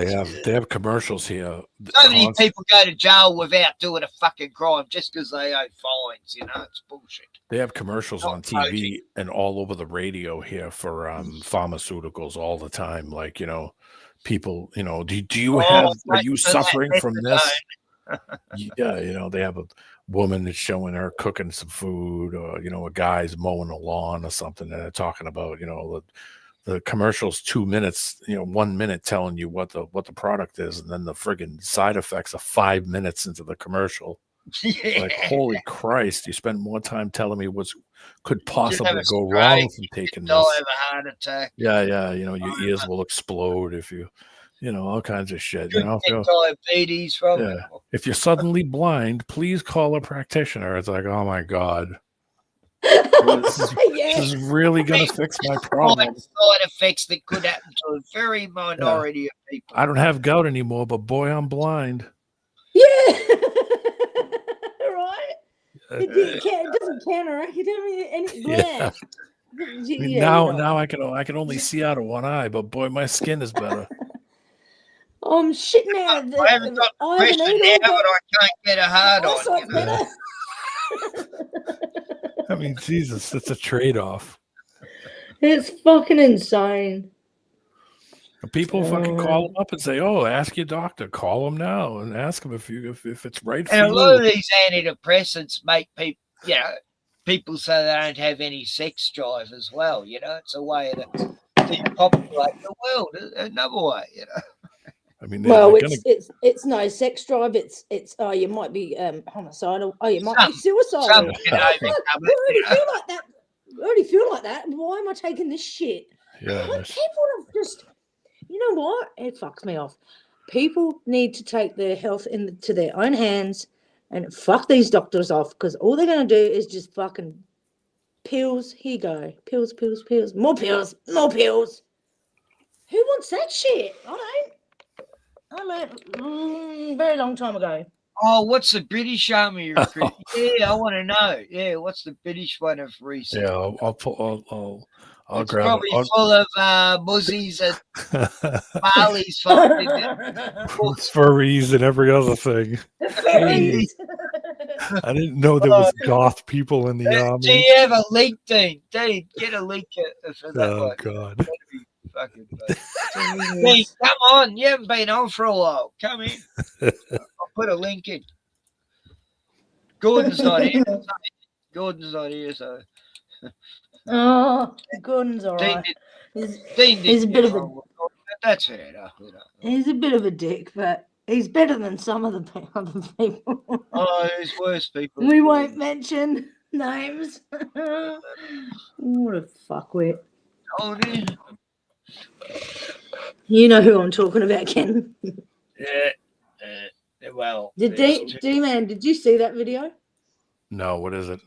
S11: They have commercials here.
S3: So many people go to jail without doing a fucking crime just because they owe fines. You know, it's bullshit.
S11: They have commercials on TV and all over the radio here for pharmaceuticals all the time. Like, you know, people, you know, do you have? Are you suffering from this? Yeah, you know, they have a woman that's showing her cooking some food, or, you know, a guy's mowing a lawn or something, and they're talking about, you know, the commercial's 2 minutes, you know, 1 minute telling you what the product is, and then the friggin' side effects are 5 minutes into the commercial.
S3: Yeah.
S11: Like, holy Christ, you spend more time telling me what could possibly go wrong from taking this.
S3: Have a heart attack.
S11: Yeah, you know, your ears will explode if you know, all kinds of shit. You know,
S3: diabetes from it.
S11: If you're suddenly blind, please call a practitioner. It's like, oh my God. This is really going to fix my problem.
S3: Side effects that could happen to a very minority of people.
S11: I don't have gout anymore, but boy, I'm blind.
S4: Yeah. Right. It doesn't counteract. You don't mean any
S11: Yeah. I mean, now I can only see out of one eye, but boy, my skin is better.
S4: I'm shitting out.
S3: I haven't got depression now, but I can't get a hard on. You know?
S11: I mean, Jesus, it's a trade-off.
S4: It's fucking insane.
S11: People fucking call them up and say, "Oh, ask your doctor. Call them now and ask them if it's right for you."
S3: And a lot of these antidepressants make people, you know, people say they don't have any sex drive as well. You know, it's a way to depopulate the world. Another way, you know.
S11: I mean,
S4: well, it's no sex drive. It's you might be homicidal. Oh, you might be suicidal. I already feel like that. Why am I taking this shit?
S11: Yeah,
S4: like, people have just, you know what? It fucks me off. People need to take their health into their own hands and fuck these doctors off, because all they're going to do is just fucking pills. Here you go. Pills. More pills. Who wants that shit? I don't. I mean, very long time ago.
S3: Oh, what's the British Army recruit? Yeah, I want to know. Yeah, what's the British one of recent?
S11: Yeah, I'll
S3: it's
S11: grab
S3: probably
S11: it.
S3: Full of muzzies and barleys,
S11: furries and every other thing. I didn't know there was goth people in the army.
S3: Do you have a link, Dean? Dean, get a link for that one.
S11: God.
S3: Fucking Dean, come on, you haven't been on for a while. Come in. I'll put a link in. Gordon's not here. So.
S4: Oh, Gordon's all right. He's a bit of a.
S3: That's fair enough. You know.
S4: He's a bit of a dick, but he's better than some of the other people.
S3: Oh, there's worse people.
S4: We won't mention names. What a fuckwit.
S3: Oh, yeah.
S4: You know who I'm talking about, Ken.
S3: Yeah. Well,
S4: D-Man, did you see that video?
S11: No, what is it?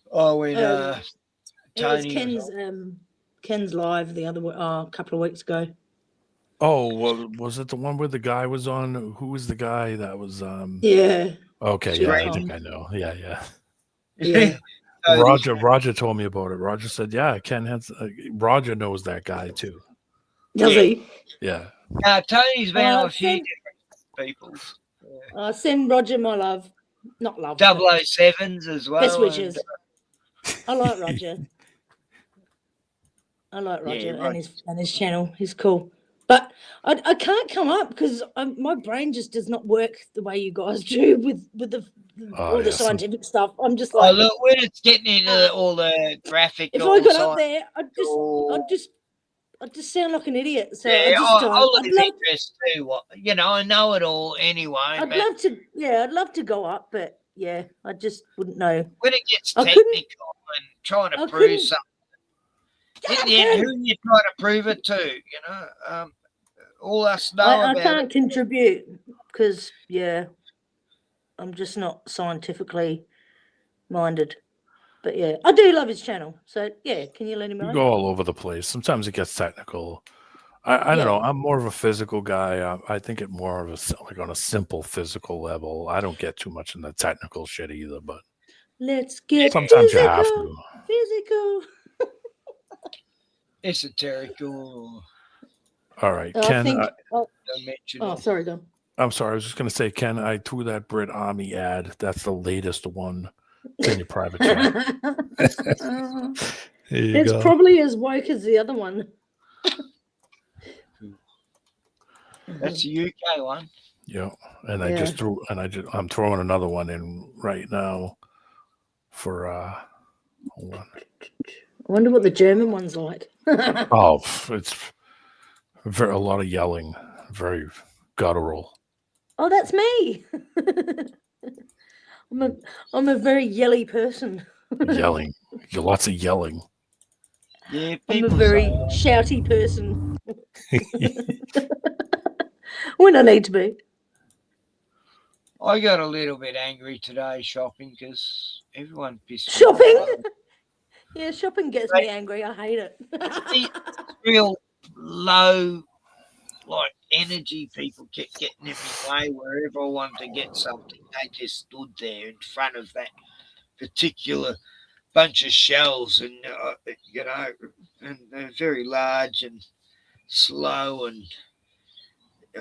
S3: Oh, when
S4: it was Ken's live a couple of weeks ago.
S11: Oh, well, was it the one where the guy was on? Who was the guy that was?
S4: Yeah.
S11: Okay, yeah, I think I know. Yeah.
S4: Yeah.
S11: Roger told me about it. Roger said, "Yeah, Ken has." Roger knows that guy too.
S4: Does he?
S11: Yeah.
S3: Tony's been on a few different people.
S4: Send Roger my love, not love.
S3: 007s as well.
S4: Best wishes. I like Roger. And his channel. He's cool. But I can't come up because my brain just does not work the way you guys do with all the scientific stuff. I'm just like,
S3: look, when it's getting into all the graphic.
S4: If I got up there, I'd just sound like an idiot. So
S3: yeah, I'll lose interest too. You know, I know it all anyway.
S4: I'd love to go up, but yeah, I just wouldn't know.
S3: When it gets technical and trying to prove something, in the end, who are you trying to prove it to? You know, all us know about
S4: I can't contribute because, I'm just not scientifically minded. But yeah, I do love his channel. So yeah, can you let him know?
S11: You go all over the place. Sometimes it gets technical. I don't know. I'm more of a physical guy. I think it more of like on a simple physical level. I don't get too much in the technical shit either. But
S4: let's get
S11: sometimes
S4: physical,
S11: you have to.
S4: Physical.
S3: esoterical.
S11: All right,
S4: I
S11: Ken.
S4: think.
S3: Dimensional.
S4: Oh, sorry, Don.
S11: I'm sorry. I was just going to say, Ken, I threw that Brit Army ad. That's the latest one. It's in your private chat. There you
S4: It's
S11: go.
S4: probably as woke as the other one.
S3: That's the UK one.
S11: Yeah, and I just threw, and I'm throwing another one in right now for hold on.
S4: I wonder what the German one's like.
S11: Oh, it's a lot of yelling, very guttural.
S4: Oh, that's me. I'm a very yelly person.
S11: Yelling, lots of yelling.
S3: Yeah,
S4: I'm a very shouty person. When I need to be.
S3: I got a little bit angry today shopping because everyone pissed me
S4: Shopping?
S3: off.
S4: Yeah, shopping gets me angry. I hate it.
S3: It's real low, like, energy people kept getting in my way wherever I wanted to get something. They just stood there in front of that particular bunch of shelves, and you know, and they're very large and slow, and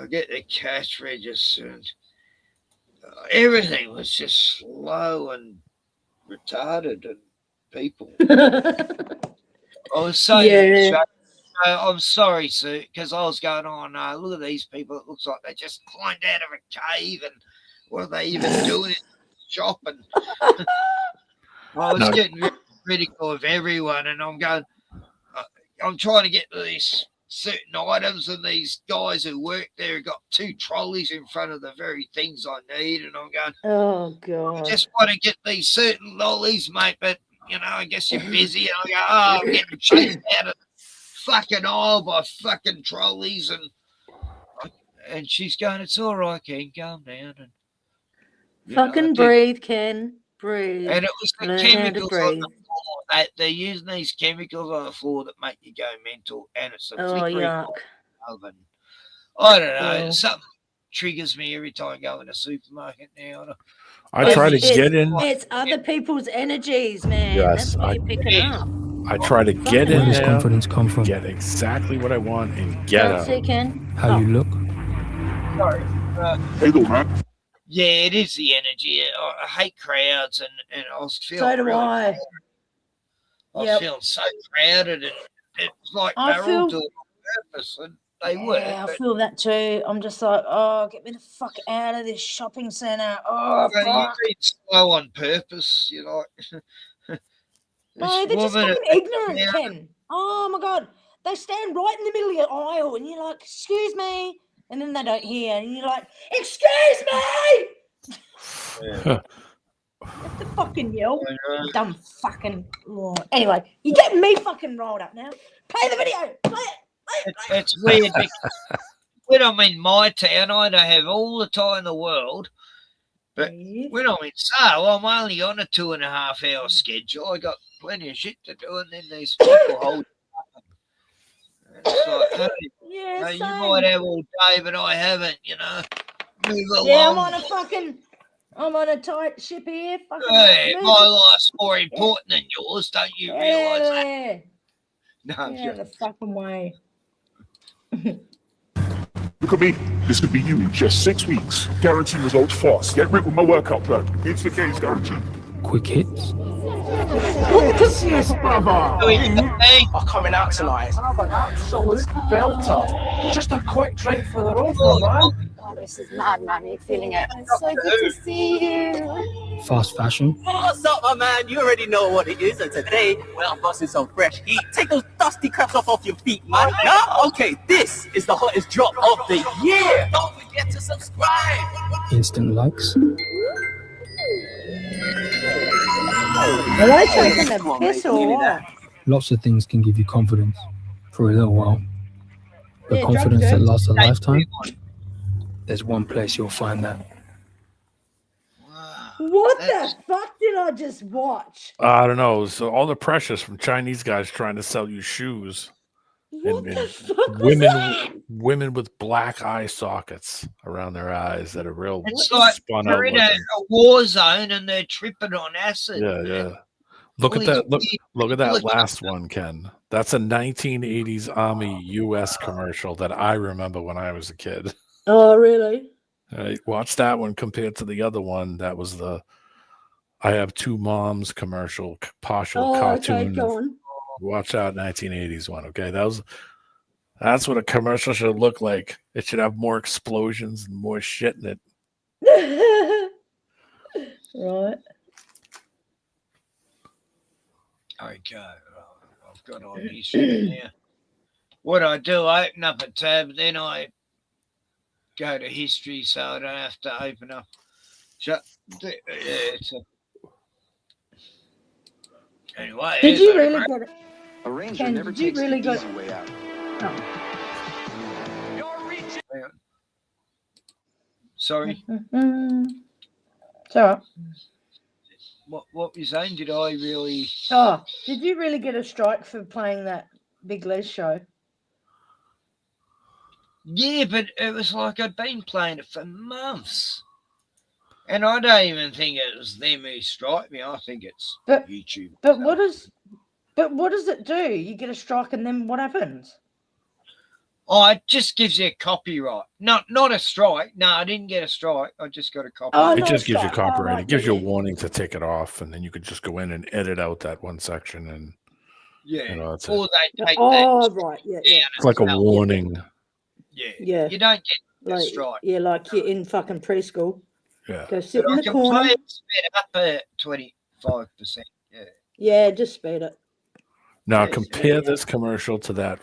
S3: I get the cash register, and everything was just slow and retarded, and people. I was saying, I'm sorry, sir, because I was going, oh no, look at these people. It looks like they just climbed out of a cave, and what are they even doing in the shop? And I was getting very critical of everyone, and I'm going, I'm trying to get these certain items, and these guys who work there have got 2 trolleys in front of the very things I need, and I'm going,
S4: oh god,
S3: I just want to get these certain lollies, mate, but you know, I guess you're busy. And I go, oh, I'm getting chased out of the fucking aisle by fucking trolleys, and she's going, it's all right, Ken, calm down, and
S4: fucking breathe, Ken, breathe.
S3: And it was the
S4: Learn
S3: chemicals
S4: how to
S3: on
S4: breathe.
S3: the floor. They're using these chemicals on the floor that make you go mental, and it's a flickering
S4: yuck.
S3: oven. I don't know.
S4: Oh.
S3: Something triggers me every time I go in a supermarket now.
S11: I try to get in.
S4: It's other people's energies, man.
S11: Yes,
S4: That's what you're picking up.
S11: I try to get
S8: Where
S11: in
S8: does
S11: there,
S8: confidence come from?
S11: get exactly what I want, and get out.
S4: See, Ken?
S8: How you look?
S3: Sorry.
S7: Hey, go, man.
S3: Yeah, it is the energy. I hate crowds, and I was feeling
S4: So do
S3: really
S4: I.
S3: I was feeling so crowded, and it's like they're all doing it on purpose, and they were.
S4: Yeah, I feel that too. I'm just like, oh, get me the fuck out of this shopping centre. Oh,
S3: Well, you
S4: fuck.
S3: read slow on purpose, you know.
S4: No, they're just fucking ignorant, Ken. Oh, my God. They stand right in the middle of your aisle, and you're like, excuse me. And then they don't hear, and you're like, excuse me!
S3: Yeah.
S4: You have to fucking yell. Dumb fucking... Oh. Anyway, you're getting me fucking rolled up now. Play the video. Play it.
S3: It's weird because when I'm in my town, I don't have all the time in the world. But when I'm in Sale, I'm only on a 2.5 hour schedule. I got plenty of shit to do, and then these people hold. It's like, hey, you might have all day, but I haven't. You know, move along.
S4: Yeah, I'm on a tight ship here. Fucking
S3: Hey,
S4: move
S3: my
S4: it.
S3: life's more important than yours. Don't you realise that?
S4: Yeah.
S3: No, I'm
S4: Get out of the fucking way.
S12: Look at me. This could be you in just 6 weeks. Guarantee results fast. Get rid with my workout plan. It's the case guarantee.
S8: Quick hits.
S12: Good to see you, brother.
S14: Are coming out tonight. Absolute belter. Just a quick drink for the road, man.
S24: Oh, this is mad, man. You're feeling it. It's so good to see you.
S8: Fast fashion.
S14: What's up, my man? You already know what it is. And today, we're busting some fresh heat. Take those dusty craps off your feet, man. Yeah? Okay, this is the hottest drop of the year. Don't forget to subscribe.
S8: Instant likes.
S4: Are they taking the piss or what?
S8: Lots of things can give you confidence for a little while. But
S4: Yeah,
S8: confidence
S4: drugs
S8: that
S4: do.
S8: lasts a lifetime, there's one place you'll find that.
S4: What the fuck did I just watch?
S11: I don't know. So all the pressures from Chinese guys trying to sell you shoes.
S4: What
S11: And
S4: the fuck was that?
S11: women with black eye sockets around their eyes that are real
S3: It's like
S11: spun
S3: they're
S11: out
S3: in a
S11: looking.
S3: war zone and they're tripping on acid.
S11: Yeah,
S3: man.
S11: yeah. Look
S3: All
S11: at
S3: these
S11: that. Look at
S3: weird
S11: that last one, Ken. That's a 1980s Army U.S. commercial that I remember when I was a kid.
S4: Oh, really?
S11: Watch that one compared to the other one. That was the I Have Two Moms commercial, partial cartoon.
S4: Okay, go on.
S11: Watch out, 1980s one. Okay, that's what a commercial should look like. It should have more explosions and more shit in it.
S4: Right.
S3: Okay, I've got on history now. What I do, I open up a tab, then I go to history, so I don't have to open up. Anyway,
S4: did you really get it?
S16: A ranger
S4: Ken,
S16: never
S4: did you
S16: takes
S4: really
S16: the
S4: get
S16: easy way out.
S3: Sorry.
S4: So,
S3: What were you saying? Did I really?
S4: oh, did you really get a strike for playing that Big Les show?
S3: Yeah, but it was like I'd been playing it for months. And I don't even think it was them who strike me. I think it's YouTube.
S4: But what does it do? You get a strike and then what happens?
S3: Oh, it just gives you a copyright. Not a strike. No, I didn't get a strike. I just got a copyright.
S4: Oh,
S11: It
S4: no
S11: just gives you
S4: strike.
S11: copyright.
S4: Oh,
S11: It gives
S4: yeah,
S11: you a warning to take it off, and then you could just go in and edit out that one section, and
S3: Yeah.
S11: that's
S3: Or
S11: it.
S3: they take
S4: Oh,
S3: that.
S4: right. Yeah.
S11: It's like a warning.
S3: Yeah.
S4: Yeah.
S3: You don't get a
S4: Like,
S3: strike.
S4: yeah, like you're in fucking preschool.
S11: Yeah.
S4: Go sit
S3: But
S4: in
S3: I
S4: the
S3: can
S4: corner.
S3: play it sped up at 25%. Yeah.
S4: Yeah, just speed it.
S11: Now
S3: Yes.
S11: compare this commercial to that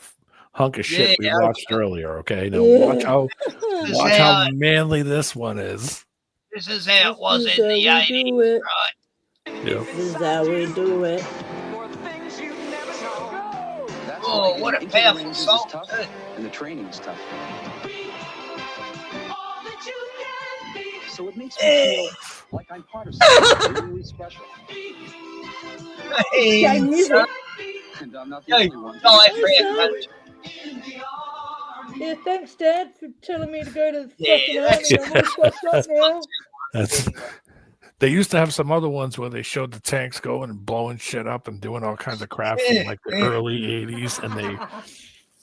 S11: hunk of shit we
S3: Yeah,
S11: watched earlier. Okay, now
S4: Yeah.
S11: watch how manly this one is.
S3: This is how it was
S4: This
S3: in
S4: is
S3: the
S4: how we
S3: 80s,
S4: do it.
S3: right?
S11: Yep.
S4: This is how we do it.
S3: Oh, what a powerful song.
S16: Tough, and the training is tough. So it makes me feel like I'm part of something really special.
S3: Hey,
S4: music.
S16: And I'm not the only one.
S4: Yeah, thanks, Dad, for telling me to go to the
S3: Yeah,
S4: fucking
S3: that's-
S4: army. I'm all fucked up now.
S11: That's. They used to have some other ones where they showed the tanks going and blowing shit up and doing all kinds of crap from like the early 80s, and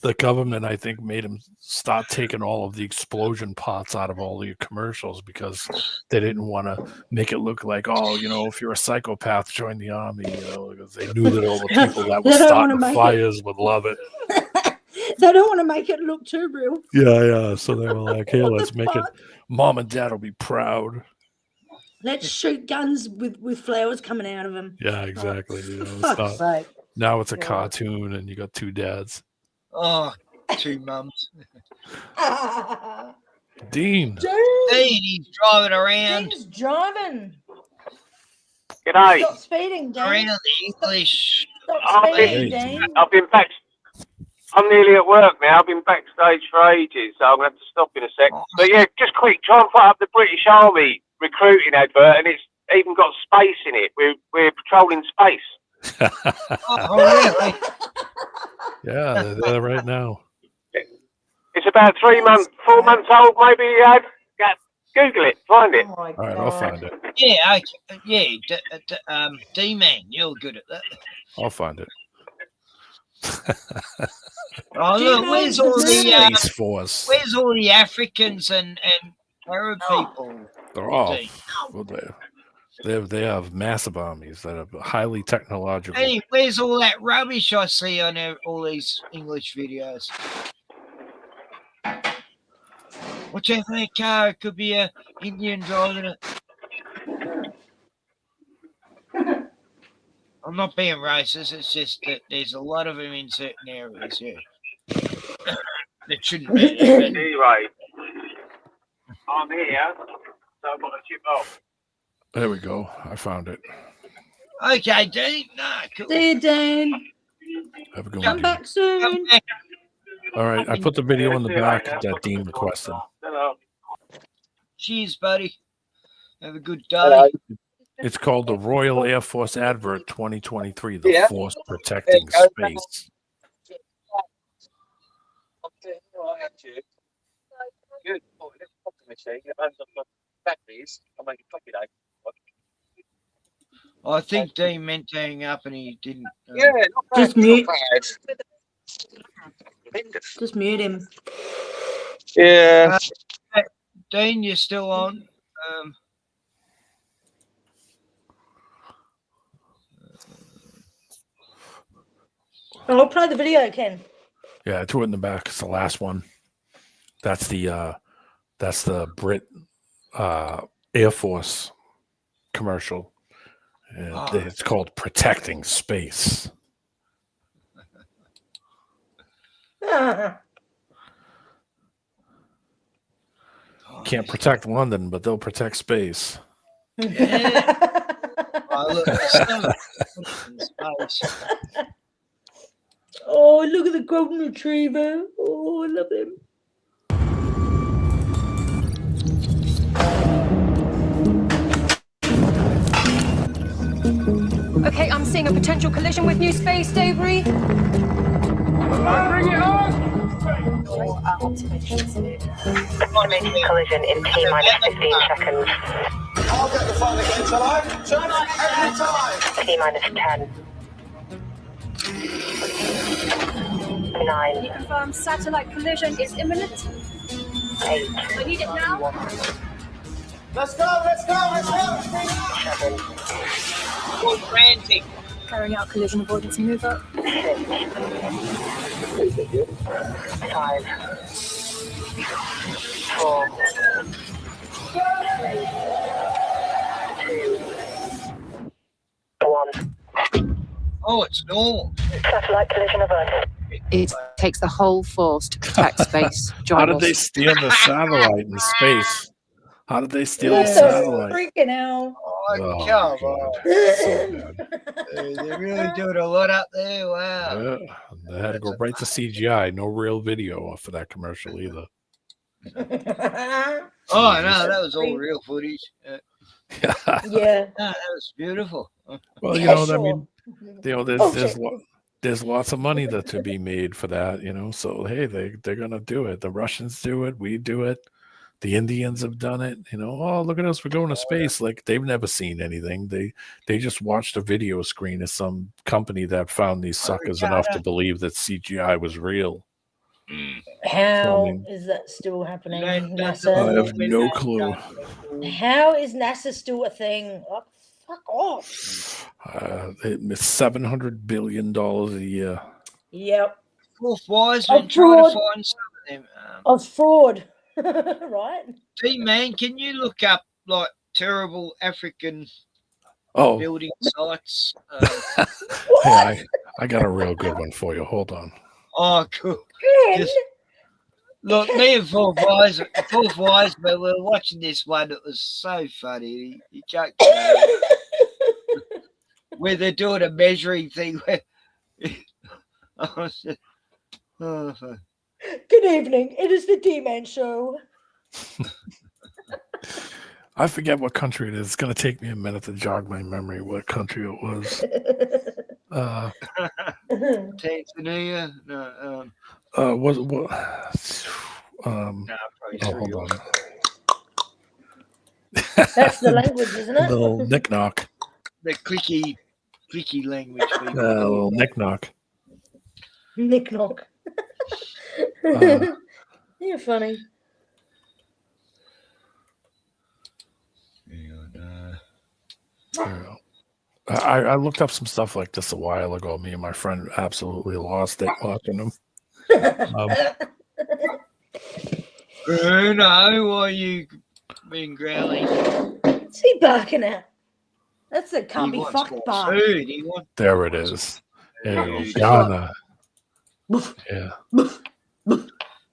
S11: the government, I think, made them start taking all of the explosion parts out of all the commercials because they didn't want to make it look like, oh, if you're a psychopath, join the army, because they knew that all the people that were
S4: They don't
S11: starting
S4: wanna make
S11: fires would love it.
S4: They don't want to make it look too real.
S11: Yeah. So they were like, hey,
S4: What
S11: let's
S4: the
S11: make it.
S4: fuck?
S11: Mom and Dad will be proud.
S4: Let's shoot guns with flowers coming out of them.
S11: Yeah, exactly.
S4: Fuck's sake.
S11: Now it's a cartoon and you got two dads.
S3: Oh, two mums.
S11: Dean.
S3: Dean, he's driving around.
S4: Dean's driving.
S18: G'day.
S4: Stop speeding, Dean.
S3: Around the English.
S4: Stop speeding, Dean.
S18: I've been back. I'm nearly at work now. I've been backstage for ages, so I'm going to have to stop in a sec. But yeah, just quick, try and put up the British Army recruiting advert, and it's even got space in it. We're patrolling space.
S3: Oh, really?
S11: Yeah, they're there right now.
S18: It's about 4 months old, maybe. Google it, find it.
S11: All right, I'll find it.
S3: Yeah, okay. Yeah. D-Man, you're good at that.
S11: I'll find it.
S3: Oh look, where's all the
S11: Space Force?
S3: Where's all the Africans and Arab people?
S11: They're all. Well, they have massive armies that are highly technological.
S3: Hey, where's all that rubbish I see on all these English videos? Watch out for that car. It could be a Indian driving it. I'm not being racist. It's just that there's a lot of them in certain areas. Yeah, that shouldn't be.
S18: Anyway, I'm here, so I've got to chip off.
S11: There we go. I found it.
S3: Okay, Dean. Nah, cool.
S4: See you, Dean.
S11: Have a good
S4: Come
S11: one.
S4: back soon.
S11: All right, I put the video in the back that Dean requested.
S3: Cheers, buddy. Have a good day.
S11: It's called the Royal Air Force Advert 2023, the Force Protecting Space.
S18: Good. Machine. It opens up the batteries. I'll make a copy day.
S3: I think Dean meant to hang up and he didn't.
S18: Yeah, not bad.
S4: Just mute.
S18: Not bad.
S4: Just mute him.
S18: Yeah.
S3: Dean, you're still on.
S4: I'll play the video, Ken.
S11: Yeah, I threw it in the back. It's the last one. That's the Brit Air Force commercial. It's called Protecting Space. Can't protect London, but they'll protect space.
S3: Yeah. Look,
S4: Oh, look at the golden retriever. Oh, I love him.
S2: Okay, I'm seeing a potential collision with new space debris.
S13: Bring it on!
S6: Collision in T-minus 15 seconds.
S13: I'll get the phone again, shall I? Turn on every time!
S6: T-minus 10. 9.
S2: Confirmed satellite collision is imminent.
S6: 8.
S2: I need it now.
S13: Let's go, let's go, let's go!
S6: 7.
S3: frantic.
S2: Carrying out collision avoidance maneuver.
S6: 6. 5. 4. 3. 2. 1.
S3: Oh, it's normal.
S6: Satellite collision averted.
S5: It takes the whole force to protect space.
S11: How did they steal the satellite in space? How did they steal the
S4: What the
S11: satellite?
S4: freaking hell?
S3: Oh, come on. They're really doing a lot up there. Wow.
S11: Yeah, they had to go right to CGI. No real video for that commercial either.
S3: Oh, no, that was all real footage.
S4: Yeah.
S3: That was beautiful.
S11: Well, you know, I mean, you know, there's lots of money to be made for that, you know. So hey, they're gonna do it. The Russians do it. We do it. The Indians have done it. You know, oh, look at us, we're going to space. Like they've never seen anything. They just watched a video screen of some company that found these suckers enough to believe that CGI was real.
S4: How
S11: I mean,
S4: is that still happening?
S11: I
S4: NASA?
S11: have no clue.
S4: How is NASA still a thing? Oh, fuck off.
S11: It's $700 billion a year.
S4: Yep.
S3: Fourth Wiseman
S4: Of
S3: trying to
S4: fraud.
S3: find some of them.
S4: Of fraud. Right?
S3: D-Man, can you look up like terrible African building sites?
S11: Hey, I got a real good one for you. Hold on.
S3: Oh, cool. Just, look, me and Fourth Wiseman, we were watching this one. It was so funny. You can't where they're doing a measuring thing. Where
S4: Good evening. It is the D-Man Show.
S11: I forget what country it is. It's going to take me a minute to jog my memory what country it was.
S3: Tanzania? No.
S11: What?
S3: Hold
S11: on.
S4: That's the language, isn't it?
S11: Little knick-knock.
S3: The clicky language.
S11: Little knick-knock.
S4: Knick-knock. You're funny.
S11: I looked up some stuff like this a while ago. Me and my friend absolutely lost it watching them.
S3: Bruno, why are you being growling?
S4: What's he barking at? That's a can't
S3: He
S4: be
S3: wants
S4: fucked
S3: more
S4: bark.
S3: food. He wants
S11: There it is. There you
S3: Food.
S11: go. Ghana. Yeah.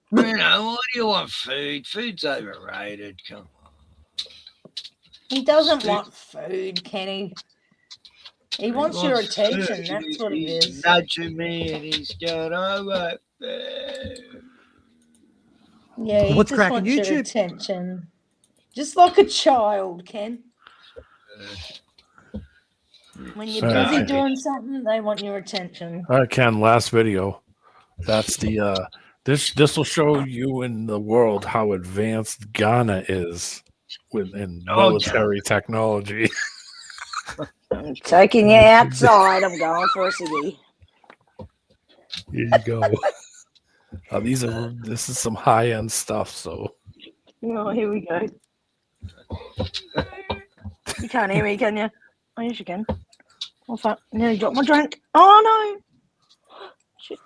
S3: Bruno, why do you want food? Food's overrated. Come on.
S4: He doesn't want food, Kenny. He wants your attention.
S3: food.
S4: That's what it
S3: He's
S4: is.
S3: nudging me and he's going, I want food.
S4: Yeah, he
S19: What's
S4: just
S19: cracking
S4: wants your
S19: YouTube?
S4: attention. Just like a child, Ken. When you're busy doing something, they want your attention.
S11: All right, Ken, last video. That's the this will show you in the world how advanced Ghana is within military technology.
S4: I'm taking you outside. I'm going for a ciggy.
S11: Here you go. This is some high end stuff. So.
S4: Oh, here we go. You can't hear me, can you? Oh, yes, you can. Oh, fuck. Nearly dropped my drink. Oh, no. Shit.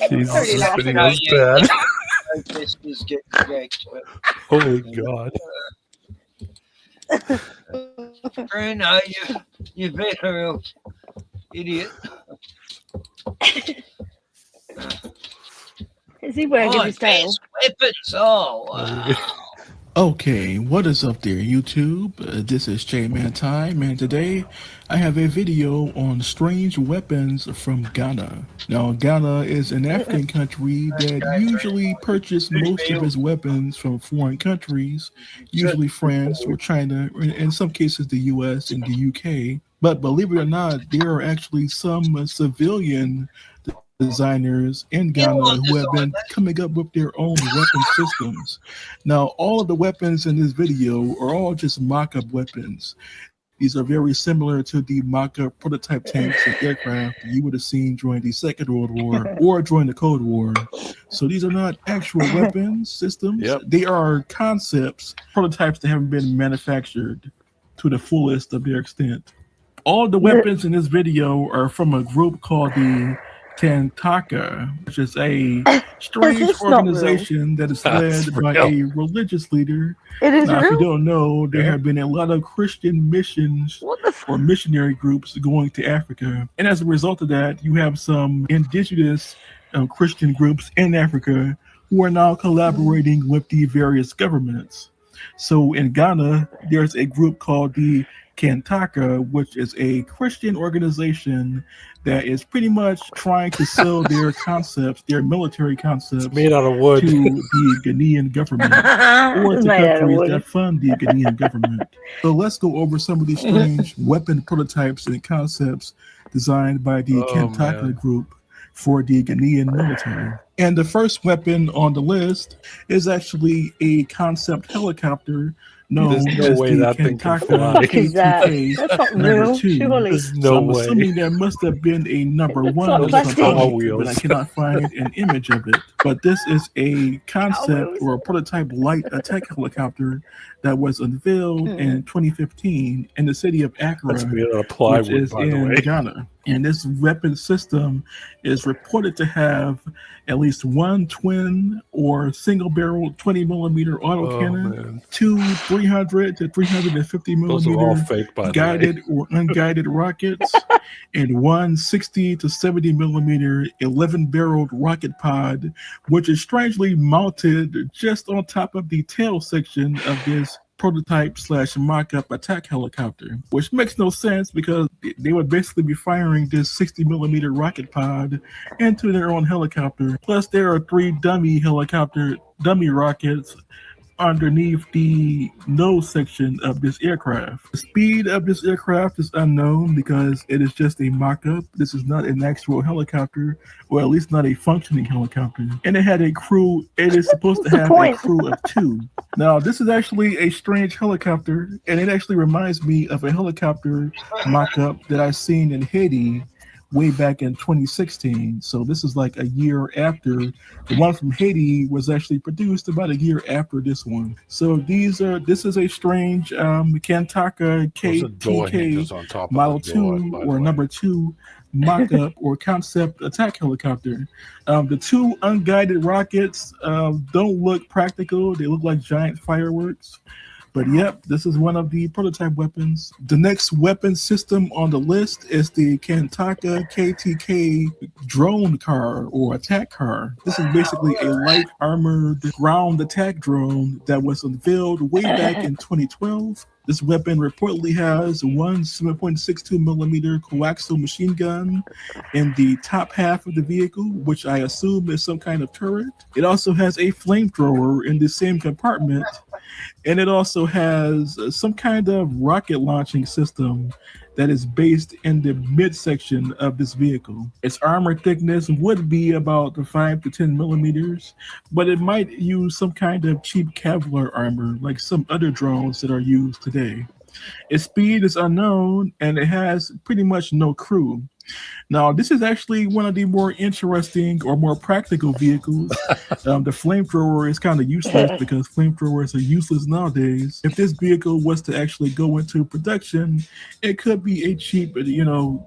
S11: Jesus, this video is bad. Holy God.
S3: Bruno, you better, idiot.
S4: Is he wagging his tail?
S3: Weapons. Oh, wow.
S17: Okay, what is up there, YouTube? This is J-Man Time, and today I have a video on strange weapons from Ghana. Now, Ghana is an African country that usually purchases most of its weapons from foreign countries, usually France or China, or in some cases the US and the UK. But believe it or not, there are actually some civilian designers in Ghana who have been coming up with their own weapon systems. Now, all of the weapons in this video are all just mock-up weapons. These are very similar to the mock-up prototype tanks and aircraft you would have seen during the Second World War or during the Cold War. So these are not actual weapons systems.
S11: Yep.
S17: They are concepts, prototypes that haven't been manufactured to the fullest of their extent. All the weapons in this video are from a group called the Kantaka, which is a strange organization that is led by a religious leader.
S4: It is
S17: now,
S4: real?
S17: if you don't know, there have been a lot of Christian missions or missionary groups going to Africa. And as a result of that, you have some indigenous Christian groups in Africa who are now collaborating with the various governments. So in Ghana, there's a group called the Kantaka, which is a Christian organization that is pretty much trying to sell their concepts, their military concepts,
S11: made out of wood,
S17: to the Ghanaian government or to countries that fund the Ghanaian government. So let's go over some of these strange weapon prototypes and concepts designed by the Kantaka group for the Ghanaian military. And the first weapon on the list is actually a concept helicopter known as the Kantaka KTK number 2. So I'm assuming there must have been a number 1 of something, but I cannot find an image of it. But this is a concept or a prototype light attack helicopter that was unveiled in 2015 in the city of Accra, which is in Ghana. And this weapon system is reported to have at least one twin or single barrel 20 millimeter autocannon, 2 300 to 350 millimeter guided or unguided rockets, and 1 60 to 70 millimeter 11 barreled rocket pod, which is strangely mounted just on top of the tail section of this prototype / mock-up attack helicopter, which makes no sense because they would basically be firing this 60 millimeter rocket pod into their own helicopter. Plus, there are 3 dummy rockets underneath the nose section of this aircraft. The speed of this aircraft is unknown because it is just a mock-up. This is not an actual helicopter, or at least not a functioning helicopter. And it had a crew. It is supposed to have a crew of 2. Now, this is actually a strange helicopter, and it actually reminds me of a helicopter mock-up that I've seen in Haiti way back in 2016. So this is like a year after. The one from Haiti was actually produced about a year after this one. So this is a strange Kantaka KTK Model 2 or number 2 mock-up or concept attack helicopter. The 2 unguided rockets don't look practical. They look like giant fireworks. But yep, this is one of the prototype weapons. The next weapon system on the list is the Kantaka KTK drone car or attack car. This is basically a light armored ground attack drone that was unveiled way back in 2012. This weapon reportedly has 1 7.62 millimeter coaxial machine gun in the top half of the vehicle, which I assume is some kind of turret. It also has a flamethrower in the same compartment, and it also has some kind of rocket launching system that is based in the midsection of this vehicle. Its armor thickness would be about 5 to 10 millimeters, but it might use some kind of cheap Kevlar armor like some other drones that are used today. Its speed is unknown, and it has pretty much no crew. Now, this is actually one of the more interesting or more practical vehicles. The flamethrower is kind of useless because flamethrowers are useless nowadays. If this vehicle was to actually go into production, it could be a cheap,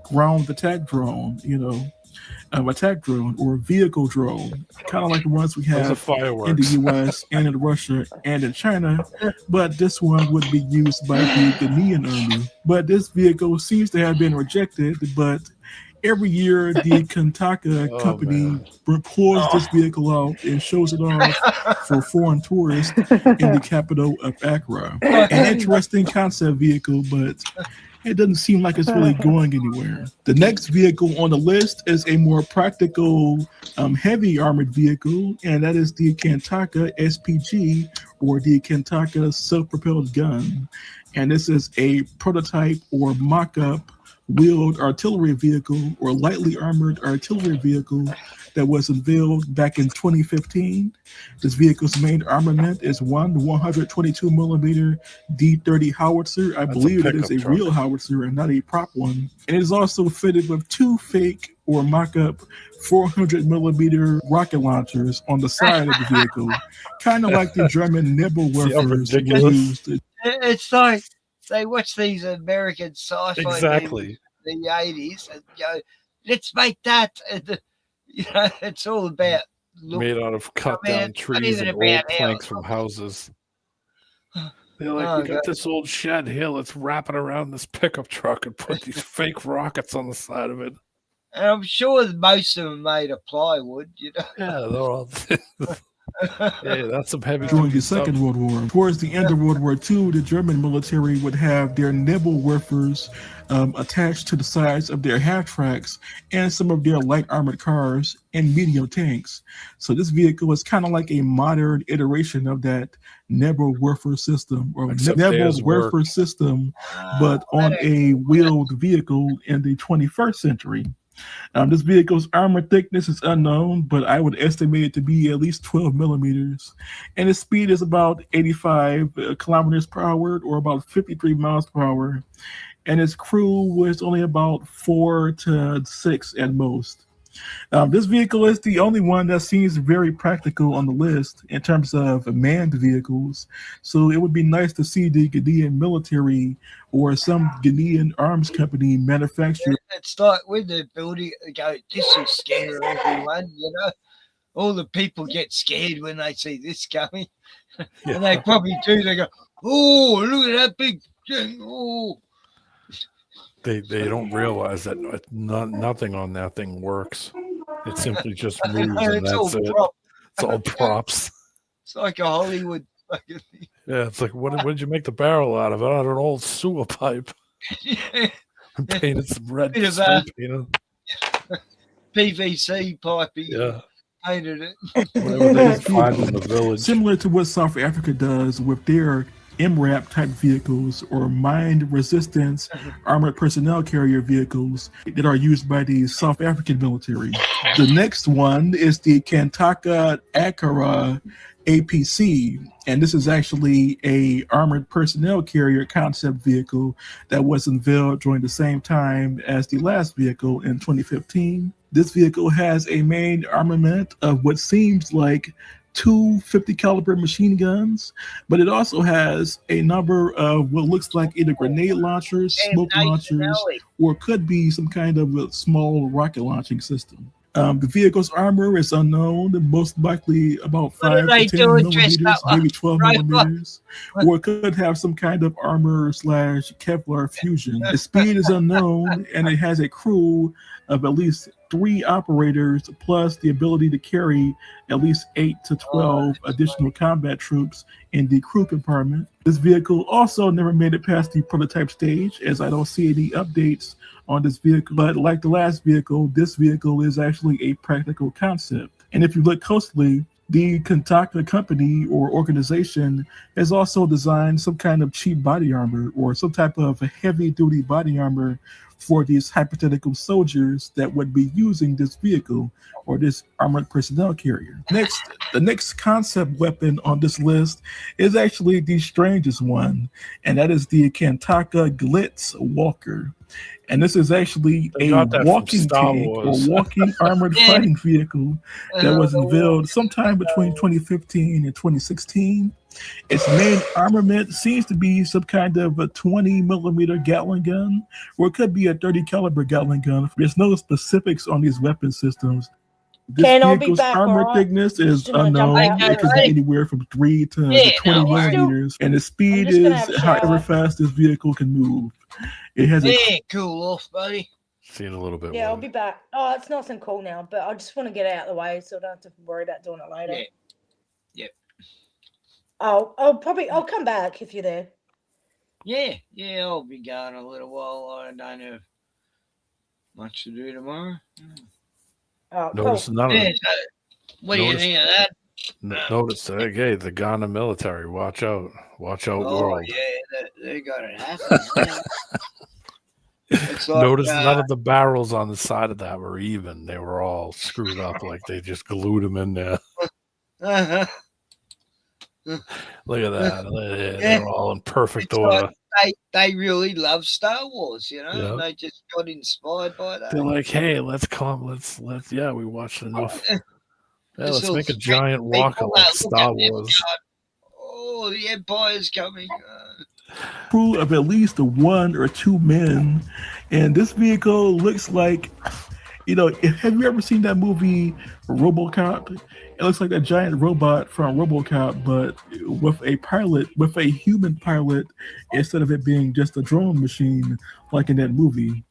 S17: ground attack drone, attack drone or vehicle drone, kind of like the ones we have in the US and in Russia and in China, but this one would be used by the Ghanaian army. But this vehicle seems to have been rejected, but every year the Kantaka company pulls this vehicle out and shows it off for foreign tourists in the capital of Accra. An interesting concept vehicle, but it doesn't seem like it's really going anywhere. The next vehicle on the list is a more practical, heavy armored vehicle, and that is the Kantaka SPG, or the Kantaka self-propelled gun. And this is a prototype or mock-up wheeled artillery vehicle or lightly armored artillery vehicle that was unveiled back in 2015. This vehicle's main armament is one 122 millimeter D30 howitzer. I believe it is a real howitzer and not a prop one. And it is also fitted with 2 fake or mock-up 400 millimeter rocket launchers on the side of the vehicle, kind of like the German Nebelwerfers used.
S3: It's like they watch these American sci-fi movies in the 80s and go, let's make that. And, it's all about
S11: made out of cut down trees and old planks from houses. They're like, we got this old shed here. Let's wrap it around this pickup truck and put these fake rockets on the side of it.
S3: And I'm sure most of them made of plywood,
S11: Yeah, they're all. Yeah, that's some heavy.
S17: During the Second World War, towards the end of World War II, the German military would have their Nebelwerfers attached to the sides of their half-tracks and some of their light armored cars and medium tanks. So this vehicle is kind of like a modern iteration of that Nebelwerfer system, or Nebelwerfer system, but on a wheeled vehicle in the 21st century. This vehicle's armor thickness is unknown, but I would estimate it to be at least 12 millimeters. And its speed is about 85 kilometers per hour, or about 53 miles per hour. And its crew was only about 4 to 6 at most. This vehicle is the only one that seems very practical on the list in terms of manned vehicles. So it would be nice to see the Ghanaian military or some Ghanaian arms company manufacture.
S3: It's like when they're building, they go, this will scare everyone, All the people get scared when they see this coming. And they probably do. They go, oh, look at that big thing. Oh.
S11: They don't realize that nothing on that thing works. It simply just moves, and that's it. It's all props.
S3: It's like a Hollywood fucking thing.
S11: Yeah, it's like, what did you make the barrel out of? Out of an old sewer pipe. And painted some red paint,
S3: PVC piping.
S11: Yeah.
S3: Painted it.
S11: Whatever they find in the village.
S17: Similar to what South Africa does with their MRAP type vehicles, or mine resistance armored personnel carrier vehicles that are used by the South African military. The next one is the Kantaka Akara APC, and this is actually a armored personnel carrier concept vehicle that was unveiled during the same time as the last vehicle in 2015. This vehicle has a main armament of what seems like 2 50 caliber machine guns, but it also has a number of what looks like either grenade launchers, smoke launchers, or could be some kind of a small rocket launching system. The vehicle's armor is unknown, most likely about 5 to 10 millimeters, maybe 12 millimeters, or it could have some kind of armor / Kevlar fusion. The speed is unknown, and it has a crew of at least 3 operators, plus the ability to carry at least 8 to 12 additional combat troops in the crew compartment. This vehicle also never made it past the prototype stage, as I don't see any updates on this vehicle. But like the last vehicle, this vehicle is actually a practical concept. And if you look closely, The Kentucky company or organization has also designed some kind of cheap body armor or some type of heavy-duty body armor for these hypothetical soldiers that would be using this vehicle or this armored personnel carrier. Next, the next concept weapon on this list is actually the strangest one, and that is the Kentucky Glitz Walker. And this is actually a walking tank or walking armored fighting vehicle that was unveiled sometime between 2015 and 2016. Its main armament seems to be some kind of a 20 millimeter Gatling gun, or it could be a 30 caliber Gatling gun. There's no specifics on these weapon systems. This vehicle's armor thickness is unknown. It could be anywhere from 3 to 20 millimeters, and the speed is however fast this vehicle can move. It has
S3: cool off, buddy.
S11: Seen a little bit.
S4: Yeah, I'll be back. Oh, it's nice and cool now, but I just want to get it out of the way so I don't have to worry about doing it later.
S3: Yep.
S4: I'll come back if you're there.
S3: Yeah, I'll be gone a little while. I don't have much to do tomorrow.
S4: Oh,
S11: Notice
S4: cool.
S11: none of
S3: What do you think of that?
S11: Notice that, hey, the Ghana military. Watch out, world.
S3: Yeah, they got it happening. Like,
S11: notice none of the barrels on the side of that were even. They were all screwed up, like they just glued them in there. Look at that. They're all in perfect order.
S3: Like they really love Star Wars, you know.
S11: Yep.
S3: And they just got inspired by that.
S11: They're like, hey, let's we watched enough. Yeah, let's make a giant walker like Star Wars.
S3: Oh, the Empire's coming.
S17: Crew of at least 1 or 2 men, and this vehicle looks like, have you ever seen that movie RoboCop? It looks like a giant robot from RoboCop, but with a human pilot, instead of it being just a drone machine like in that movie.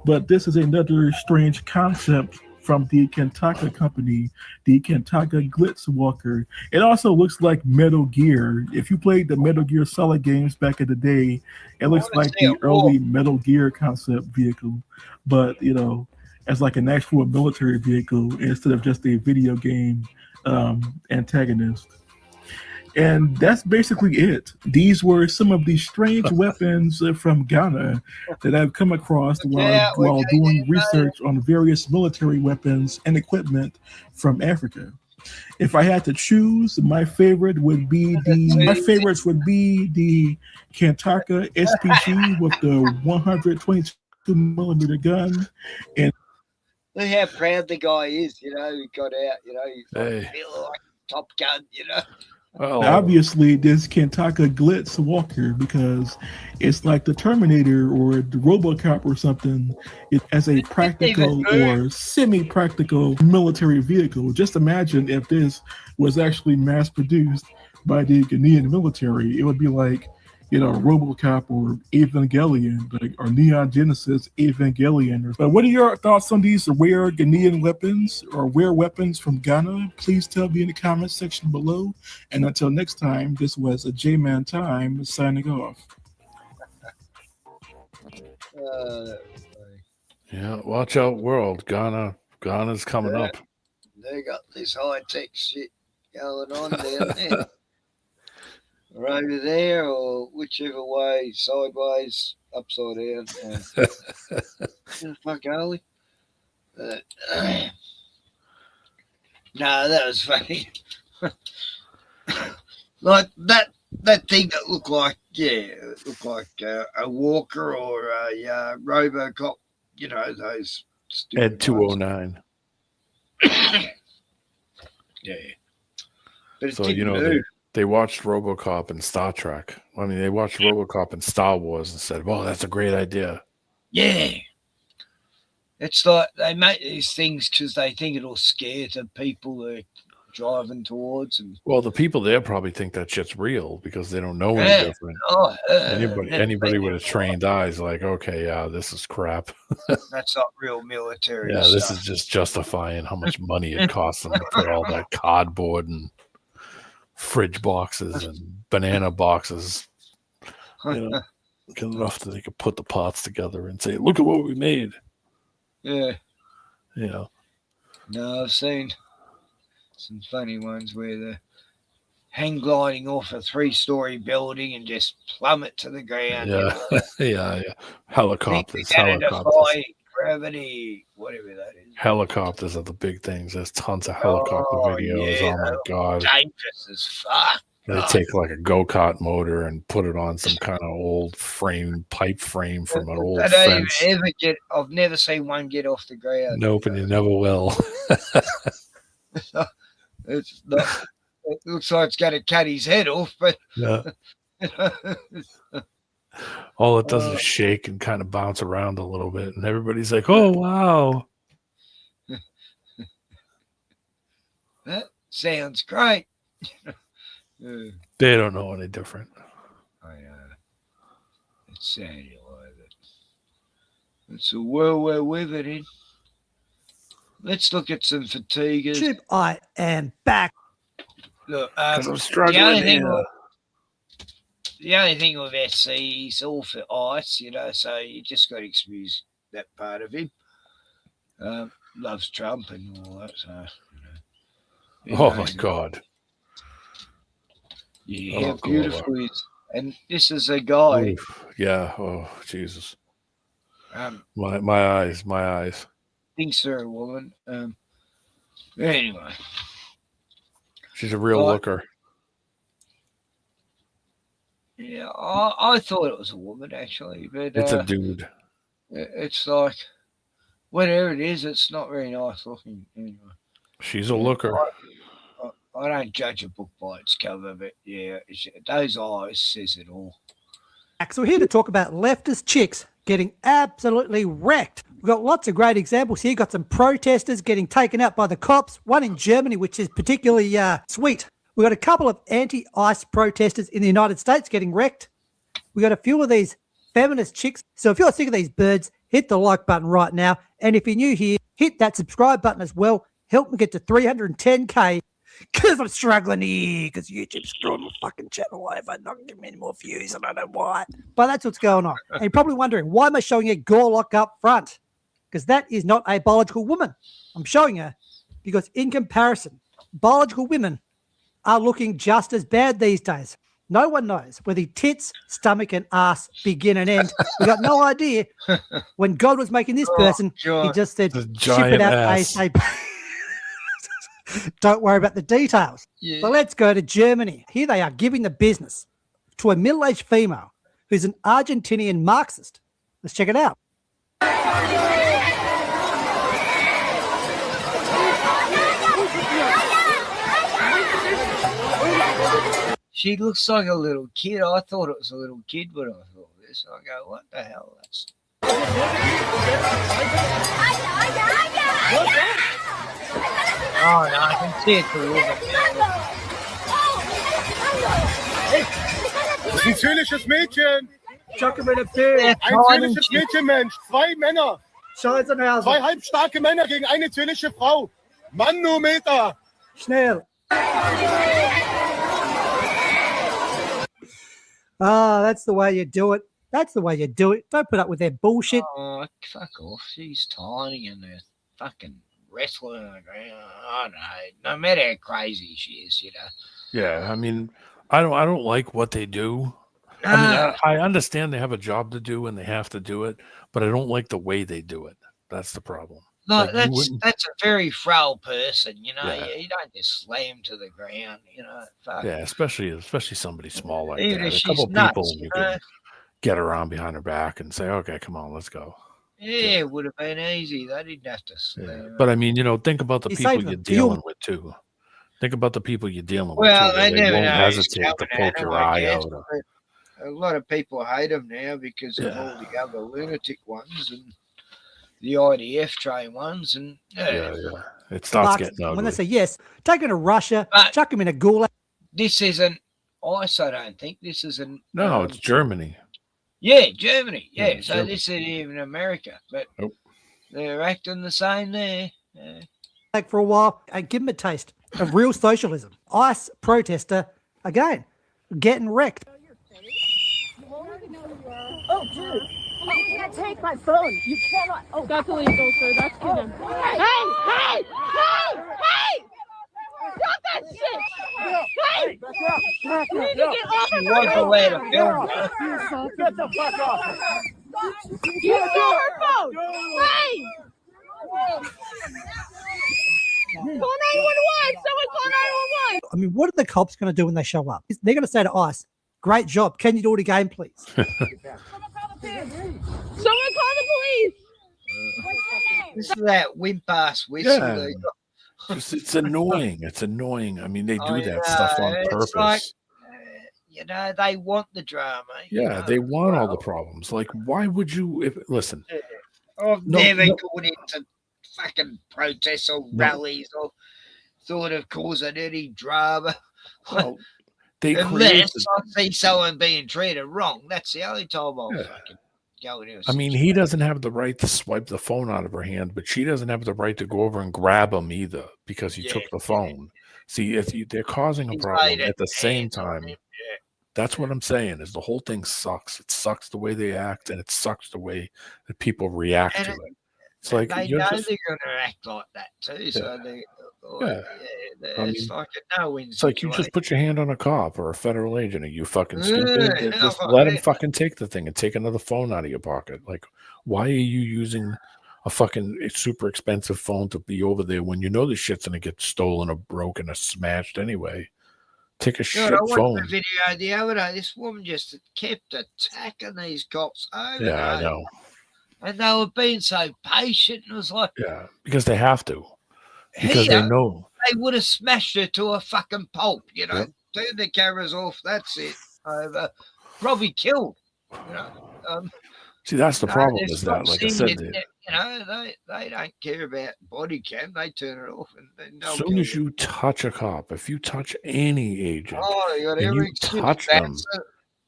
S17: But this is another strange concept from the Kentucky company, the Kentucky Glitz Walker. It also looks like Metal Gear. If you played the Metal Gear Solid games back in the day, it looks like the early Metal Gear concept vehicle, but as like an actual military vehicle instead of just a video game antagonist. And that's basically it. These were some of the strange weapons from Ghana that I've come across while doing research on various military weapons and equipment from Africa. If I had to choose, my favorites would be the Kentucky SPG with the 122 millimeter gun, and
S3: look how proud the guy is, he got out, he's
S11: hey.
S3: Feel like Top Gun,
S17: Obviously, this Kentucky Glitz Walker, because it's like the Terminator or the RoboCop or something, it as a practical or semi-practical military vehicle. Just imagine if this was actually mass-produced by the Ghanaian military. It would be like, RoboCop or Evangelion, or Neon Genesis Evangelion. But what are your thoughts on these rare Ghanaian weapons or rare weapons from Ghana? Please tell me in the comments section below. And until next time, this was a J-Man Time signing off.
S11: Yeah, watch out, world. Ghana's coming up.
S3: They got this high-tech shit going on down there. Or over there, or whichever way, sideways, upside down. Fuck, Harley. No, that was funny. Like that thing that looked like, a walker or a RoboCop. Those
S11: Ed 209.
S3: Yeah. But it
S11: So
S3: didn't move.
S11: They watched RoboCop and Star Trek. I mean, they watched RoboCop and Star Wars and said, "Well, that's a great idea."
S3: Yeah, it's like they make these things because they think it'll scare the people they're driving towards. And
S11: well, the people there probably think that shit's real because they don't know any different. Anybody with a trained eye is like, okay, yeah, this is crap.
S3: That's not real military.
S11: Yeah, this is just justifying how much money it costs them to put all that cardboard and fridge boxes and banana boxes, enough that they could put the parts together and say, "Look at what we made."
S3: Yeah,
S11: No,
S3: I've seen some funny ones where the hang gliding off a 3-story building and just plummet to the ground.
S11: Yeah, yeah. Helicopters,
S3: Defy gravity, whatever that is.
S11: Helicopters are the big things. There's tons of helicopter videos.
S3: Yeah,
S11: Oh my god,
S3: dangerous as fuck.
S11: they take like a go-kart motor and put it on some kind of old pipe frame from an old fence.
S3: I've never seen one get off the ground.
S11: Nope, and you never will.
S3: It's not. It looks like it's going to cut his head off, but
S11: yeah. All it does is shake and kind of bounce around a little bit, and everybody's like, "Oh wow,
S3: that sounds great."
S11: They don't know any different.
S3: It's sad, like it's the world we're living in. Let's look at some fatiguers.
S19: Chip, I am back.
S3: Look,
S11: I'm struggling.
S3: The only thing with SC, he's all for ice, so you just got to excuse that part of him. Loves Trump and all that, so.
S11: Oh my God.
S3: Yeah, how beautiful he is. And this is a guy.
S11: Oof. Yeah, oh, Jesus. My eyes.
S3: Thinks they're a woman. Anyway.
S11: She's a real looker.
S3: Yeah, I thought it was a woman, actually. But
S11: it's a dude.
S3: It's like, whatever it is, it's not very nice looking. Anyway.
S11: She's a looker.
S3: I don't judge a book by its cover, but yeah, those eyes says it all.
S19: So we're here to talk about leftist chicks getting absolutely wrecked. We've got lots of great examples here. Got some protesters getting taken out by the cops. One in Germany, which is particularly sweet. We've got a couple of anti-ICE protesters in the United States getting wrecked. We've got a few of these feminist chicks. So if you're sick of these birds, hit the like button right now. And if you're new here, hit that subscribe button as well. Help me get to 310K. Because I'm struggling here, because YouTube's screwing my fucking channel over, not giving me any more views. I don't know why. But that's what's going on. And you're probably wondering, why am I showing a Gorlock up front? Because that is not a biological woman. I'm showing her because in comparison, biological women are looking just as bad these days. No one knows where the tits, stomach, and ass begin and end. We got no idea. When God was making this person, he just said, ship it out ASAP. Don't worry about the details. Yeah. So let's go to Germany. Here they are giving the business to a middle-aged female who's an Argentinian Marxist. Let's check it out.
S3: She looks like a little kid. I thought it was a little kid when I saw this. I go, what the hell? That's... Oh, no, I can see it through
S20: Ein zynisches Mädchen.
S19: Ein
S20: zynisches Mädchen, Mensch. 2 Männer.
S19: Scheißenhausen.
S20: 2 halbstarke Männer gegen eine zynische Frau. Manometer.
S19: Schnell. That's the way you do it. That's the way you do it. Don't put up with their bullshit.
S3: Oh, fuck off. She's tiny and they're fucking wrestling on the ground. I don't know. No matter how crazy she is,
S11: Yeah, I mean, I don't like what they do. I mean, I understand they have a job to do and they have to do it, but I don't like the way they do it. That's the problem.
S3: No,
S11: like,
S3: that's a very frail person,
S11: Yeah.
S3: You don't just slam to the ground, Fuck.
S11: Yeah, especially somebody small like
S3: Even
S11: that.
S3: if
S11: A
S3: she's
S11: couple
S3: nuts,
S11: people you can get around behind her back and say, "Okay, come on, let's go."
S3: Yeah, it would have been easy. They didn't have to slam.
S11: Yeah. But I mean, think about the people you're dealing with too. Think about the people you're dealing with.
S3: Well,
S11: too.
S3: they never
S11: won't
S3: know
S11: hesitate
S3: who's
S11: to
S3: coming
S11: poke
S3: at
S11: your
S3: them, I
S11: eye
S3: guess,
S11: out.
S3: but a lot of people hate them now because of all the other lunatic ones and the IDF trained ones, and
S11: yeah. It starts getting ugly.
S19: When they say yes, take him to Russia, chuck him in a gulag.
S3: This isn't ICE, I don't think. This isn't.
S11: No, it's Germany.
S3: Yeah, Germany. Yeah, so
S11: Germany.
S3: this isn't even America, but they're acting the same there. Yeah.
S19: Like for a while and give them a taste of real socialism. ICE protester, again, getting wrecked.
S21: Oh, dude. You can't take my phone. You cannot. Oh, that's illegal, sir. That's given. Hey! Drop that shit! Hey! You need to get off
S3: She
S21: of
S3: wants
S21: her
S3: a way to
S21: phone!
S3: film.
S20: Get the fuck off!
S21: You stole her phone! Hey! Call 911! Someone call 911!
S19: I mean, what are the cops going to do when they show up? They're going to say to ICE, great job. Can you do it again, please?
S21: Someone call the police!
S3: This is that wimp ass whistle.
S11: Yeah.
S3: they got.
S11: It's annoying. It's annoying. I mean, they do
S3: I
S11: that stuff on
S3: know,
S11: purpose.
S3: it's like, you know, they want the drama. you
S11: Yeah,
S3: know,
S11: they want all the
S3: well,
S11: problems. Like, why would you? Listen,
S3: I've
S11: No,
S3: never
S11: no.
S3: gone into fucking protests or
S11: No.
S3: rallies or thought of causing any drama.
S11: Well, they
S3: Unless
S11: create.
S3: I see someone being treated wrong. That's the only time I'll
S11: Yeah.
S3: fucking go into a
S11: I mean, he doesn't have the right to swipe the phone out of her hand, but she doesn't have the right to go over and grab him either because he took the phone. See, they're causing a
S3: He's
S11: problem
S3: laid
S11: at the
S3: his
S11: same
S3: hands on
S11: time.
S3: him, yeah.
S11: That's what I'm saying. Is the whole thing sucks. It sucks the way they act, and it sucks the way that people react
S3: And
S11: to it. It's like
S3: they
S11: you're
S3: know
S11: just.
S3: they're going to act like that too. So they,
S11: Yeah.
S3: it's like a no-win
S11: It's like you
S3: situation.
S11: just put your hand on a cop or a federal agent. Are you fucking
S3: Yeah,
S11: stupid?
S3: no,
S11: Just
S3: fuck
S11: let him
S3: that.
S11: fucking take the thing and take another phone out of your pocket. Like, why are you using a fucking super expensive phone to be over there when you know this shit's gonna get stolen or broken or smashed anyway? Take a
S3: God,
S11: shit
S3: I watched
S11: phone.
S3: the video the other day. This woman just kept attacking these cops over
S11: Yeah, I
S3: and
S11: know.
S3: over. And they were being so patient. It was like,
S11: Yeah, because they have to. Because
S3: here,
S11: they know.
S3: they would have smashed her to a fucking pulp, you know.
S11: Yep.
S3: Turn the cameras off. That's it. Over. Probably killed. You know.
S11: See, that's the
S3: no,
S11: problem.
S3: they've
S11: Is that,
S3: stopped
S11: like I
S3: seeing
S11: said,
S3: it, you know, they don't care about body cam. They turn it off and
S11: as
S3: they'll
S11: soon
S3: kill
S11: as you touch a cop, if you touch any agent,
S3: Oh, you got
S11: and you
S3: every excuse.
S11: touch them,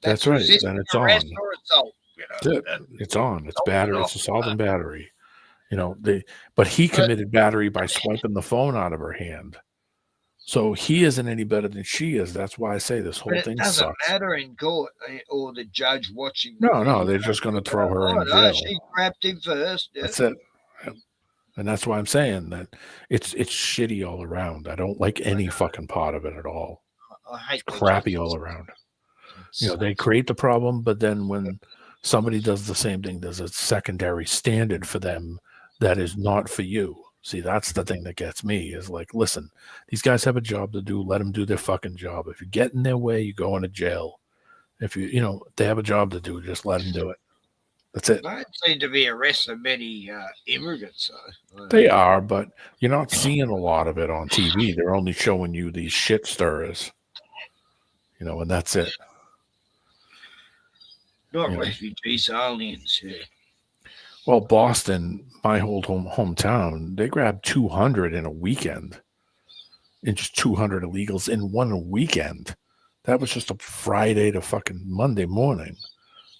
S11: that's right.
S3: resisting
S11: Then it's
S3: arrest
S11: on.
S3: or assault. You know.
S11: That's it. It's on. It's
S3: Assault
S11: battery.
S3: is
S11: It's
S3: off.
S11: assault and battery. You know, but he committed battery by swiping the phone out of her hand. So he isn't any better than she is. That's why I say this whole
S3: But it
S11: thing
S3: doesn't
S11: sucks.
S3: matter in court or the judge watching.
S11: No, they're just going to throw her in
S3: Oh, no,
S11: jail.
S3: she grabbed him first. Yeah.
S11: That's it. And that's why I'm saying that it's shitty all around. I don't like any fucking part of it at all.
S3: I hate
S11: It's crappy all around. You know, they create the problem, but then when somebody does the same thing, there's a secondary standard for them that is not for you. See, that's the thing that gets me is like, listen, these guys have a job to do. Let them do their fucking job. If you get in their way, you go into jail. If they have a job to do, just let them do it. That's it.
S3: They don't seem to be arresting many immigrants, though.
S11: They are, but you're not seeing a lot of it on TV. They're only showing you these shit stirrers, and that's it.
S3: Not refugees, aliens. Yeah.
S11: Well, Boston, my whole hometown, they grabbed 200 in a weekend. And just 200 illegals in one weekend. That was just a Friday to fucking Monday morning.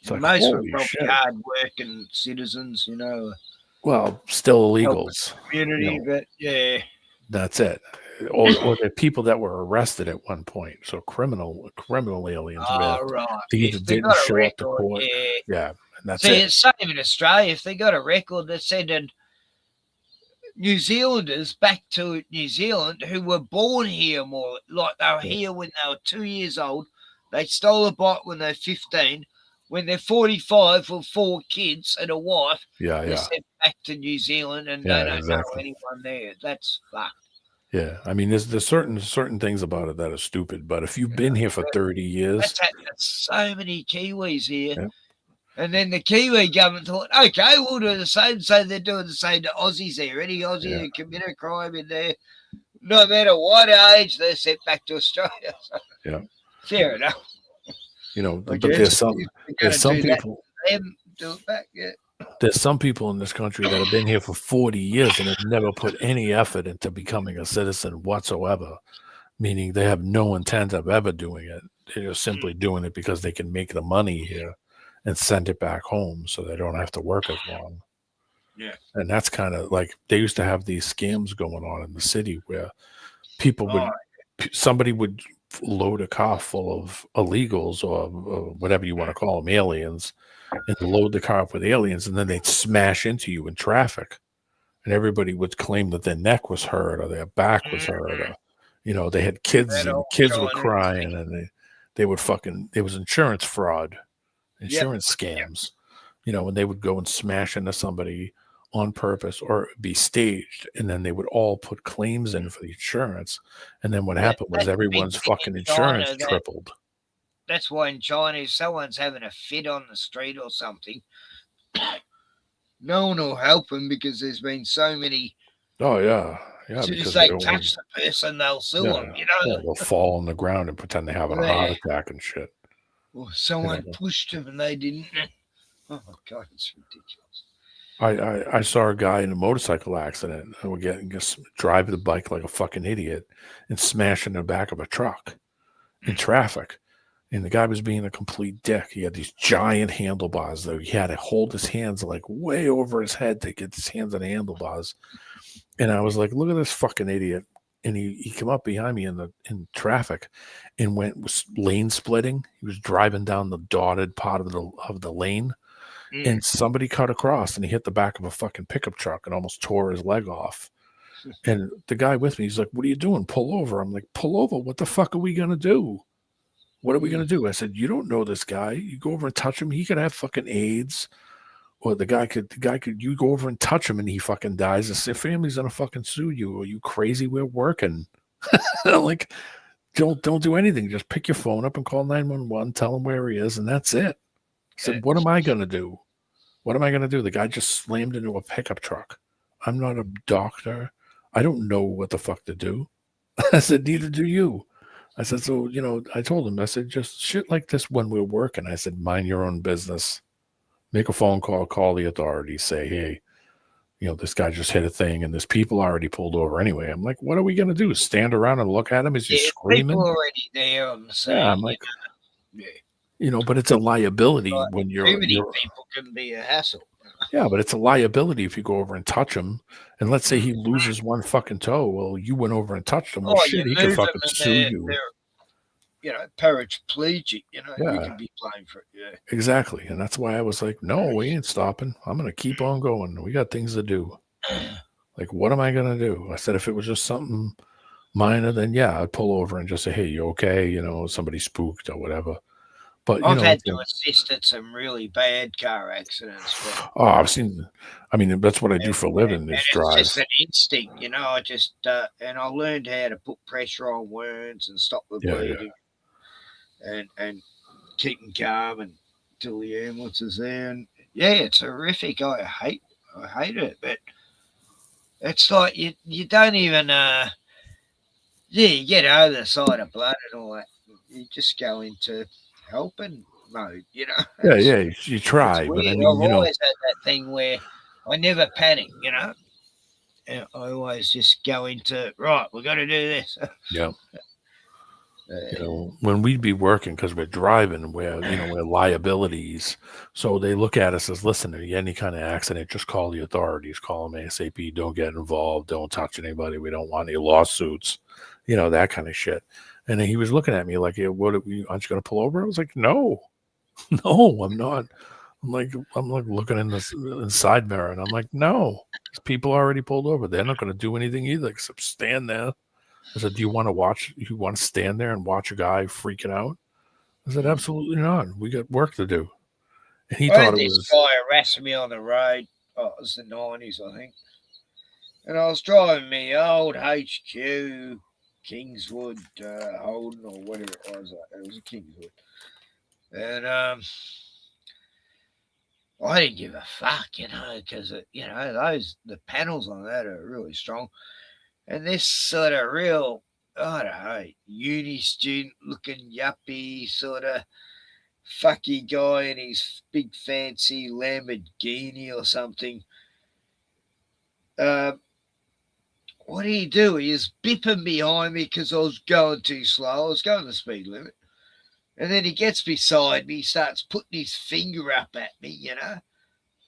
S11: It's like,
S3: Most were
S11: holy
S3: probably
S11: shit.
S3: hard-working citizens,
S11: Well, still
S3: help
S11: illegals.
S3: the community, but yeah.
S11: That's it. Or the people that were arrested at one point. So criminal aliens.
S3: Oh,
S11: where
S3: right.
S11: They either
S3: If they
S11: didn't
S3: got a
S11: show up to
S3: record,
S11: court.
S3: yeah.
S11: Yeah. And that's
S3: See,
S11: it.
S3: it's same in Australia. If they got a record that sending New Zealanders back to New Zealand who were born here more, like they were here when they were 2 years old. They stole a bike when they're 15. When they're 45 with 4 kids and a wife,
S11: Yeah,
S3: they're
S11: yeah.
S3: sent back to New Zealand and
S11: Yeah,
S3: they don't know
S11: exactly.
S3: anyone there. That's fucked.
S11: Yeah. I mean, there's certain things about it that are stupid. But if you've been here for 30 years,
S3: That's happened to so many Kiwis here.
S11: Yeah.
S3: And then the Kiwi government thought, okay, we'll do the same. So they're doing the same to Aussies there. Any Aussie who commit a crime in there, no matter what age, they're sent back to Australia. So,
S11: yeah.
S3: fair enough.
S11: But
S3: guess
S11: there's some
S3: if you're
S11: there's
S3: gonna
S11: some
S3: do that
S11: people
S3: to them, do it back, yeah.
S11: there's some people in this country that have been here for 40 years and have never put any effort into becoming a citizen whatsoever, meaning they have no intent of ever doing it. They're just simply doing it because they can make the money here and send it back home so they don't have to work as long.
S3: Yeah.
S11: And that's kind of like they used to have these scams going on in the city where people would somebody would load a car full of illegals or whatever you want to call them, aliens, and load the car up with aliens, and then they'd smash into you in traffic, and everybody would claim that their neck was hurt or their back was hurt, or You know, they had kids and the kids were crying and they would fucking, it was insurance fraud, insurance scams, you know, and they would go and smash into somebody on purpose or be staged. And then they would all put claims in for the insurance. And then what happened was everyone's fucking insurance tripled.
S3: That's why in China, if someone's having a fit on the street or something, no one will help them because there's been so many.
S11: Oh, yeah. Yeah,
S3: as soon
S11: because
S3: as they touch the person, they'll sue them, you know.
S11: Yeah, they'll fall on the ground and pretend they're having a heart attack and shit.
S3: Or someone pushed them and they didn't. Oh, my God, it's ridiculous.
S11: I saw a guy in a motorcycle accident and would just drive the bike like a fucking idiot and smash in the back of a truck in traffic. And the guy was being a complete dick. He had these giant handlebars, though. He had to hold his hands like way over his head to get his hands on the handlebars. And I was like, look at this fucking idiot. And he came up behind me in traffic and was lane splitting. He was driving down the dotted part of the lane. And somebody cut across and he hit the back of a fucking pickup truck and almost tore his leg off. And the guy with me, he's like, what are you doing? Pull over. I'm like, pull over? What the fuck are we going to do? What are we going to do? I said, you don't know this guy. You go over and touch him. He could have fucking AIDS. Or the guy could, you go over and touch him and he fucking dies. His family's going to fucking sue you. Are you crazy? We're working. Like, don't do anything. Just pick your phone up and call 911, tell him where he is, and that's it. I said, what am I going to do? What am I going to do? The guy just slammed into a pickup truck. I'm not a doctor. I don't know what the fuck to do. I said, neither do you. I said, so, you know, I told him, I said, just shit like this when we're working. I said, mind your own business. Make a phone call the authorities, say, hey, you know, this guy just hit a thing and there's people already pulled over anyway. I'm like, what are we going to do? Stand around and look at him as he's screaming?
S3: People already there on the scene.
S11: Yeah, I'm like, you know, but it's a liability when
S3: too many people can be a hassle.
S11: Yeah, but it's a liability if you go over and touch him. And let's say he loses one fucking toe. Well, you went over and touched him. Well, shit, he could fucking sue you.
S3: You know, paraplegic, you know, you can be playing for it. Yeah.
S11: Exactly. And that's why I was like, no, we ain't stopping. I'm going to keep on going. We got things to do. Like, what am I going to do? I said, if it was just something minor, then yeah, I'd pull over and just say, hey, you okay? You know, somebody spooked or whatever. But
S3: I've had to assist at some really bad car accidents.
S11: Oh, I've seen. I mean, that's what I do for a living. Is drive.
S3: It's just an instinct, you know. I just and I learned how to put pressure on wounds and stop the bleeding, and keeping calm until the ambulance is there. And yeah, it's horrific. I hate it, but it's like you don't even you get over the side of blood and all that. You just go into helping mode, you know.
S11: Yeah, you try, but I mean,
S3: I've always had that thing where I never panic, you know. And I always just go into right. We've got to do this.
S11: Yeah. You know, when we'd be working because we're driving, we're liabilities. So they look at us as, listen, if you get any kind of accident, just call the authorities, call them ASAP. Don't get involved. Don't touch anybody. We don't want any lawsuits. You know, that kind of shit. And then he was looking at me like, aren't you going to pull over? I was like, no, I'm not. I'm like looking in the side mirror and I'm like, no, people already pulled over. They're not going to do anything either except stand there. I said, do you want to stand there and watch a guy freaking out? I said, absolutely not. We got work to do. And he thought it was.
S3: This guy harassed me on the road. Oh, it was the 90s, I think. And I was driving me old HQ Kingswood Holden or whatever it was. It was a Kingswood. And I didn't give a fuck, you know, because, you know, the panels on that are really strong. And this sort of real, I don't know, uni student looking yuppie sort of fucky guy in his big fancy Lamborghini or something. What did he do? He was bipping behind me because I was going too slow. I was going the speed limit. And then he gets beside me, starts putting his finger up at me, you know.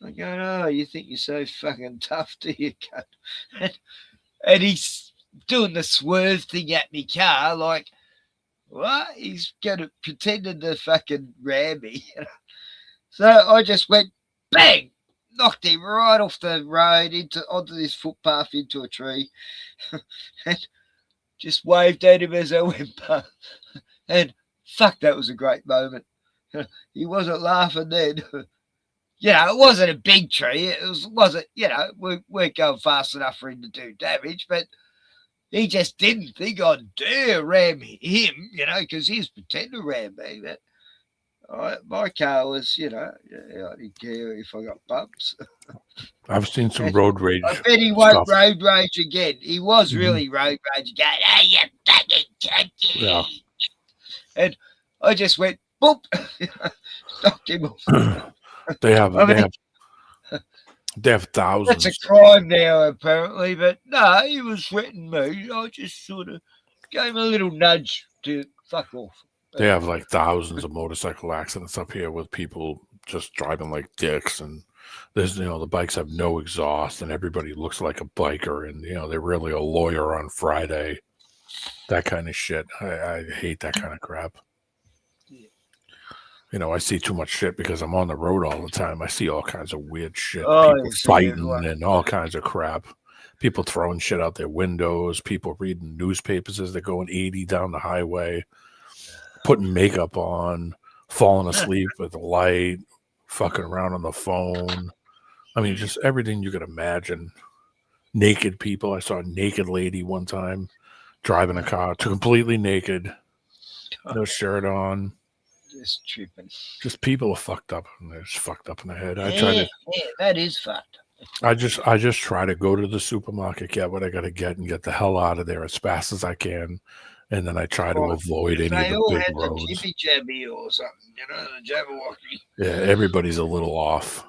S3: I go, oh, you think you're so fucking tough, do you, cunt? And he's doing the swerve thing at me car, like, what? He's pretending to fucking ram me, you know. So I just went, bang! Knocked him right off the road onto this footpath into a tree. And just waved at him as I went past. And fuck, that was a great moment. He wasn't laughing then. It wasn't a big tree. It wasn't, we weren't going fast enough for him to do damage, but he just didn't think I'd dare ram him, because he was pretending to ram me. But my car was, I didn't care if I got bumps.
S11: I've seen some road rage.
S3: I bet he won't road rage again. He was really road rage again. Hey, you fucking cunt.
S11: Yeah.
S3: And I just went, boop, stopped him off.
S11: They have thousands.
S3: That's a crime now, apparently. But no, he was threatening me. I just sort of gave him a little nudge to fuck off.
S11: They have like thousands of motorcycle accidents up here with people just driving like dicks, and there's the bikes have no exhaust, and everybody looks like a biker, and they're really a lawyer on Friday. That kind of shit. I hate that kind of crap. I see too much shit because I'm on the road all the time. I see all kinds of weird shit. People fighting and all kinds of crap. People throwing shit out their windows. People reading newspapers as they're going 80 down the highway. Putting makeup on. Falling asleep with the light. Fucking around on the phone. I mean, just everything you could imagine. Naked people. I saw a naked lady one time driving a car. Completely naked. No shirt on.
S3: Just tripping.
S11: Just people are fucked up. They're just fucked up in the head.
S3: That is fucked.
S11: I just try to go to the supermarket, get what I got to get, and get the hell out of there as fast as I can. And then I try to avoid any of the big roads.
S3: The jibby jabby or something, the Jabberwocky.
S11: Yeah, everybody's a little off,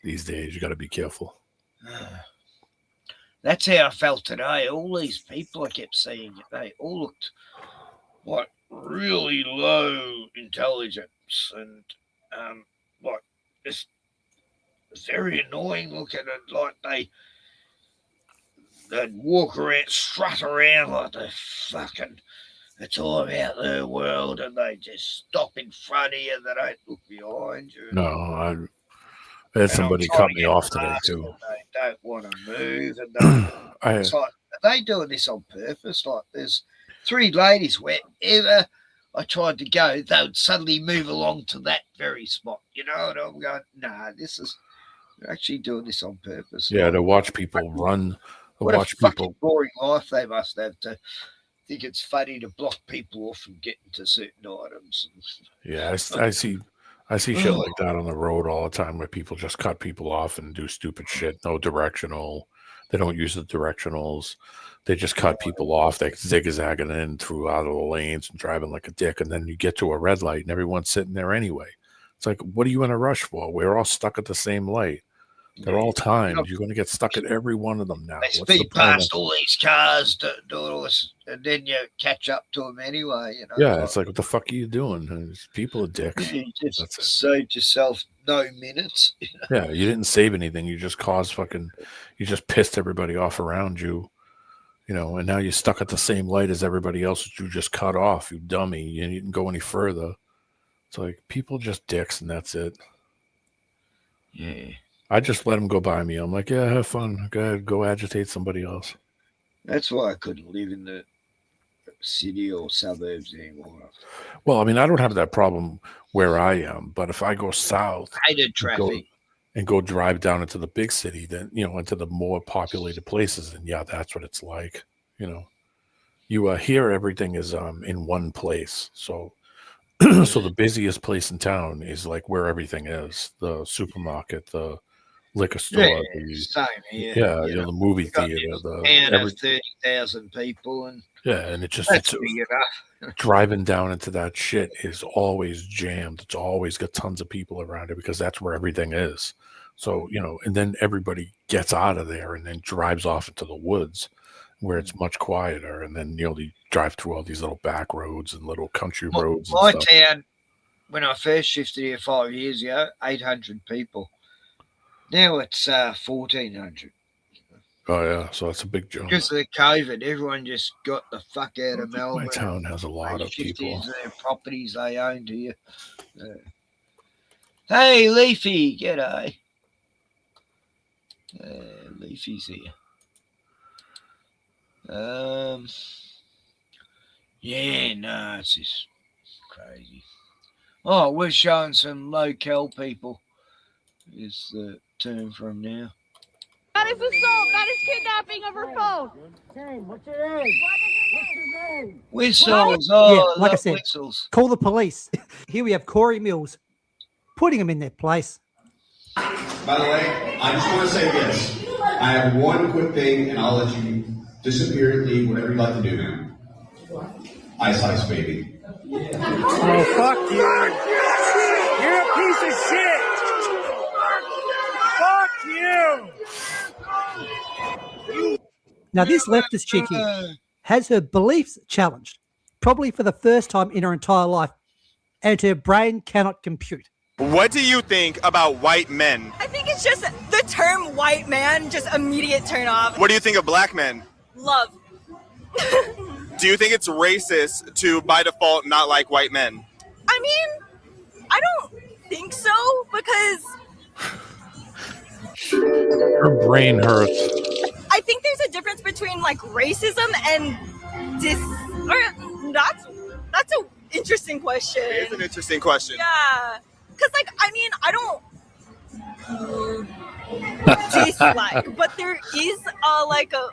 S11: these days. You got to be careful.
S3: That's how I felt today. All these people I kept seeing, they all looked like really low intelligence and like just very annoying looking, and like they'd walk around, strut around like it's all about their world, and they just stop in front of you. They don't look behind you.
S11: No, I had somebody cut me off today too.
S3: They don't want to move, and it's like, are they doing this on purpose? Like there's 3 ladies wherever I tried to go, they would suddenly move along to that very spot, and I'm going, nah, they're actually doing this on purpose.
S11: Yeah, to watch people run.
S3: What a fucking boring life they must have to think it's funny to block people off from getting to certain items.
S11: Yeah, I see shit like that on the road all the time where people just cut people off and do stupid shit. No directional. They don't use the directionals. They just cut people off. They're zigzagging in through out of the lanes and driving like a dick. And then you get to a red light and everyone's sitting there anyway. It's like, what are you in a rush for? We're all stuck at the same light. They're all timed. You're going to get stuck at every one of them now.
S3: They speed past all these cars, do all this, and then you catch up to them anyway.
S11: Yeah, it's like, what the fuck are you doing? People are dicks.
S3: You just saved yourself no minutes.
S11: Yeah, you didn't save anything. You just you just pissed everybody off around you. And now you're stuck at the same light as everybody else that you just cut off, you dummy. You didn't go any further. It's like, people just dicks, and that's it.
S3: Yeah.
S11: I just let them go by me. I'm like, yeah, have fun. Go ahead, go agitate somebody else.
S3: That's why I couldn't live in the city or suburbs anymore.
S11: Well, I mean, I don't have that problem where I am, but if I go south,
S3: hated traffic.
S11: And go drive down into the big city, then, into the more populated places, and yeah, that's what it's like. You here, everything is in one place. So so the busiest place in town is like where everything is: the supermarket, the liquor store, the movie theater,
S3: the 30,000 people, and
S11: it's driving down into that shit is always jammed. It's always got tons of people around it because that's where everything is. So, and then everybody gets out of there and then drives off into the woods where it's much quieter. And then, you drive through all these little back roads and little country roads.
S3: My town, when I first shifted here 5 years ago, 800 people. Now it's 1,400.
S11: Oh, yeah. So that's a big jump.
S3: Because of the COVID, everyone just got the fuck out of Melbourne.
S11: My town has a lot of people.
S3: Their properties they own here. Hey, Leafy, g'day. Leafy's here. Yeah, no, it's just crazy. Oh, we're showing some low-cal people. Is the term from now.
S21: That is assault. That is kidnapping of her phone.
S19: What's your name? What's your name?
S3: Whistles.
S19: Yeah,
S3: Oh,
S19: like I said,
S3: whistles.
S19: call the police. Here we have Corey Mills putting them in their place.
S1: By the way, I just want to say this. I have one quick thing, and I'll let you disappear, leave, whatever you'd like to do now. Ice Ice Baby.
S20: Oh, fuck you. You're a piece of shit. Fuck you.
S19: Now, this leftist chick here has her beliefs challenged, probably for the first time in her entire life, and her brain cannot compute.
S15: What do you think about white men?
S22: I think it's just the term white man, just immediate turn off.
S15: What do you think of black men?
S22: Love.
S15: Do you think it's racist to, by default, not like white men?
S22: I mean, I don't think so, because
S11: Her brain hurts.
S22: I think there's a difference between like racism and that's an interesting question.
S15: It is an interesting question.
S22: Yeah, because like I mean I don't dislike, but there is like a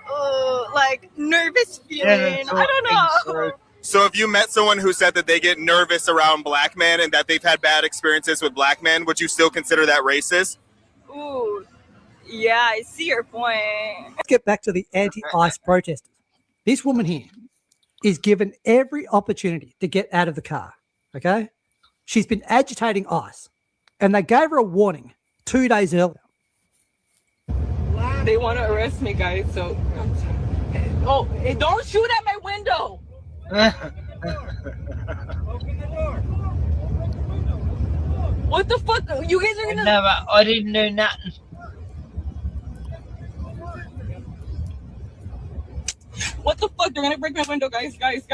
S22: nervous feeling. I don't know.
S15: So if you met someone who said that they get nervous around black men and that they've had bad experiences with black men, would you still consider that racist?
S22: Ooh, yeah, I see your point.
S19: Let's get back to the anti-ICE protesters. This woman here is given every opportunity to get out of the car, okay? She's been agitating ICE, and they gave her a warning 2 days earlier.
S23: They want to arrest me, guys, so... Oh, hey, don't shoot at my window! What the fuck? You guys are gonna...
S3: I didn't do nothing.
S23: What the fuck? They're gonna break my window, guys, please.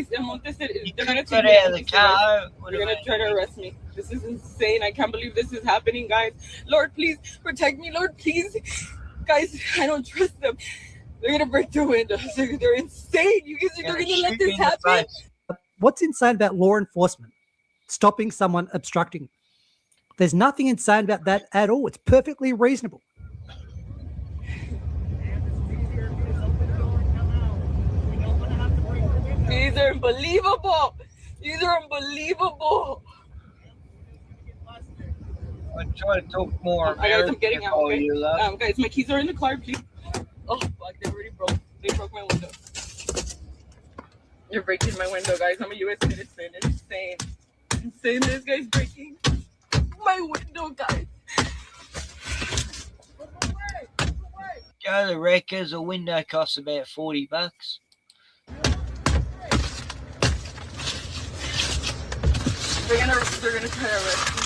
S23: They're gonna take
S3: Get
S23: me
S3: out of the car.
S23: They're gonna try to arrest me. This is insane. I can't believe this is happening, guys. Lord, please protect me. Lord, please. Guys, I don't trust them. They're gonna break the windows. They're insane. You guys are gonna let this happen?
S19: What's insane about law enforcement stopping someone obstructing? There's nothing insane about that at all. It's perfectly reasonable.
S23: These are unbelievable. These are unbelievable.
S3: I'm trying to talk more.
S23: Guys, I'm getting out. Okay?
S3: You love.
S23: Guys, my keys are in the car, please. Oh, fuck, they already broke. They broke my window. You're breaking my window, guys. I'm a U.S. citizen. It's insane. Insane. This guy's breaking my window, guys.
S3: Go to the Wreckers. A window costs about $40.
S23: They're gonna try to arrest me.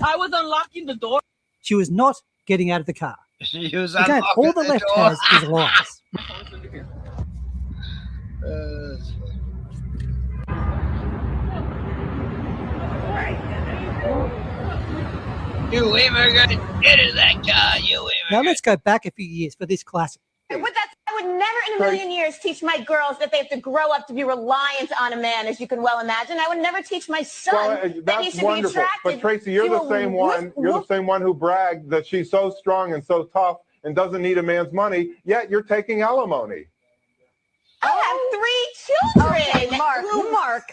S23: I was unlocking the door.
S19: She was not getting out of the car.
S3: She was
S19: Again, all the left has is lies.
S3: You immigrant, get in that car, you immigrant.
S19: Now let's go back a few years for this classic.
S21: I would never in a million years teach my girls that they have to grow up to be reliant on a man, as you can well imagine. I would never teach my son that he should be attracted.
S25: But Tracy, you're the same one. You're the same one who bragged that she's so strong and so tough and doesn't need a man's money. Yet you're taking alimony.
S21: I have 3 children. Okay, Mark.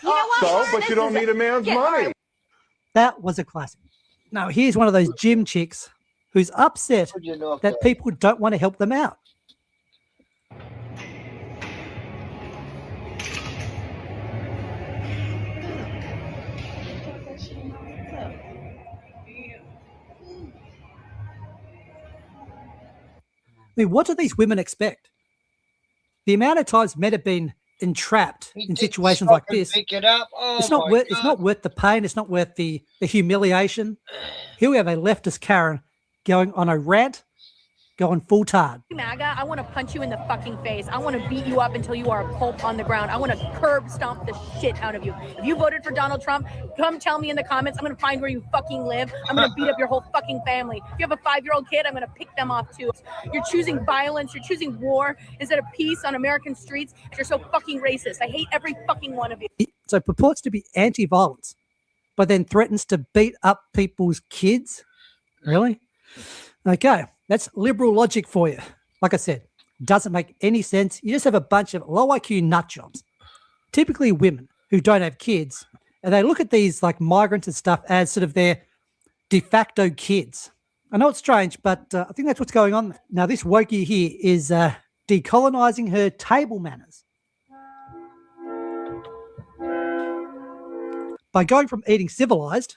S21: You know what?
S25: So, but you don't need a man's money.
S19: That was a classic. Now, here's one of those gym chicks who's upset that people don't want to help them out. I mean, what do these women expect? The amount of times men have been entrapped in situations like this,
S3: Pick it up. Oh,
S19: it's not worth. It's not worth the pain. It's not worth the humiliation. Here we have a leftist Karen going on a rant, going full tard.
S21: MAGA, I want to punch you in the fucking face. I want to beat you up until you are a pulp on the ground. I want to curb stomp the shit out of you. If you voted for Donald Trump, come tell me in the comments. I'm going to find where you fucking live. I'm going to beat up your whole fucking family. If you have a 5-year-old kid, I'm going to pick them off too. You're choosing violence. You're choosing war instead of peace on American streets. You're so fucking racist. I hate every fucking one of you.
S19: So purports to be anti-violence, but then threatens to beat up people's kids? Really? Okay, that's liberal logic for you. Like I said, doesn't make any sense. You just have a bunch of low IQ nut jobs, typically women who don't have kids, and they look at these like migrants and stuff as sort of their de facto kids. I know it's strange, but I think that's what's going on. Now, this wokie here is decolonizing her table manners by going from eating civilized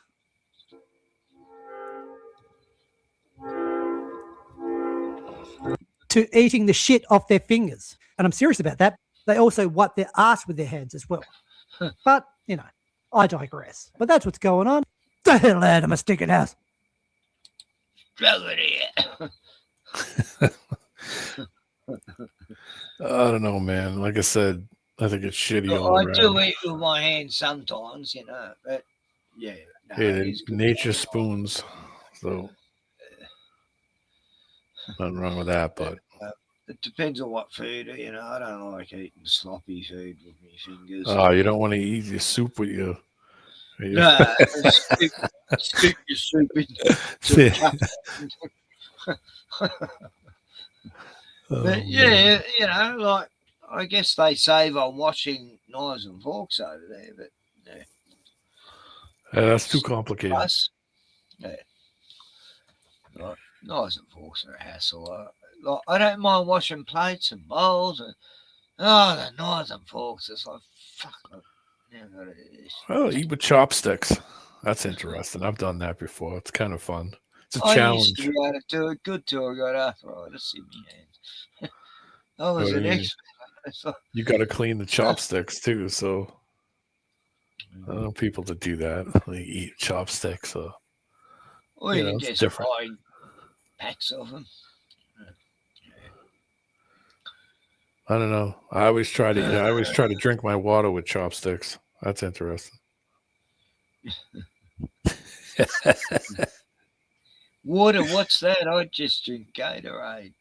S19: to eating the shit off their fingers. And I'm serious about that. They also wipe their ass with their hands as well. But, you know, I digress. But that's what's going on. The hell out of my stinking house.
S11: I don't know, man. Like I said, I think it's shitty all
S3: I
S11: around.
S3: do eat with my hands sometimes, you know, but yeah. No,
S11: Hey,
S3: it
S11: they're
S3: is good.
S11: nature spoons, so nothing wrong with that. But
S3: It depends on what food, you know. I don't like eating sloppy food with my fingers.
S11: oh, you don't want to eat your soup with you.
S3: No, stick your soup into But yeah, you know, like I guess they save on washing knives and forks over there, but yeah.
S11: That's too complicated.
S3: Plus, yeah. Like, knives and forks are a hassle. Like, I don't mind washing plates and bowls, and the knives and forks. It's like fuck. Never got to do this.
S11: Oh, eat with chopsticks. That's interesting. I've done that before. It's kind of fun. It's a
S3: I
S11: challenge.
S3: used to be able to do it good till I got arthritis in my hands. I was
S11: What
S3: an
S11: do you-
S3: expert. So,
S11: You got to clean the chopsticks too. So I don't know people that do that. They eat chopsticks. So
S3: or
S11: you
S3: you
S11: know,
S3: can
S11: it's
S3: just
S11: different.
S3: buy packs of them.
S11: I don't know. I always try to drink my water with chopsticks. That's interesting.
S3: Water, what's that? I just drink Gatorade.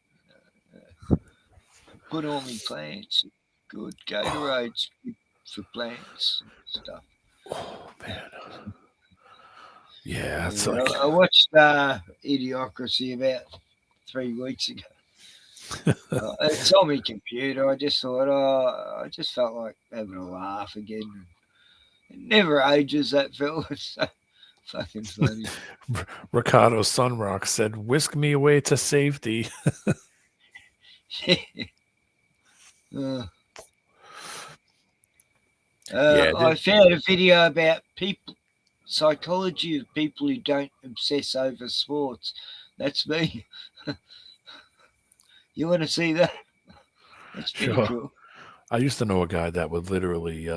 S3: Good on me plants. Good Gatorade's good for plants and stuff.
S11: Oh man. Yeah, it's
S3: Yeah,
S11: like
S3: I watched Idiocracy about 3 weeks ago. It's on my computer. I just thought, I just felt like having a laugh again. It never ages, that film. It's so fucking funny.
S11: Ricardo Sunrock said, "Whisk me away to safety."
S3: I found a video about psychology of people who don't obsess over sports. That's me. You want to see that? That's pretty
S11: Sure.
S3: cool.
S11: I used to know a guy that would literally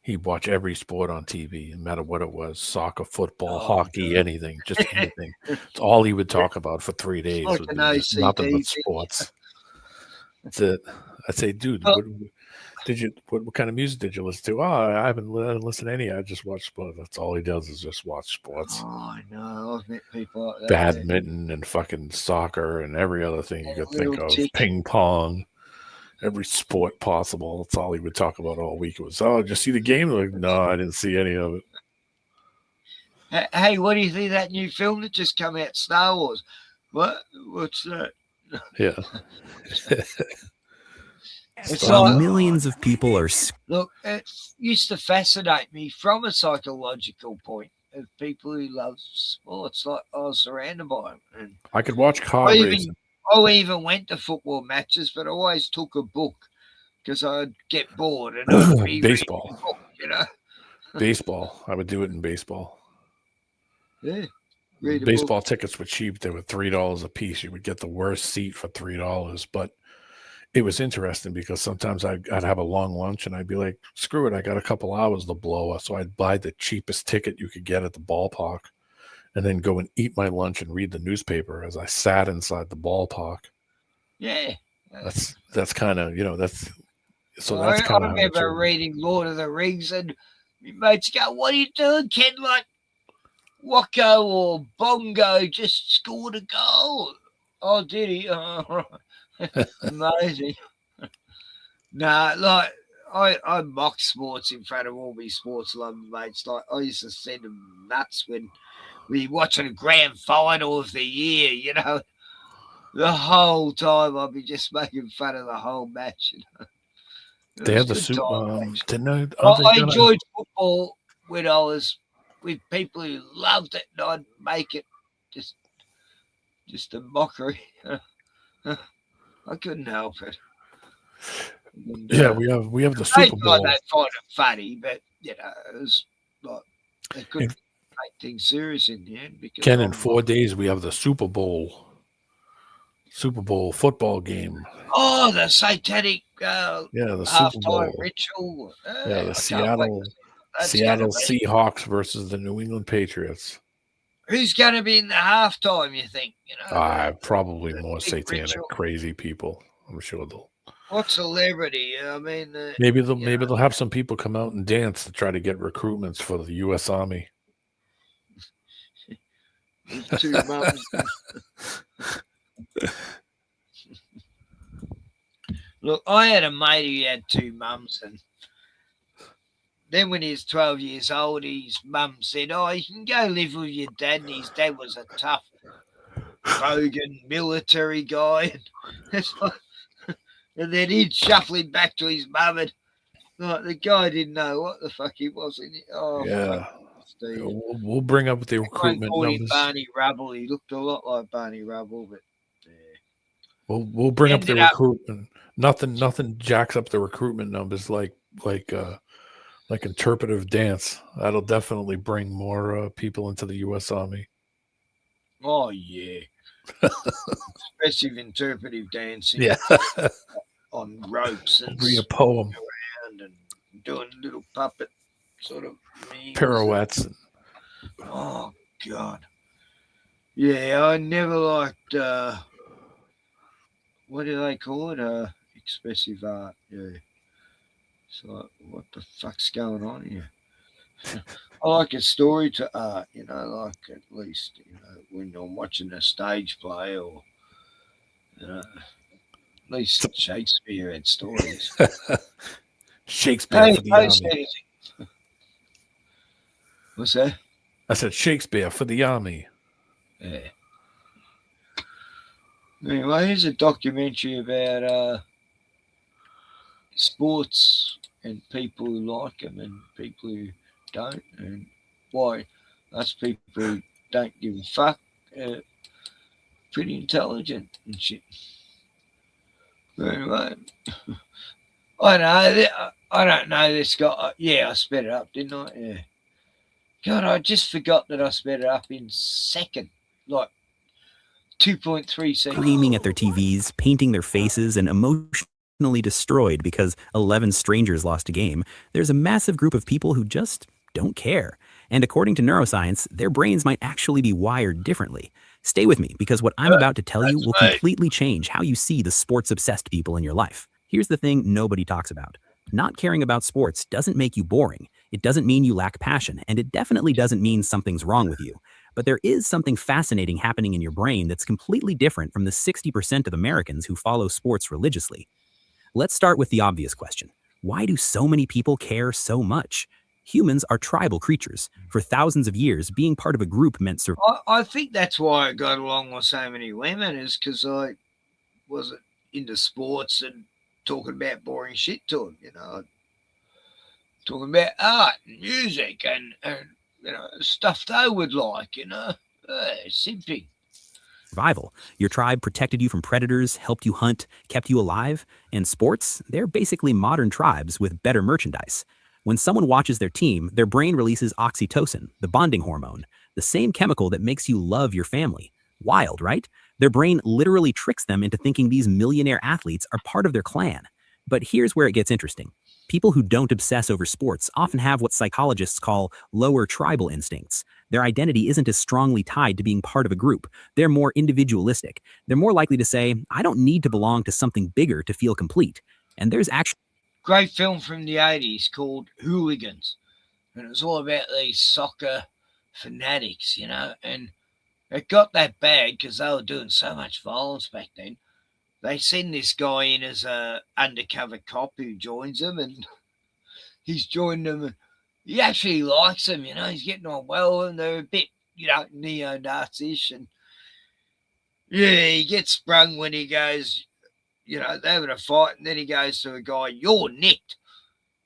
S11: he'd watch every sport on TV, no matter what it was: soccer, football, hockey, anything, just anything. It's all he would talk about for 3 days.
S3: Like
S11: would
S3: an
S11: be just nothing but
S3: OCD.
S11: sports. That's it. I'd say, dude, what kind of music did you listen to? Oh, I haven't listened to any. I just watch sports. That's all he does is just watch sports.
S3: Oh, I know. I've met people like that.
S11: Badminton and fucking soccer and every other thing you could think
S3: little
S11: of.
S3: tick.
S11: Ping pong, every sport possible. That's all he would talk about all week. It was, oh, did you see the game? Like, no, I didn't see any of it.
S3: Hey, what do you think of that new film that just come out, Star Wars? What? What's that?
S11: Yeah.
S3: It's
S7: While
S3: like,
S7: millions of people are
S3: look, it used to fascinate me from a psychological point of people who love sports. Like I was surrounded by them. And
S11: I could watch car racing.
S3: I even went to football matches, but I always took a book because I'd get bored and I'd be
S11: Baseball.
S3: reading a book, you know.
S11: Baseball. I would do it in baseball.
S3: Yeah. Read a
S11: Baseball
S3: book.
S11: tickets were cheap. They were $3 a piece. You would get the worst seat for $3, but it was interesting because sometimes I'd have a long lunch and I'd be like, screw it, I got a couple hours to blow. So I'd buy the cheapest ticket you could get at the ballpark and then go and eat my lunch and read the newspaper as I sat inside the ballpark.
S3: Yeah.
S11: That's kind of, you know, that's so
S3: I
S11: that's kind of
S3: remember reading Lord of the Rings, and my mates go, "What are you doing, Ken? Like Wacko or Bongo just scored a goal." Oh, did he? Oh, right. Amazing. Nah, like I mock sports in front of all my sports loving mates. Like I used to send them nuts when we watching a grand final of the year. You know, the whole time I'd be just making fun of the whole match. You know?
S11: they have the soup. Didn't
S3: I enjoyed football when I was with people who loved it, and I'd make it just a mockery. I couldn't help it. And,
S11: yeah, we have the Super Bowl.
S3: They find it funny, but you know, it was like they couldn't take things serious in the end because
S11: Ken, in 4 days we have the Super Bowl football game.
S3: Oh, the satanic
S11: the Super
S3: halftime
S11: Bowl
S3: ritual.
S11: Yeah, the Seattle Seahawks versus the New England Patriots.
S3: Who's going to be in the halftime? You think? You know,
S11: probably more satanic,
S3: ritual.
S11: Crazy people. I'm sure they'll.
S3: What celebrity? I mean,
S11: maybe they'll have some people come out and dance to try to get recruitments for the U.S. Army.
S3: Two mums. Look, I had a mate who had two mums, and then when he was 12 years old, his mum said, "Oh, you can go live with your dad." And his dad was a tough, bogan military guy. And then he'd shuffle him back to his mum, and like, the guy didn't know what the fuck he was in it. Oh,
S11: yeah.
S3: fuck, Steve.
S11: We'll bring up the recruitment numbers.
S3: Barney Rubble. He looked a lot like Barney Rubble, but
S11: we'll bring up the recruitment. Nothing jacks up the recruitment numbers like interpretive dance. That'll definitely bring more people into the U.S. Army.
S3: Oh yeah, expressive interpretive dancing.
S11: Yeah,
S3: on ropes and
S11: read a poem
S3: around and doing little puppet sort of
S11: pirouettes.
S3: Oh God, yeah, I never liked. What do they call it? Expressive art. Yeah. So what the fuck's going on here? I like a story to art, you know, like at least, you know, when I'm watching a stage play or, you know, at least Shakespeare had stories.
S11: Shakespeare for the army.
S3: What's that?
S11: I said Shakespeare for the army.
S3: Yeah. Anyway, here's a documentary about sports and people who like them and people who don't, and why us people who don't give a fuck are pretty intelligent and shit. Anyway, I don't know this guy. Yeah, I sped it up, didn't I? Yeah. God, I just forgot that I sped it up in second, like 2.3 seconds.
S7: Screaming at their TVs, painting their faces, and emotionally destroyed because 11 strangers lost a game, there's a massive group of people who just don't care. And according to neuroscience, their brains might actually be wired differently. Stay with me, because what I'm about to tell you will completely change how you see the sports-obsessed people in your life. Here's the thing nobody talks about. Not caring about sports doesn't make you boring. It doesn't mean you lack passion, and it definitely doesn't mean something's wrong with you. But there is something fascinating happening in your brain that's completely different from the 60% of Americans who follow sports religiously. Let's start with the obvious question. Why do so many people care so much? Humans are tribal creatures. For thousands of years, being part of a group meant survival.
S3: I think that's why I got along with so many women, is because I wasn't into sports and talking about boring shit to them, you know. Talking about art and music and you know, stuff they would like, you know. Simping.
S7: Survival. Your tribe protected you from predators, helped you hunt, kept you alive. And sports, they're basically modern tribes with better merchandise. When someone watches their team, their brain releases oxytocin, the bonding hormone, the same chemical that makes you love your family. Wild, right? Their brain literally tricks them into thinking these millionaire athletes are part of their clan. But here's where it gets interesting. People who don't obsess over sports often have what psychologists call lower tribal instincts. Their identity isn't as strongly tied to being part of a group. They're more individualistic. They're more likely to say, I don't need to belong to something bigger to feel complete. And there's actually
S3: great film from the 80s called Hooligans. And it was all about these soccer fanatics, you know, and it got that bad because they were doing so much violence back then. They send this guy in as a undercover cop who joins them, and he's joined them. And he actually likes them, you know. He's getting on well, and they're a bit, you know, neo-Nazi-ish. And yeah, he gets sprung when he goes, you know, they're having a fight, and then he goes to a guy, "You're nicked."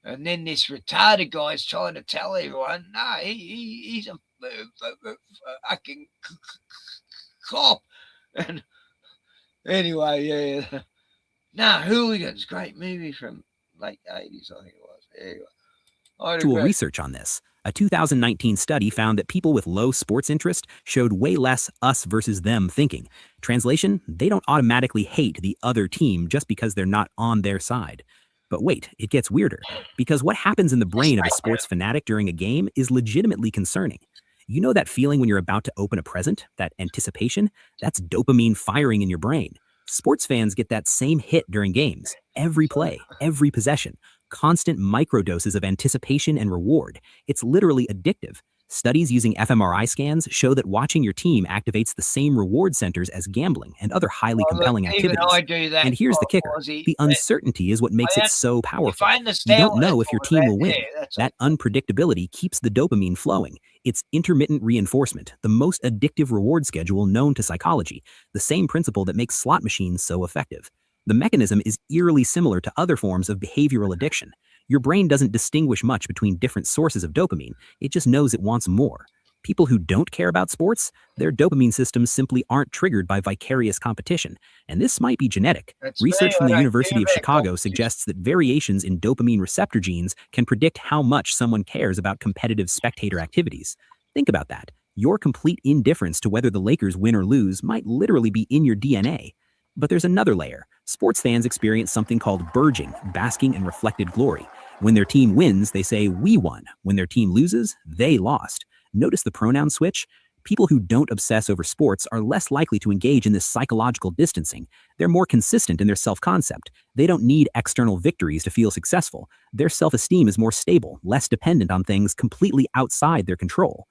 S3: And then this retarded guy's trying to tell everyone, no, he's a fucking cop. And anyway, yeah. No, Hooligans, great movie from late 80s, I think it was. Anyway,
S7: actual research on this. A 2019 study found that people with low sports interest showed way less us versus them thinking. Translation, they don't automatically hate the other team just because they're not on their side. But wait, it gets weirder, because what happens in the brain of a sports fanatic during a game is legitimately concerning. You know that feeling when you're about to open a present, that anticipation? That's dopamine firing in your brain. Sports fans get that same hit during games. Every play, every possession, constant microdoses of anticipation and reward. It's literally addictive. Studies using fMRI scans show that watching your team activates the same reward centers as gambling and other highly compelling activities.
S3: I do that.
S7: And here's the kicker. The uncertainty is what makes it so powerful. You don't know if your team will win. That unpredictability keeps the dopamine flowing. It's intermittent reinforcement, the most addictive reward schedule known to psychology, the same principle that makes slot machines so effective. The mechanism is eerily similar to other forms of behavioral addiction. Your brain doesn't distinguish much between different sources of dopamine. It just knows it wants more. People who don't care about sports, their dopamine systems simply aren't triggered by vicarious competition. And this might be genetic. Research from the University of Chicago suggests that variations in dopamine receptor genes can predict how much someone cares about competitive spectator activities. Think about that. Your complete indifference to whether the Lakers win or lose might literally be in your DNA. But there's another layer. Sports fans experience something called burgeoning, basking in reflected glory. When their team wins, they say, we won. When their team loses, they lost. Notice the pronoun switch? People who don't obsess over sports are less likely to engage in this psychological distancing. They're more consistent in their self-concept. They don't need external victories to feel successful. Their self-esteem is more stable, less dependent on things completely outside their control.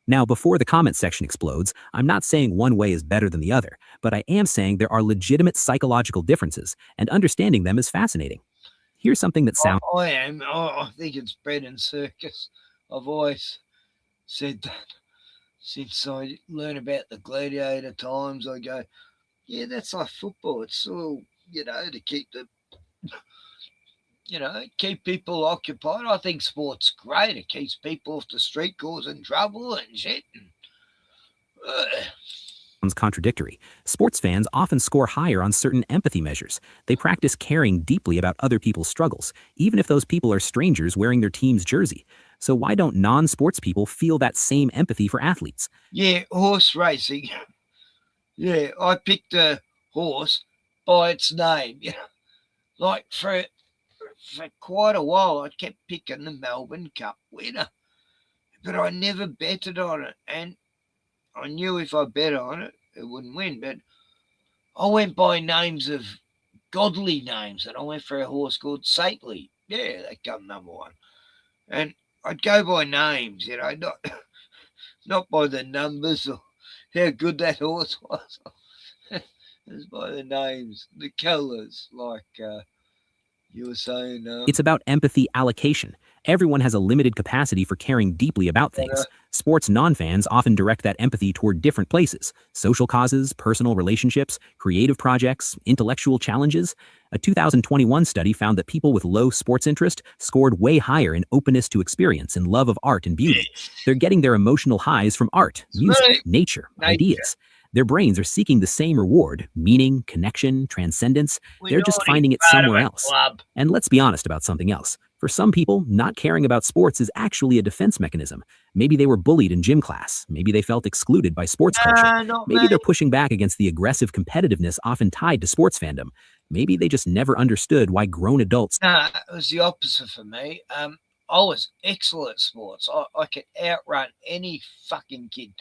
S7: Now, before the comment section explodes, I'm not saying one way is better than the other, but I am saying there are legitimate psychological differences, and understanding them is fascinating. Here's something that sounds...
S3: I think it's bread and circus. I've always said that. Since I learned about the gladiator times, I go, yeah, that's like football. It's all, you know, to keep the... You know, keep people occupied. I think sport's great. It keeps people off the street causing trouble and shit.
S7: Sounds contradictory. Sports fans often score higher on certain empathy measures. They practice caring deeply about other people's struggles, even if those people are strangers wearing their team's jersey. So why don't non-sports people feel that same empathy for athletes?
S3: Yeah, horse racing. Yeah, I picked a horse by its name. You know, like for quite a while, I kept picking the Melbourne Cup winner, but I never betted on it, and I knew if I bet on it, it wouldn't win. But I went by names of godly names, and I went for a horse called Sately. Yeah, that come number one, and I'd go by names, you know, not by the numbers or how good that horse was. It was by the names, the colours, like. You were saying,
S7: It's about empathy allocation. Everyone has a limited capacity for caring deeply about things. Sports non-fans often direct that empathy toward different places: social causes, personal relationships, creative projects, intellectual challenges. A 2021 study found that people with low sports interest scored way higher in openness to experience and love of art and beauty. They're getting their emotional highs from art, music, nature, ideas. Their brains are seeking the same reward: meaning, connection, transcendence. They're just finding it somewhere else. And let's be honest about something else. For some people, not caring about sports is actually a defense mechanism. Maybe they were bullied in gym class. Maybe they felt excluded by sports culture. Maybe they're pushing back against the aggressive competitiveness often tied to sports fandom. Maybe they just never understood why grown adults...
S3: No, it was the opposite for me. I was excellent at sports. I could outrun any fucking kid.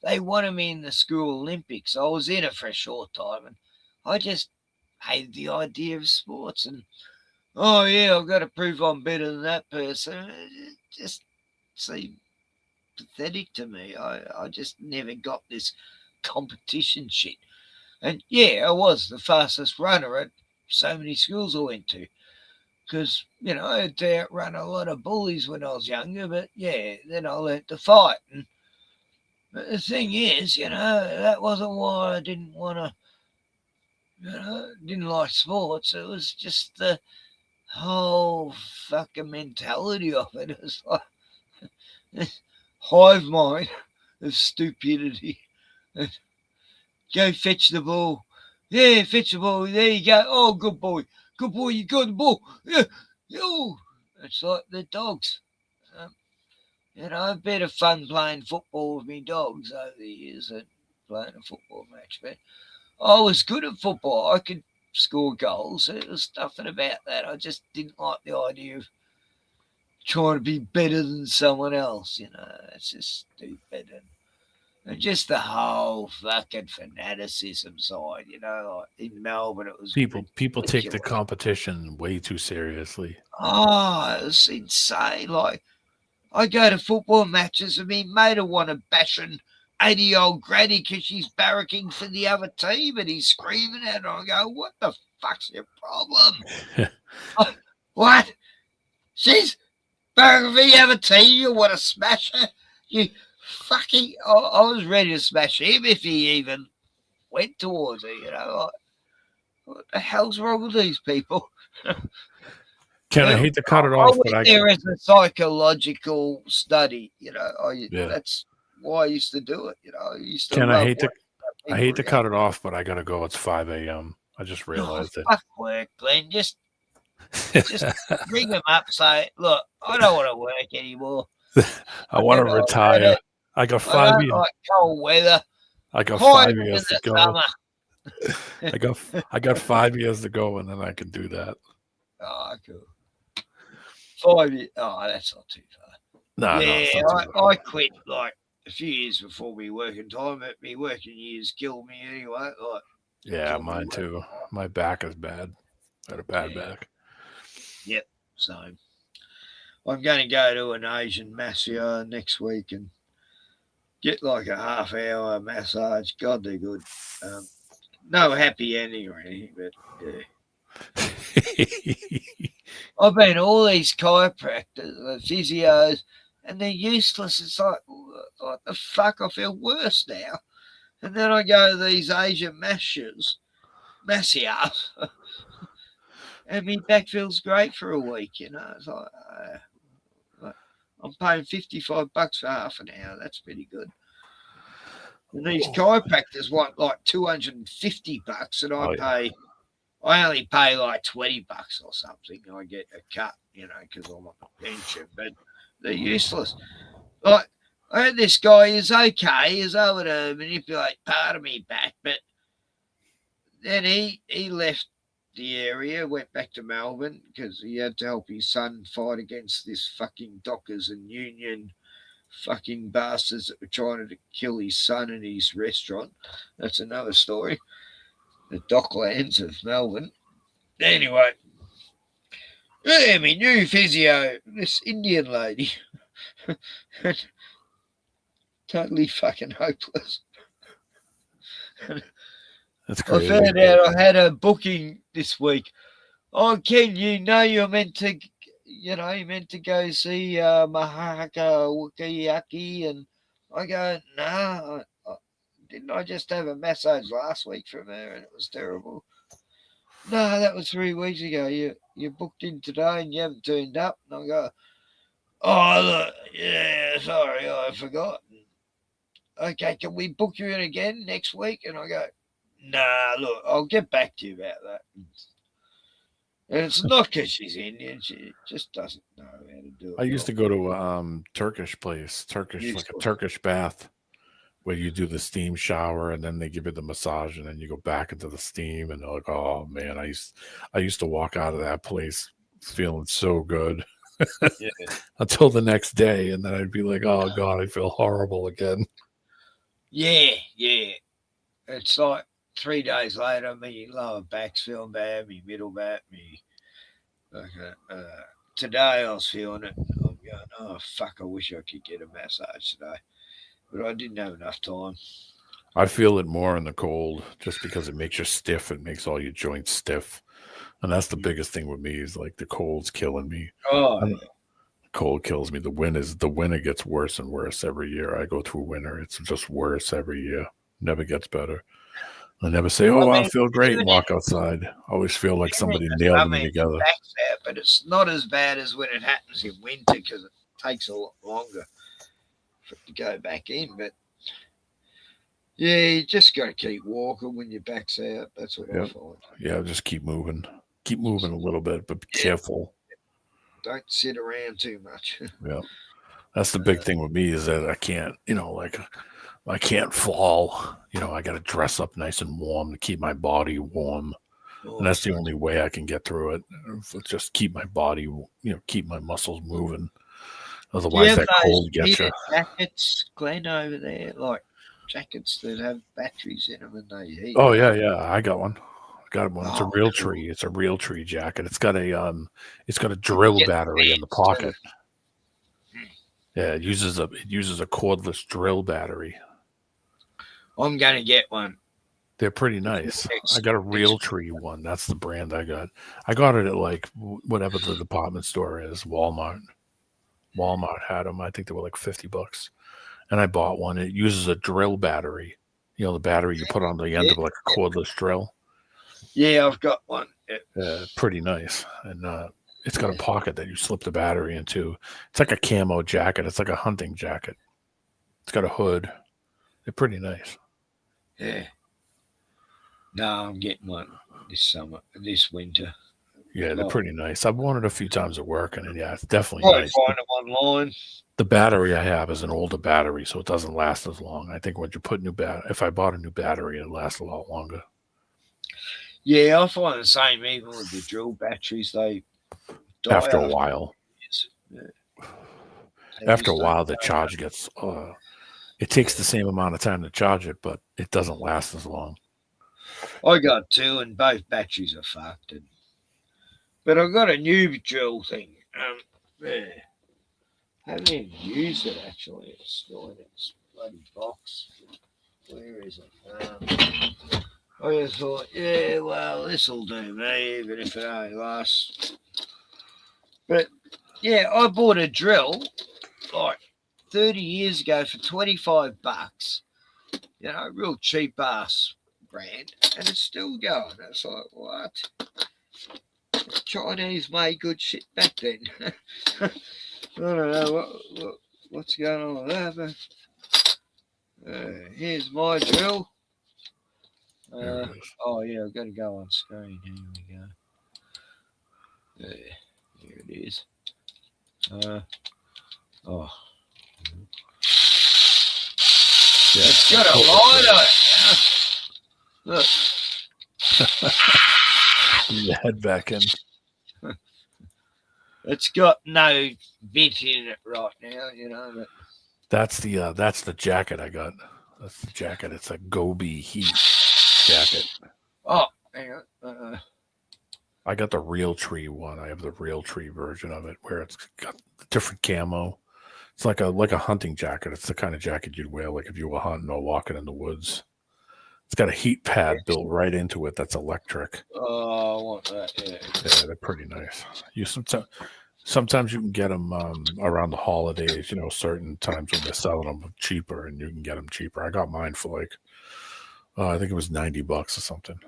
S3: They wanted me in the school Olympics. I was in it for a short time, and I just hated the idea of sports. And oh yeah, I've got to prove I'm better than that person. It just seemed pathetic to me. I just never got this competition shit. And yeah, I was the fastest runner at so many schools I went to. Because, you know, I had to outrun a lot of bullies when I was younger, but yeah, then I learnt to fight. And but the thing is, you know, that wasn't why I didn't want to, you know, didn't like sports. It was just the whole fucking mentality of it. It was like this hive mind of stupidity. Go fetch the ball. Yeah, fetch the ball. There you go. Oh, good boy. Good boy, you got the ball. Yeah. Oh, it's like the dogs. You know, I've been a fun playing football with me dogs over the years and playing a football match. But I was good at football. I could score goals. It was nothing about that. I just didn't like the idea of trying to be better than someone else. You know, it's just stupid. And just the whole fucking fanaticism side, you know, like in Melbourne, it was
S11: People take the
S3: ridiculous.
S11: competition way too seriously.
S3: Oh, it was insane. Like, I go to football matches and me mate will want to bash an 80-year-old granny because she's barracking for the other team and he's screaming at her. I go, what the fuck's your problem? What? She's barracking for the other team? You want to smash her? You fucking... I was ready to smash him if he even went towards her, you know. Like, what the hell's wrong with these people?
S11: Ken, I hate to cut it off, but
S3: there is a psychological study, you know.
S11: Yeah.
S3: That's why I used to do it, you know. I used to
S11: Ken,
S3: love
S11: I hate
S3: watching
S11: to cut it off, but I gotta go. It's 5 a.m. I just realized it.
S3: fuck work, Glenn. Just bring them up. Say, look, I don't want to work anymore.
S11: I want to retire. I got 5
S3: I don't
S11: years.
S3: like cold weather.
S11: I got
S3: Hot
S11: 5 years
S3: in
S11: to
S3: the
S11: go.
S3: summer.
S11: I got 5 years to go, and then I can do that.
S3: Oh, cool. 5 years. Oh, that's not too far.
S11: No,
S3: yeah,
S11: it's not too
S3: I quit like a few years before me working time. But me working years killed me anyway. Like,
S11: Yeah, mine too. My back is bad. I had a bad back.
S3: Yep. So I'm going to go to an Asian masseur next week and get like a half-hour massage. God, they're good. No happy ending or anything, but yeah. I've been to all these chiropractors, physios, and they're useless. It's like, what the fuck? I feel worse now. And then I go to these Asian masseurs, and my back feels great for a week, you know. It's like, I'm paying $55 for half an hour. That's pretty good. And these chiropractors want like $250, and I only pay like $20 or something. I get a cut, you know, because I'm on the pension, but they're useless. Like, I heard this guy is okay, he's able to manipulate part of me back, but then he left the area, went back to Melbourne because he had to help his son fight against this fucking Dockers and Union fucking bastards that were trying to kill his son in his restaurant. That's another story. The Docklands of Melbourne. Anyway, yeah, my new physio, this Indian lady, totally fucking hopeless.
S11: That's crazy.
S3: I found out I had a booking this week. Oh, Ken, you're meant to, you're meant to go see Mahaka Wukiyaki, and I go, nah. Didn't I just have a massage last week from her and it was terrible? No, that was 3 weeks ago. You booked in today and you haven't turned up. And I go, oh, look, yeah, sorry, I forgot. Okay, can we book you in again next week? And I go, nah, look, I'll get back to you about that. And it's not because she's Indian. She just doesn't know how to do it.
S11: I used to go to a Turkish place, like a Turkish bath, where you do the steam shower and then they give you the massage and then you go back into the steam and they're like, oh man, I used to walk out of that place feeling so good.
S3: Yeah.
S11: Until the next day, and then I'd be like, "Oh God, I feel horrible again."
S3: Yeah. It's like 3 days later, me lower back's feeling bad, me middle back, me. Today I was feeling it. I'm going, oh fuck! I wish I could get a massage today, but I didn't have enough time.
S11: I feel it more in the cold, just because it makes you stiff. It makes all your joints stiff, and that's the biggest thing with me. Is like the cold's killing me.
S3: Oh,
S11: The cold kills me. The winter gets worse and worse every year. I go through winter. It's just worse every year. Never gets better. I never say, "Oh, I feel great," and walk outside. I always feel like somebody nailed me together.
S3: Back's out, but it's not as bad as when it happens in winter because it takes a lot longer for it to go back in. But yeah, you just got to keep walking when your back's out. That's what I find.
S11: Yeah, just keep moving. Keep moving a little bit, but be careful.
S3: Don't sit around too much.
S11: Yeah. That's the big thing with me is that I can't, I can't fall. I got to dress up nice and warm to keep my body warm. And that's the only way I can get through it. Just keep my body, keep my muscles moving. Otherwise, that cold gets you.
S3: Jackets, Glenn, over there, like jackets that have batteries in them and they heat.
S11: Oh, yeah. I got one. It's a real tree. It's a real tree jacket. It's got a drill battery in the pocket. Yeah, it uses a cordless drill battery.
S3: I'm gonna get one.
S11: They're pretty nice. I got a real tree one. That's the brand I got. I got it at like whatever the department store is, Walmart. Walmart had them. I think they were like $50, and I bought one. It uses a drill battery. The battery you put on the end of like a cordless drill.
S3: Yeah, I've got one.
S11: Pretty nice, and it's got a pocket that you slip the battery into. It's like a camo jacket. It's like a hunting jacket. It's got a hood. They're pretty nice.
S3: Yeah. No, I'm getting one this winter.
S11: Yeah, they're pretty nice. I've worn it a few times at work, and yeah, it's definitely nice.
S3: Find them online.
S11: The battery I have is an older battery, so it doesn't last as long. I think when you put if I bought a new battery, it lasts a lot longer.
S3: Yeah, I find the same even with the drill batteries. They die
S11: after a while. After a while, the charge gets. It takes the same amount of time to charge it, but it doesn't last as long.
S3: I got two, and both batteries are fucked. But I've got a new drill thing. Haven't even used it actually. It's still in its bloody box. Where is it? I just thought, yeah, well, this'll do me, even if it only lasts. But yeah, I bought a drill like 30 years ago for $25. Real cheap ass brand, and it's still going. It's like, what? Chinese made good shit back then. I don't know what's going on with that, but here's my drill. Oh yeah, I've got to go on screen. Here we go. Here it is. It's got a light on it. Look.
S11: You head back in.
S3: It's got no bit in it right now, but
S11: that's the jacket I got. That's the jacket. It's a Gobi heat jacket.
S3: Oh, hang on.
S11: I got the real tree one. I have the real tree version of it where it's got different camo. It's like a hunting jacket. It's the kind of jacket you'd wear like if you were hunting or walking in the woods. It's got a heat pad built right into it that's electric.
S3: Oh, I want that.
S11: Yeah, they're pretty nice. Sometimes you can get them around the holidays. Certain times when they're selling them cheaper, and you can get them cheaper. I got mine for like, I think it was $90 or something,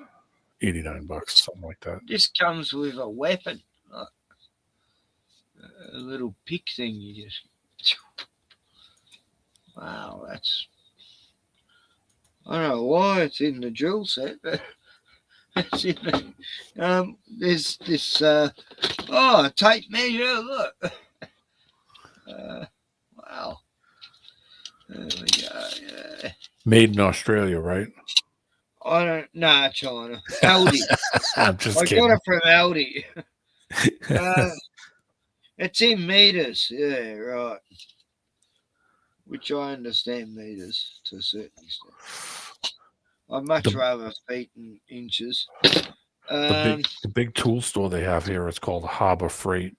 S11: $89, something like that.
S3: This comes with a weapon, a little pick thing. You just, wow, that's. I don't know why it's in the drill set, but it's in the, there's this tape measure. Look, wow. There we go. Yeah.
S11: Made in Australia, right?
S3: I don't know, China. Aldi.
S11: I'm just kidding.
S3: I got it from Aldi. It's in meters. Yeah, right. Which I understand meters to a certain extent. I'd much rather feet and inches.
S11: The big tool store they have here is called Harbor Freight,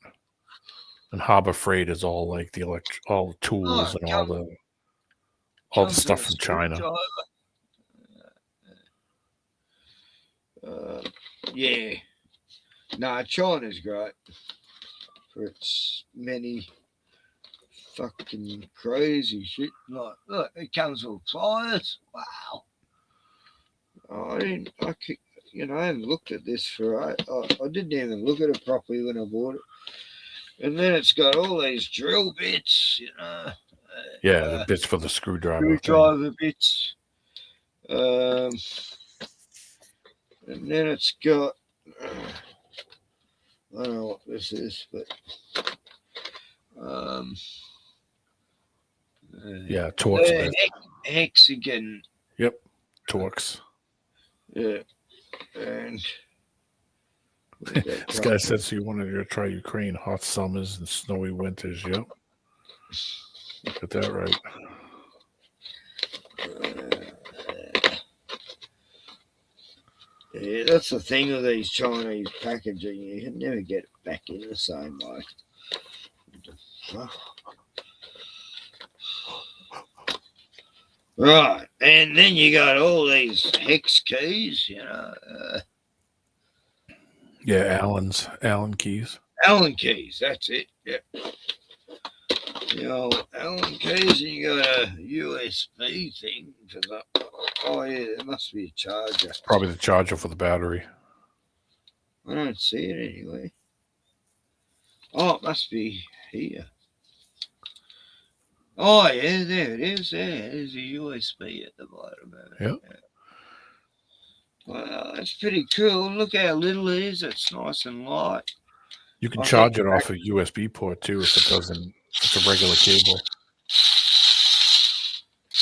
S11: and Harbor Freight is all like all the tools and all the stuff from China.
S3: Yeah. Nah, China's great for its many fucking crazy shit. Like, look, it comes with pliers. Wow. I haven't looked at this I didn't even look at it properly when I bought it. And then it's got all these drill bits,
S11: the bits for the screwdriver.
S3: Bits. And then it's got, I don't know what this is, but
S11: Torx.
S3: Hexagon.
S11: Yep, Torx.
S3: Yeah, and
S11: this guy said so you wanted to try Ukraine, hot summers and snowy winters. Yep, get that right.
S3: Yeah, that's the thing with these Chinese packaging. You can never get it back in the same way. Right, and then you got all these hex keys,
S11: Allen keys.
S3: Allen keys, that's it. Yep. Allen keys, and you got a USB thing for that. Oh yeah, there must be a charger.
S11: Probably the charger for the battery.
S3: I don't see it anyway. Oh, it must be here. Oh yeah, there it is. There's a USB at the bottom of it.
S11: Yep.
S3: Wow, that's pretty cool. Look how little it is. It's nice and light.
S11: You can charge it off a USB port too if it doesn't. It's a regular cable.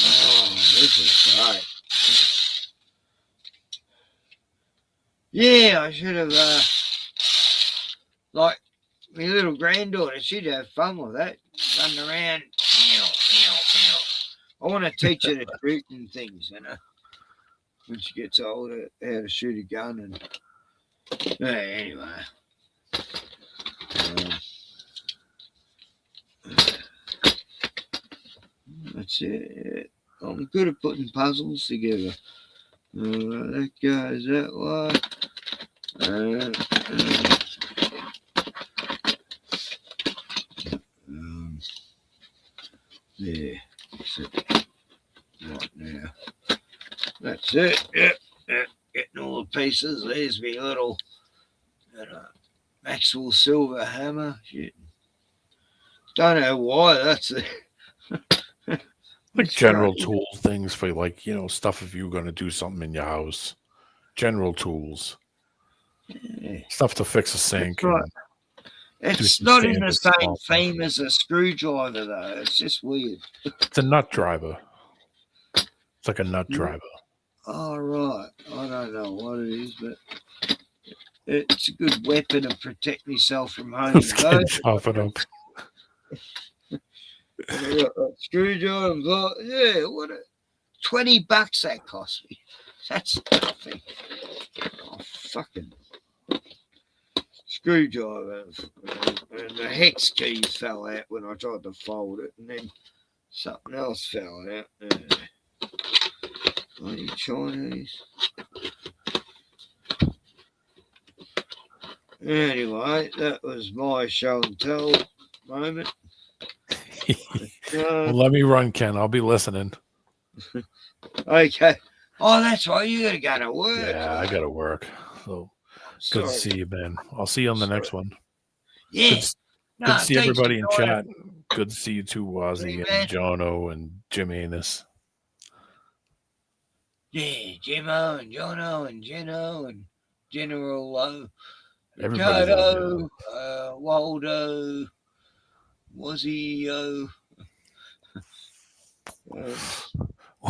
S3: Oh, this is great. Yeah, I should have, like, my little granddaughter, she'd have fun with that. Running around. I want to teach her to shoot and things, when she gets older, how to shoot a gun. And anyway. That's it. I'm good at putting puzzles together. That goes that way. There. Right now. That's it. Yep. Getting all the pieces. There's me little Maxwell Silver hammer. Shit. Don't know why that's it.
S11: Like general tool things for stuff if you're going to do something in your house. General tools.
S3: Yeah.
S11: Stuff to fix a sink.
S3: Right. It's not in the same theme as a screwdriver, though. It's just weird.
S11: It's a nut driver. It's like a nut driver.
S3: Oh, right. I don't know what it is, but it's a good weapon to protect myself from home.
S11: Let's chop it up.
S3: Screwdriver. Yeah, $20 that cost me. That's nothing. Oh, fucking screwdriver. And the hex keys fell out when I tried to fold it, and then something else fell out. Bloody Chinese. Anyway, that was my show and tell moment.
S11: Well, let me run, Ken. I'll be listening.
S3: Okay. Oh, that's right. You got to go to work.
S11: Yeah, I got to work. So good to see you, man. I'll see you on the next one.
S3: Yeah.
S11: Good to see everybody in chat. Good to see you too, Wazzy and Jono and Jim Anus.
S3: Yeah, Jimmo and Jono and Geno and General Lowe.
S11: Ricardo,
S3: Waldo, Wazzy,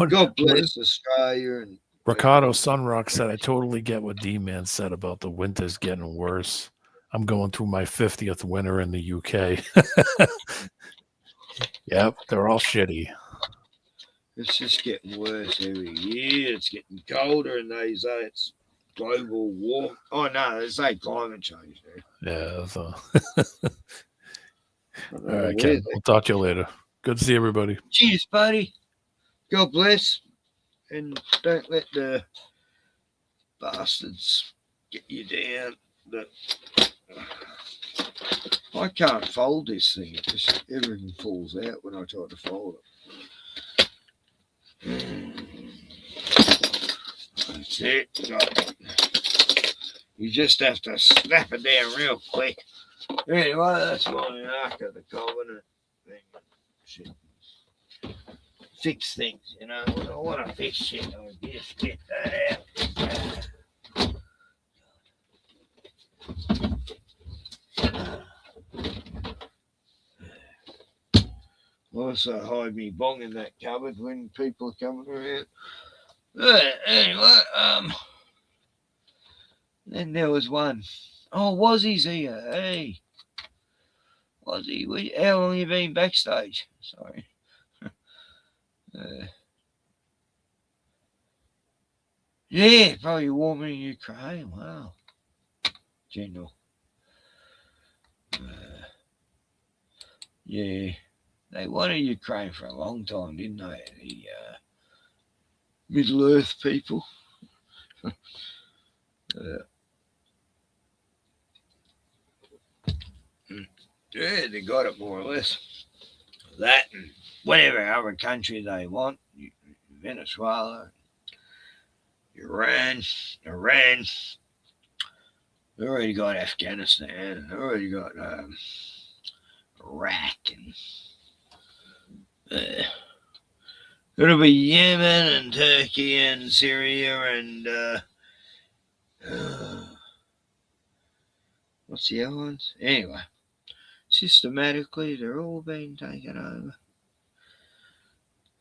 S3: God bless Australia. And
S11: Ricardo Sunrock said, I totally get what D-Man said about the winters getting worse I'm going through my 50th winter in the UK. Yep, they're all shitty.
S3: It's just getting worse every year. It's getting colder, and they say it's global warming. Oh no, they say climate change there.
S11: Yeah. So. All right, Ken. We'll talk to you later. Good to see everybody.
S3: Cheers, buddy. God bless, and don't let the bastards get you down. But I can't fold this thing. It just everything falls out when I try to fold it. That's it. You just have to snap it down real quick. Anyway, that's my Ark of the Covenant thing. Shit. Fix things, you know. I want to fix shit. I just get that out. Also hide me bong in that cupboard when people are coming around. Anyway, then there was one. Oh, Wazzy's here. Hey. Wazzy, how long have you been backstage? Sorry. Yeah, probably warming in Ukraine. Wow. General. Yeah. They wanted Ukraine for a long time, didn't they? The Middle Earth people. Yeah, they got it more or less. That and whatever other country they want. Venezuela, Iran. They already got Afghanistan. They already got Iraq. And it'll be Yemen and Turkey and Syria and what's the other ones? Anyway, systematically, they're all being taken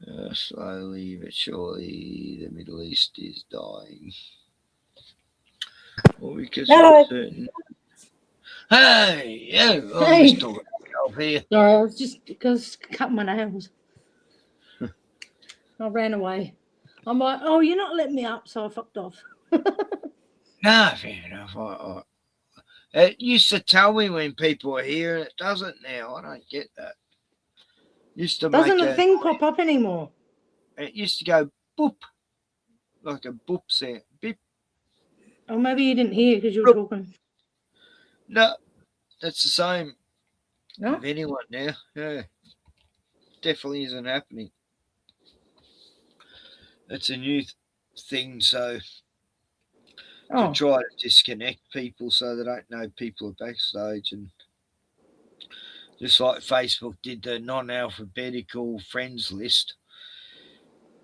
S3: over. Slowly but surely, the Middle East is dying. Well, because
S4: Hello.
S3: certain... Hey, yeah, I'm
S4: Hey.
S3: just talking myself here.
S4: Sorry, I was just because cutting my nails. I ran away. I'm like, oh, you're not letting me up, so I fucked off.
S3: No, fair enough. It used to tell me when people were here, and it doesn't now. I don't get that. Used to
S4: Doesn't
S3: make
S4: the thing pop up anymore?
S3: It used to go boop, like a boop sound. Beep.
S4: Or maybe you didn't hear because you were talking.
S3: No, that's the same.
S4: No?
S3: With anyone now. Yeah, definitely isn't happening. It's a new thing, so to try to disconnect people so they don't know people are backstage, and just like Facebook did the non-alphabetical friends list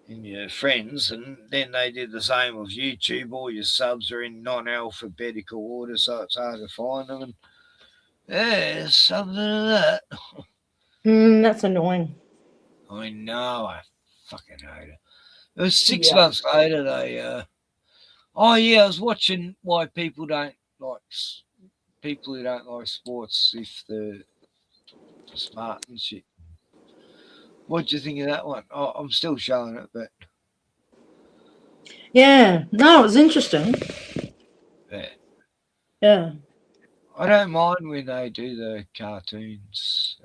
S3: in your friends, and then they did the same with YouTube. All your subs are in non-alphabetical order, so it's hard to find them. And yeah, something of that.
S4: That's annoying.
S3: I know, I fucking hate it. It was 6 months later, they, oh yeah, I was watching why people don't like, people who don't like sports if they're smart and shit. What do you think of that one? Oh, I'm still showing it, but
S4: yeah, no, it was interesting. Yeah.
S3: I don't mind when they do the cartoons.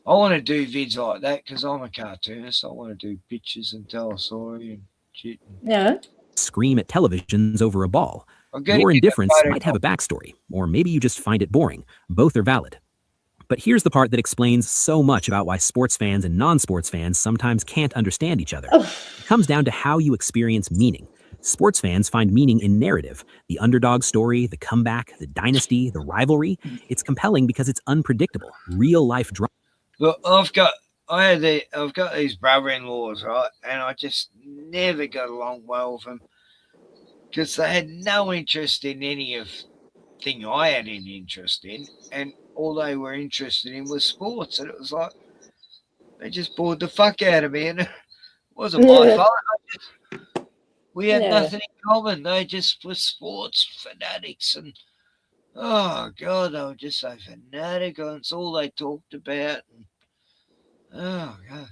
S3: I want to do vids like that because I'm a cartoonist. I want to do pictures and tell a story and shit.
S4: Yeah.
S7: Scream at televisions over a ball.
S3: gonna
S7: Your
S3: get the
S7: indifference
S3: photo
S7: might have a backstory, or maybe you just find it boring. Both are valid. But here's the part that explains so much about why sports fans and non-sports fans sometimes can't understand each other. It comes down to how you experience meaning. Sports fans find meaning in narrative, the underdog story, the comeback, the dynasty, the rivalry. It's compelling because it's unpredictable, real-life drama.
S3: Look, I've got these brother-in-laws, right, and I just never got along well with them because they had no interest in any of thing I had any interest in, and all they were interested in was sports, and it was like they just bored the fuck out of me, and it wasn't my fault. We had nothing in common. They just were sports fanatics, and Oh God, they were just so fanatic. It's all they talked about. Oh God.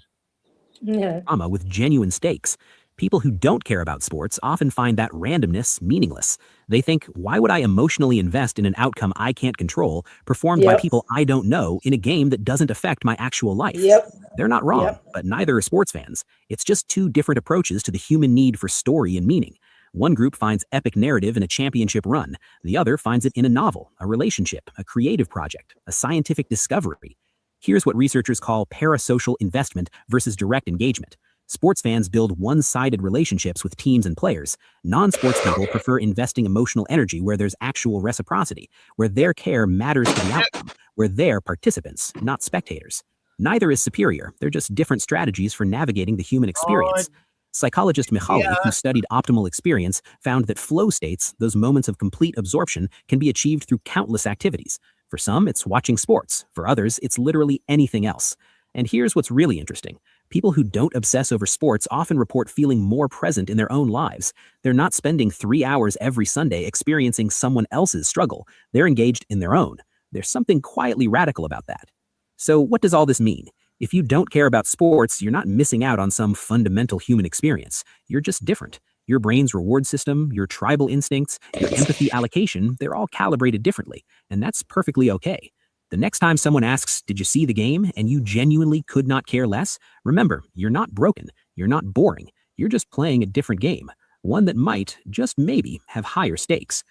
S4: Yeah.
S7: Drama with genuine stakes. People who don't care about sports often find that randomness meaningless. They think, why would I emotionally invest in an outcome I can't control, performed by
S4: Yep.
S7: people I don't know, in a game that doesn't affect my actual life?
S4: Yep.
S7: They're not wrong,
S4: Yep.
S7: but neither are sports fans. It's just two different approaches to the human need for story and meaning. One group finds epic narrative in a championship run. The other finds it in a novel, a relationship, a creative project, a scientific discovery. Here's what researchers call parasocial investment versus direct engagement. Sports fans build one-sided relationships with teams and players. Non-sports people prefer investing emotional energy where there's actual reciprocity, where their care matters to the outcome, where they're participants, not spectators. Neither is superior. They're just different strategies for navigating the human experience. Psychologist Mihaly, who studied optimal experience, found that flow states, those moments of complete absorption, can be achieved through countless activities. For some, it's watching sports. For others, it's literally anything else. And here's what's really interesting. People who don't obsess over sports often report feeling more present in their own lives. They're not spending 3 hours every Sunday experiencing someone else's struggle. They're engaged in their own. There's something quietly radical about that. So what does all this mean? If you don't care about sports, you're not missing out on some fundamental human experience. You're just different. Your brain's reward system, your tribal instincts, your empathy allocation, they're all calibrated differently, and that's perfectly okay. The next time someone asks, did you see the game, and you genuinely could not care less, remember, you're not broken, you're not boring, you're just playing a different game, one that might, just maybe, have higher stakes.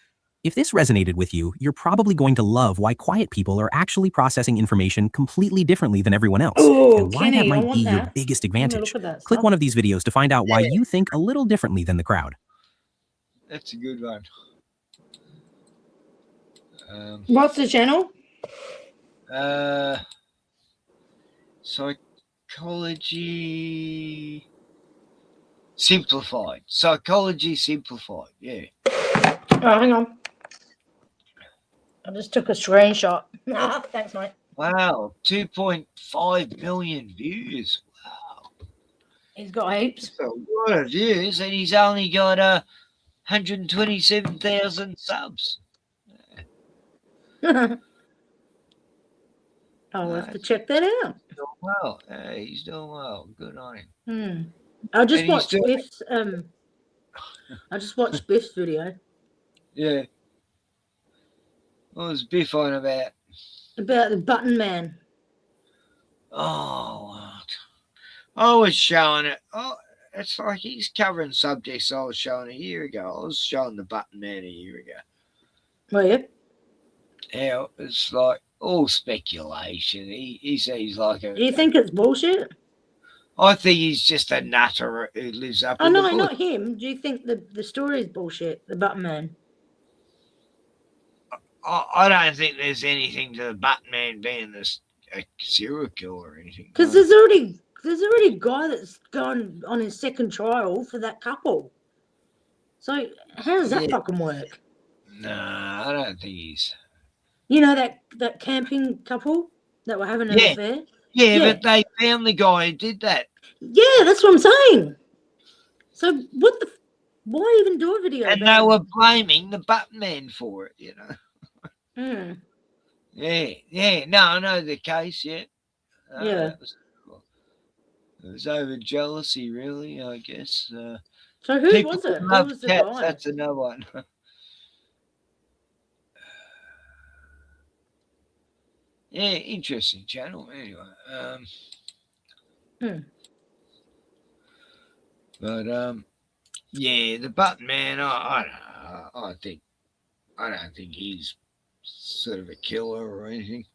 S7: If this resonated with you, you're probably going to love why quiet people are actually processing information completely differently than everyone else,
S4: Oh,
S7: and why
S4: Kenny,
S7: that
S4: I
S7: might
S4: want
S7: be your
S4: that.
S7: biggest
S4: I'm gonna
S7: advantage.
S4: look at that
S7: Click
S4: stuff.
S7: one of these videos to find out why you think a little differently than the crowd.
S3: That's a good one.
S4: What's the channel?
S3: Psychology Simplified. Psychology Simplified. Yeah.
S4: Oh, hang on. I just took a screenshot. Thanks, mate.
S3: Wow, 2.5 million views. Wow.
S4: He's got heaps.
S3: That's a lot of views, and he's only got 127,000 subs.
S4: I'll have to check that out.
S3: He's doing well. Hey, he's doing well. Good on him.
S4: I just
S3: And he's
S4: watched
S3: doing-
S4: Biff's I just watched Biff's video.
S3: Yeah. What was Biff on about?
S4: About the button man.
S3: Oh, I was showing it. Oh, it's like he's covering subjects I was showing a year ago. I was showing the button man a year ago.
S4: Were you?
S3: Yeah, it's like all speculation. He says like a.
S4: Do you think it's bullshit?
S3: I think he's just a nutter who lives up
S4: Oh
S3: in
S4: no,
S3: the bush.
S4: not him. Do you think the story is bullshit? The button man.
S3: I don't think there's anything to the button man being a serial killer or anything.
S4: Because there's already a guy that's gone on his second trial for that couple. So how does that fucking work?
S3: Nah, I don't think he's.
S4: You know that camping couple that were having an affair?
S3: Yeah, but they found the guy who did that.
S4: Yeah, that's what I'm saying. So why even do a video?
S3: And
S4: about
S3: they were blaming the button man for it, you know. Yeah. No, I know the case, yeah.
S4: Yeah.
S3: It was over jealousy, really, I guess.
S4: So who
S3: people
S4: was it? Who
S3: love
S4: was the
S3: cats,
S4: guy?
S3: That's another one. Yeah, interesting channel. Anyway, but yeah, the button man. I don't think he's sort of a killer or anything.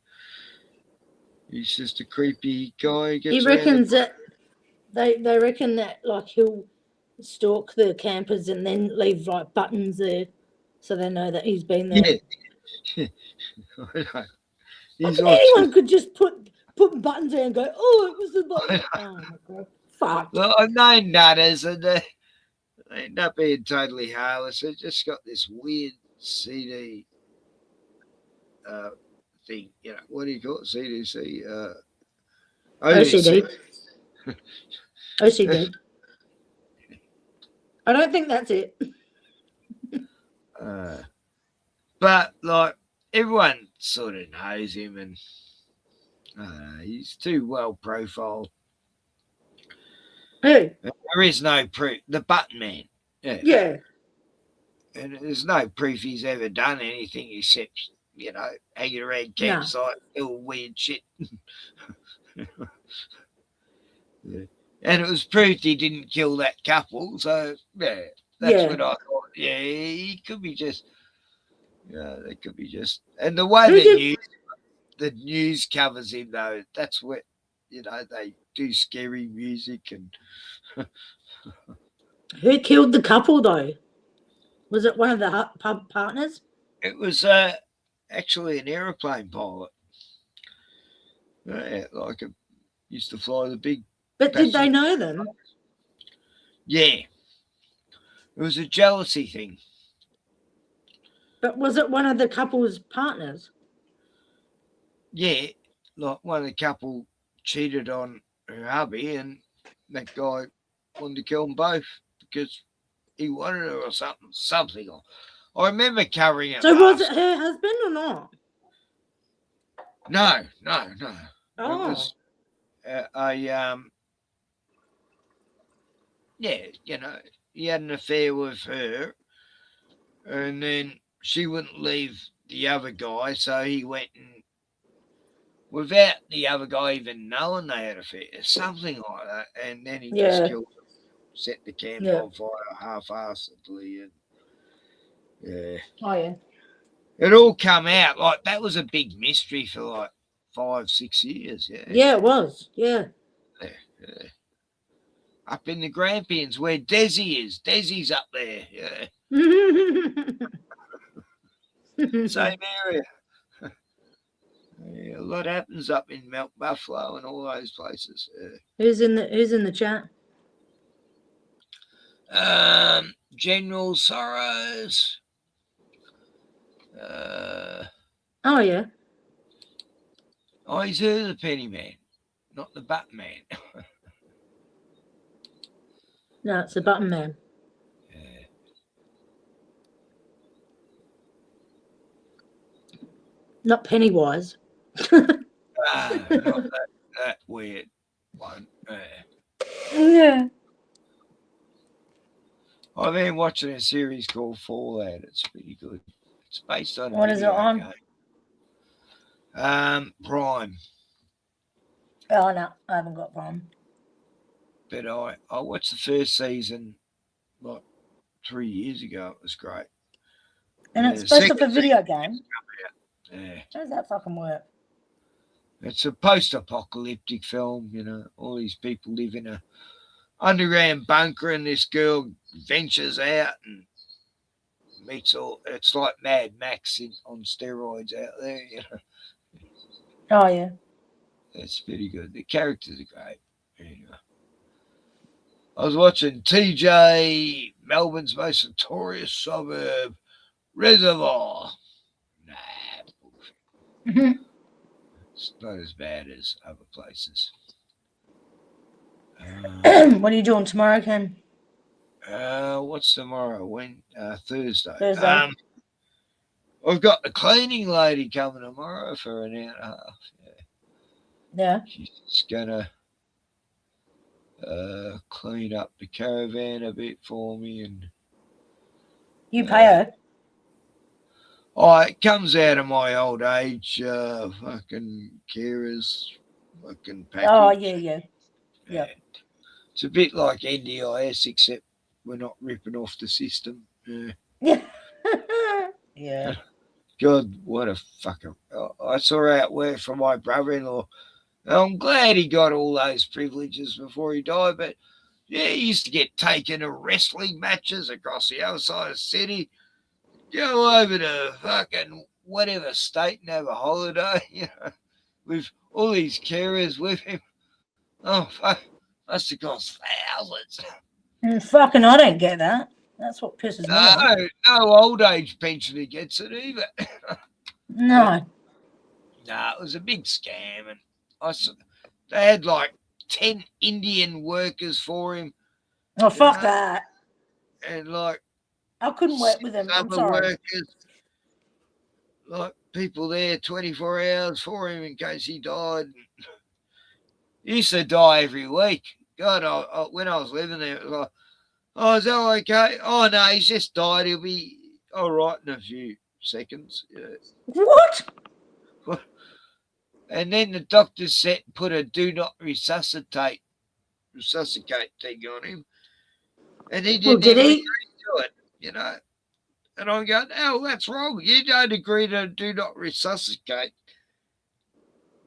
S3: He's just a creepy guy. Who gets
S4: He reckons that they reckon that like he'll stalk the campers and then leave like buttons there, so they know that he's been there.
S3: Yeah.
S4: Anyone could just put buttons there and go, oh, it was the button. Oh my god, fuck.
S3: Well, I know nutters, and they end up being totally harmless. They just got this weird CD thing. You know, what do you call it? CDC.
S4: OCD. OCD. I don't think that's it.
S3: But like, everyone sort of knows him, and he's too well profiled.
S4: Who?
S3: There is no proof. The Button Man. Yeah.
S4: Yeah.
S3: And there's no proof he's ever done anything except, hanging around campsite, all weird shit. Yeah. And it was proved he didn't kill that couple, so that's what I thought. Yeah, he could be just. They could be just. And the way the news covers him, though, that's what they do scary music and.
S4: Who killed the couple, though? Was it one of the pub partners?
S3: It was actually an aeroplane pilot. Yeah, used to fly the big.
S4: But did they know them?
S3: Yeah. It was a jealousy thing.
S4: But was it one of the couple's partners?
S3: Yeah, like one of the couple cheated on her hubby, and that guy wanted to kill them both because he wanted her or something. I remember covering it.
S4: So was it her husband or not?
S3: No.
S4: Oh.
S3: It was he had an affair with her, and then she wouldn't leave the other guy, so he went and, without the other guy even knowing they had an affair, something like that, and then he just killed them, set the camp on fire half-assedly, and
S4: Oh, yeah.
S3: it all come out, like, that was a big mystery for, like, 5-6 years,
S4: Yeah, it was, yeah.
S3: Up in the Grampians where Desi is. Desi's up there, Same area. A lot happens up in Mount Buffalo and all those places.
S4: Who's in the chat?
S3: General Soros.
S4: Oh, yeah.
S3: Oh, he's her, the Penny Man, not the Button Man.
S4: No, it's the Button Man. Not Pennywise.
S3: Not that weird one.
S4: Yeah.
S3: I've been watching a series called Fallout. It's pretty good. It's based on.
S4: What is it on?
S3: Prime.
S4: Oh, no, I haven't got Prime.
S3: But I watched the first season like 3 years ago. It was great.
S4: And it's based off a video game?
S3: Yeah.
S4: How does that fucking work?
S3: It's a post-apocalyptic film, all these people live in a underground bunker, and this girl ventures out and meets it's like Mad Max on steroids out there,
S4: Oh, yeah.
S3: It's pretty good. The characters are great. Anyway. I was watching TJ, Melbourne's most notorious suburb, Reservoir. It's not as bad as other places.
S4: What are you doing tomorrow, Ken?
S3: What's tomorrow? Thursday.
S4: Thursday.
S3: I've got the cleaning lady coming tomorrow for an hour and a half.
S4: Yeah.
S3: She's gonna clean up the caravan a bit for me, and
S4: you pay her.
S3: Oh, it comes out of my old age, fucking carers, fucking package.
S4: Oh, yeah.
S3: It's a bit like NDIS, except we're not ripping off the system.
S4: Yeah. Yeah.
S3: God, what a fucker. I saw her out work for my brother-in-law. I'm glad he got all those privileges before he died, but yeah, he used to get taken to wrestling matches across the other side of the city. Go over to fucking whatever state and have a holiday, with all these carers with him. Oh, fuck. Must have cost thousands.
S4: Fucking, I don't get that. That's what pisses me off.
S3: No old age pensioner gets it either.
S4: No.
S3: No, it was a big scam. And they had like 10 Indian workers for him.
S4: Oh, fuck that.
S3: And like,
S4: I couldn't work with them. I'm sorry.
S3: Workers, like people there 24 hours for him in case he died. He used to die every week. God, when I was living there, it was like, oh, is that okay? Oh, no, he's just died. He'll be all right in a few seconds. Yeah.
S4: What?
S3: And then the doctor put a do not resuscitate thing on him. And he didn't
S4: did
S3: even
S4: he?
S3: agree to it, you know. And I'm going, oh, that's wrong. You don't agree to do not resuscitate.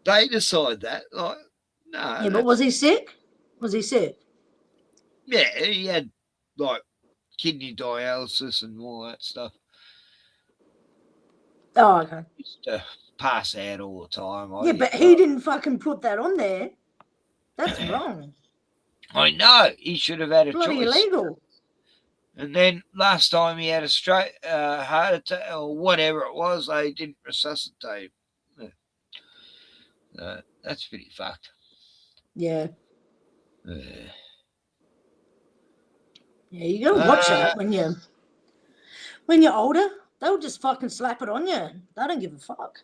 S3: They decide that. Like, no.
S4: Yeah, but was he sick? Was he sick?
S3: Yeah, he had, like, kidney dialysis and all that stuff.
S4: Oh, okay.
S3: He used to pass out all the time.
S4: Yeah, but he didn't fucking put that on there. That's wrong.
S3: I know. He should have had a
S4: Bloody
S3: choice.
S4: illegal.
S3: And then last time he had a stroke, heart attack, or whatever it was, they didn't resuscitate him. That's pretty fucked.
S4: Yeah. Yeah, you gotta watch that when you're older. They'll just fucking slap it on you. They don't give a fuck.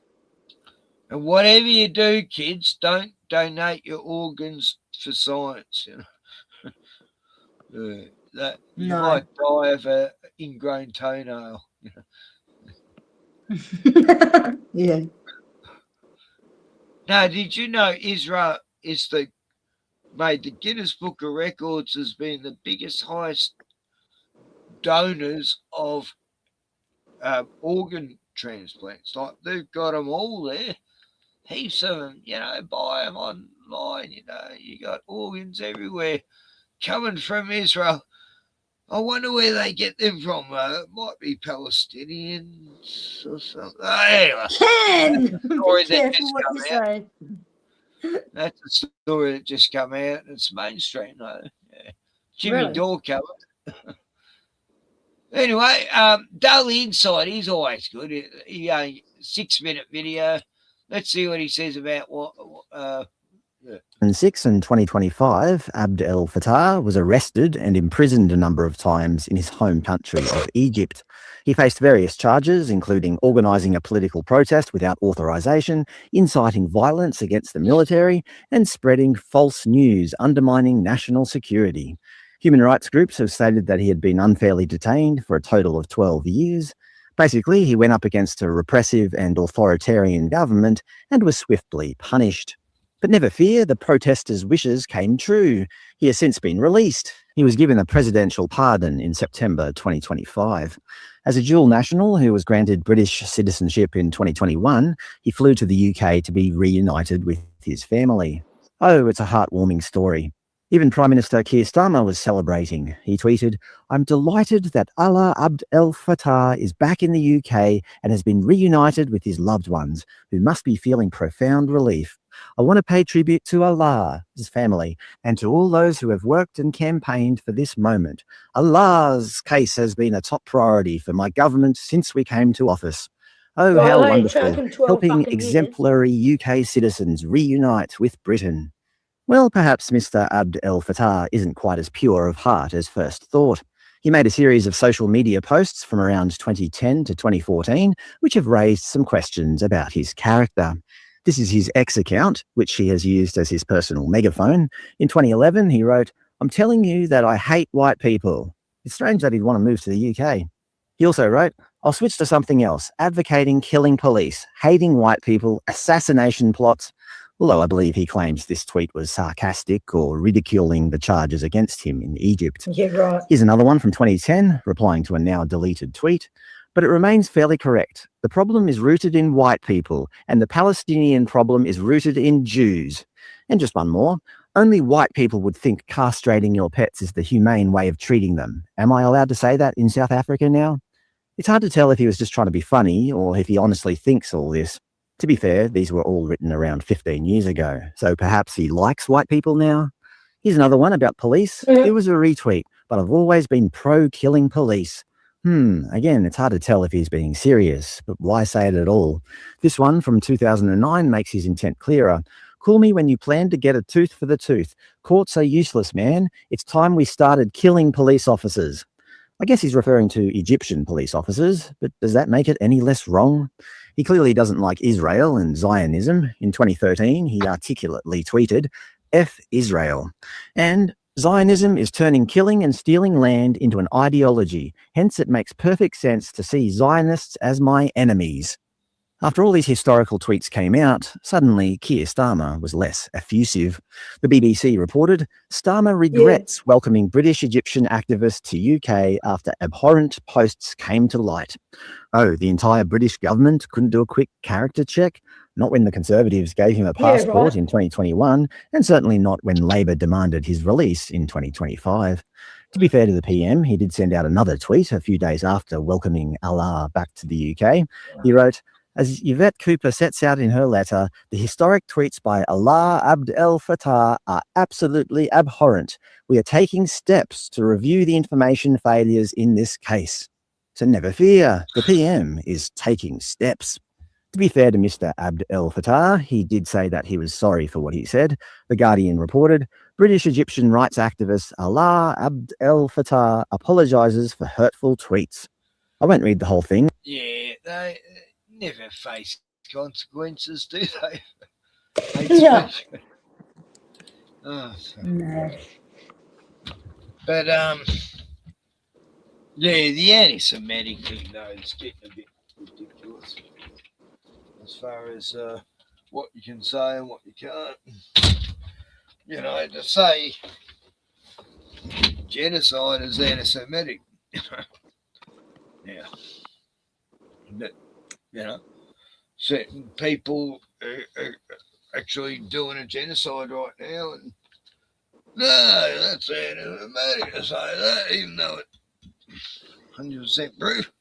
S3: And whatever you do, kids, don't donate your organs for science. You know, that you might die of an ingrown toenail. You know?
S4: Yeah.
S3: Now, did you know Israel is made the Guinness Book of Records as being the biggest, highest donors of organ transplants? Like, they've got them all there. Heaps of them, you know, buy them online, you know. You got organs everywhere coming from Israel. I wonder where they get them from. It might be Palestinians or something. Anyway,
S4: Ken! Be careful what you say.
S3: That's a story that just come out. It's mainstream, though. Yeah. Jimmy
S4: Really?
S3: Dore covered. Anyway, Daily Insight, he's always good. He 6-minute video. Let's see what he says about what.
S9: In 2025, Abd el Fattah was arrested and imprisoned a number of times in his home country of Egypt. He faced various charges, including organising a political protest without authorisation, inciting violence against the military, and spreading false news undermining national security. Human rights groups have stated that he had been unfairly detained for a total of 12 years. Basically, he went up against a repressive and authoritarian government and was swiftly punished. But never fear, the protesters' wishes came true. He has since been released. He was given a presidential pardon in September 2025. As a dual national who was granted British citizenship in 2021, he flew to the UK to be reunited with his family. Oh, it's a heartwarming story. Even Prime Minister Keir Starmer was celebrating. He tweeted, "I'm delighted that Allah Abd el Fattah is back in the UK and has been reunited with his loved ones, who must be feeling profound relief. I want to pay tribute to Allah, his family, and to all those who have worked and campaigned for this moment. Allah's case has been a top priority for my government since we came to office. Oh, how wonderful, helping exemplary UK citizens reunite with Britain." Well, perhaps Mr. Abd el Fattah isn't quite as pure of heart as first thought. He made a series of social media posts from around 2010 to 2014, which have raised some questions about his character. This is his X account, which he has used as his personal megaphone. In 2011, he wrote, "I'm telling you that I hate white people." It's strange that he'd want to move to the UK. He also wrote, "I'll switch to something else, advocating killing police, hating white people, assassination plots." Although I believe he claims this tweet was sarcastic or ridiculing the charges against him in Egypt.
S4: Yeah, right.
S9: Here's another one from 2010, replying to a now deleted tweet. "But it remains fairly correct. The problem is rooted in white people, and the Palestinian problem is rooted in Jews." And just one more. "Only white people would think castrating your pets is the humane way of treating them. Am I allowed to say that in South Africa now?" It's hard to tell if he was just trying to be funny or if he honestly thinks all this. To be fair, these were all written around 15 years ago, so perhaps he likes white people now. Here's another one about police. It was a retweet, but I've always been pro-killing police. Again, it's hard to tell if he's being serious, but why say it at all? This one from 2009 makes his intent clearer. "Call me when you plan to get a tooth for the tooth. Courts are useless, man. It's time we started killing police officers." I guess he's referring to Egyptian police officers, but does that make it any less wrong? He clearly doesn't like Israel and Zionism. In 2013, he articulately tweeted, F Israel. And Zionism is turning killing and stealing land into an ideology. Hence, it makes perfect sense to see Zionists as my enemies. After all these historical tweets came out, suddenly Keir Starmer was less effusive. The BBC reported, Starmer regrets welcoming British Egyptian activists to UK after abhorrent posts came to light. Oh, the entire British government couldn't do a quick character check? Not when the Conservatives gave him a passport in 2021, and certainly not when Labor demanded his release in 2025. To be fair to the PM, he did send out another tweet a few days after welcoming Allah back to the UK. He wrote, as Yvette Cooper sets out in her letter, the historic tweets by Allah Abd El Fattah are absolutely abhorrent. We are taking steps to review the information failures in this case. So never fear, the PM is taking steps. To be fair to Mr. Abd El Fattah, he did say that he was sorry for what he said. The Guardian reported, British Egyptian rights activist Allah Abd El Fattah apologises for hurtful tweets. I won't read the whole thing.
S3: Yeah, they never face consequences, do they?
S4: Yeah.
S3: Oh,
S4: No.
S3: but yeah, the anti-Semitic thing though is getting a bit ridiculous as far as what you can say and what you can't. You know, to say genocide is anti-Semitic. Yeah, but you know, certain people are actually doing a genocide right now, and no, that's anti-Semitic to say that, even though it's 100% proof.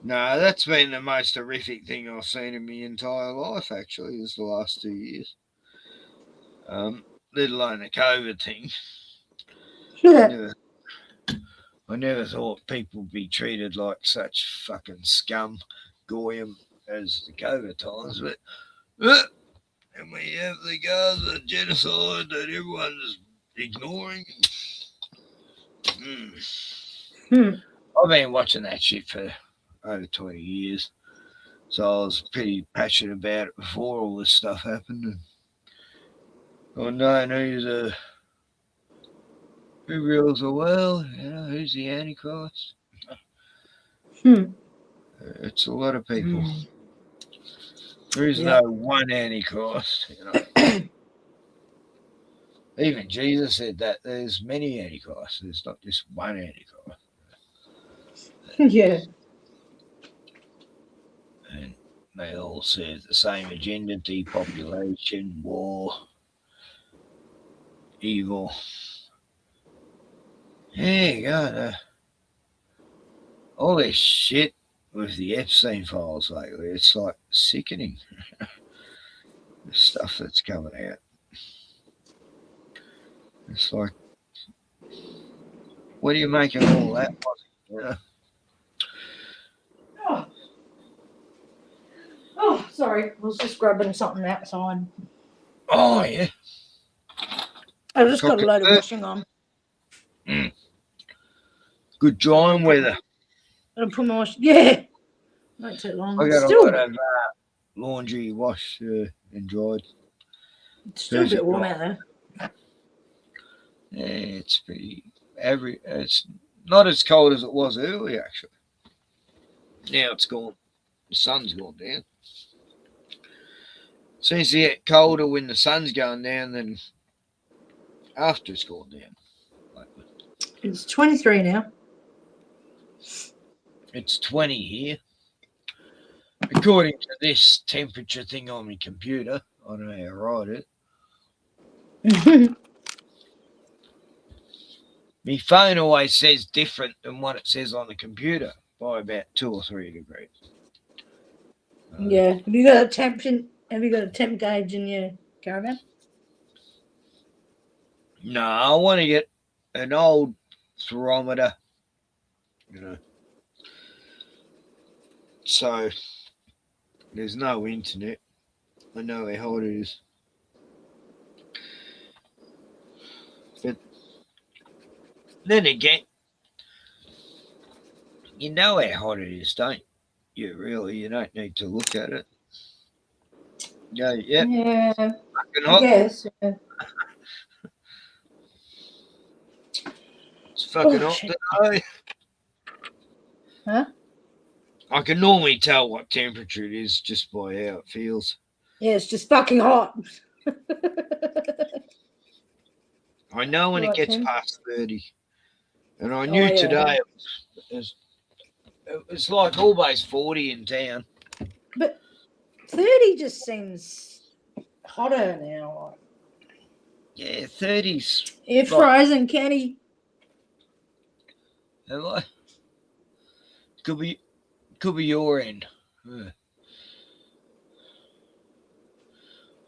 S3: No, that's been the most horrific thing I've seen in my entire life, actually, is the last 2 years. Let alone the COVID thing.
S4: Yeah.
S3: I never thought people would be treated like such fucking scum, goyim as the COVID times, but and we have the Gaza genocide that everyone's ignoring. I've been watching that shit for over 20 years, so I was pretty passionate about it before all this stuff happened. And I know who rules the world, you know, who's the Antichrist. It's a lot of people. There is no one Antichrist, you know. Even Jesus said that there's many Antichrists. There's not just one Antichrist.
S4: Yeah.
S3: And they all serve the same agenda: depopulation, war, evil. Yeah, you go. All this shit with the Epstein files lately, it's like sickening. The stuff that's coming out. It's like, what do you make of all that? You know?
S4: Oh, sorry. I was just grabbing something outside.
S3: Oh, yeah.
S4: I just got a load of washing on.
S3: Good drying weather.
S4: I'll put my washing. Yeah. Won't take long.
S3: I got
S4: Still,
S3: a lot of laundry washed and dried.
S4: It's still a bit warm out there.
S3: Yeah, it's pretty average. It's not as cold as it was earlier, actually. Now it's gone. The sun's gone down. Seems to get colder when the sun's going down than after it's gone down.
S4: It's 23 now.
S3: It's 20 here. According to this temperature thing on my computer, I don't know how to write it. My phone always says different than what it says on the computer by about 2 or 3 degrees.
S4: Yeah. Have you got a temp gauge in your caravan?
S3: No, I want to get an old thermometer, you know. So there's no internet. I know how hot it is. But then again, You know how hot it is, don't you? Really, you don't need to look at it. Yeah,
S4: Yeah,
S3: fucking
S4: I
S3: hot.
S4: guess. Yeah.
S3: It's fucking
S4: Oh,
S3: hot
S4: shit.
S3: today.
S4: Huh?
S3: I can normally tell what temperature it is just by how it feels.
S4: Yeah, it's just fucking hot.
S3: I know when it
S4: Right,
S3: gets
S4: Tim?
S3: past 30. And I knew
S4: yeah.
S3: today it was like almost 40 in town.
S4: But 30 just seems hotter now.
S3: Yeah, 30s.
S4: You're frozen, Kenny.
S3: Am I? Could be your end.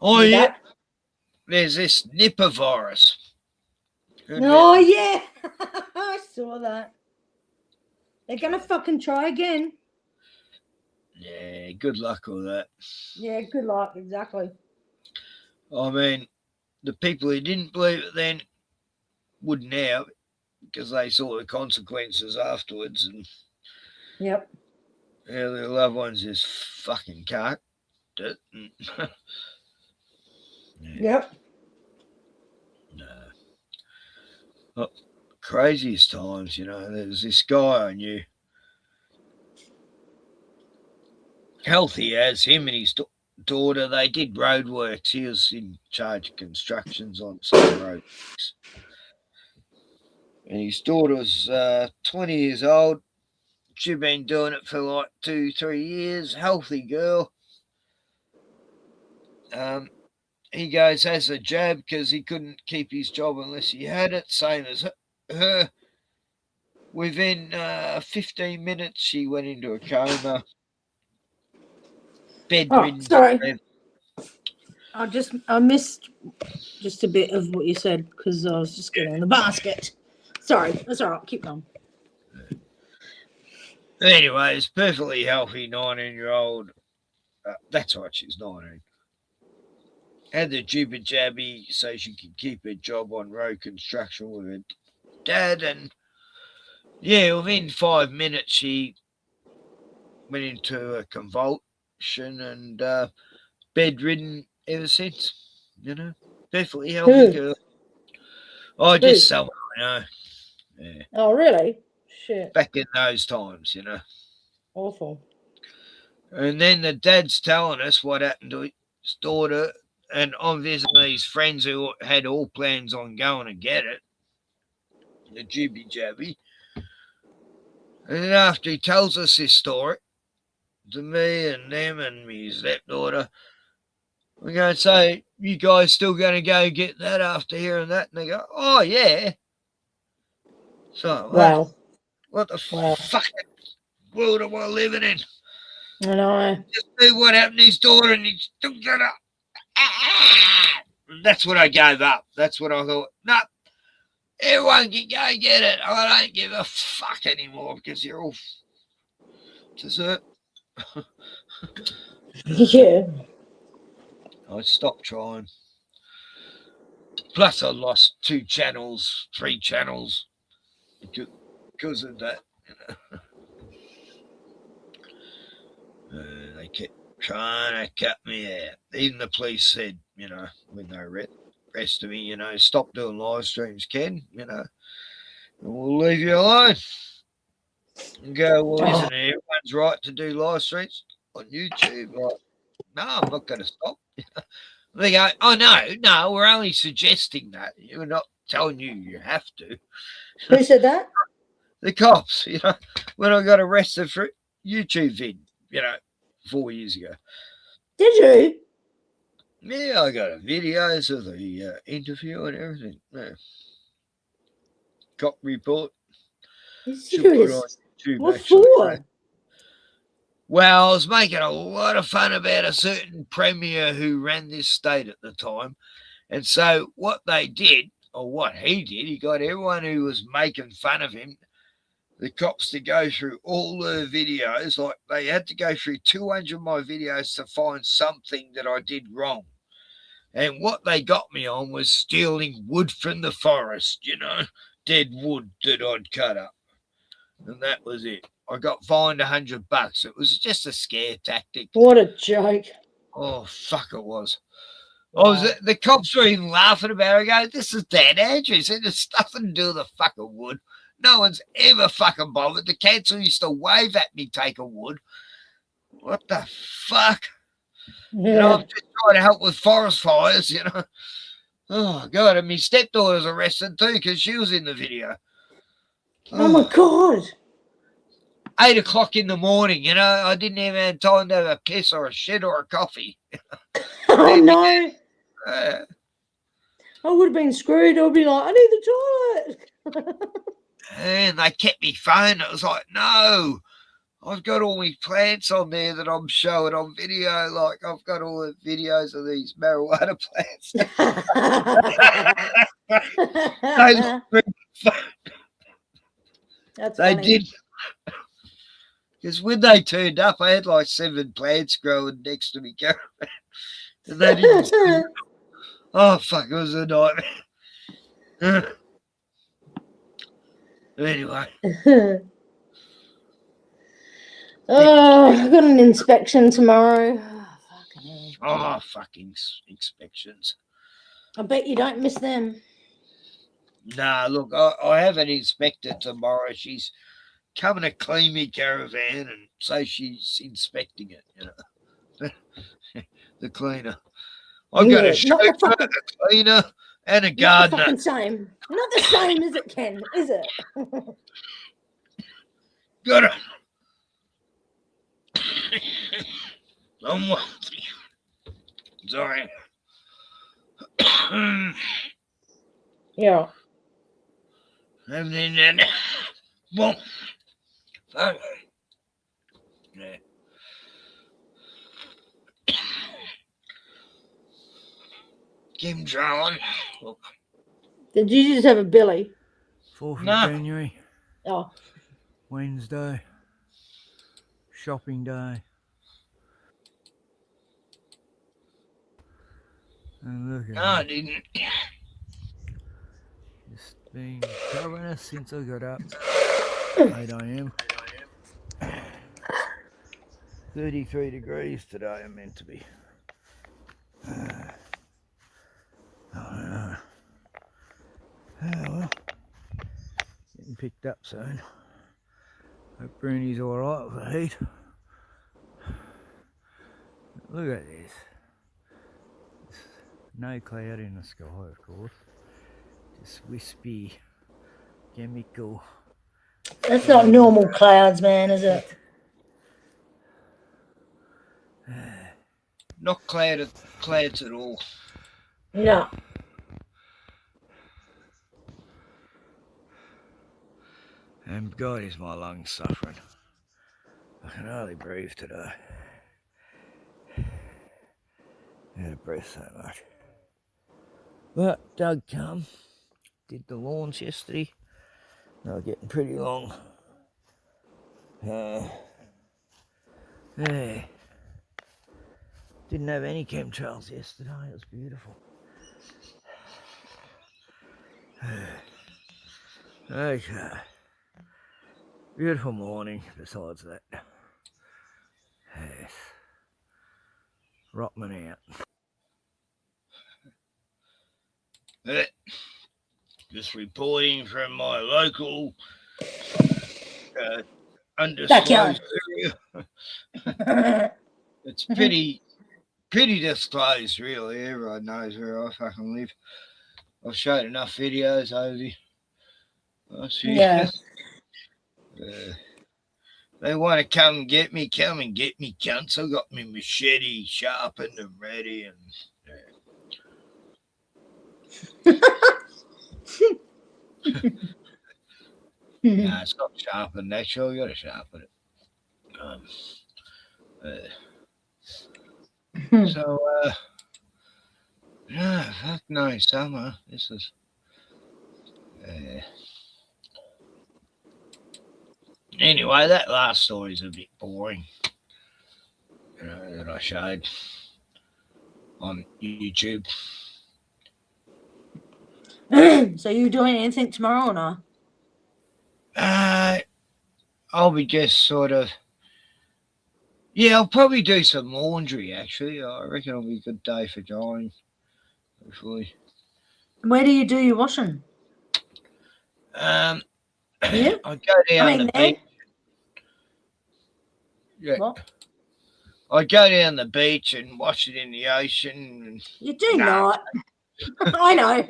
S3: Oh,
S4: You
S3: yeah.
S4: back?
S3: There's this Nipah virus.
S4: Oh, yeah. I saw that. They're going to fucking try again.
S3: Yeah, good luck with that.
S4: Yeah, good luck. Exactly.
S3: I mean, the people who didn't believe it then would now because they saw the consequences afterwards and
S4: Yep.
S3: their loved ones just fucking carked it.
S4: Yep.
S3: Oh, craziest times, you know. There's this guy I knew, healthy as him and his daughter. They did road works. He was in charge of constructions on some road works. And his daughter was 20 years old. She'd been doing it for like 2-3 years. Healthy girl. He goes, has a jab because he couldn't keep his job unless he had it. Same as her. Within 15 minutes, she went into a coma. Bedridden.
S4: Oh, sorry. I missed just a bit of what you said because I was just getting in the basket. Sorry, that's all right. Keep going.
S3: Anyway, it's perfectly healthy 19-year-old. That's right, she's 19. Had the jibber jabby so she could keep her job on road construction with her dad. And yeah, within 5 minutes, she went into a convulsion and bedridden ever since. You know, perfectly healthy girl. Oh, just someone I know. Yeah.
S4: Oh, really? Shit.
S3: Back in those times, you know.
S4: Awful.
S3: And then the dad's telling us what happened to his daughter. And I'm visiting these friends who had all plans on going to get it. The jibby jabby. And then after he tells us this story to me and them and my stepdaughter, we're going to say, you guys still going to go get that after hearing that? And they go, oh, yeah. So,
S4: wow.
S3: What the fucking world am I living in?
S4: I know.
S3: Just see what happened to his daughter and he's still going to... That's what I gave up. That's what I thought. No, everyone can go get it. I don't give a fuck anymore because you're all dessert.
S4: Yeah.
S3: I stopped trying. Plus, I lost 2 channels, 3 channels because of that. You know. They kept trying to cut me out. Even the police said, you know, when they arrested me, you know, stop doing live streams, Ken, you know, and we'll leave you alone. And go, well, isn't it everyone's right to do live streams on YouTube? Like, no, I'm not going to stop. They go, oh, no, we're only suggesting that. We're not telling you have to.
S4: Who said that?
S3: The cops, you know, when I got arrested for YouTube vid, you know, 4 years ago.
S4: Did you?
S3: Yeah, I got videos of the interview and everything. Yeah. Cop report.
S4: Serious? What for?
S3: Well, I was making a lot of fun about a certain premier who ran this state at the time. And so what they did, or what he did, he got everyone who was making fun of him, the cops, to go through all the videos. Like, they had to go through 200 of my videos to find something that I did wrong. And what they got me on was stealing wood from the forest, you know, dead wood that I'd cut up. And that was it. I got fined $100. It was just a scare tactic.
S4: What a joke.
S3: Oh, fuck, it was. The cops were even laughing about it. I go, this is Dan Andrews. It has nothing to do with the fucking wood. No one's ever fucking bothered. The council used to wave at me taking wood. What the fuck?
S4: Yeah.
S3: You know, I'm just trying to help with forest fires, you know. Oh, God. And my stepdaughter was arrested too because she was in the video.
S4: Oh, my God.
S3: 8 o'clock in the morning, you know. I didn't even have time to have a piss or a shit or a coffee.
S4: Oh, no. I would have been screwed. I'd be like, I need the toilet.
S3: And they kept me phone. It was like, no, I've got all my plants on there that I'm showing on video. Like, I've got all the videos of these marijuana plants.
S4: That's
S3: they
S4: funny.
S3: did. Because when they turned up, I had like 7 plants growing next to me caravan. And they didn't see it. Oh, fuck, it was a nightmare. Anyway.
S4: Oh, I've got an inspection tomorrow.
S3: Oh, fucking inspections.
S4: I bet you don't miss them.
S3: Nah, look, I have an inspector tomorrow. She's coming to clean me caravan and say she's inspecting it, you know. The cleaner. I've got a chauffeur, a cleaner, and a gardener.
S4: Not the fucking same. Not the same as it can, is it?
S3: Got it. I'm wealthy. Sorry.
S4: Yeah.
S3: And then, well, fuck. Yeah. Keep drawing.
S4: Did you just have a billy?
S8: 4th of
S3: No.
S8: January,
S4: Oh.
S8: Wednesday, shopping day. And look at
S3: No, I
S8: it.
S3: didn't.
S8: It's been covering us since I got up. 8 a.m. 33 degrees today, I'm meant to be. I don't know. Oh, well. Getting picked up soon. Hope Bruni's alright with the heat. Look at this. No cloud in the sky, of course. Just wispy, chemical.
S4: That's not normal clouds, man, is it?
S3: Not clouds at all.
S4: No.
S8: And God, is my lungs suffering. I can hardly breathe today. I had to breathe so much. But Doug come, did the lawns yesterday. They were getting pretty long. Yeah. Didn't have any chemtrails yesterday. It was beautiful. Okay. Beautiful morning besides that. Yes. Rockman out.
S3: Just reporting from my local undisclosed area. It's pretty disclosed, really. Everyone knows where I fucking live. I've showed enough videos over the last few years. They want to come and get me, cunts. I've got my machete sharpened and ready, and nah, it's not sharpened, actually. You got to sharpen it. So, fuck no, summer. This is. Anyway, that last story's a bit boring. You know, that I showed on YouTube.
S4: So you doing anything tomorrow or not?
S3: I'll be just sort of. Yeah, I'll probably do some laundry. Actually, I reckon it'll be a good day for drying. Hopefully.
S4: Where do you do your washing?
S3: Yeah.
S4: Yeah.
S3: I go down the
S4: there.
S3: beach. Yeah.
S4: What?
S3: I go down the beach and wash it in the ocean. And,
S4: You do not. I know.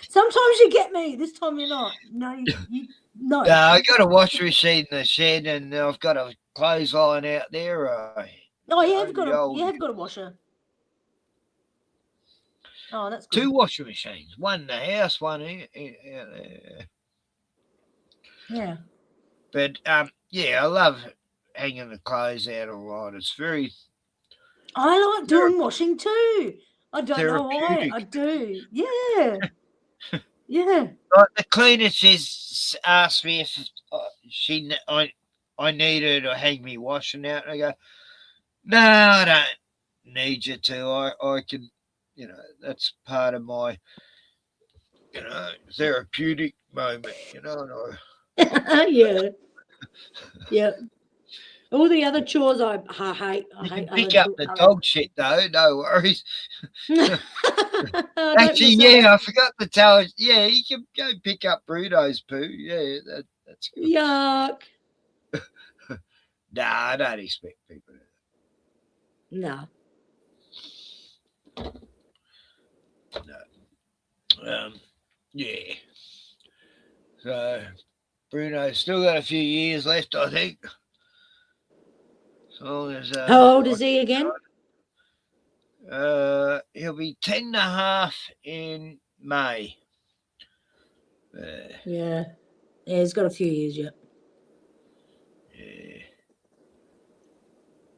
S4: Sometimes you get me. This time you're not. No, you no.
S3: No, I got a washing machine in the shed, and I've got a clothesline out there.
S4: Oh, you have got a washer. Oh, that's good.
S3: 2 washing machines. One in the house, one out there.
S4: Yeah.
S3: But yeah, I love hanging the clothes out all right. It's very.
S4: I like doing washing too. I don't know why.
S3: Therapeutic.
S4: I do. Yeah. Yeah.
S3: Like the cleaner says, asked me if I need her to hang me washing out. And I go, no, I don't need you to. I can, that's part of my, therapeutic moment, And
S4: Yeah. Yeah. All the other chores I hate. I hate.
S3: Pick up the dog shit though. No worries. Actually, yeah, I forgot to tell you. Yeah, you can go pick up Bruno's poo. Yeah, that's good.
S4: Yuck.
S3: Nah, I don't expect people to.
S4: No.
S3: No. Yeah. So Bruno's still got a few years left, I think. As long as,
S4: how old is he again?
S3: He'll be 10 and a half in May.
S4: Yeah. Yeah, he's got a few years yet.
S3: Yeah.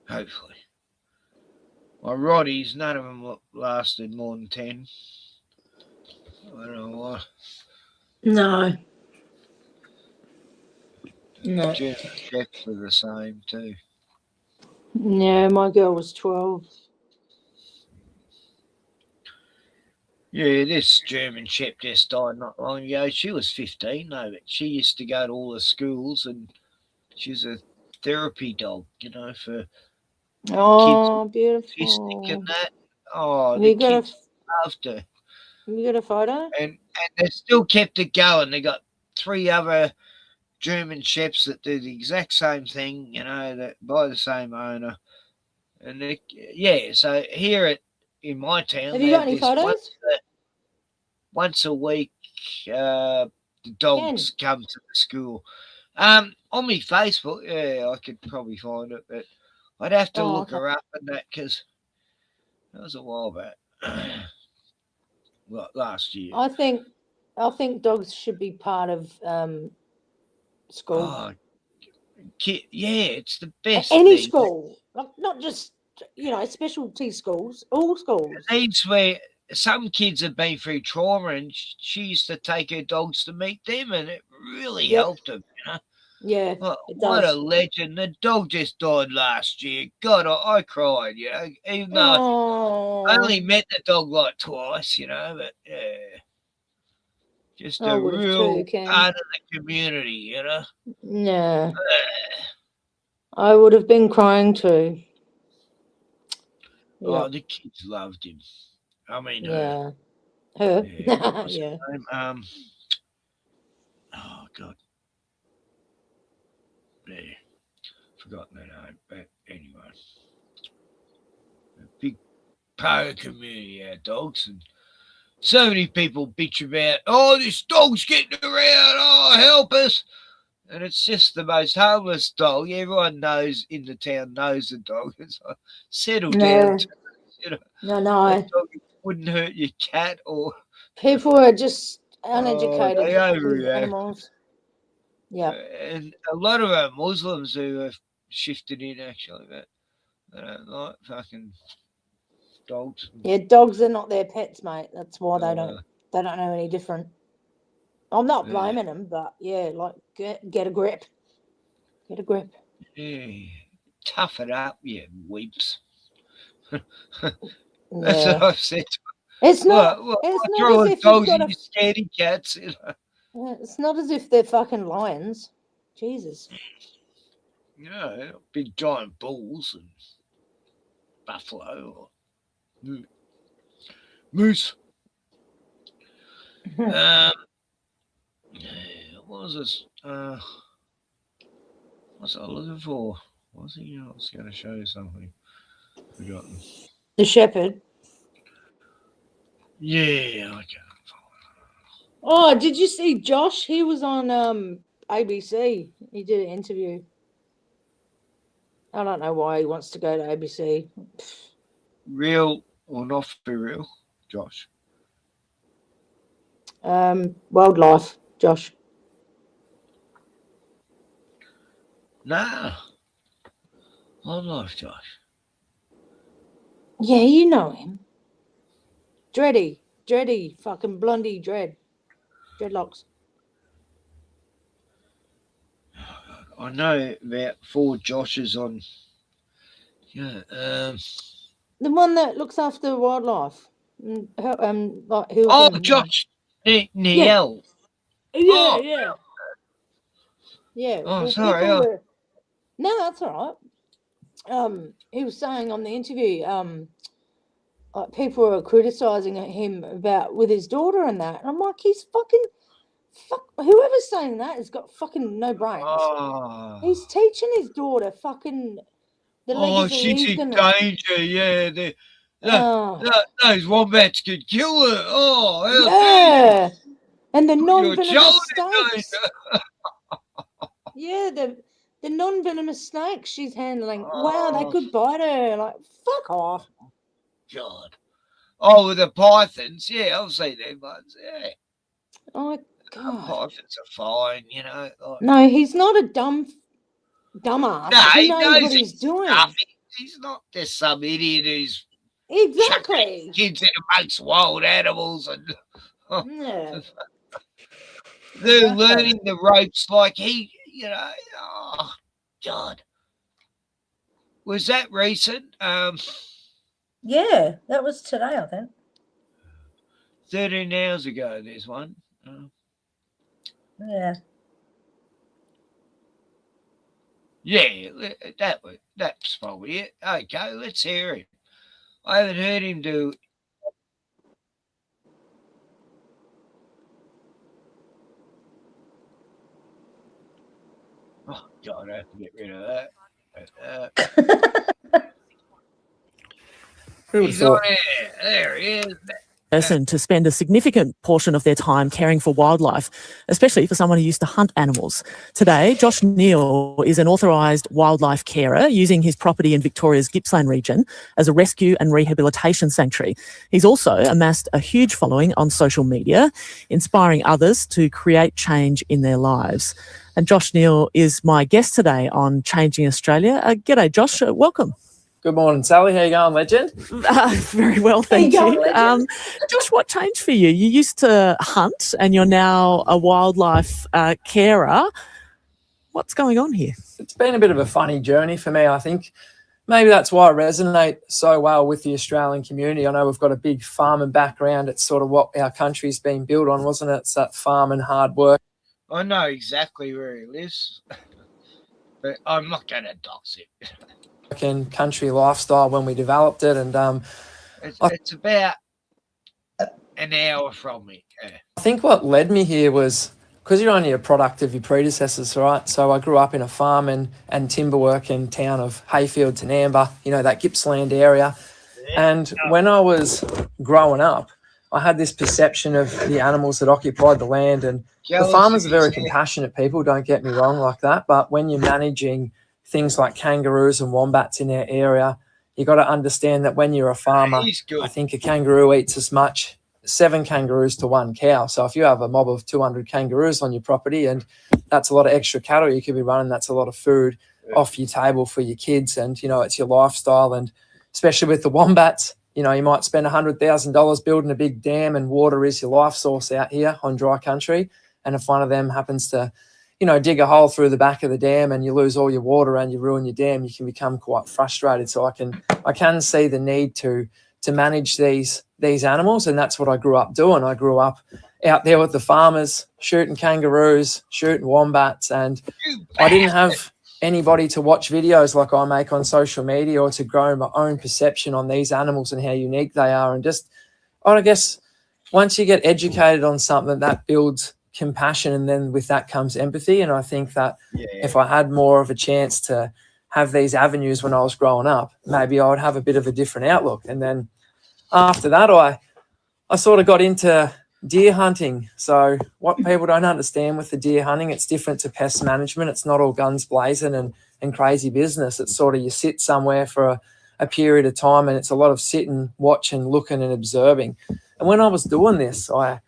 S3: Hopefully. My Roddies, none of them lasted more than 10. I don't know why.
S4: No. No.
S3: German Shepherds are the same too.
S4: Yeah, my girl was 12.
S3: Yeah, this German Shepherd just died not long ago. She was 15 though, but she used to go to all the schools and she's a therapy dog, for
S4: Oh,
S3: kids
S4: beautiful.
S3: and that. Oh,
S4: You
S3: the
S4: got
S3: kids loved her.
S4: You got a photo?
S3: And they still kept it going. They got 3 other German Shepherds that do the exact same thing, that by the same owner. And so here in my town,
S4: Have you got any photos?
S3: Once a week, the dogs come to the school. On my Facebook, yeah, I could probably find it, but I'd have to look her up and that because that was a while back. Last year.
S4: I think dogs should be part of school.
S3: Oh, it's the best.
S4: Any school, not just specialty schools. All schools.
S3: Needs where some kids have been through trauma, and she used to take her dogs to meet them, and it really helped them.
S4: Yeah,
S3: what a legend! The dog just died last year. God, I cried. Even though I only met the dog like twice. But yeah. Just a real part of the community,
S4: Yeah. I would have been crying too.
S3: Oh, the kids loved him. I mean,
S4: her.
S3: Yeah.
S4: Yeah.
S3: Oh God. Yeah. Forgotten that name, but anyway. A big part of the community, our dogs, and so many people bitch about, this dog's getting around, help us. And it's just the most harmless dog. Everyone knows in the town knows the dog. It's like, settle down.
S4: No.
S3: That dog wouldn't hurt your cat or...
S4: People are just uneducated
S3: they
S4: with
S3: overreact.
S4: animals. Yeah.
S3: And a lot of our Muslims who have shifted in, actually, but they don't like fucking... dogs.
S4: Yeah, dogs are not their pets, mate. That's why they don't know any different. I'm not blaming them, but get a grip. Get a grip.
S3: Yeah. Tough it up, you weeps. That's what I've said.
S4: It's not.
S3: It's not as if
S4: you've got
S3: you scaredy cats.
S4: It's not as if they're fucking lions. Jesus.
S3: Yeah, big giant bulls and buffalo or moose. Yeah, what was this? What's I looking for? What was it? I was going to show you something. Forgotten.
S4: The shepherd.
S3: Yeah, okay.
S4: Oh, did you see Josh? He was on ABC. He did an interview. I don't know why he wants to go to ABC.
S3: Real or not for real, Josh?
S4: Wildlife, Josh.
S3: Nah. Wildlife, Josh.
S4: Yeah, you know him. Dreddy, fucking blondie dreadlocks.
S3: I know about 4 Joshes on. Yeah.
S4: The one that looks after wildlife. Like who?
S3: Oh, Josh Neil.
S4: Yeah. Yeah.
S3: Oh,
S4: well,
S3: sorry.
S4: people were... No, that's all right. He was saying on the interview, like people were criticizing him about with his daughter and that. And I'm like, whoever's saying that has got fucking no brains.
S3: Oh.
S4: He's teaching his daughter fucking the legacy
S3: she's
S4: he's
S3: in
S4: gonna...
S3: danger. Yeah, those wombats could kill her. Oh,
S4: yeah. And the
S3: your
S4: non-venomous
S3: child in
S4: snakes. Yeah, the non-venomous snakes she's handling. Wow, they could bite her. Like, fuck off.
S3: God. Oh, with the pythons. Yeah, I've seen them ones. Yeah.
S4: Oh, God.
S3: Pythons are fine, Like,
S4: no, he's not a dumbass.
S3: No,
S4: He knows what he's doing.
S3: He's not just some idiot who's
S4: exactly
S3: kids in amongst wild animals and
S4: yeah.
S3: they're learning the ropes like he, Oh, God. Was that recent?
S4: Yeah, that was today, I think.
S3: 13 hours ago, there's one.
S4: Yeah.
S3: Yeah, that's probably it. Okay, let's hear him. I haven't heard him do. Oh, God, I have to get rid of that. He's on air. There he is.
S10: Person to spend a significant portion of their time caring for wildlife, especially for someone who used to hunt animals. Today, Josh Neal is an authorised wildlife carer using his property in Victoria's Gippsland region as a rescue and rehabilitation sanctuary. He's also amassed a huge following on social media, inspiring others to create change in their lives. And Josh Neal is my guest today on Changing Australia. G'day, Josh. Welcome.
S12: Good morning, Sally. How you going, legend?
S10: Very well, thank you. Josh, what changed for you? You used to hunt and you're now a wildlife carer. What's going on here?
S12: It's been a bit of a funny journey for me, I think. Maybe that's why I resonate so well with the Australian community. I know we've got a big farming background. It's sort of what our country's been built on, wasn't it? It's that farm and hard work.
S3: I know exactly where he lives, but I'm not going to dox it.
S12: And country lifestyle when we developed it, and
S3: it's about an hour from me. Yeah.
S12: I think what led me here was because you're only a product of your predecessors, right? So I grew up in a farm and timber work in town of Hayfield, Tanamba, that Gippsland area. And when I was growing up, I had this perception of the animals that occupied the land, and the farmers are very compassionate people, don't get me wrong like that, but when you're managing things like kangaroos and wombats in our area, you got to understand that when you're a farmer, I think a kangaroo eats as much 7 kangaroos to 1 cow. So if you have a mob of 200 kangaroos on your property, and that's a lot of extra cattle you could be running, that's a lot of food off your table for your kids, and it's your lifestyle. And especially with the wombats, you might spend $100,000 building a big dam, and water is your life source out here on dry country. And if one of them happens to dig a hole through the back of the dam and you lose all your water and you ruin your dam, you can become quite frustrated. So I can see the need to manage these animals, and that's what I grew up doing. I grew up out there with the farmers, shooting kangaroos, shooting wombats, and I didn't have anybody to watch videos like I make on social media or to grow my own perception on these animals and how unique they are. And just, I guess, once you get educated on something, that builds compassion, and then with that comes empathy. And I think that if I had more of a chance to have these avenues when I was growing up, maybe I would have a bit of a different outlook. And then after that, I sort of got into deer hunting. So what people don't understand with the deer hunting, it's different to pest management. It's not all guns blazing and crazy business. It's sort of you sit somewhere for a period of time, and it's a lot of sitting, watching, looking and observing. And when I was doing this, I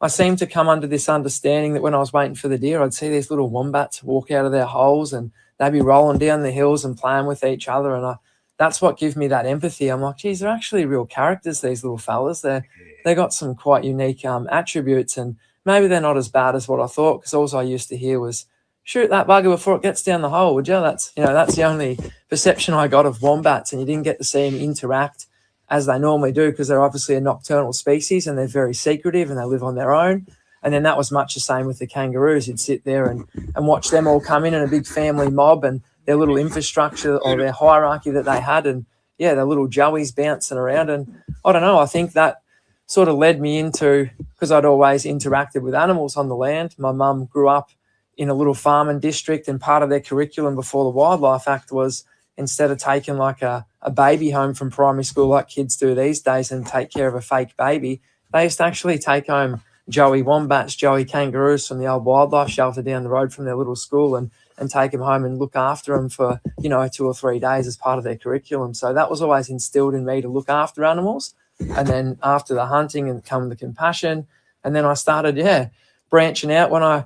S12: seemed to come under this understanding that when I was waiting for the deer, I'd see these little wombats walk out of their holes and they'd be rolling down the hills and playing with each other. And that's what gives me that empathy. I'm like, geez, they're actually real characters, these little fellas. They got some quite unique attributes, and maybe they're not as bad as what I thought, because all I used to hear was, shoot that bugger before it gets down the hole, would you? That's the only perception I got of wombats, and you didn't get to see them interact as they normally do, because they're obviously a nocturnal species and they're very secretive and they live on their own. And then that was much the same with the kangaroos. You'd sit there and watch them all come in a big family mob, and their little infrastructure or their hierarchy that they had, and their little joeys bouncing around. And I don't know, I think that sort of led me into, because I'd always interacted with animals on the land. My mum grew up in a little farming district, and part of their curriculum before the Wildlife Act was, instead of taking like a baby home from primary school like kids do these days and take care of a fake baby, they used to actually take home joey wombats, joey kangaroos from the old wildlife shelter down the road from their little school and take them home and look after them for, 2 or 3 days as part of their curriculum. So that was always instilled in me to look after animals. And then after the hunting and come the compassion. And then I started, branching out when I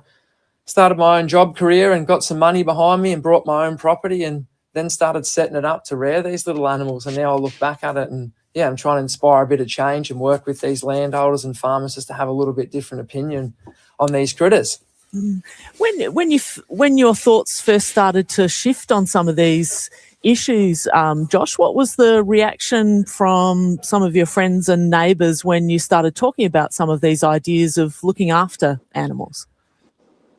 S12: started my own job career and got some money behind me and brought my own property, and then started setting it up to rear these little animals. And now I look back at it and, I'm trying to inspire a bit of change and work with these landholders and farmers just to have a little bit different opinion on these critters.
S10: When your thoughts first started to shift on some of these issues, Josh, what was the reaction from some of your friends and neighbours when you started talking about some of these ideas of looking after animals?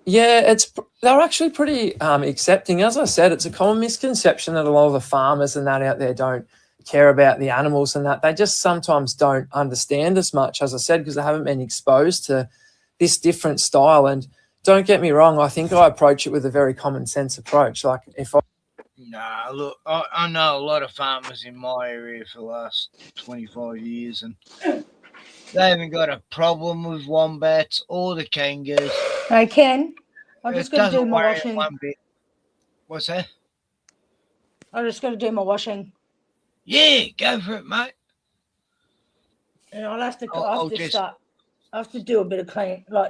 S12: Yeah, they're actually pretty accepting. As I said, it's a common misconception that a lot of the farmers and that out there don't care about the animals, and that they just sometimes don't understand as much, as I said, because they haven't been exposed to this different style. And don't get me wrong, I think I approach it with a very common sense approach. Like
S3: Nah, look, I know a lot of farmers in my area for the last 25 years, and they haven't got a problem with wombats or the kangaroos.
S4: Hey, Ken, I just got to do my washing.
S3: What's that?
S4: I just got to do my washing.
S3: Yeah, go for it, mate.
S4: And I'll have to. I have to do a bit of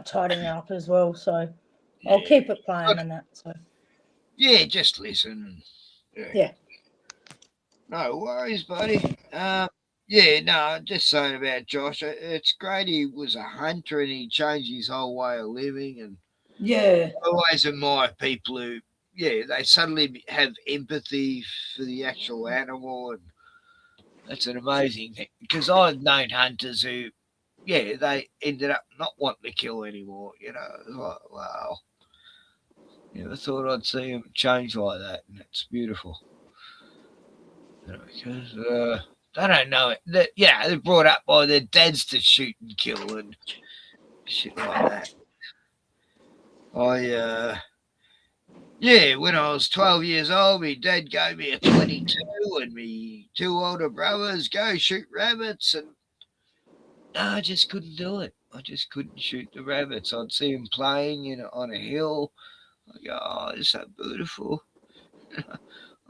S4: tidying up as well. So I'll keep it playing and that. So
S3: yeah, just listen.
S4: Yeah.
S3: No worries, buddy. Just saying about Josh. It's great he was a hunter and he changed his whole way of living. And I always admire people who, they suddenly have empathy for the actual animal, and that's an amazing thing. Because I've known hunters who, they ended up not wanting to kill anymore. Like, wow. Never thought I'd see them change like that, and it's beautiful. Because they don't know it. They're brought up by their dads to shoot and kill and shit like that. When I was 12 years old, my dad gave me a 22 and me 2 older brothers go shoot rabbits, and I just couldn't do it. I just couldn't shoot the rabbits. I'd see them playing on a hill. I go, oh, it's so beautiful.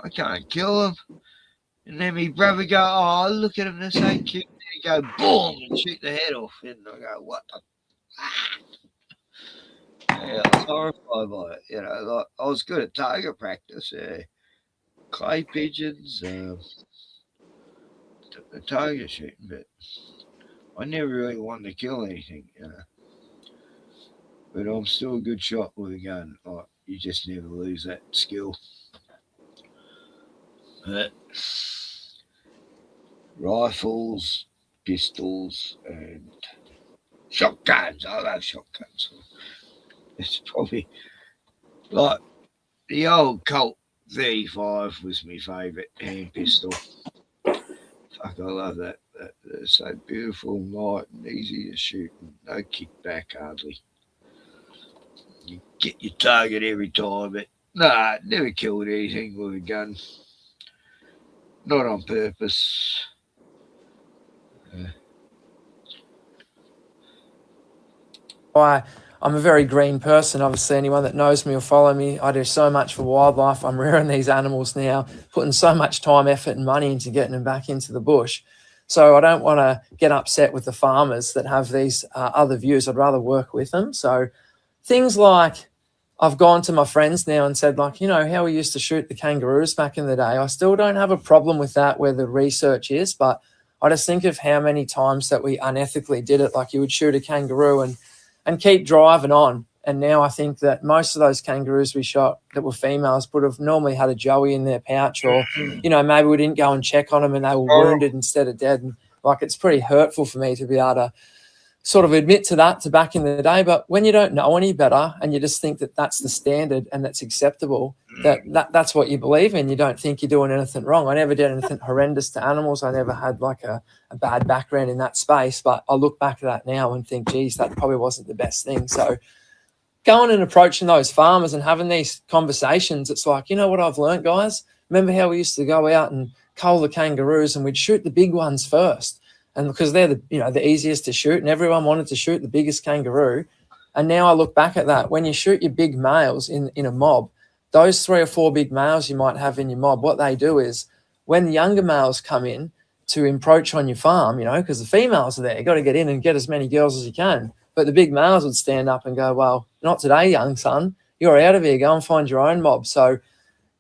S3: I can't kill them. And then my brother go, oh, look at them, they're so cute. And he go, boom, and shoot the head off. And I go, what the I was horrified by it. Like I was good at target practice. Clay pigeons, target shooting, but I never really wanted to kill anything. But I'm still a good shot with a gun. Like, you just never lose that skill. But rifles, pistols, and Shotguns. I love shotguns. It's probably like the old Colt 35 was my favourite hand pistol. Fuck, I love that. That's so beautiful, light, and easy to shoot. No kickback hardly. You get your target every time, but nah, never killed anything with a gun. Not on purpose.
S12: I'm a very green person. Obviously, anyone that knows me or follow me, I do so much for wildlife. I'm rearing these animals now, putting so much time, effort, and money into getting them back into the bush. So I don't want to get upset with the farmers that have these other views. I'd rather work with them. So things like I've gone to my friends now and said, like, you know, how we used to shoot the kangaroos back in the day. I still don't have a problem with that where the research is, but I just think of how many times that we unethically did it. Like you would shoot a kangaroo and keep driving on. And now I think that most of those kangaroos we shot that were females would have normally had a joey in their pouch, or, you know, maybe we didn't go and check on them and they were wounded instead of dead. And like, it's pretty hurtful for me to be able to sort of admit to that to back in the day. But when you don't know any better and you just think that that's the standard and that's acceptable, that's what you believe in. You don't think you're doing anything wrong. I never did anything horrendous to animals. I never had like a bad background in that space. But I look back at that now and think, geez, that probably wasn't the best thing. So going and approaching those farmers and having these conversations, it's like, you know what I've learned, guys? Remember how we used to go out and cull the kangaroos and we'd shoot the big ones first? And because they're the easiest to shoot, and everyone wanted to shoot the biggest kangaroo. And now I look back at that. When you shoot your big males in a mob, those 3 or 4 big males you might have in your mob, what they do is when the younger males come in to encroach on your farm, you know, because the females are there, you got to get in and get as many girls as you can. But the big males would stand up and go, well, not today, young son. You're out of here. Go and find your own mob. So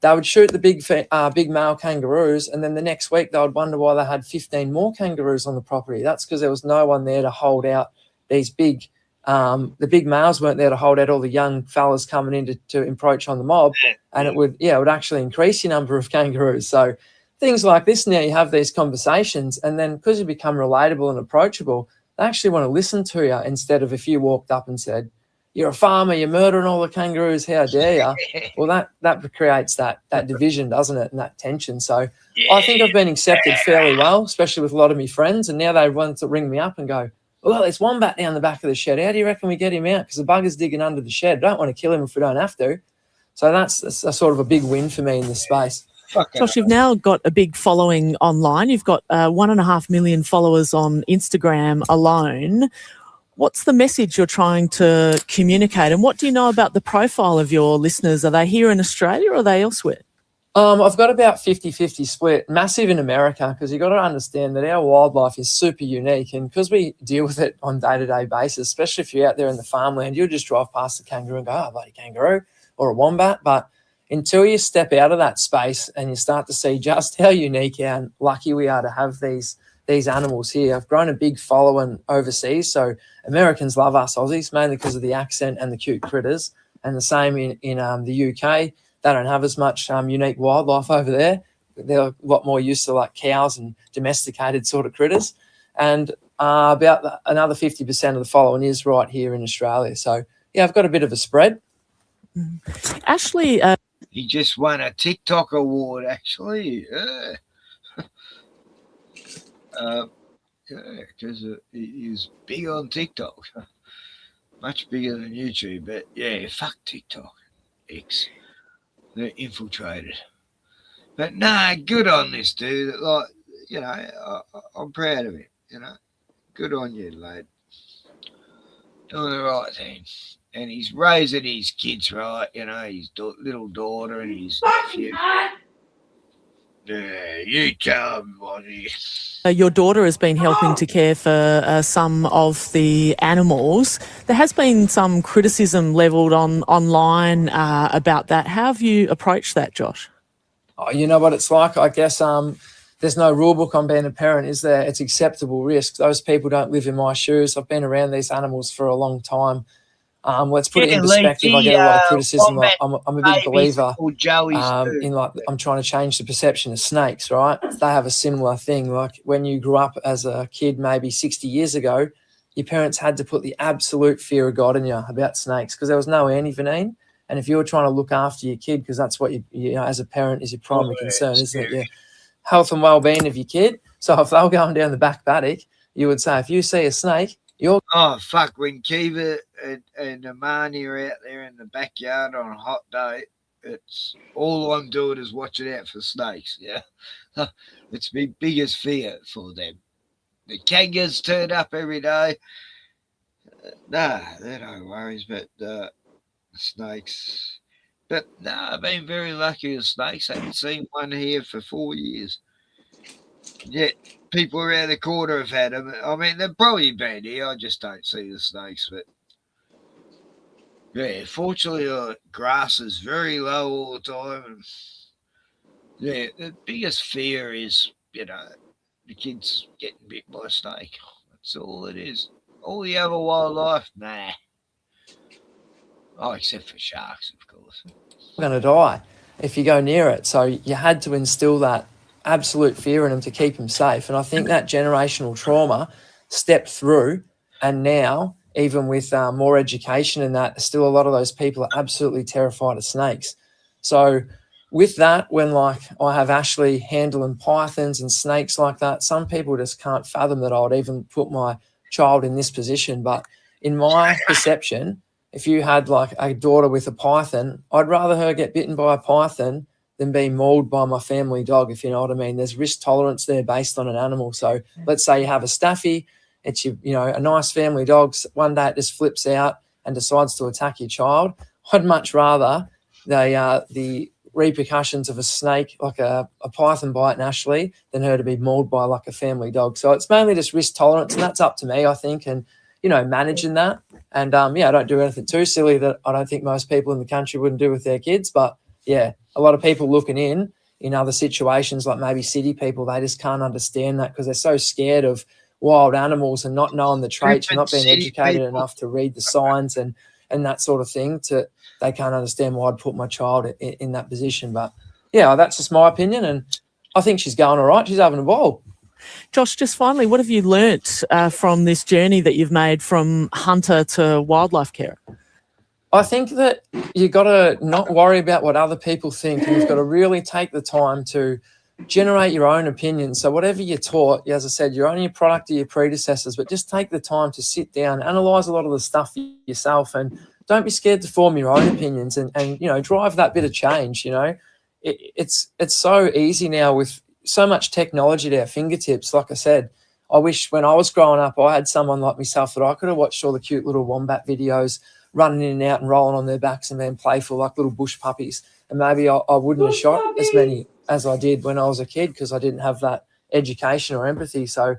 S12: they would shoot the big male kangaroos, and then the next week they would wonder why they had 15 more kangaroos on the property. That's because there was no one there to hold out these big, the big males weren't there to hold out all the young fellas coming in to encroach on the mob, and it would actually increase your number of kangaroos. So things like this now, you have these conversations, and then because you become relatable and approachable, they actually want to listen to you instead of if you walked up and said, you're a farmer, you're murdering all the kangaroos, how dare you? Well, that creates that division, doesn't it, and that tension. So I think I've been accepted fairly well, especially with a lot of my friends, and now they want to ring me up and go, well, there's wombat down the back of the shed. How do you reckon we get him out? Because the bugger's digging under the shed. Don't want to kill him if we don't have to. So that's a sort of a big win for me in this space.
S10: Josh, you've now got a big following online. You've got 1.5 million followers on Instagram alone. What's the message you're trying to communicate, and what do you know about the profile of your listeners? Are they here in Australia or are they elsewhere?
S12: I've got about 50-50 split, massive in America, because you've got to understand that our wildlife is super unique, and because we deal with it on day-to-day basis, especially if you're out there in the farmland, you'll just drive past a kangaroo and go, oh, bloody kangaroo, or a wombat. But until you step out of that space and you start to see just how unique and lucky we are to have these animals here. I've grown a big following overseas, so Americans love us Aussies, mainly because of the accent and the cute critters, and the same in the UK. They don't have as much unique wildlife over there. They're a lot more used to like cows and domesticated sort of critters. And about another 50% of the following is right here in Australia. So, yeah, I've got a bit of a spread.
S10: Ashley.
S3: He just won a TikTok award, actually. Because he's big on TikTok. Much bigger than YouTube. But, yeah, fuck TikTok. X. They're infiltrated. But nah, good on this dude. Like, you know, I'm proud of him. You know, good on you, lad. Doing the right thing. And he's raising his kids right. You know, his little daughter and his nephew. Yeah, you tell everybody.
S10: Your daughter has been helping to care for some of the animals. There has been some criticism levelled online about that. How have you approached that, Josh?
S12: Oh, you know what it's like? I guess there's no rule book on being a parent, is there? It's acceptable risk. Those people don't live in my shoes. I've been around these animals for a long time. Let's put it in perspective. I get a lot of criticism. I'm a big believer in like I'm trying to change the perception of snakes, right? They have a similar thing. Like when you grew up as a kid, maybe 60 years ago, your parents had to put the absolute fear of God in you about snakes because there was no antivenin. And if you were trying to look after your kid, because that's what you know, as a parent is your primary concern, isn't it? Your health and well-being of your kid. So if they were going down the back paddock, you would say, if you see a snake, you're...
S3: Oh, fuck, when Kiva and Amani are out there in the backyard on a hot day, it's all I'm doing is watching out for snakes, yeah? It's my biggest fear for them. The kangas turn up every day. Nah, they're no worries, but snakes. But no, I've been very lucky with snakes. I haven't seen one here for 4 years. Yet people around the corner have had them. I mean, they've probably been here. I just don't see the snakes. But yeah, fortunately, the grass is very low all the time. And yeah, the biggest fear is, you know, the kids getting bit by a snake. That's all it is. All the other wildlife, nah. Oh, except for sharks, of course.
S12: going to die if you go near it. So you had to instill that absolute fear in them to keep them safe. And I think that generational trauma stepped through, and now, even with more education and that, still a lot of those people are absolutely terrified of snakes. So with that, when like I have Ashley handling pythons and snakes like that, some people just can't fathom that I would even put my child in this position. But in my perception, if you had like a daughter with a python, I'd rather her get bitten by a python than be mauled by my family dog, if you know what I mean. There's risk tolerance there based on an animal. So let's say you have a staffy, it's your, you know, a nice family dog. One day it just flips out and decides to attack your child. I'd much rather the repercussions of a snake, like a python bite, Ashley, than her to be mauled by like a family dog. So it's mainly just risk tolerance, and that's up to me, I think, and you know, managing that. And yeah, I don't do anything too silly that I don't think most people in the country wouldn't do with their kids. But yeah, a lot of people looking in other situations, like maybe city people, they just can't understand that because they're so scared of wild animals and not knowing the traits and not being educated enough to read the signs and that sort of thing. They can't understand why I'd put my child in that position. But yeah, that's just my opinion, and I think she's going all right. She's having a ball.
S10: Josh, just finally, what have you learnt from this journey that you've made from hunter to wildlife carer?
S12: I think that you got to not worry about what other people think, and you've got to really take the time to generate your own opinion. So whatever you're taught, as I said, you're only a product of your predecessors, but just take the time to sit down, analyse a lot of the stuff yourself, and don't be scared to form your own opinions and you know, drive that bit of change. You know, it's so easy now with so much technology at our fingertips. Like I said, I wish when I was growing up, I had someone like myself that I could have watched all the cute little wombat videos running in and out and rolling on their backs and being playful like little bush puppies. And maybe I wouldn't have shot as many as I did when I was a kid because I didn't have that education or empathy. So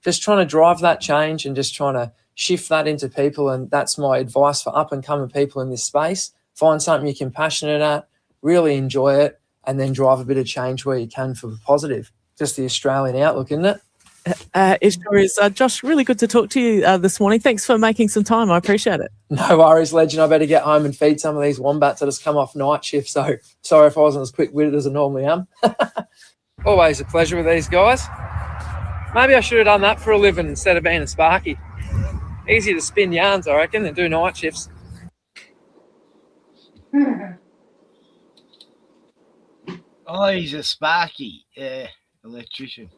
S12: just trying to drive that change and just trying to shift that into people. And that's my advice for up and coming people in this space. Find something you're compassionate at, really enjoy it, and then drive a bit of change where you can for the positive. Just the Australian outlook, isn't it?
S10: It sure is. Josh, really good to talk to you this morning. Thanks for making some time. I appreciate it.
S12: No worries, legend. I better get home and feed some of these wombats that just come off night shift. So sorry if I wasn't as quick-witted as I normally am. Always a pleasure with these guys. Maybe I should have done that for a living instead of being a sparky. Easier to spin yarns, I reckon, than do night shifts.
S3: Oh, he's a sparky, electrician.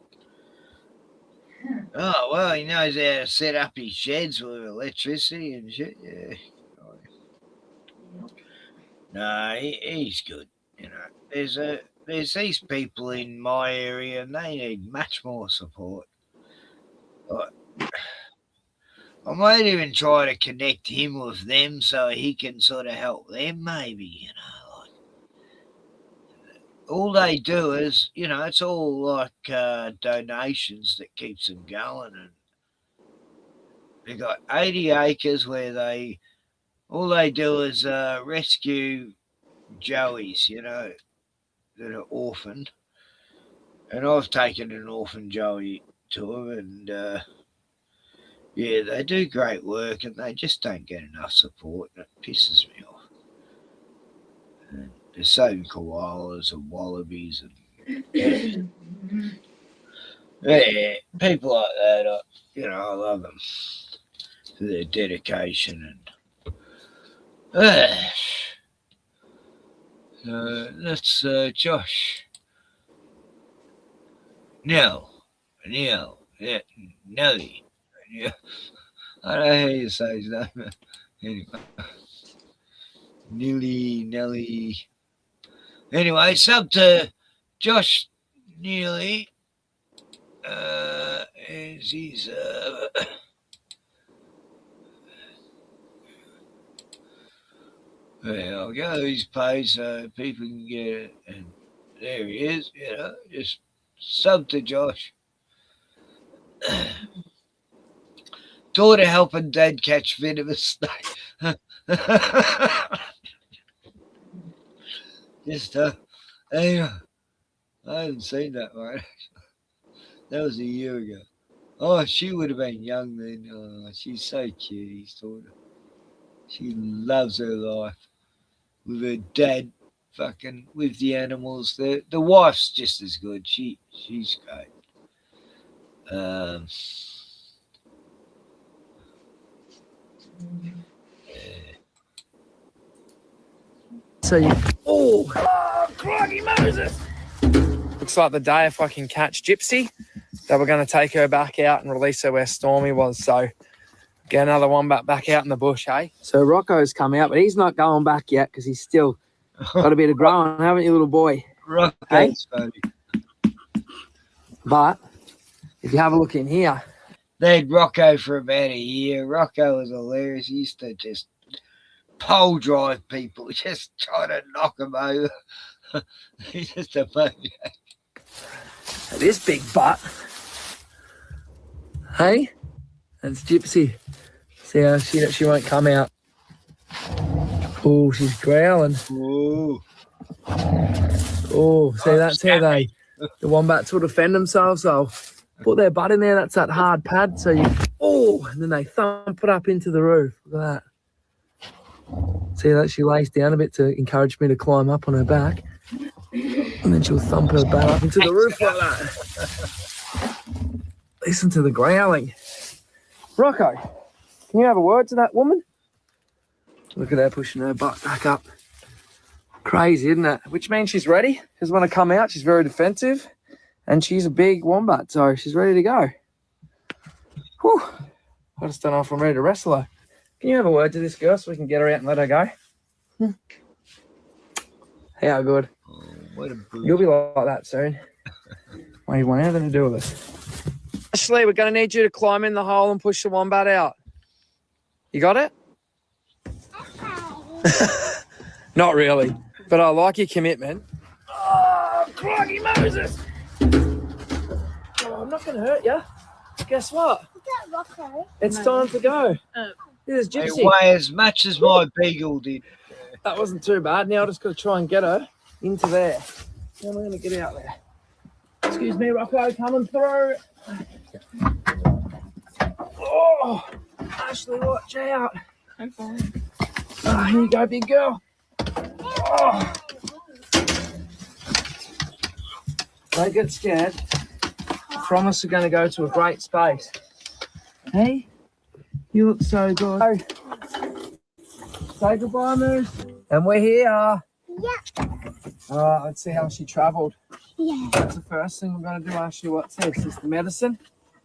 S3: Oh, well, he knows how to set up his sheds with electricity and shit, yeah. No, he's good, you know. There's these people in my area and they need much more support. I might even try to connect him with them so he can sort of help them maybe, you know. Like, all they do is, you know, it's all like donations that keeps them going. And they've got 80 acres where all they do is rescue joeys, you know, that are orphaned. And I've taken an orphan joey to them and... yeah, they do great work and they just don't get enough support and it pisses me off. And they're saving koalas and wallabies and yeah, people like that, you know, I love them. for their dedication. And that's Josh. Neil, yeah, Nelly. Yeah. I don't know how you say his name. Anyway, Nelly. Anyway, sub to Josh Neely. As he's there I'll go his page so people can get it, and there he is, you know, just sub to Josh. Daughter helping dad catch venomous snake. Just anyway, I hadn't seen that one. That was a year ago. Oh, she would have been young then. Oh, she's so cute, his daughter. She loves her life with her dad, fucking with the animals. The wife's just as good. She's great.
S12: So you. Oh, crikey Moses! Looks like the day if I can catch Gypsy, that we're going to take her back out and release her where Stormy was. So get another wombat back out in the bush, hey? So Rocco's come out, but he's not going back yet because he's still got a bit of growing, haven't you, little boy?
S3: Rocco's funny.
S12: But if you have a look in here.
S3: They had Rocco for about a year. Rocco was hilarious. He used to just pole drive people, just trying to knock them over. He's just a maniac.
S12: This big butt. Hey? That's Gypsy. See how she won't come out. Oh, she's growling.
S3: Ooh.
S12: Oh, see, that's how the wombats will defend themselves. They'll put their butt in there. That's that hard pad. So you, and then they thump it up into the roof. Look at that. See that she lays down a bit to encourage me to climb up on her back. And then she'll thump her butt up into the roof like that. Listen to the growling. Rocco, can you have a word to that woman? Look at her pushing her butt back up. Crazy, isn't it? Which means she's ready. She doesn't want to come out. She's very defensive. And she's a big wombat, so she's ready to go. Whew. I just don't know if I'm ready to wrestle her. Can you have a word to this girl so we can get her out and let her go? How good.
S3: Oh, what a brute.
S12: You'll be like that soon. What do you want anything to do with it? Ashley, we're going to need you to climb in the hole and push the wombat out. You got it? Not really, but I like your commitment. Oh, crikey Moses! Oh, I'm not going to hurt you. Guess what?
S13: Is that Rocco?
S12: It's time to go. This is
S3: They
S12: Gypsy.
S3: weigh as much as my beagle did.
S12: That wasn't too bad. Now I just got to try and get her into there. How am I going to get out there? Excuse me, Rocco, coming through. Oh, Ashley, watch out.
S23: I'm fine.
S12: Oh, here you go, big girl. Oh. Don't get scared. I promise we're going to go to a great space. Hey, you look so good. Say goodbye, Moose. And we're here.
S13: Yeah.
S12: All right, let's see how she travelled.
S13: Yeah.
S12: That's the first thing we're going to do, Ashley. What's this? Is the medicine?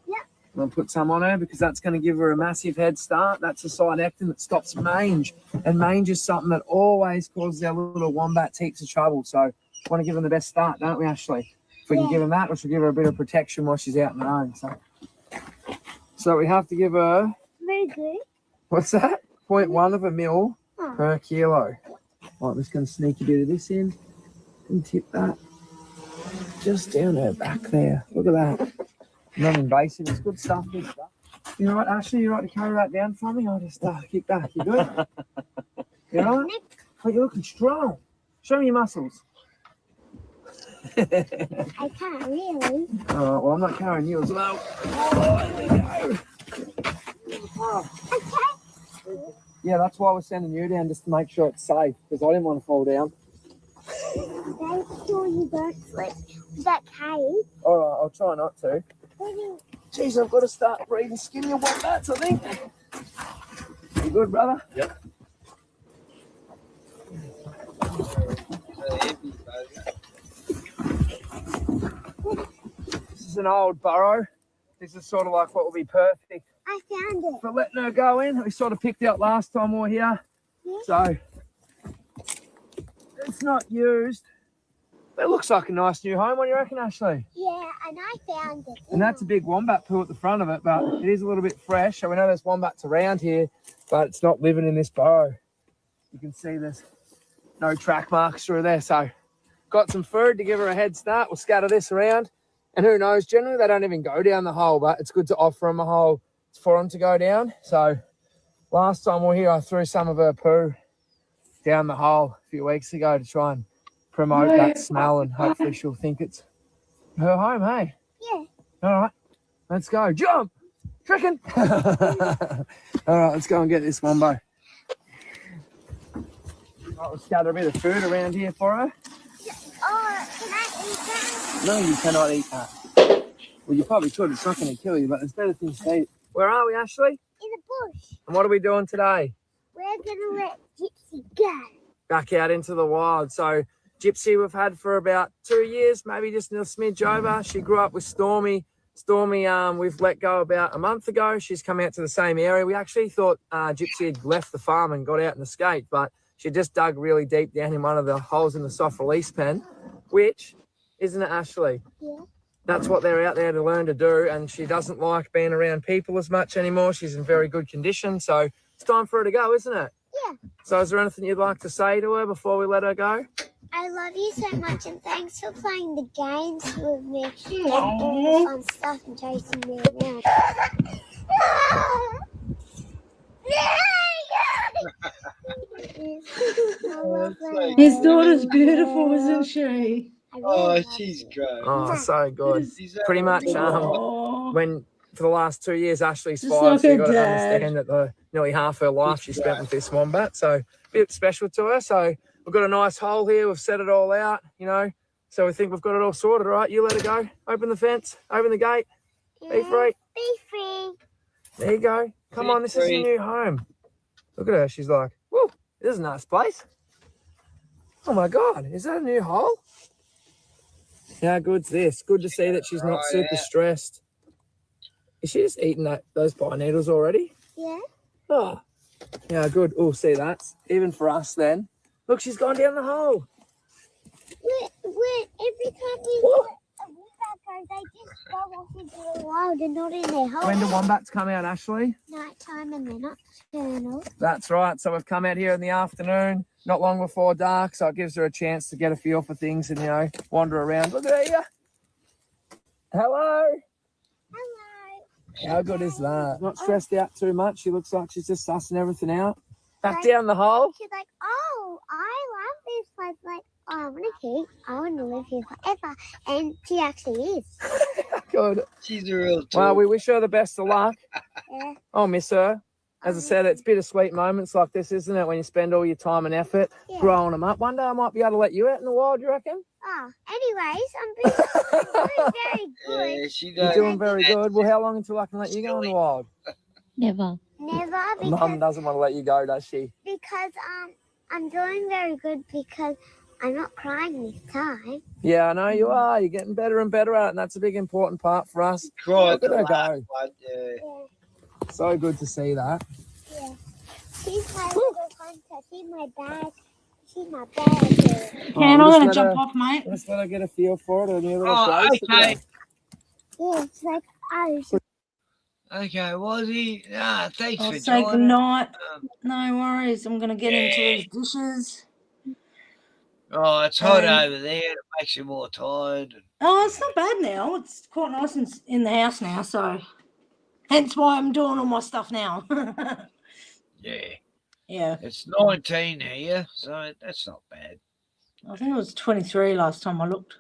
S13: Yeah.
S12: I'm going to put some on her because that's going to give her a massive head start. That's a cynectin that stops mange. And mange is something that always causes our little wombats heaps of trouble. So we want to give them the best start, don't we, Ashley? If we can give them that, we should give her a bit of protection while she's out on her own. So we have to give her...
S13: Very good.
S12: What's that? 0.1 of a mil per kilo. Right, I'm just going to sneak a bit of this in and tip that just down her back there. Look at that. Non-invasive. It's good stuff, good stuff. You all right, Ashley? You all right to carry that down for me? I'll just kick back. You good? You all right? Oh, you're looking strong. Show me your muscles.
S13: I can't really.
S12: All right, well, I'm not carrying you as well. Oh, here we go. Oh.
S13: Okay.
S12: Yeah, that's why we're sending you down, just to make sure it's safe, because I didn't want to fall down.
S13: Make sure you don't slip with that cave.
S12: All right, I'll try not to. Jeez, I've got to start breeding skinnier wombats, I think. You good, brother?
S1: Yep.
S12: This is an old burrow. This is sort of like what will be perfect
S13: I found it.
S12: for letting her go in. We sort of picked out last time we were here.
S13: Yeah.
S12: So it's not used. It looks like a nice new home. What do you reckon, Ashley?
S13: Yeah, and I found it.
S12: And that's a big wombat poo at the front of it, but it is a little bit fresh. So we know there's wombats around here, but it's not living in this burrow. You can see there's no track marks through there. So got some food to give her a head start. We'll scatter this around. And who knows, generally they don't even go down the hole, but it's good to offer them a hole for them to go down. So last time we were here, I threw some of her poo down the hole a few weeks ago to try and promote that smell, and hopefully she'll think it's her home, hey?
S13: Yeah.
S12: All right, let's go. Jump! Tricking! All right, let's go and get this wombo. We'll scatter a bit of food around here for her.
S13: Oh, can I eat that?
S12: No, you cannot eat that. Well, you probably could. It's not going to kill you, but there's better things to eat. Where are we, Ashley?
S13: In the bush.
S12: And what are we doing today?
S13: We're going to let Gypsy go.
S12: Back out into the wild. So Gypsy we've had for about 2 years, maybe just a smidge over. She grew up with Stormy. Stormy, we've let go about a month ago. She's come out to the same area. We actually thought Gypsy had left the farm and got out and escaped, but she just dug really deep down in one of the holes in the soft release pen, which, isn't it, Ashley?
S13: Yeah.
S12: That's what they're out there to learn to do, and she doesn't like being around people as much anymore. She's in very good condition, so it's time for her to go, isn't it?
S13: Yeah.
S12: So is there anything you'd like to say to her before we let her go?
S13: I love you so much, and thanks for playing the games with me and doing fun stuff and chasing me around.
S4: His daughter's beautiful, isn't she?
S3: Oh, she's great.
S12: Oh, so good. Pretty much when for the last 2 years Ashley's
S4: Just
S12: 5,
S4: like
S12: so
S4: her
S12: you've got to
S4: dad.
S12: understand that nearly half her life she spent with this wombat, so a bit special to her. So we've got a nice hole here, we've set it all out, you know, so we think we've got it all sorted. All right, you let her go. Open the fence, open the gate, be free.
S13: Be free.
S12: There you go. Come on, this is your new home. Look at her, she's like, whoa, this is a nice place. Oh my God, is that a new hole? How good's this? Good to see that she's not super stressed. Is she just eating those pine needles already?
S13: Yeah.
S12: Oh, yeah, good. Oh, see that? Even for us then. Look, she's gone down the hole.
S13: Every time we let a wombat go, they just go off into the wild and not in their hole.
S12: When do wombats come out, Ashley?
S13: Nighttime, and they're nocturnal.
S12: That's right. So we've come out here in the afternoon, not long before dark, so it gives her a chance to get a feel for things and, you know, wander around. Look at her. Hello. How good is that? Not stressed out too much. She looks like she's just sussing everything out. Back down the hole.
S13: She's like, oh, I love this place. Like, oh, I want to live here forever. And she actually is.
S12: Good.
S3: She's a real tool.
S12: Well, we wish her the best of luck.
S13: Yeah.
S12: I'll miss her. As I said, it's bittersweet moments like this, isn't it? When you spend all your time and effort growing them up. One day I might be able to let you out in the wild, you reckon?
S13: Oh, anyways, I'm doing very good.
S3: Yeah, she
S12: You're
S3: does.
S12: doing very good. Well, how long until I can let you go in the wild?
S13: Never,
S12: Mum
S13: because,
S12: doesn't want to let you go, does she?
S13: because I'm doing very good because I'm not crying this time.
S12: Yeah, I know you are. You're getting better and better at it, and that's a big important part for us.
S3: Cried
S12: Look at
S3: the
S12: her
S3: last
S12: go.
S3: one, yeah.
S12: So good to see that.
S13: Yeah. She's my little hunter. She's my bag. She's my bag.
S12: Oh,
S4: I'm
S12: we'll
S4: gonna
S12: just let
S4: jump
S12: her-
S4: off, mate.
S12: Let's let her get a feel for it. A new little
S3: Oh,
S12: place.
S3: okay.
S13: Yeah, it's like, oh,
S3: Okay, Wazzy. Thanks
S4: I'll
S3: for
S4: say
S3: joining.
S4: goodnight. No worries. I'm gonna get into these dishes.
S3: Oh, it's hot
S4: Um,
S3: over there. It makes you more tired.
S4: Oh, it's not bad now. It's quite nice in the house now, so hence why I'm doing all my stuff now.
S3: Yeah.
S4: Yeah.
S3: It's 19 here, so that's not bad.
S4: I think it was 23 last time I looked.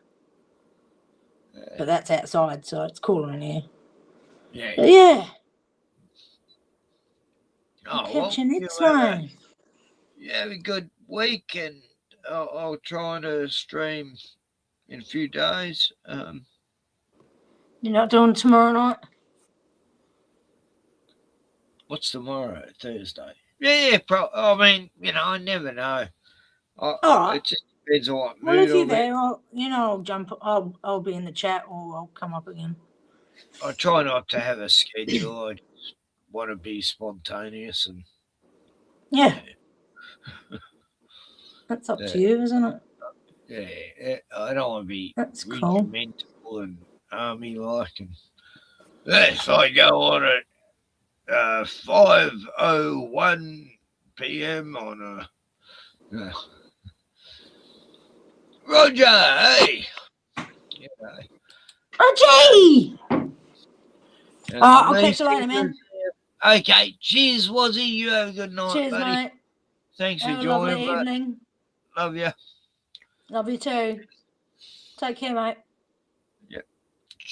S4: But that's outside, so it's cooler in here.
S3: Yeah.
S4: But yeah.
S3: Oh,
S4: Catch you next
S3: you
S4: one.
S3: have a good week, and I'll try to stream in a few days.
S4: You're not doing tomorrow night?
S3: What's tomorrow? Thursday. Yeah, I mean, I never know.
S4: All right.
S3: It just depends on what
S4: Well,
S3: mood
S4: if you're
S3: I'm in.
S4: there, I'll jump. I'll be in the chat, or I'll come up again.
S3: I try not to have a schedule. I just want to be spontaneous and
S4: Yeah. That's up to you, isn't it?
S3: yeah, I don't want to be
S4: That's cool.
S3: regimental and army-like. And if I go on at 5:01 p.m. on a Roger, hey.
S4: Reggie!
S3: And
S4: I'll
S3: these
S4: catch you later,
S3: people-
S4: man.
S3: Okay, cheers, Wazzy. You have a good night,
S4: Cheers,
S3: buddy.
S4: mate.
S3: Thanks
S4: Have
S3: for
S4: a
S3: joining.
S4: lovely
S3: mate.
S4: evening.
S3: Love you.
S4: Love you too. Take care, mate.
S3: Yeah.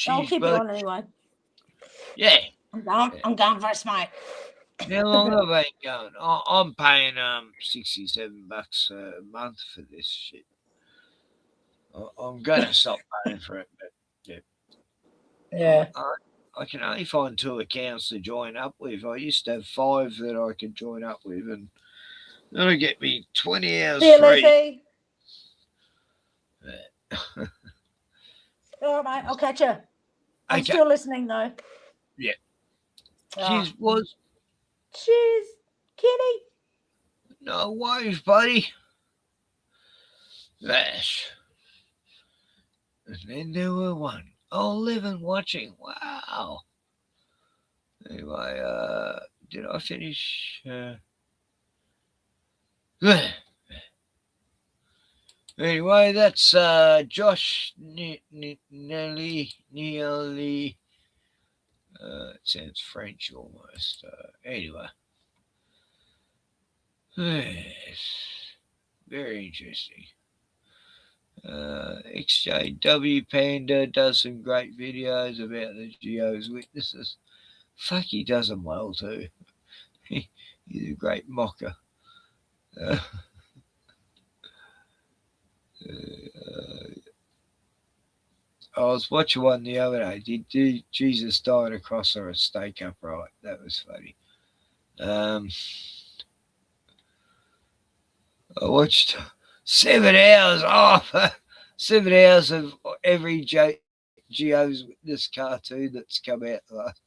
S4: I'll
S3: Cheers,
S4: keep
S3: bud.
S4: you on anyway.
S3: Yeah.
S4: I'm going for a smoke.
S3: How long have I been going? I'm paying $67 a month for this shit. I'm going to stop paying for it, but yeah.
S4: Yeah.
S3: I can only find 2 accounts to join up with. I used to have 5 that I could join up with, and that'll get me 20 hours
S4: See you,
S3: free.
S4: Lucy. All right, mate. I'll catch you. I'm
S3: Okay.
S4: still listening, though.
S3: Yeah.
S4: Ah.
S3: Cheers, was.
S4: Cheers, kitty.
S3: No worries, buddy. That's. And then there were 1. 11 watching. Wow. Anyway, did I finish? Anyway, that's Josh Nearly. It sounds French almost. Anyway. Very interesting. XJW Panda does some great videos about the Jehovah's Witnesses. Fuck, he does them well too. He's a great mocker. I was watching one the other day. Did Jesus die on a cross or a stake upright? That was funny. I watched 7 hours off. 7 hours of every Jehovah's Witness cartoon that's come out last.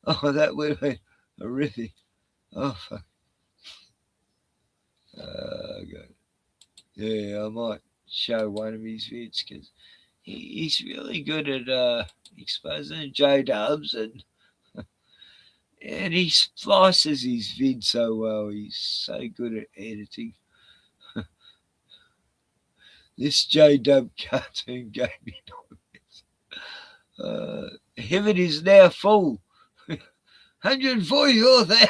S3: Oh, that would have been horrific. Oh, fuck. God. Yeah, I might show one of his vids because he's really good at exposing J-dubs and he splices his vid so well. He's so good at editing. This J-dub cartoon gave me nightmares. Heaven is now full. 144,000.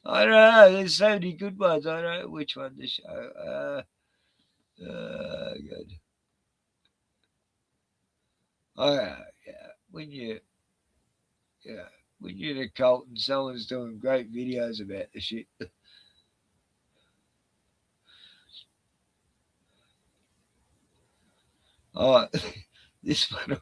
S3: I don't know. There's so many good ones. I don't know which one to show. Good. Yeah. When you're in a cult and someone's doing great videos about the shit. Oh, this one.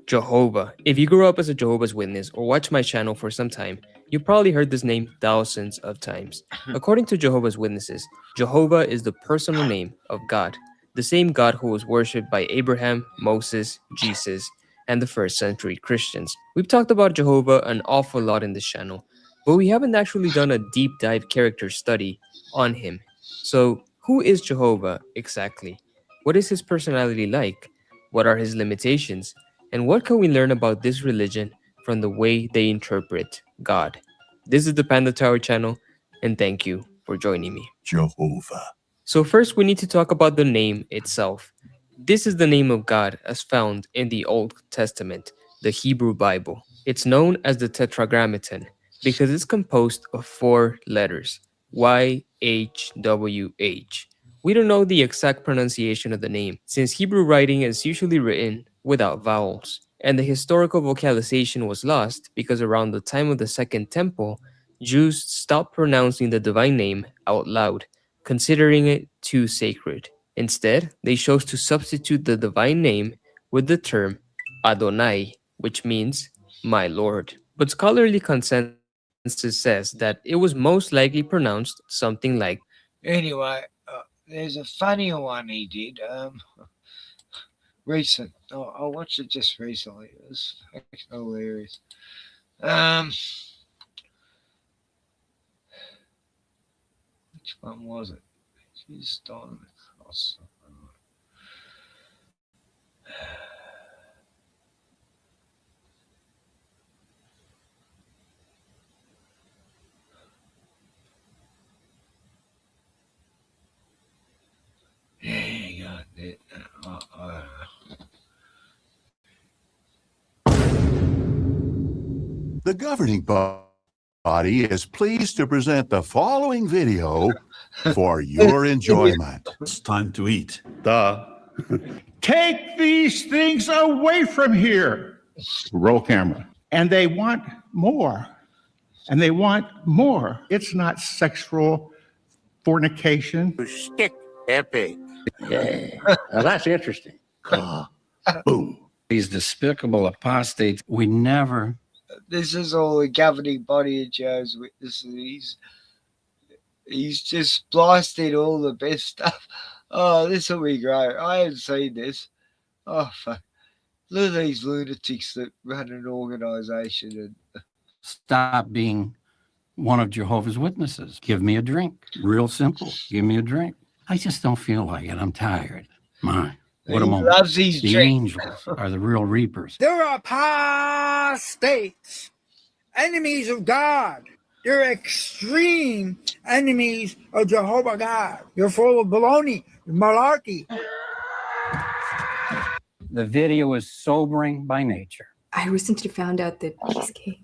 S2: Jehovah. If you grew up as a Jehovah's Witness or watched my channel for some time, you probably heard this name thousands of times. According to Jehovah's Witnesses, Jehovah is the personal name of God, the same God who was worshipped by Abraham, Moses, Jesus, and the first century Christians. We've talked about Jehovah an awful lot in this channel, but we haven't actually done a deep dive character study on him. So, who is Jehovah exactly? What is his personality like? What are his limitations? And what can we learn about this religion from the way they interpret God? This is the Panda Tower channel, and thank you for joining me.
S17: Jehovah.
S2: So first, we need to talk about the name itself. This is the name of God as found in the Old Testament, the Hebrew Bible. It's known as the Tetragrammaton because it's composed of 4 letters, YHWH. We don't know the exact pronunciation of the name, since Hebrew writing is usually written without vowels, and the historical vocalization was lost because around the time of the Second Temple, Jews stopped pronouncing the divine name out loud, considering it too sacred. Instead, they chose to substitute the divine name with the term Adonai, which means my Lord. But scholarly consensus says that it was most likely pronounced something like.
S3: Anyway, there's a funnier one he did. Recent. I watched it just recently. It was hilarious. Which one was it? She's on the cross. Yeah, you got it.
S6: The governing body is pleased to present the following video for your enjoyment.
S14: It's time to eat.
S6: Duh.
S16: Take these things away from here. Roll camera. And they want more. And they want more. It's not sexual fornication.
S14: Stick epic. Yeah. Now that's interesting. Boom. These despicable apostates. We never.
S3: This is all the governing body of Jehovah's Witnesses. He's just blasted all the best stuff. Oh, this will be great. I haven't seen this. Oh, fuck. Look at these lunatics that run an organization. And
S14: Stop being one of Jehovah's Witnesses. Give me a drink. Real simple. Give me a drink. I just don't feel like it. I'm tired. My, what a
S3: he
S14: moment.
S3: loves these
S14: The
S3: drinks.
S14: angels are the real reapers.
S20: They're apostates, enemies of God. They're extreme enemies of Jehovah God. You're full of baloney, malarkey.
S14: The video is sobering by nature.
S18: I recently found out that he's gay.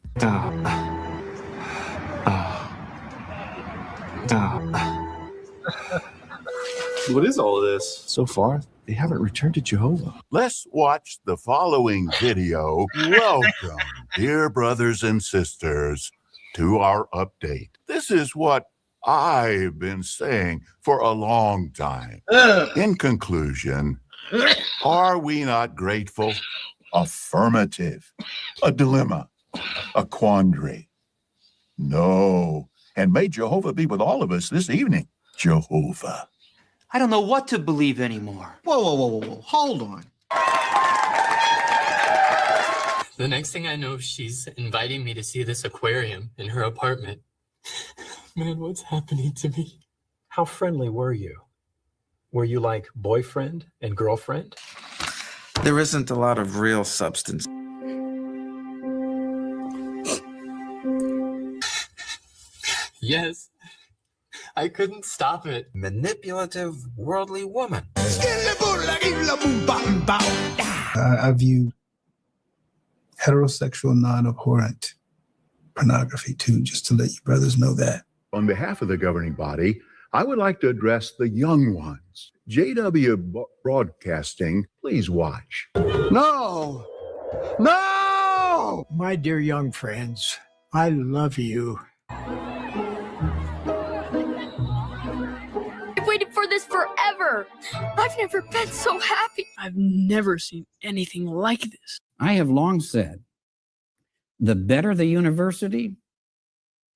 S24: What is all of this? So far, they haven't returned to Jehovah.
S6: Let's watch the following video. Welcome, dear brothers and sisters, to our update. This is what I've been saying for a long time. In conclusion, are we not grateful? Affirmative. A dilemma. A quandary. No. And may Jehovah be with all of us this evening. Jehovah.
S26: I don't know what to believe anymore.
S27: Whoa. Hold on.
S28: The next thing I know, she's inviting me to see this aquarium in her apartment. Man, what's happening to me?
S29: How friendly were you? Were you like boyfriend and girlfriend?
S24: There isn't a lot of real substance.
S28: Yes. I couldn't stop it.
S24: Manipulative, worldly woman.
S30: I view heterosexual non-abhorrent pornography too, just to let you brothers know that.
S6: On behalf of the governing body, I would like to address the young ones. JW Broadcasting, please watch.
S20: No! My dear young friends, I love you.
S21: I've waited for this forever. I've never been so happy.
S31: I've never seen anything like this.
S14: I have long said, the better the university,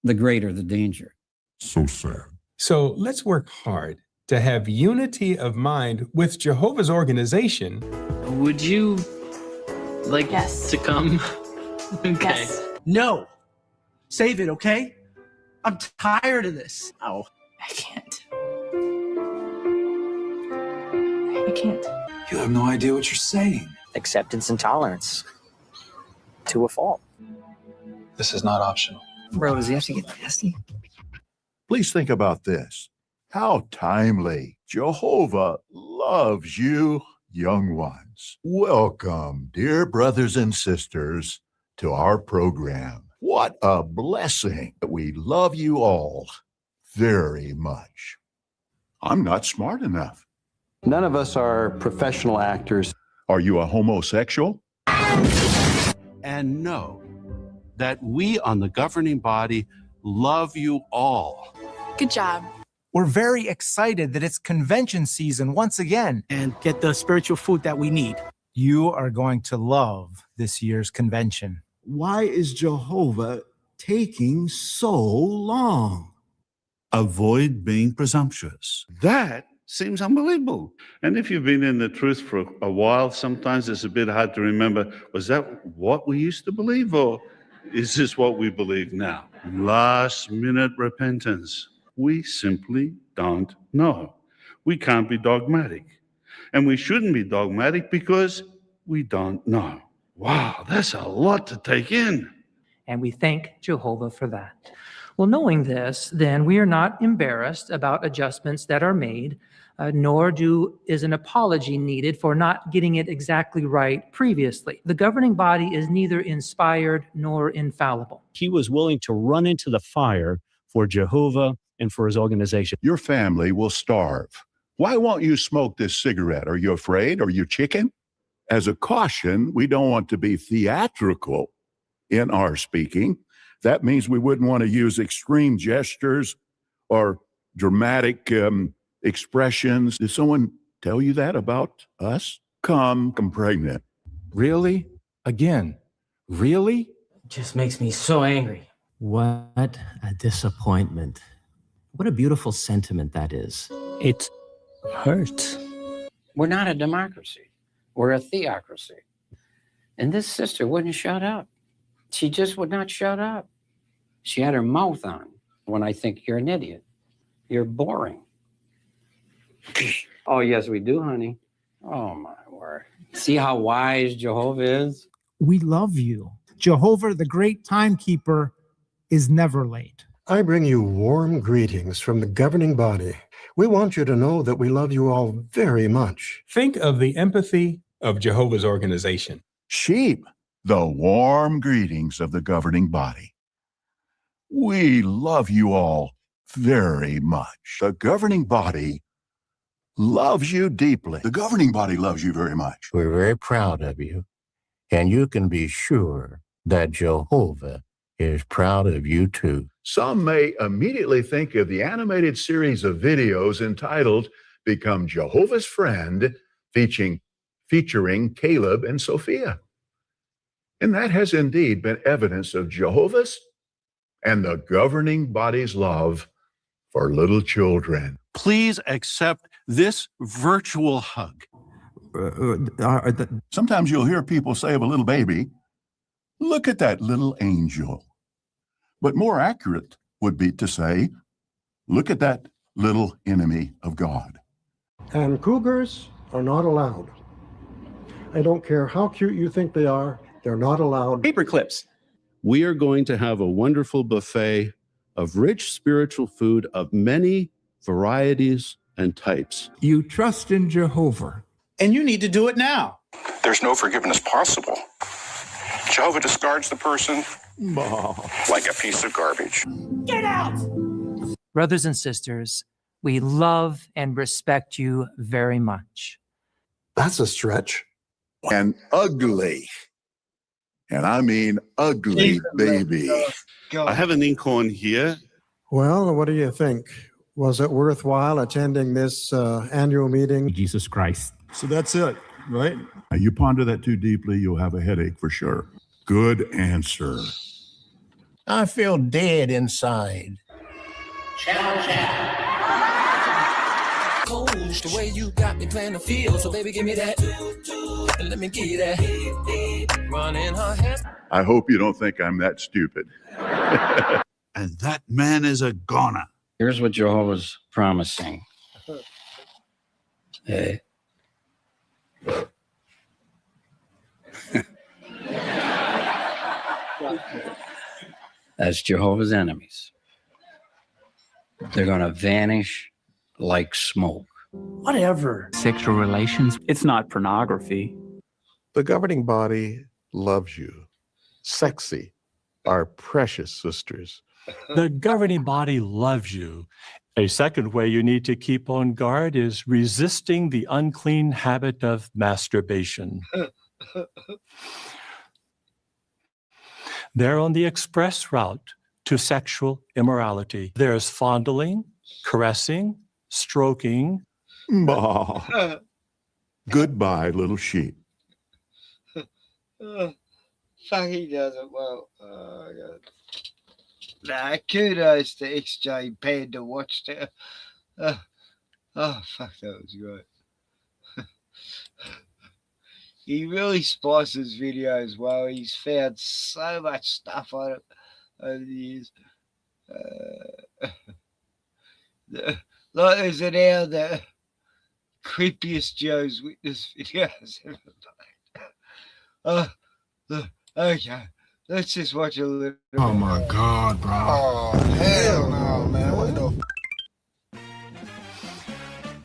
S14: the greater the danger.
S6: So sad.
S32: So let's work hard to have unity of mind with Jehovah's organization.
S28: Would you like to come? Okay.
S31: Yes. No. Save it, okay? I'm tired of this. Ow.
S18: I can't. I can't.
S24: You have no idea what you're saying.
S33: Acceptance and tolerance to a fault.
S24: This is not optional.
S33: Bro, does he have to get nasty?
S6: Please think about this. How timely. Jehovah loves you, young ones. Welcome, dear brothers and sisters, to our program. What a blessing that we love you all very much. I'm not smart enough.
S34: None of us are professional actors.
S6: Are you a homosexual?
S35: And know that we on the governing body love you all.
S21: Good job.
S36: We're very excited that it's convention season once again.
S31: And get the spiritual food that we need.
S1: You are going to love this year's convention.
S4: Why is Jehovah taking so long?
S35: Avoid being presumptuous. That seems unbelievable. And if you've been in the truth for a while, sometimes it's a bit hard to remember, was that what we used to believe, or is this what we believe now? Last minute repentance. We simply don't know. We can't be dogmatic. And we shouldn't be dogmatic because we don't know. Wow, that's a lot to take in.
S5: And we thank Jehovah for that. Well, knowing this, then we are not embarrassed about adjustments that are made, nor is an apology needed for not getting it exactly right previously. The governing body is neither inspired nor infallible.
S7: He was willing to run into the fire for Jehovah and for his organization.
S6: Your family will starve. Why won't you smoke this cigarette? Are you afraid? Are you chicken? As a caution, we don't want to be theatrical in our speaking. That means we wouldn't want to use extreme gestures or dramatic expressions. Did someone tell you that about us? I'm pregnant.
S7: Really? Again? Really?
S8: It just makes me so angry. What a disappointment. What a beautiful sentiment that is. It hurts.
S14: We're not a democracy. We're a theocracy. And this sister wouldn't shut up. She just would not shut up. She had her mouth on when I think you're an idiot. You're boring. Oh, yes, we do, honey. Oh, my word. See how wise Jehovah is?
S1: We love you. Jehovah, the great timekeeper, is never late.
S9: I bring you warm greetings from the governing body. We want you to know that we love you all very much.
S32: Think of the empathy of Jehovah's organization.
S6: Sheep, the warm greetings of the governing body. We love you all very much. The governing body loves you deeply. The governing body loves you very much.
S9: We're very proud of you, and you can be sure that Jehovah is proud of you too.
S6: Some may immediately think of the animated series of videos entitled Become Jehovah's Friend, featuring Caleb and Sophia. And that has indeed been evidence of Jehovah's and the governing body's love for little children.
S35: Please accept this virtual hug.
S6: Sometimes you'll hear people say of a little baby, look at that little angel. But more accurate would be to say, look at that little enemy of God.
S9: And cougars are not allowed. I don't care how cute you think they are, they're not allowed.
S5: Paper clips.
S35: We are going to have a wonderful buffet of rich spiritual food of many varieties and types.
S1: You trust in Jehovah.
S31: And you need to do it now.
S10: There's no forgiveness possible. Jehovah discards the person like a piece of garbage.
S21: Get out!
S5: Brothers and sisters, we love and respect you very much.
S9: That's a stretch.
S6: And ugly. And I mean ugly baby.
S35: I have an inkhorn here.
S9: Well, what do you think? Was it worthwhile attending this annual meeting?
S8: Jesus Christ.
S30: So that's it, right?
S6: Now, you ponder that too deeply, you'll have a headache for sure. Good answer.
S9: I feel dead inside.
S8: Coach, the way you got me playing the field, so baby, give me that. And let me give you that. Running her head.
S6: I hope you don't think I'm that stupid.
S35: And that man is a goner.
S14: Here's what Jehovah's promising. Hey. That's Jehovah's enemies. They're going to vanish like smoke.
S31: Whatever.
S8: Sexual relations. It's not pornography.
S9: The governing body loves you. Sexy, our precious sisters.
S7: The governing body loves you. A second way you need to keep on guard is resisting the unclean habit of masturbation. They're on the express route to sexual immorality. There's fondling, caressing, stroking.
S6: Goodbye, little sheep.
S2: Fuck, he does it well. Oh, God. Nah, kudos to XJ Panda watched it. Oh, fuck, that was great. He really spices videos well. He's found so much stuff on it over the years. Like there's an hour the creepiest Joe's Witness videos ever made. Okay, let's just watch a little.
S30: Oh my God, bro.
S2: Oh, hell no, man. What the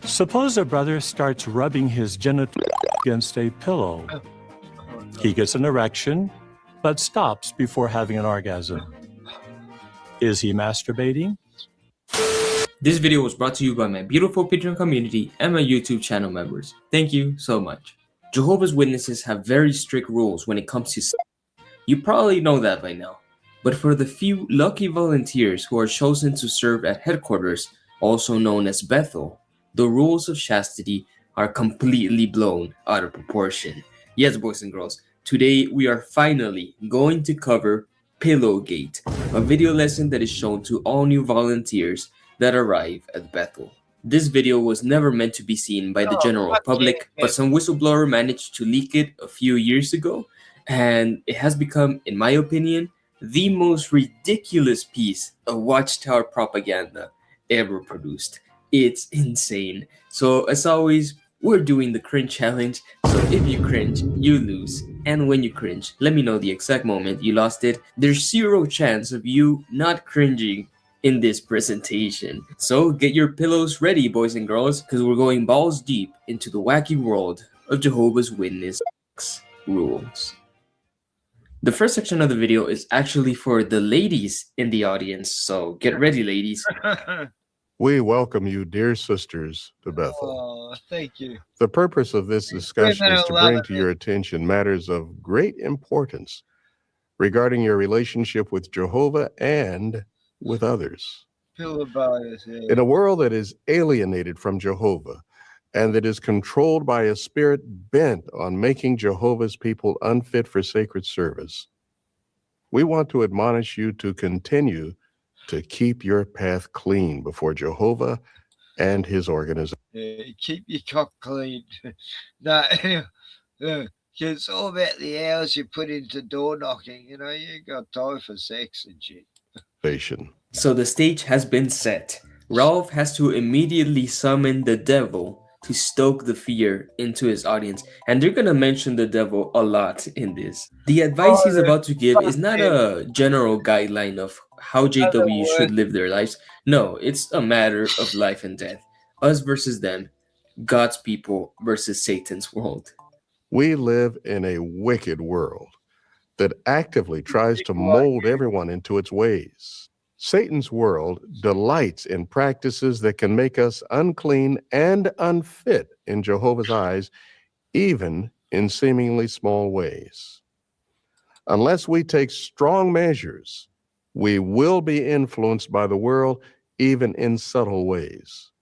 S7: Suppose a brother starts rubbing his genitals against a pillow. He gets an erection, but stops before having an orgasm. Is he masturbating?
S3: This video was brought to you by my beautiful Patreon community and my YouTube channel members. Thank you so much. Jehovah's Witnesses have very strict rules when it comes to sex. You probably know that by now. But for the few lucky volunteers who are chosen to serve at headquarters, also known as Bethel, the rules of chastity are completely blown out of proportion. Yes, boys and girls, today we are finally going to cover Pillowgate, a video lesson that is shown to all new volunteers that arrive at Bethel. This video was never meant to be seen by the general public, but some whistleblower managed to leak it a few years ago, and it has become, in my opinion, the most ridiculous piece of Watchtower propaganda ever produced. It's insane. So as always, we're doing the cringe challenge. So if you cringe, you lose. And when you cringe, let me know the exact moment you lost it. There's zero chance of you not cringing in this presentation. So get your pillows ready, boys and girls, because we're going balls deep into the wacky world of Jehovah's Witness rules. The first section of the video is actually for the ladies in the audience, so get ready, ladies.
S11: We welcome you, dear sisters, to Bethel.
S2: Oh, thank you.
S11: The purpose of this discussion is to bring to
S2: it.
S11: your attention matters of great importance regarding your relationship with Jehovah and with others.
S2: Feel about us, yeah.
S11: In a world that is alienated from Jehovah and that is controlled by a spirit bent on making Jehovah's people unfit for sacred service, we want to admonish you to continue to keep your path clean before Jehovah and his organization.
S2: Keep your cock clean. No, it's all about the hours you put into door knocking. You know, you ain't got time for sex and shit.
S3: So the stage has been set. Ralph has to immediately summon the devil to stoke the fear into his audience. And they're going to mention the devil a lot in this. The advice he's about to give is not a general guideline of how JW should live their lives. No, it's a matter of life and death. Us versus them. God's people versus Satan's world.
S11: We live in a wicked world that actively tries to mold everyone into its ways. Satan's world delights in practices that can make us unclean and unfit in Jehovah's eyes, even in seemingly small ways. Unless we take strong measures, we will be influenced by the world, even in subtle ways.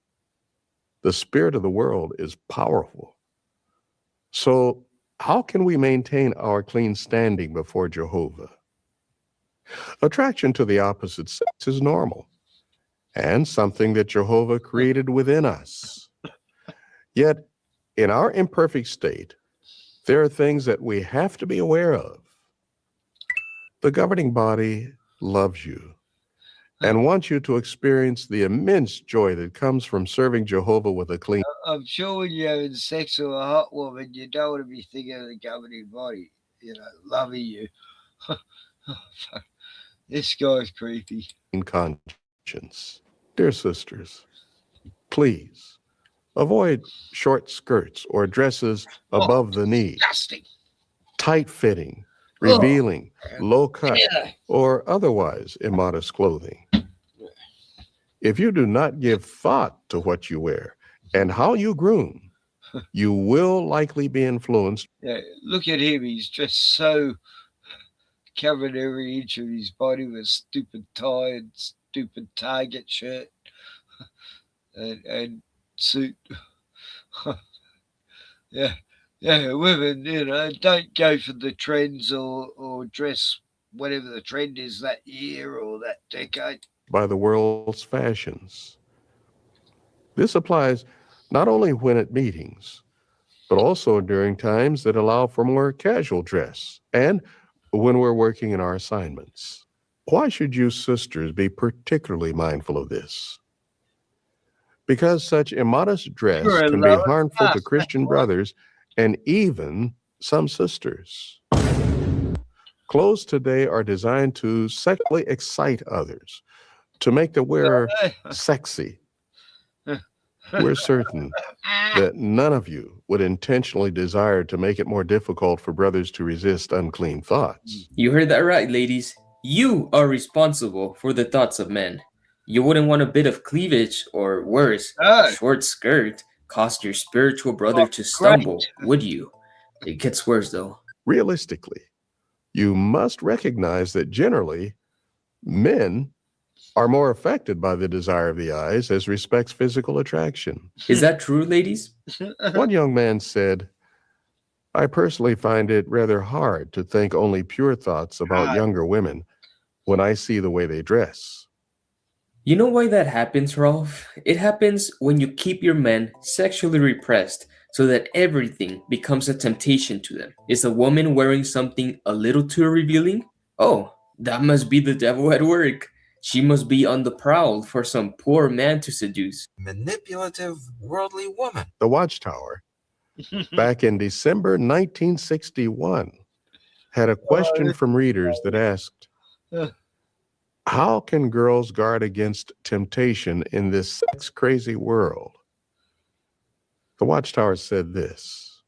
S11: The spirit of the world is powerful. So, how can we maintain our clean standing before Jehovah? Attraction to the opposite sex is normal and something that Jehovah created within us. Yet, in our imperfect state, there are things that we have to be aware of. The governing body loves you and wants you to experience the immense joy that comes from serving Jehovah with a clean.
S2: I'm sure when you're having sex with a hot woman, you don't want to be thinking of the governing body, you know, loving you. Oh, fuck. This guy's creepy.
S11: Conscience. Dear sisters, please avoid short skirts or dresses above the knee, tight-fitting, revealing, low-cut, or otherwise immodest clothing. If you do not give thought to what you wear and how you groom, you will likely be influenced.
S2: Yeah, look at him. He's dressed so covered every inch of his body with stupid tie and stupid Target shirt and suit. Yeah, Yeah, women, don't go for the trends or dress whatever the trend is that year or that decade.
S11: By the world's fashions. This applies not only when at meetings, but also during times that allow for more casual dress and when we're working in our assignments. Why should you sisters be particularly mindful of this? Because such immodest dress
S2: You're a
S11: can be
S2: lower
S11: harmful
S2: class,
S11: to Christian brothers and even some sisters. Clothes today are designed to sexually excite others, to make the wearer sexy. We're certain that none of you would intentionally desire to make it more difficult for brothers to resist unclean thoughts.
S3: You heard that right, ladies. You are responsible for the thoughts of men. You wouldn't want a bit of cleavage, or worse, a short skirt, cause your spiritual brother to stumble, would you? It gets worse, though.
S11: Realistically, you must recognize that generally, men are more affected by the desire of the eyes as respects physical attraction.
S3: Is that true, ladies?
S11: One young man said, I personally find it rather hard to think only pure thoughts about younger women when I see the way they dress.
S3: You know why that happens, Rolf? It happens when you keep your men sexually repressed so that everything becomes a temptation to them. Is a woman wearing something a little too revealing? Oh, that must be the devil at work. She must be on the prowl for some poor man to seduce.
S12: Manipulative, worldly woman.
S11: The Watchtower, back in December 1961, had a question from readers that asked, how can girls guard against temptation in this sex-crazy world? The Watchtower said this,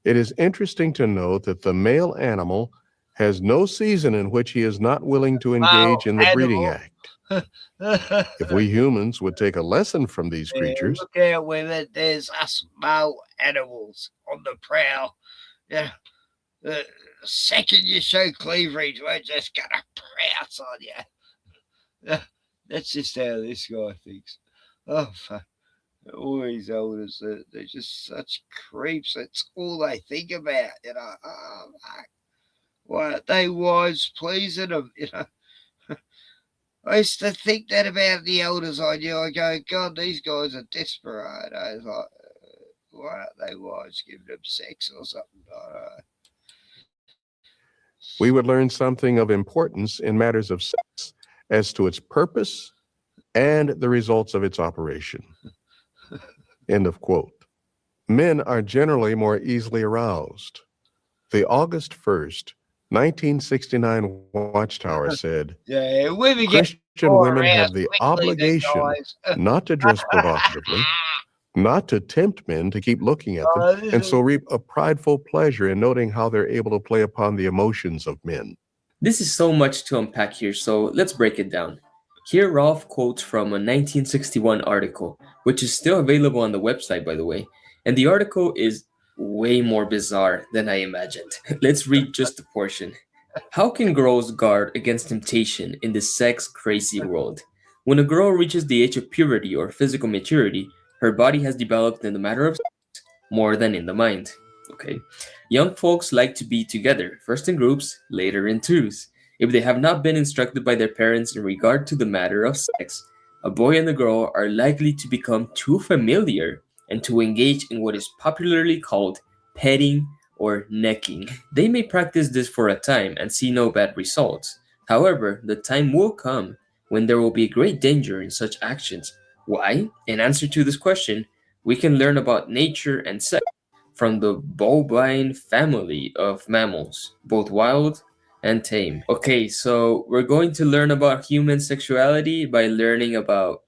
S11: it is interesting to note that the male animal has no season in which he is not willing to engage in the breeding act. If we humans would take a lesson from these creatures,
S2: Look out, women. There's us male animals on the prowl. Yeah. The second you show cleavage, we're just gonna pounce on you. That's just how this guy thinks. Oh, fuck. All these elders, they're just such creeps. That's all they think about, Oh, fuck. Why they wives pleasing them, I used to think that about the elders I knew. I go, God, these guys are desperate. I was like, why aren't they wives giving them sex or something?
S11: we would learn something of importance in matters of sex as to its purpose and the results of its operation. End of quote. Men are generally more easily aroused. The August 1st, 1969 Watchtower said,
S2: yeah, women
S11: Christian women have the obligation not to dress provocatively, not to tempt men to keep looking at them, and so reap a prideful pleasure in noting how they're able to play upon the emotions of men.
S3: This is so much to unpack here, so let's break it down. Here Rolf quotes from a 1961 article, which is still available on the website, by the way, and the article is way more bizarre than I imagined. Let's read just a portion. How can girls guard against temptation in this sex-crazy world? When a girl reaches the age of puberty or physical maturity, her body has developed in the matter of sex more than in the mind. Okay. Young folks like to be together, first in groups, later in twos. If they have not been instructed by their parents in regard to the matter of sex, a boy and a girl are likely to become too familiar and to engage in what is popularly called petting or necking. They may practice this for a time and see no bad results. However, the time will come when there will be great danger in such actions. Why? In answer to this question, we can learn about nature and sex from the bovine family of mammals, both wild and tame. Okay, so we're going to learn about human sexuality by learning about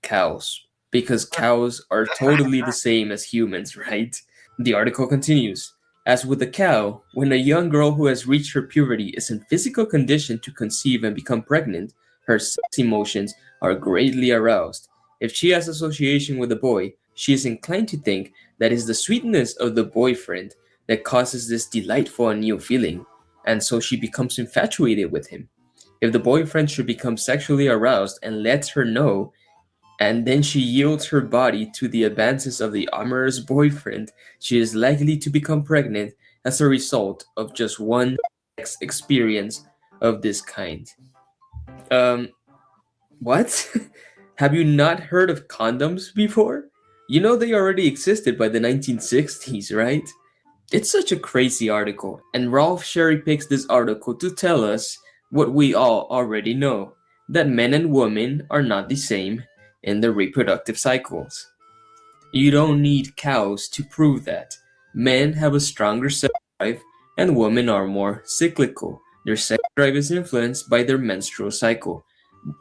S3: cows, because cows are totally the same as humans, right? The article continues. As with a cow, when a young girl who has reached her puberty is in physical condition to conceive and become pregnant, her sex emotions are greatly aroused. If she has association with a boy, she is inclined to think that it's the sweetness of the boyfriend that causes this delightful and new feeling, and so she becomes infatuated with him. If the boyfriend should become sexually aroused and lets her know, and then she yields her body to the advances of the amorous boyfriend, she is likely to become pregnant as a result of just one sex experience of this kind. Um, what? Have you not heard of condoms before? You know they already existed by the 1960s, right? It's such a crazy article, and Rolf cherry picks this article to tell us what we all already know, that men and women are not the same in their reproductive cycles. You don't need cows to prove that. Men have a stronger sex drive, and women are more cyclical. Their sex drive is influenced by their menstrual cycle.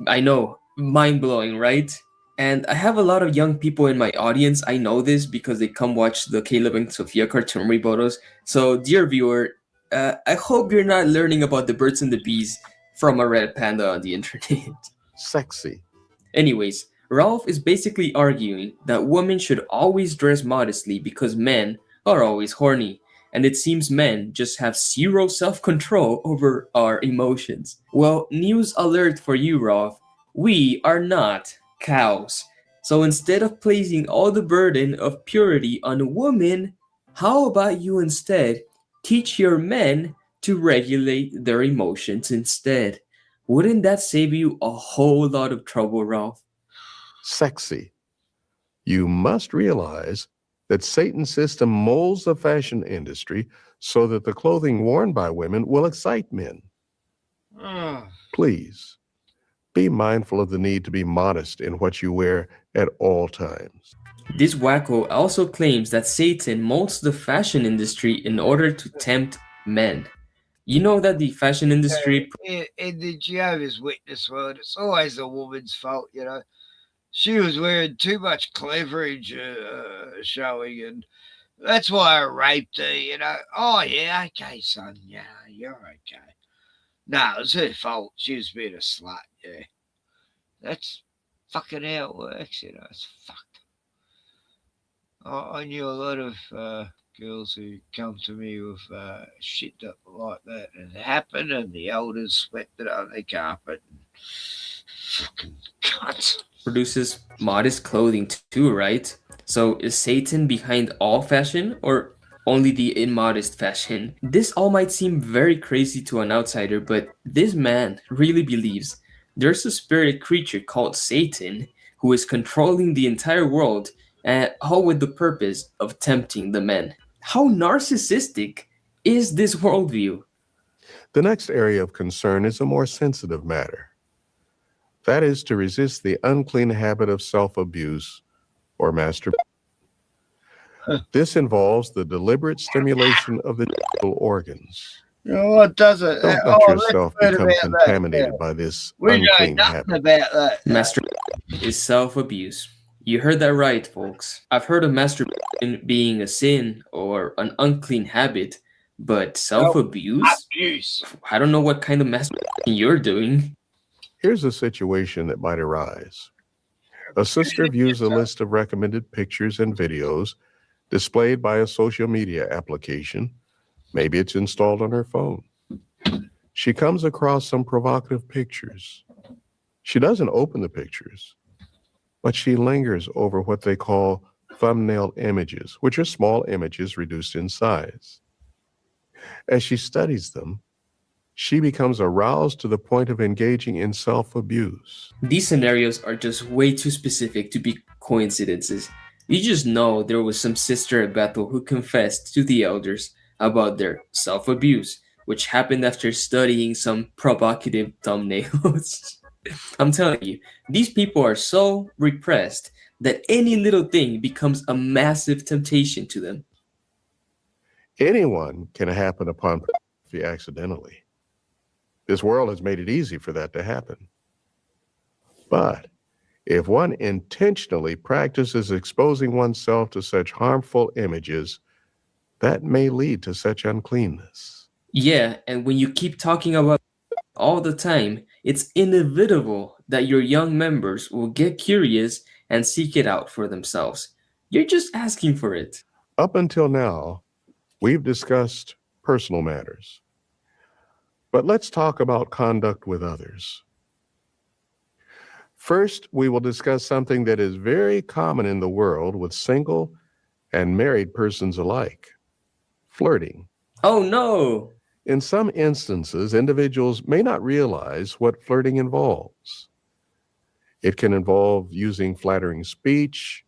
S3: I know, mind blowing, right? And I have a lot of young people in my audience. I know this because they come watch the Caleb and Sophia cartoon rebutals. So, dear viewer, I hope you're not learning about the birds and the bees from a red panda on the internet.
S11: Sexy.
S3: Anyways, Ralph is basically arguing that women should always dress modestly because men are always horny, and it seems men just have zero self-control over our emotions. Well, news alert for you, Ralph. We are not cows. So instead of placing all the burden of purity on a woman, how about you instead teach your men to regulate their emotions instead? Wouldn't that save you a whole lot of trouble, Ralph?
S11: Sexy. You must realize that Satan's system molds the fashion industry so that the clothing worn by women will excite men. Please, be mindful of the need to be modest in what you wear at all times.
S3: This wacko also claims that Satan molds the fashion industry in order to tempt men. You know that the fashion industry...
S2: In the Jehovah's Witness world, it's always a woman's fault, you know. She was wearing too much cleavage showing, and that's why I raped her, you know. Oh, yeah, okay, son, yeah, you're okay. No, it was her fault. She was being a slut, yeah. That's fucking how it works, you know. It's fucked. I knew a lot of girls who come to me with shit that like that, and it happened, and the elders swept it on the carpet. Fucking cunts.
S3: Produces modest clothing too, right? So is Satan behind all fashion or only the immodest fashion? This all might seem very crazy to an outsider, but this man really believes there's a spirit creature called Satan who is controlling the entire world, and all with the purpose of tempting the men. How narcissistic is this worldview?
S11: The next area of concern is a more sensitive matter. That is to resist the unclean habit of self-abuse or masturbation. This involves the deliberate stimulation of the genital organs.
S2: No, it doesn't.
S11: Don't let yourself become contaminated by this unclean habit.
S2: About that.
S3: Masturbation is self-abuse. You heard that right, folks. I've heard of masturbation being a sin or an unclean habit, but self-abuse?
S2: Abuse.
S3: I don't know what kind of masturbation you're doing.
S11: Here's a situation that might arise. A sister views a list of recommended pictures and videos displayed by a social media application. Maybe it's installed on her phone. She comes across some provocative pictures. She doesn't open the pictures, but she lingers over what they call thumbnail images, which are small images reduced in size. As she studies them, she becomes aroused to the point of engaging in self-abuse.
S3: These scenarios are just way too specific to be coincidences. You just know there was some sister at Bethel who confessed to the elders about their self-abuse, which happened after studying some provocative thumbnails. I'm telling you, these people are so repressed that any little thing becomes a massive temptation to them.
S11: Anyone can happen upon pornography accidentally. This world has made it easy for that to happen. But if one intentionally practices exposing oneself to such harmful images, that may lead to such uncleanness.
S3: Yeah, and when you keep talking about all the time, it's inevitable that your young members will get curious and seek it out for themselves. You're just asking for it.
S11: Up until now, we've discussed personal matters. But let's talk about conduct with others. First, we will discuss something that is very common in the world with single and married persons alike: flirting.
S3: Oh no!
S11: In some instances, individuals may not realize what flirting involves. It can involve using flattering speech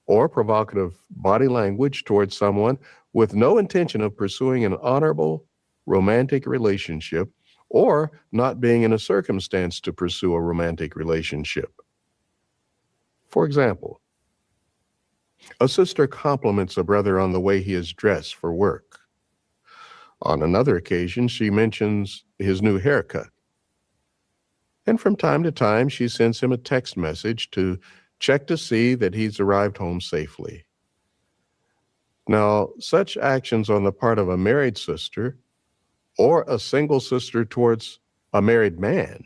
S11: or provocative body language towards someone with no intention of pursuing an honorable, romantic relationship, or not being in a circumstance to pursue a romantic relationship. For example, a sister compliments a brother on the way he is dressed for work. On another occasion, she mentions his new haircut. And from time to time, she sends him a text message to check to see that he's arrived home safely. Now, such actions on the part of a married sister or a single sister towards a married man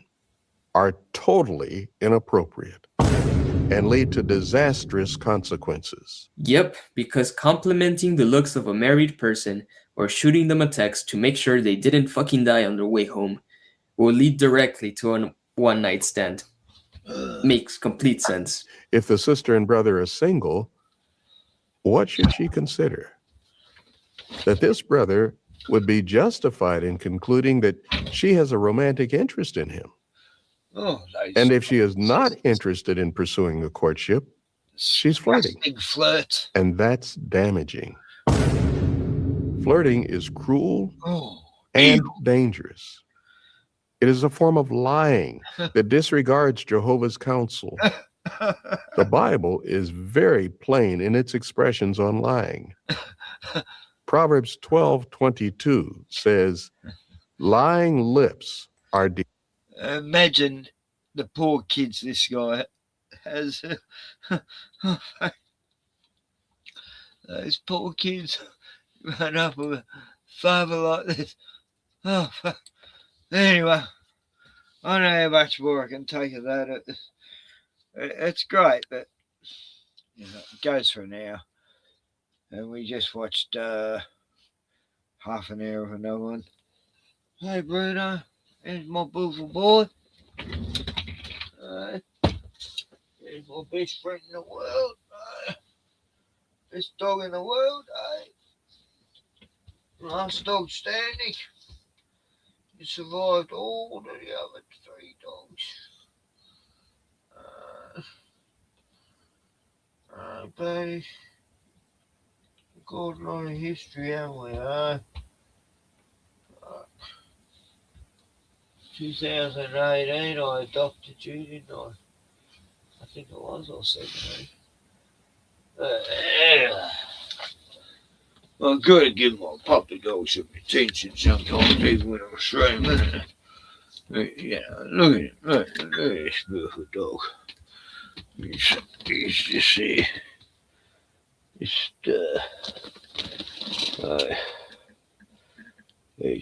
S11: are totally inappropriate and lead to disastrous consequences.
S3: Yep, because complimenting the looks of a married person or shooting them a text to make sure they didn't fucking die on their way home will lead directly to a one-night stand. Makes complete sense.
S11: If the sister and brother are single, what should she consider? That this brother would be justified in concluding that she has a romantic interest in him.
S2: Oh,
S11: And if she is not interested in pursuing the courtship, she's flirting.
S2: big flirt.
S11: And that's damaging. Flirting is cruel and dangerous. It is a form of lying that disregards Jehovah's counsel. The Bible is very plain in its expressions on lying. Proverbs 12:22 says, lying lips are
S2: Imagine the poor kids this guy has. Those poor kids run up with a father like this. Oh, fuck. Anyway, I don't know how much more I can take of that. It's great, but you know, it goes for an hour. And we just watched half an hour of another one. Hey, Bruno, here's my beautiful boy. Here's my best friend in the world. Best dog in the world. Last dog standing. He survived all of the other 3 dogs. Buddy. Got a lot of history, haven't we? 2018, I adopted you, didn't I? I think it was, or 17. I've got to give my puppy dog some attention sometimes, even when I'm streaming. You know, look at him. Look at this beautiful dog. He's just here. There's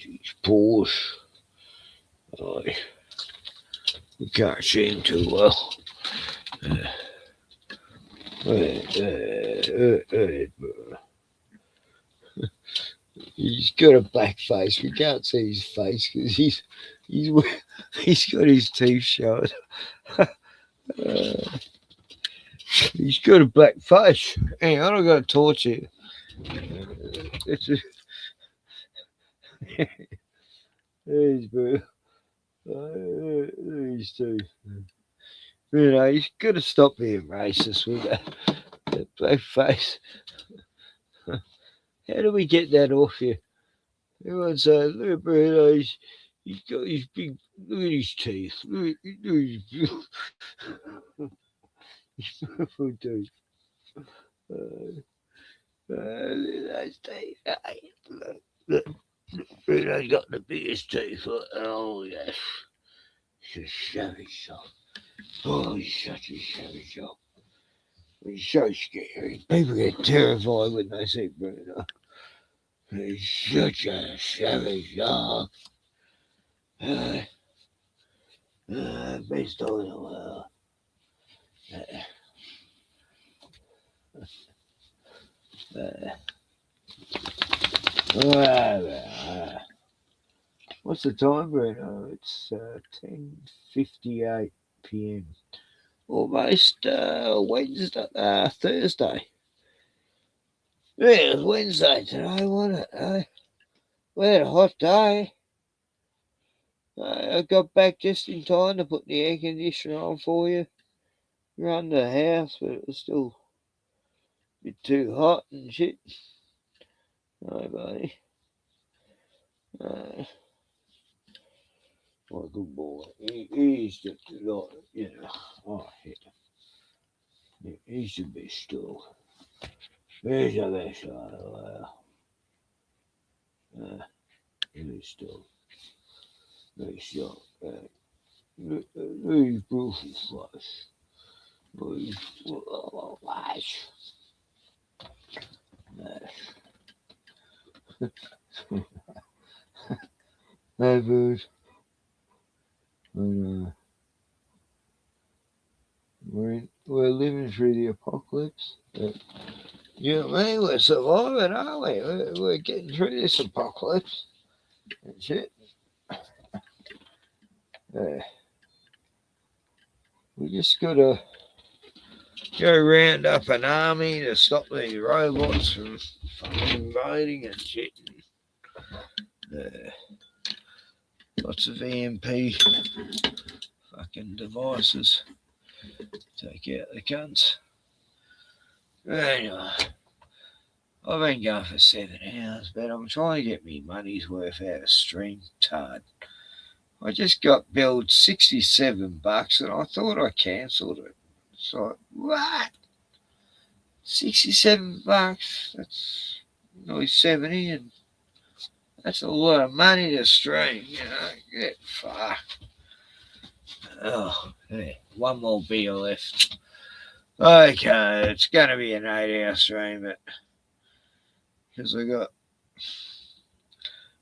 S2: his paws. We can't see him too well. He's got a black face. We can't see his face because he's got his teeth showing. He's got a black face. Hang on, I've got a torch here. There's bro. These two. You know, he's got to stop being racist with that black face. How do we get that off you? Everyone's saying, look at Bruno, he's got his big, look at his teeth. Look at his beautiful teeth. Those teeth. Look, Bruno's got the biggest teeth. Oh, yes. He's a savage dog. Oh, he's such a savage dog. He's so scary. People get terrified when they see Bruno. He's such a savage dog. Best dog in the world. What's the time, Bruno? It's 10:58 p.m. almost Thursday. Yeah, it was Wednesday today, wasn't it? We had a hot day. I got back just in time to put the air conditioner on for you. Run the house, but it was still a bit too hot and shit. No, buddy. Oh, good boy. He's just like, oh, shit. He should be still. He's the best he's still. He's still. He's beautiful flush. He's flash. Hey, booze. We're living through the apocalypse. You know what I mean? We're surviving, aren't we? We're getting through this apocalypse and shit. We just gotta go round up an army to stop the robots from fucking invading and shit. Lots of EMP fucking devices. Take out the cunts. Anyway, I've been going for 7 hours, but I'm trying to get me money's worth out of stream tard. I just got billed $67 and I thought I cancelled it. So, what? $67? That's nearly 70, and that's a lot of money to stream, Get fucked. Oh, hey, one more beer left. Okay, it's going to be an 8-hour stream, but because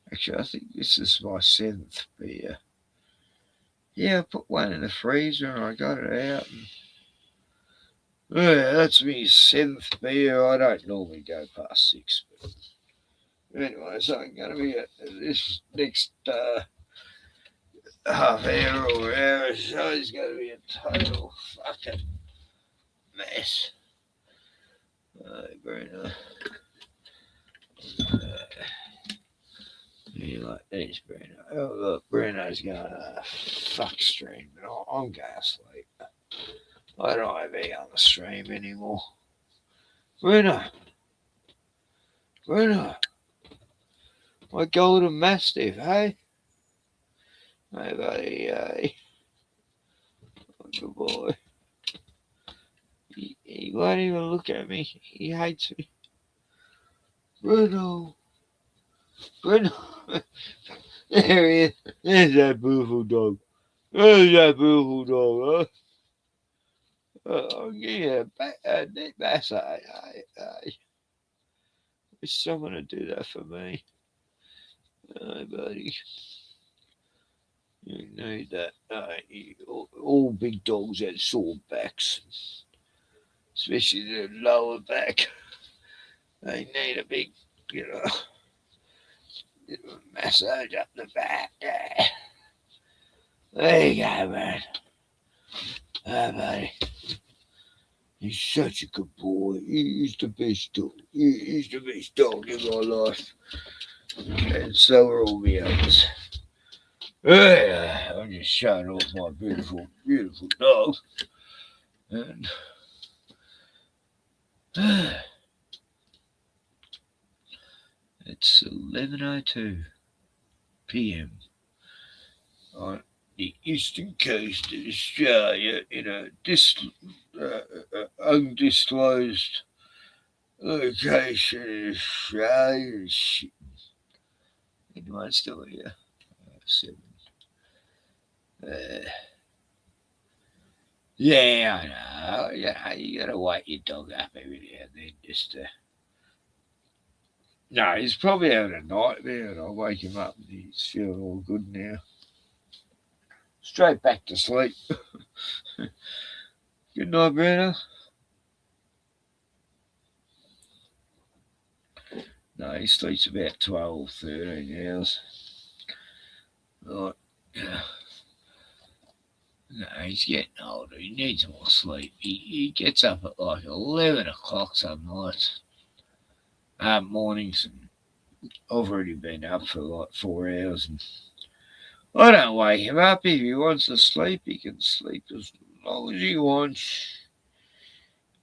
S2: actually, I think this is my 7th beer. Yeah, I put one in the freezer and I got it out. Yeah, that's my 7th beer. I don't normally go past 6. But anyway, so I'm going to be at this next half hour or hour or so is going to be a total fucking mess. Bruno. You like this, Bruno? Oh, look, Bruno's going, fuck stream, but I'm going to sleep. I don't want to be on the stream anymore. Bruno, my golden mastiff, hey? Hey, buddy, hey. Oh, good boy. He won't even look at me. He hates me. Bruno. There he is. There's that beautiful dog. There's that beautiful dog, huh? I'll give you a neck massage. I wish someone would do that for me. Hey, buddy. You need that. All big dogs have sore backs, especially the lower back. They need a big, massage up the back. There you go, man. Hey, buddy. He's such a good boy. He's the best dog. He's the best dog in my life. And so are all the others. I'm just showing off my beautiful, beautiful dog. And it's 11:02 p.m. on the eastern coast of Australia in a undisclosed location in Australia. Shit. Anyone still here? 7. Yeah, I know. You gotta wake your dog up every now and then just to. No, he's probably having a nightmare, and I'll wake him up and he's feeling all good now. Straight back to sleep. Good night, Bruno. No, he sleeps about 12, 13 hours. Right. No, he's getting older. He needs more sleep. He gets up at like 11 o'clock some nights, mornings, and I've already been up for like 4 hours. And I don't wake him up. If he wants to sleep, he can sleep as long as he wants.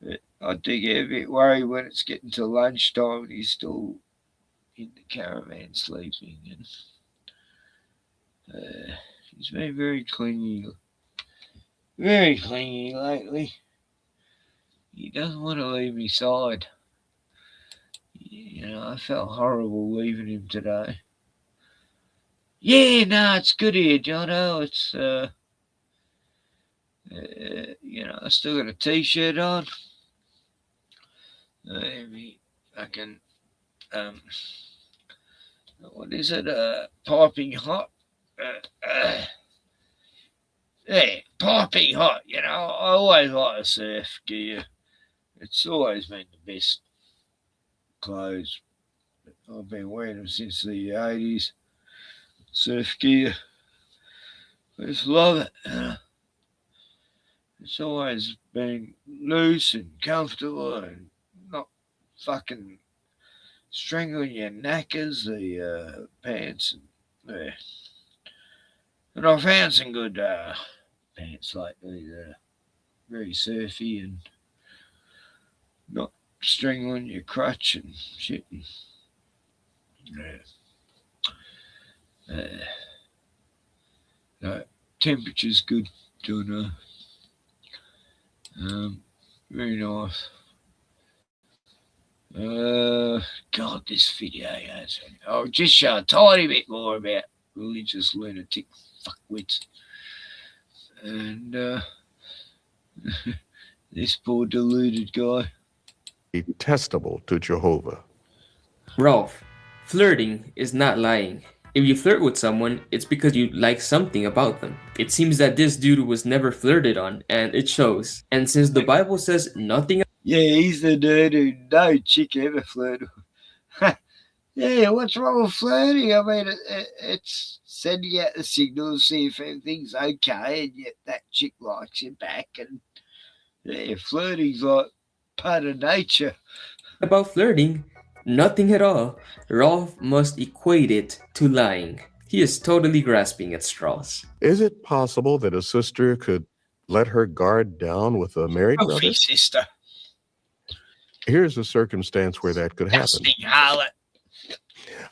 S2: But I do get a bit worried when it's getting to lunchtime and he's still in the caravan sleeping. And he's been very clingy lately. He doesn't want to leave my side. You know, I felt horrible leaving him today. Yeah, no, it's good here, Jono. It's, I still got a t-shirt on. Fucking, what is it? Piping hot. Yeah, piping hot. You know, I always like to surf gear. It's always been the best clothes. I've been wearing them since the 80s. Surf gear. I just love it. It's always been loose and comfortable and not fucking strangling your knackers, the pants. And I found some good pants lately. They're very surfy and not strangling your crutch and shit. Temperature's good, doing very nice. God, this video has. I'll just show a tiny bit more about religious lunatic fuckwits. And this poor deluded guy.
S11: Detestable to Jehovah.
S3: Ralph, flirting is not lying. If you flirt with someone, it's because you like something about them. It seems that this dude was never flirted on, and it shows. And since the Bible says nothing...
S2: Yeah, he's the dude who no chick ever flirted with. Yeah, what's wrong with flirting? I mean, it's sending out the signal to see if everything's okay, and yet that chick likes you back. And yeah, flirting's like part of nature.
S3: About flirting, nothing at all. Rolf must equate it to lying. He is totally grasping at straws.
S11: Is it possible that a sister could let her guard down with a married brother?
S2: Sister.
S11: Here's a circumstance where that could happen.
S2: Harlot.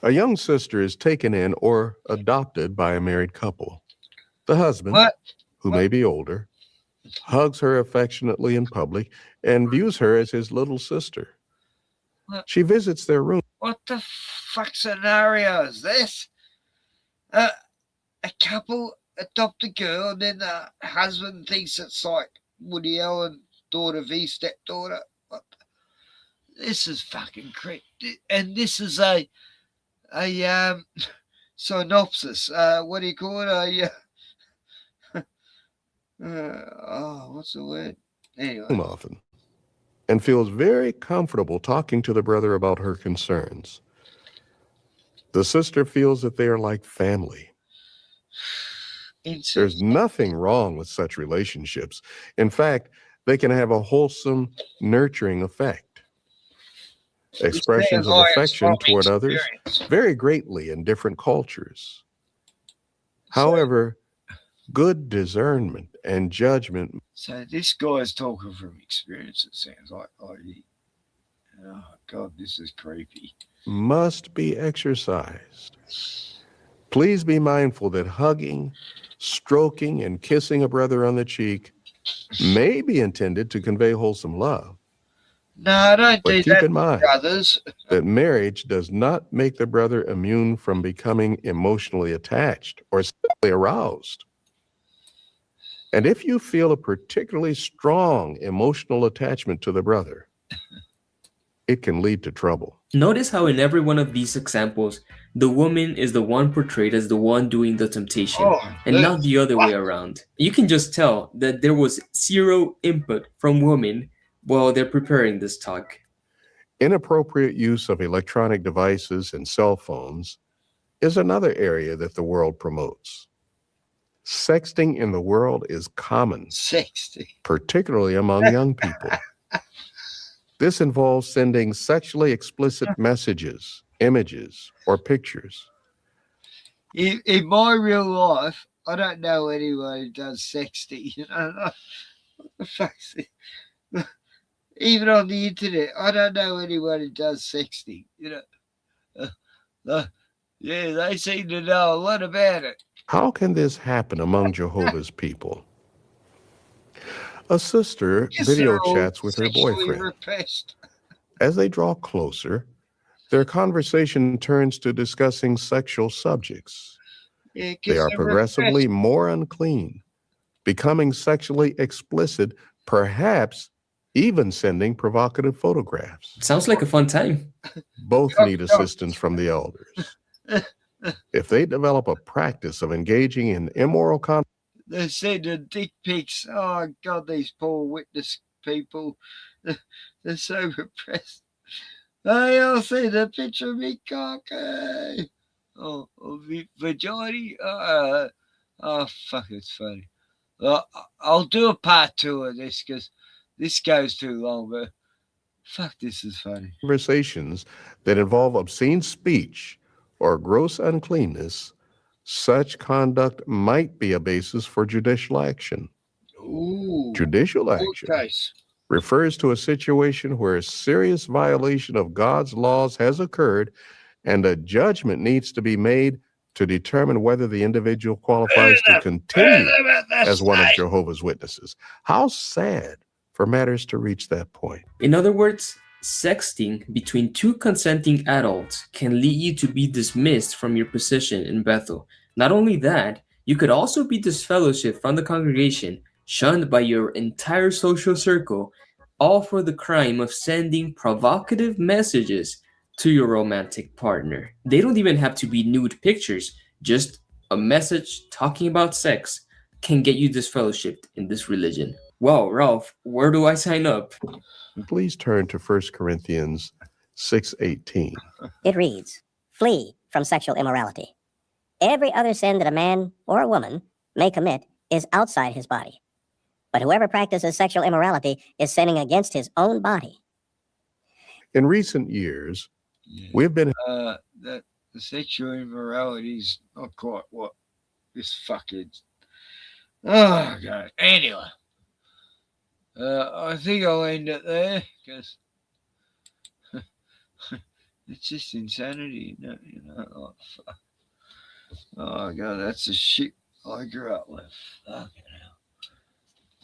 S11: A young sister is taken in or adopted by a married couple. The husband, who may be older, hugs her affectionately in public and views her as his little sister. She visits their room.
S2: What the fuck scenario is this? A couple adopt a girl and then the husband thinks it's like Woody Allen, daughter v stepdaughter. This is fucking creepy. And this is a synopsis. What do you call it? What's the word? Anyway.
S11: Often, and feels very comfortable talking to the brother about her concerns. The sister feels that they are like family. There's nothing wrong with such relationships. In fact, they can have a wholesome, nurturing effect. Expressions of affection toward others vary greatly in different cultures. However, good discernment and judgment.
S2: So this guy's talking from experience, it sounds like. Oh, God, this is creepy.
S11: Must be exercised. Please be mindful that hugging, stroking, and kissing a brother on the cheek may be intended to convey wholesome love.
S2: No, I don't
S11: But
S2: do
S11: keep
S2: that,
S11: in mind
S2: brothers.
S11: that marriage does not make the brother immune from becoming emotionally attached or sexually aroused. And if you feel a particularly strong emotional attachment to the brother, it can lead to trouble.
S3: Notice how in every one of these examples, the woman is the one portrayed as the one doing the temptation, and not the other way around. You can just tell that there was zero input from women while they're preparing this talk.
S11: Inappropriate use of electronic devices and cell phones is another area that the world promotes. Sexting in the world is common,
S2: Sexting.
S11: particularly among young people. This involves sending sexually explicit messages, images, or pictures.
S2: In my real life, I don't know anyone who does sexting. You know, what the fuck's it? Even on the internet, I don't know anyone who does sexting. You know, yeah, they seem to know a lot about it.
S11: How can this happen among Jehovah's people? A sister video chats with her boyfriend.
S2: Repressed.
S11: As they draw closer, their conversation turns to discussing sexual subjects.
S2: Yeah,
S11: they are progressively more unclean, becoming sexually explicit, perhaps even sending provocative photographs.
S3: Sounds like a fun time.
S11: Both need assistance from the elders. If they develop a practice of engaging in immoral conduct,
S2: They send the dick pics. Oh, God, these poor witness people. They're so repressed. They all see the picture of me cock. Oh, vagina. Oh, fuck, it's funny. I'll do a part 2 of this because this goes too long, but fuck, this is funny.
S11: conversations that involve obscene speech or gross uncleanness, such conduct might be a basis for judicial action.
S2: Ooh,
S11: judicial action refers to a situation where a serious violation of God's laws has occurred and a judgment needs to be made to determine whether the individual qualifies to continue as one of Jehovah's Witnesses. How sad for matters to reach that point.
S3: In other words, sexting between two consenting adults can lead you to be dismissed from your position in Bethel. Not only that, you could also be disfellowshipped from the congregation, shunned by your entire social circle, all for the crime of sending provocative messages to your romantic partner. They don't even have to be nude pictures, just a message talking about sex can get you disfellowshipped in this religion. Wow, Ralph, where do I sign up?
S11: Please turn to 1 Corinthians 6:18.
S13: It reads, "Flee from sexual immorality. Every other sin that a man or a woman may commit is outside his body. But whoever practices sexual immorality is sinning against his own body."
S11: In recent years, we've been
S2: that the sexual immorality is not quite what this fuckhead. Oh God. Anyway, I think I'll end it there because it's just insanity, you know. Oh, fuck. Oh God, that's the shit I grew up with. Fucking hell.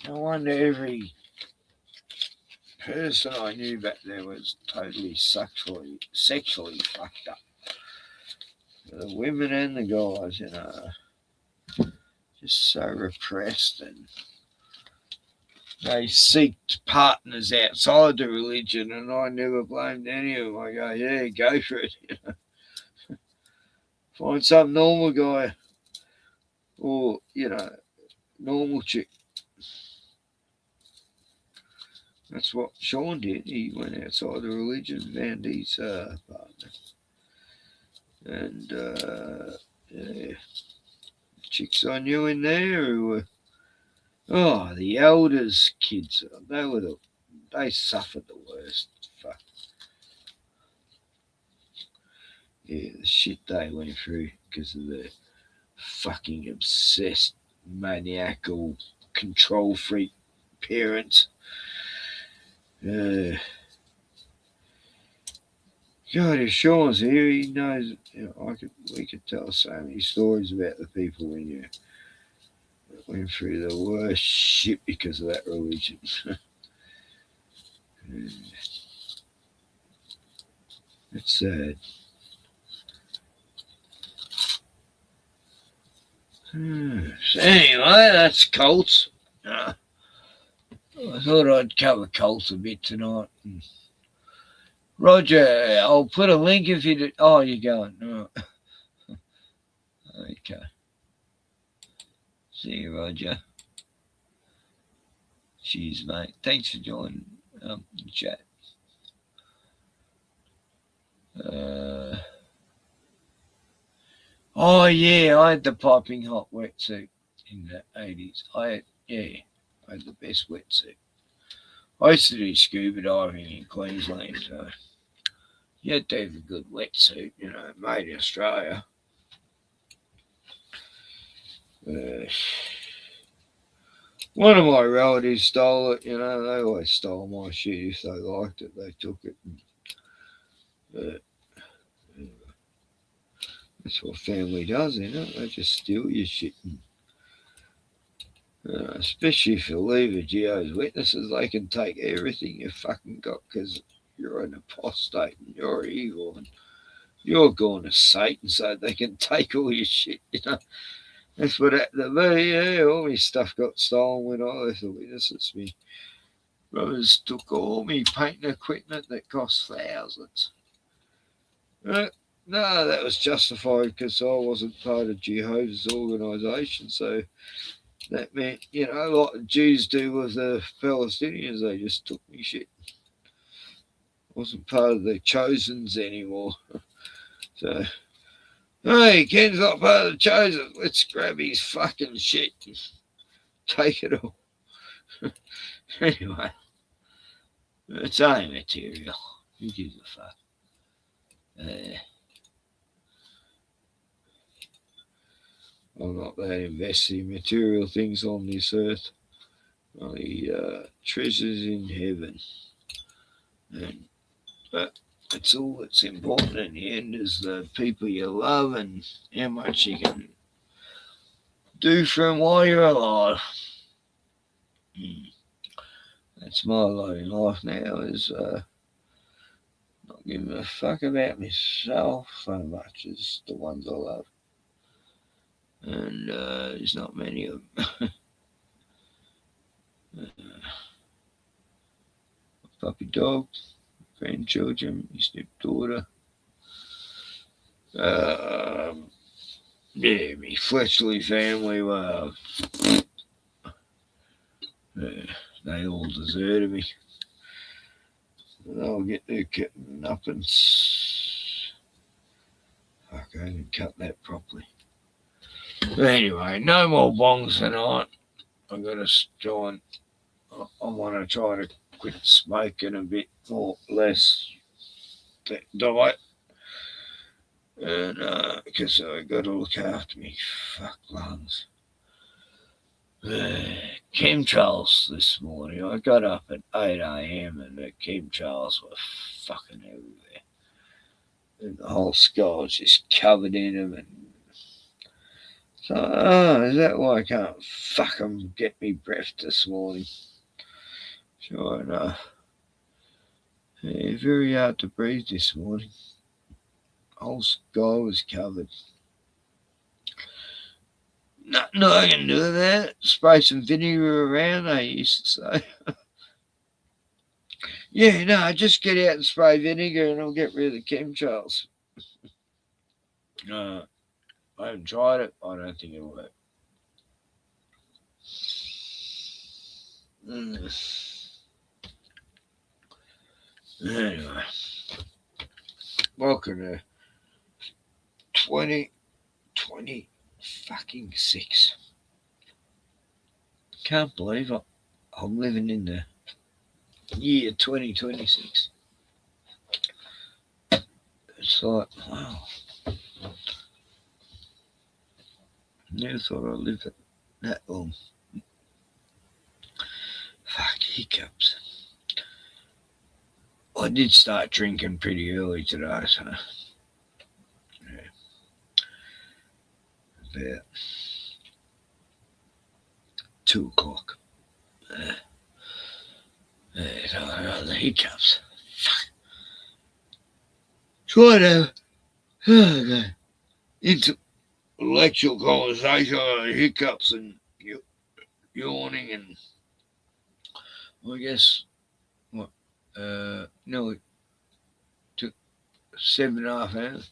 S2: No wonder every person I knew back there was totally sexually fucked up. The women and the guys, you know, just so repressed, and they seek partners outside the religion, and I never blamed any of them. I go, yeah, go for it, you know. Find some normal guy or, you know, normal chick. That's what Sean did. He went outside the religion, found his partner. And, yeah, chicks I knew in there who were, the elders' kids. They suffered the worst. Fuck. Yeah, the shit they went through because of the fucking obsessed, maniacal, control freak parents. God, if Sean's here, he knows. You know, we could tell so many stories about the people when you went through the worst shit because of that religion. It's sad. So anyway, that's cults. I thought I'd cover cults a bit tonight. Roger, I'll put a link if you do. Oh, you're going. Oh. Okay. See you, Roger. Cheers, mate. Thanks for joining the chat. Oh, yeah, I had the piping hot wetsuit. in the 80s. I had the best wetsuit. I used to do scuba diving in Queensland, so you had to have a good wetsuit, made in Australia. One of my relatives stole it, they always stole my shit if they liked it, they took it. That's what family does, they just steal your shit. Especially if you leave a Jehovah's Witnesses, they can take everything you fucking got because you're an apostate and you're evil and you're going to Satan, so they can take all your shit, That's what happened to me, all my stuff got stolen when I left the Witnesses. Me brothers took all my painting equipment that cost thousands. No, that was justified because I wasn't part of Jehovah's organisation, so that meant, like the Jews do with the Palestinians, they just took me shit. Wasn't part of the Chosens anymore. So, hey, Ken's not part of the Chosen. Let's grab his fucking shit and take it all. Anyway, it's only material. Who gives a fuck? I'm not that invested in material things on this earth. Only treasures in heaven. And that's all that's important in the end is the people you love and how much you can do for them while you're alive. That's my lot in life now is not giving a fuck about myself so much as the ones I love. And there's not many of them. Puppy dog, grandchildren, my stepdaughter. My fleshly family, they all deserted me. They'll get their kitten up and fuck, I didn't cut that properly. But anyway, no more bongs tonight. I'm gonna join. I want to try to quit smoking a bit more, less diet, and because I got to look after me fuck lungs. Chemtrails this morning. I got up at 8 a.m. and the chemtrails were fucking everywhere. And the whole sky was just covered in them. And so, is that why I can't fucking get me breath this morning? Sure enough. Yeah, very hard to breathe this morning. The whole sky was covered. Nothing I can do with that. Spray some vinegar around, they used to say. Yeah, no, just get out and spray vinegar and it'll get rid of the chemtrails. I haven't tried it. I don't think it'll work. Anyway, welcome to 2020 fucking 6. Can't believe I'm living in the year 2026. It's like, wow. Never thought I'd live it that long. Fuck, hiccups. I did start drinking pretty early today, so yeah. About 2 o'clock. The hiccups. Fuck. Trying to have intellectual conversation on the hiccups and yawning and I guess what no, it took 7.5 hours.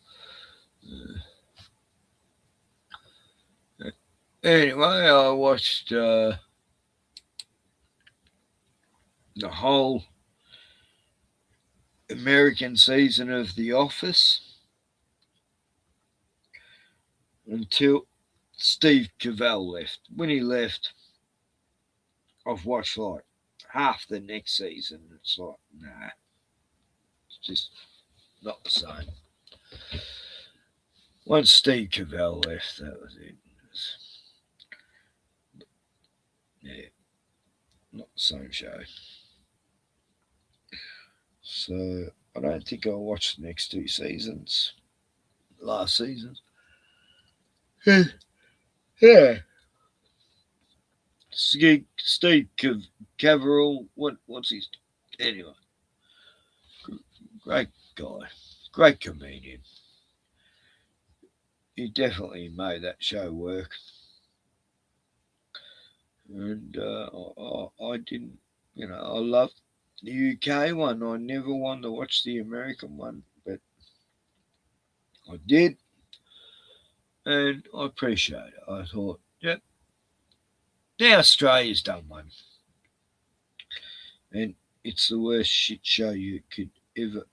S2: Anyway, I watched the whole American season of The Office until Steve Carell left. When he left, I've watched like half the next season. It's like, nah, it's just not the same. Once Steve Carell left, that was it. Yeah, not the same show. So I don't think I'll watch the next 2 seasons. Last season. Yeah. Steve Caverill, what's his... Anyway. Great guy. Great comedian. He definitely made that show work. And I didn't, I loved the UK one. I never wanted to watch the American one, but I did. And I appreciate it. I thought, yep, now Australia's done one. And it's the worst shit show you could ever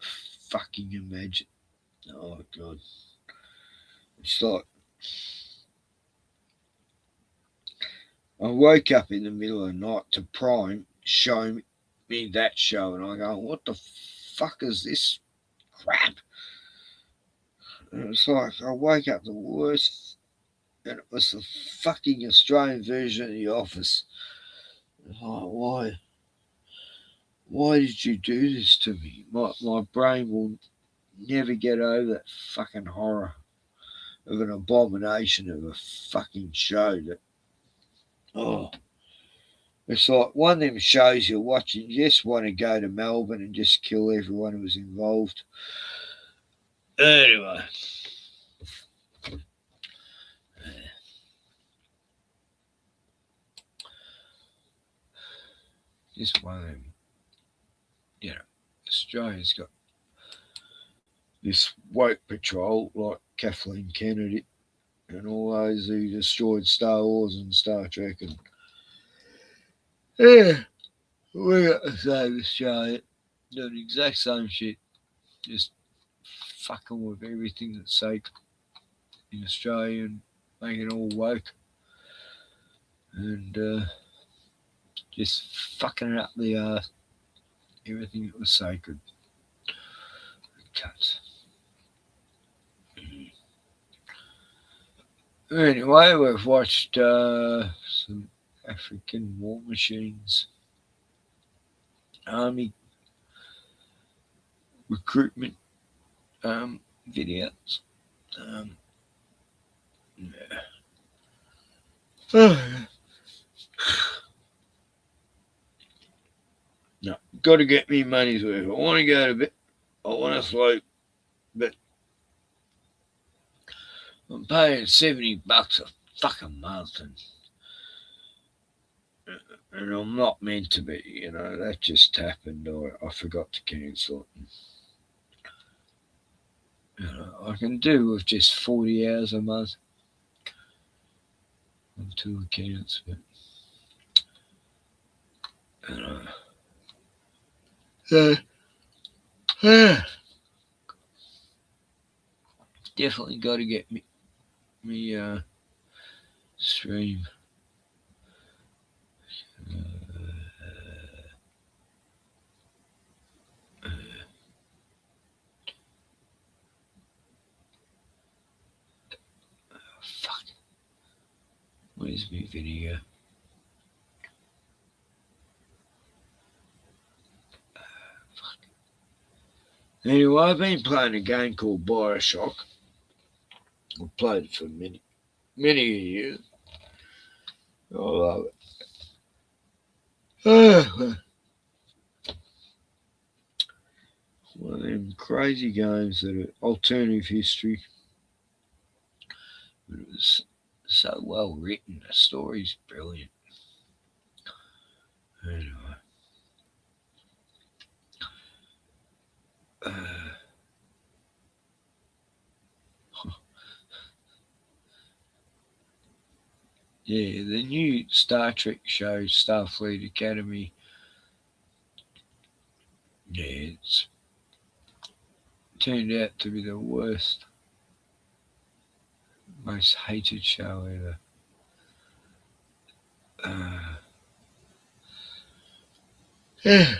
S2: fucking imagine. Oh, God. It's like, I woke up in the middle of the night to Prime show me that show, and I go, what the fuck is this crap? And it's like, I woke up the worst, and it was the fucking Australian version of The Office. Like, why did you do this to me? My brain will never get over that fucking horror of an abomination of a fucking show that, it's like one of them shows you're watching, you just want to go to Melbourne and just kill everyone who was involved. Anyway. Just one of them, Australia's got this woke patrol like Kathleen Kennedy and all those who destroyed Star Wars and Star Trek, and yeah, we got the same Australia doing the exact same shit, just fucking with everything that's sacred in Australia and making it all woke and just fucking it up the arse, everything that was sacred. Cunts. Anyway, we've watched some African war machines, army recruitment videos. No, got to get me money's worth. I want to go to bed. I want to sleep, but I'm paying $70 a fucking month, and I'm not meant to be. That just happened. I forgot to cancel it. I can do with just 40 hours a month on 2 accounts, but definitely got to get me stream. Fuck. Where's my video? Anyway, I've been playing a game called Bioshock. I've played it for many years. I love it. One of them crazy games that are alternative history. But it was so well written. The story's brilliant. Anyway. Yeah, the new Star Trek show, Starfleet Academy. Yeah, it's turned out to be the worst Most hated show ever. Yeah.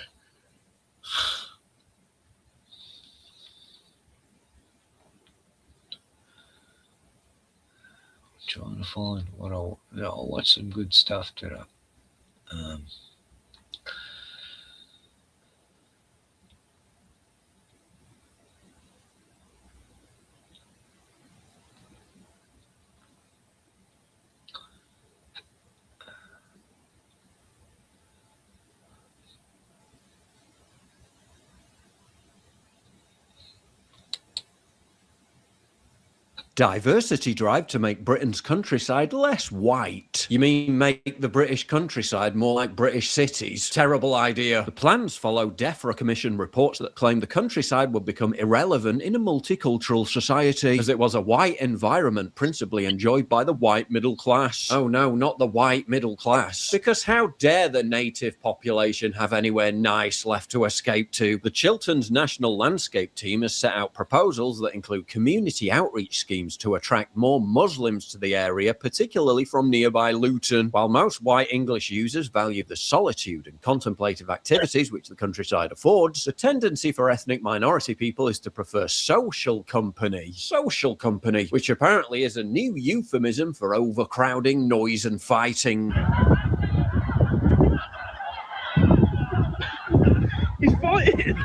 S2: Trying to find what I'll watch some good stuff today.
S15: Diversity drive to make Britain's countryside less white. You mean make the British countryside more like British cities? Terrible idea. The plans follow DEFRA Commission reports that claim the countryside would become irrelevant in a multicultural society, as it was a white environment principally enjoyed by the white middle class. Oh no, not the white middle class. Because how dare the native population have anywhere nice left to escape to? The Chilterns National Landscape Team has set out proposals that include community outreach schemes to attract more Muslims to the area, particularly from nearby Luton. While most white English users value the solitude and contemplative activities which the countryside affords, the tendency for ethnic minority people is to prefer social company. Social company, which apparently is a new euphemism for overcrowding, noise and fighting.
S16: He's fighting!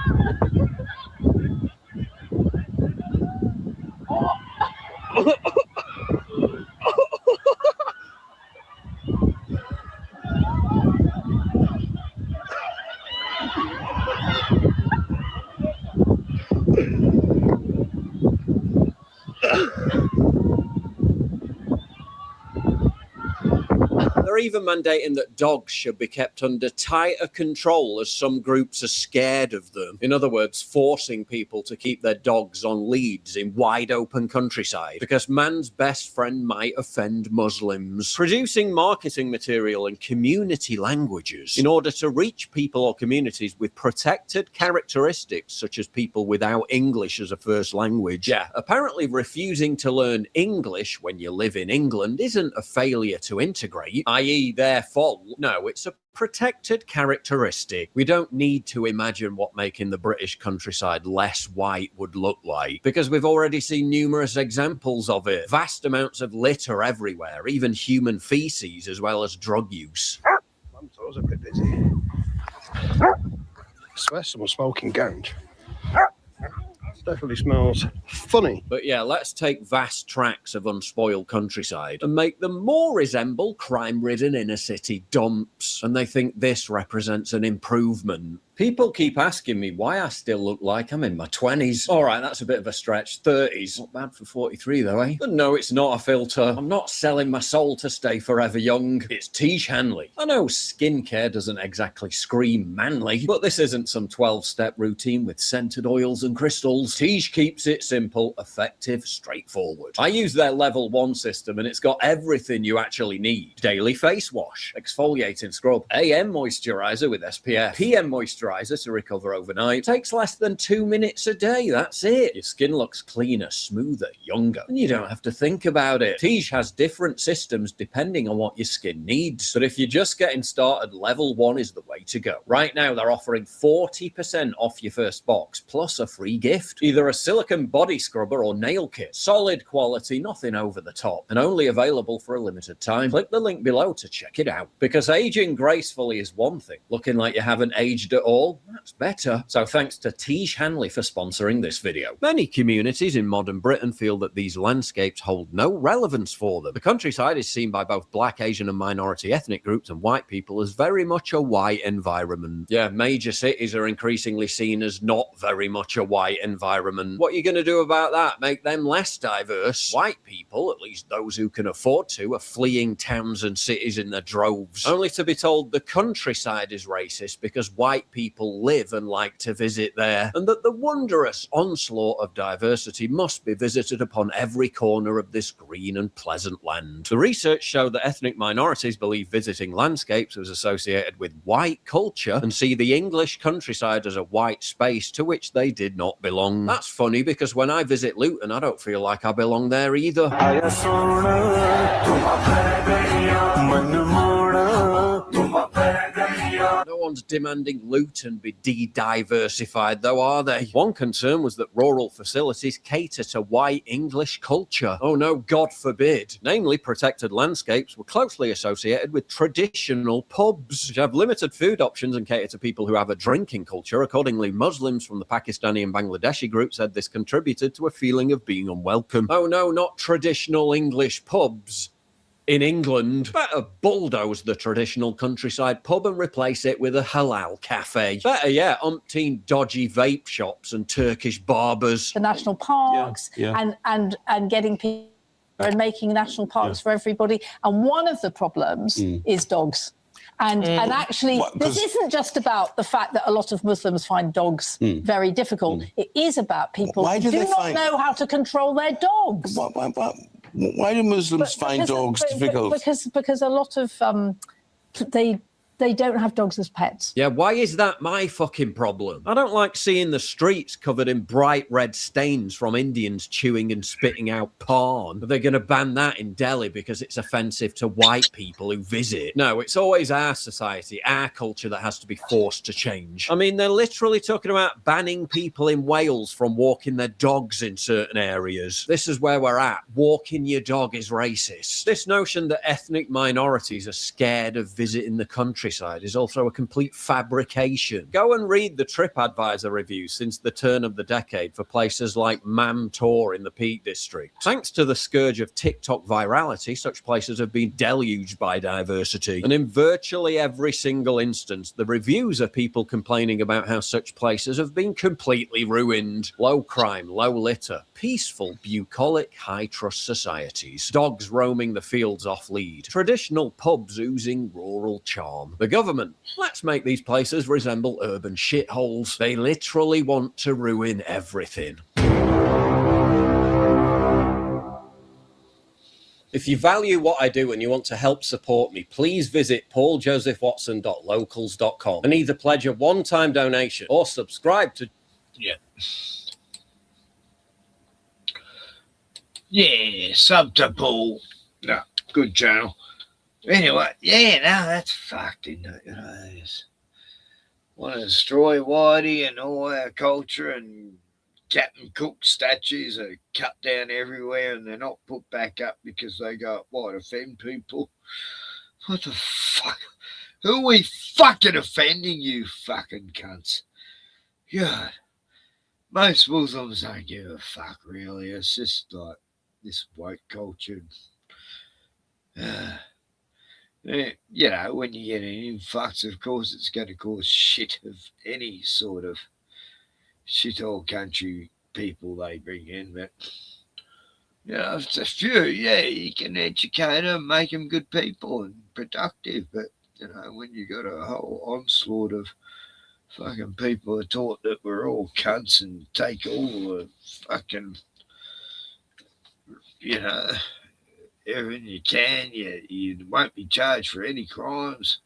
S15: They're even mandating that dogs should be kept under tighter control as some groups are scared of them. In other words, forcing people to keep their dogs on leads in wide open countryside because man's best friend might offend Muslims. Producing marketing material and community languages in order to reach people or communities with protected characteristics such as people without English as a first language. Yeah, apparently refusing to learn English when you live in England isn't a failure to integrate, i.e. their fault. No, it's a protected characteristic. We don't need to imagine what making the British countryside less white would look like, because we've already seen numerous examples of it. Vast amounts of litter everywhere, even human feces, as well as drug use.
S9: My toes are a bit busy. I swear someone's smoking ganj. It definitely smells funny.
S15: But yeah, let's take vast tracts of unspoiled countryside and make them more resemble crime-ridden inner-city dumps. And they think this represents an improvement. People keep asking me why I still look like I'm in my 20s. All right, that's a bit of a stretch. 30s. Not bad for 43 though, eh? But no, it's not a filter. I'm not selling my soul to stay forever young. It's Tiege Hanley. I know skincare doesn't exactly scream manly, but this isn't some 12-step routine with scented oils and crystals. Tiege keeps it simple, effective, straightforward. I use their level 1 system and it's got everything you actually need. Daily face wash, exfoliating scrub, AM moisturizer with SPF, PM moisturizer to recover overnight. Takes less than 2 minutes a day, that's it. Your skin looks cleaner, smoother, younger, and you don't have to think about it. Tiege has different systems depending on what your skin needs, but if you're just getting started, level 1 is the way to go. Right now they're offering 40% off your first box, plus a free gift. Either a silicone body scrubber or nail kit. Solid quality, nothing over the top, and only available for a limited time. Click the link below to check it out. Because aging gracefully is one thing, looking like you haven't aged at all, that's better. So thanks to Tiege Hanley for sponsoring this video. Many communities in modern Britain feel that these landscapes hold no relevance for them. The countryside is seen by both black, Asian and minority ethnic groups and white people as very much a white environment. Yeah, major cities are increasingly seen as not very much a white environment. What are you going to do about that? Make them less diverse? White people, at least those who can afford to, are fleeing towns and cities in their droves, only to be told the countryside is racist because white people people live and like to visit there, and that the wondrous onslaught of diversity must be visited upon every corner of this green and pleasant land. The research showed that ethnic minorities believe visiting landscapes was associated with white culture and see the English countryside as a white space to which they did not belong. That's funny, because when I visit Luton, I don't feel like I belong there either. No one's demanding Luton be de-diversified, though, are they? One concern was that rural facilities cater to white English culture. Oh no, God forbid. Namely, protected landscapes were closely associated with traditional pubs, which have limited food options and cater to people who have a drinking culture. Accordingly, Muslims from the Pakistani and Bangladeshi group said this contributed to a feeling of being unwelcome. Oh no, not traditional English pubs. In England, better bulldoze the traditional countryside pub and replace it with a halal cafe. Better yet, umpteen dodgy vape shops and Turkish barbers.
S4: The national parks and getting people and making national parks for everybody. And one of the problems is dogs. And actually, this isn't just about the fact that a lot of Muslims find dogs very difficult. It is about people who do not know how to control their dogs.
S17: Why do Muslims find dogs difficult?
S4: Because a lot of they don't have dogs as pets.
S15: Yeah, why is that my fucking problem? I don't like seeing the streets covered in bright red stains from Indians chewing and spitting out porn. Are they going to ban that in Delhi because it's offensive to white people who visit? No, it's always our society, our culture that has to be forced to change. I mean, they're literally talking about banning people in Wales from walking their dogs in certain areas. This is where we're at. Walking your dog is racist. This notion that ethnic minorities are scared of visiting the country is also a complete fabrication. Go and read the TripAdvisor reviews since the turn of the decade for places like Mam Tor in the Peak District. Thanks to the scourge of TikTok virality, such places have been deluged by diversity. And in virtually every single instance, the reviews are people complaining about how such places have been completely ruined. Low crime, low litter, peaceful, bucolic, high-trust societies. Dogs roaming the fields off-lead. Traditional pubs oozing rural charm. The government, let's make these places resemble urban shitholes. They literally want to ruin everything. If you value what I do and you want to help support me, please visit pauljosephwatson.locals.com and either pledge a one-time donation or subscribe to...
S2: Yeah, sub to Paul. No, good channel. Anyway, that's fucked, isn't it? You know, want to destroy Whitey and all our culture, and Captain Cook statues are cut down everywhere and they're not put back up because they go, what, offend people? What the fuck? Who are we fucking offending, you fucking cunts? God. Most Muslims don't give a fuck, really. It's just like this white culture. You know, when you get an influx, of course, it's going to cause shit of any sort of shithole country people they bring in. But, you know, if it's a few, you can educate them, make them good people and productive. But, you know, when you got a whole onslaught of fucking people are taught that we're all cunts and take all the fucking, you know, everything you can, you won't be charged for any crimes.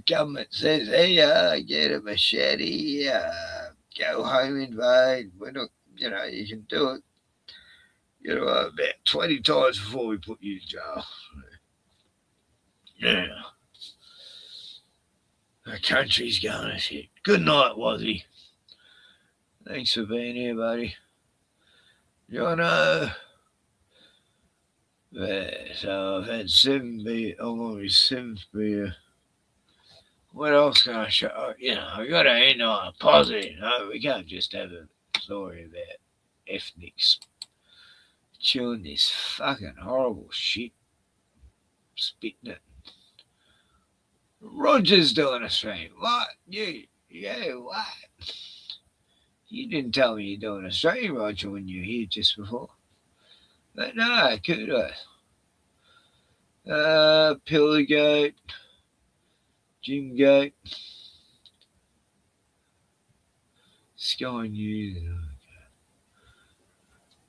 S2: Government says, hey, get a machete, go home, invade. We're not, you know, you can do it, you know, about 20 times before we put you in jail. Yeah. The country's going to shit. Good night, Wazzy. Thanks for being here, buddy. Jono. So I've had 7 beer. I'm on my 7th beer. What else can I show? You know, we got to end on a positive. No, we can't just have a story about ethnics chewing this fucking horrible shit, spitting it. Roger's doing a stream. What? What? You didn't tell me you're doing a stream, Roger, when you were here just before. But no, kudos. Pillargate, Jimgate, Sky News.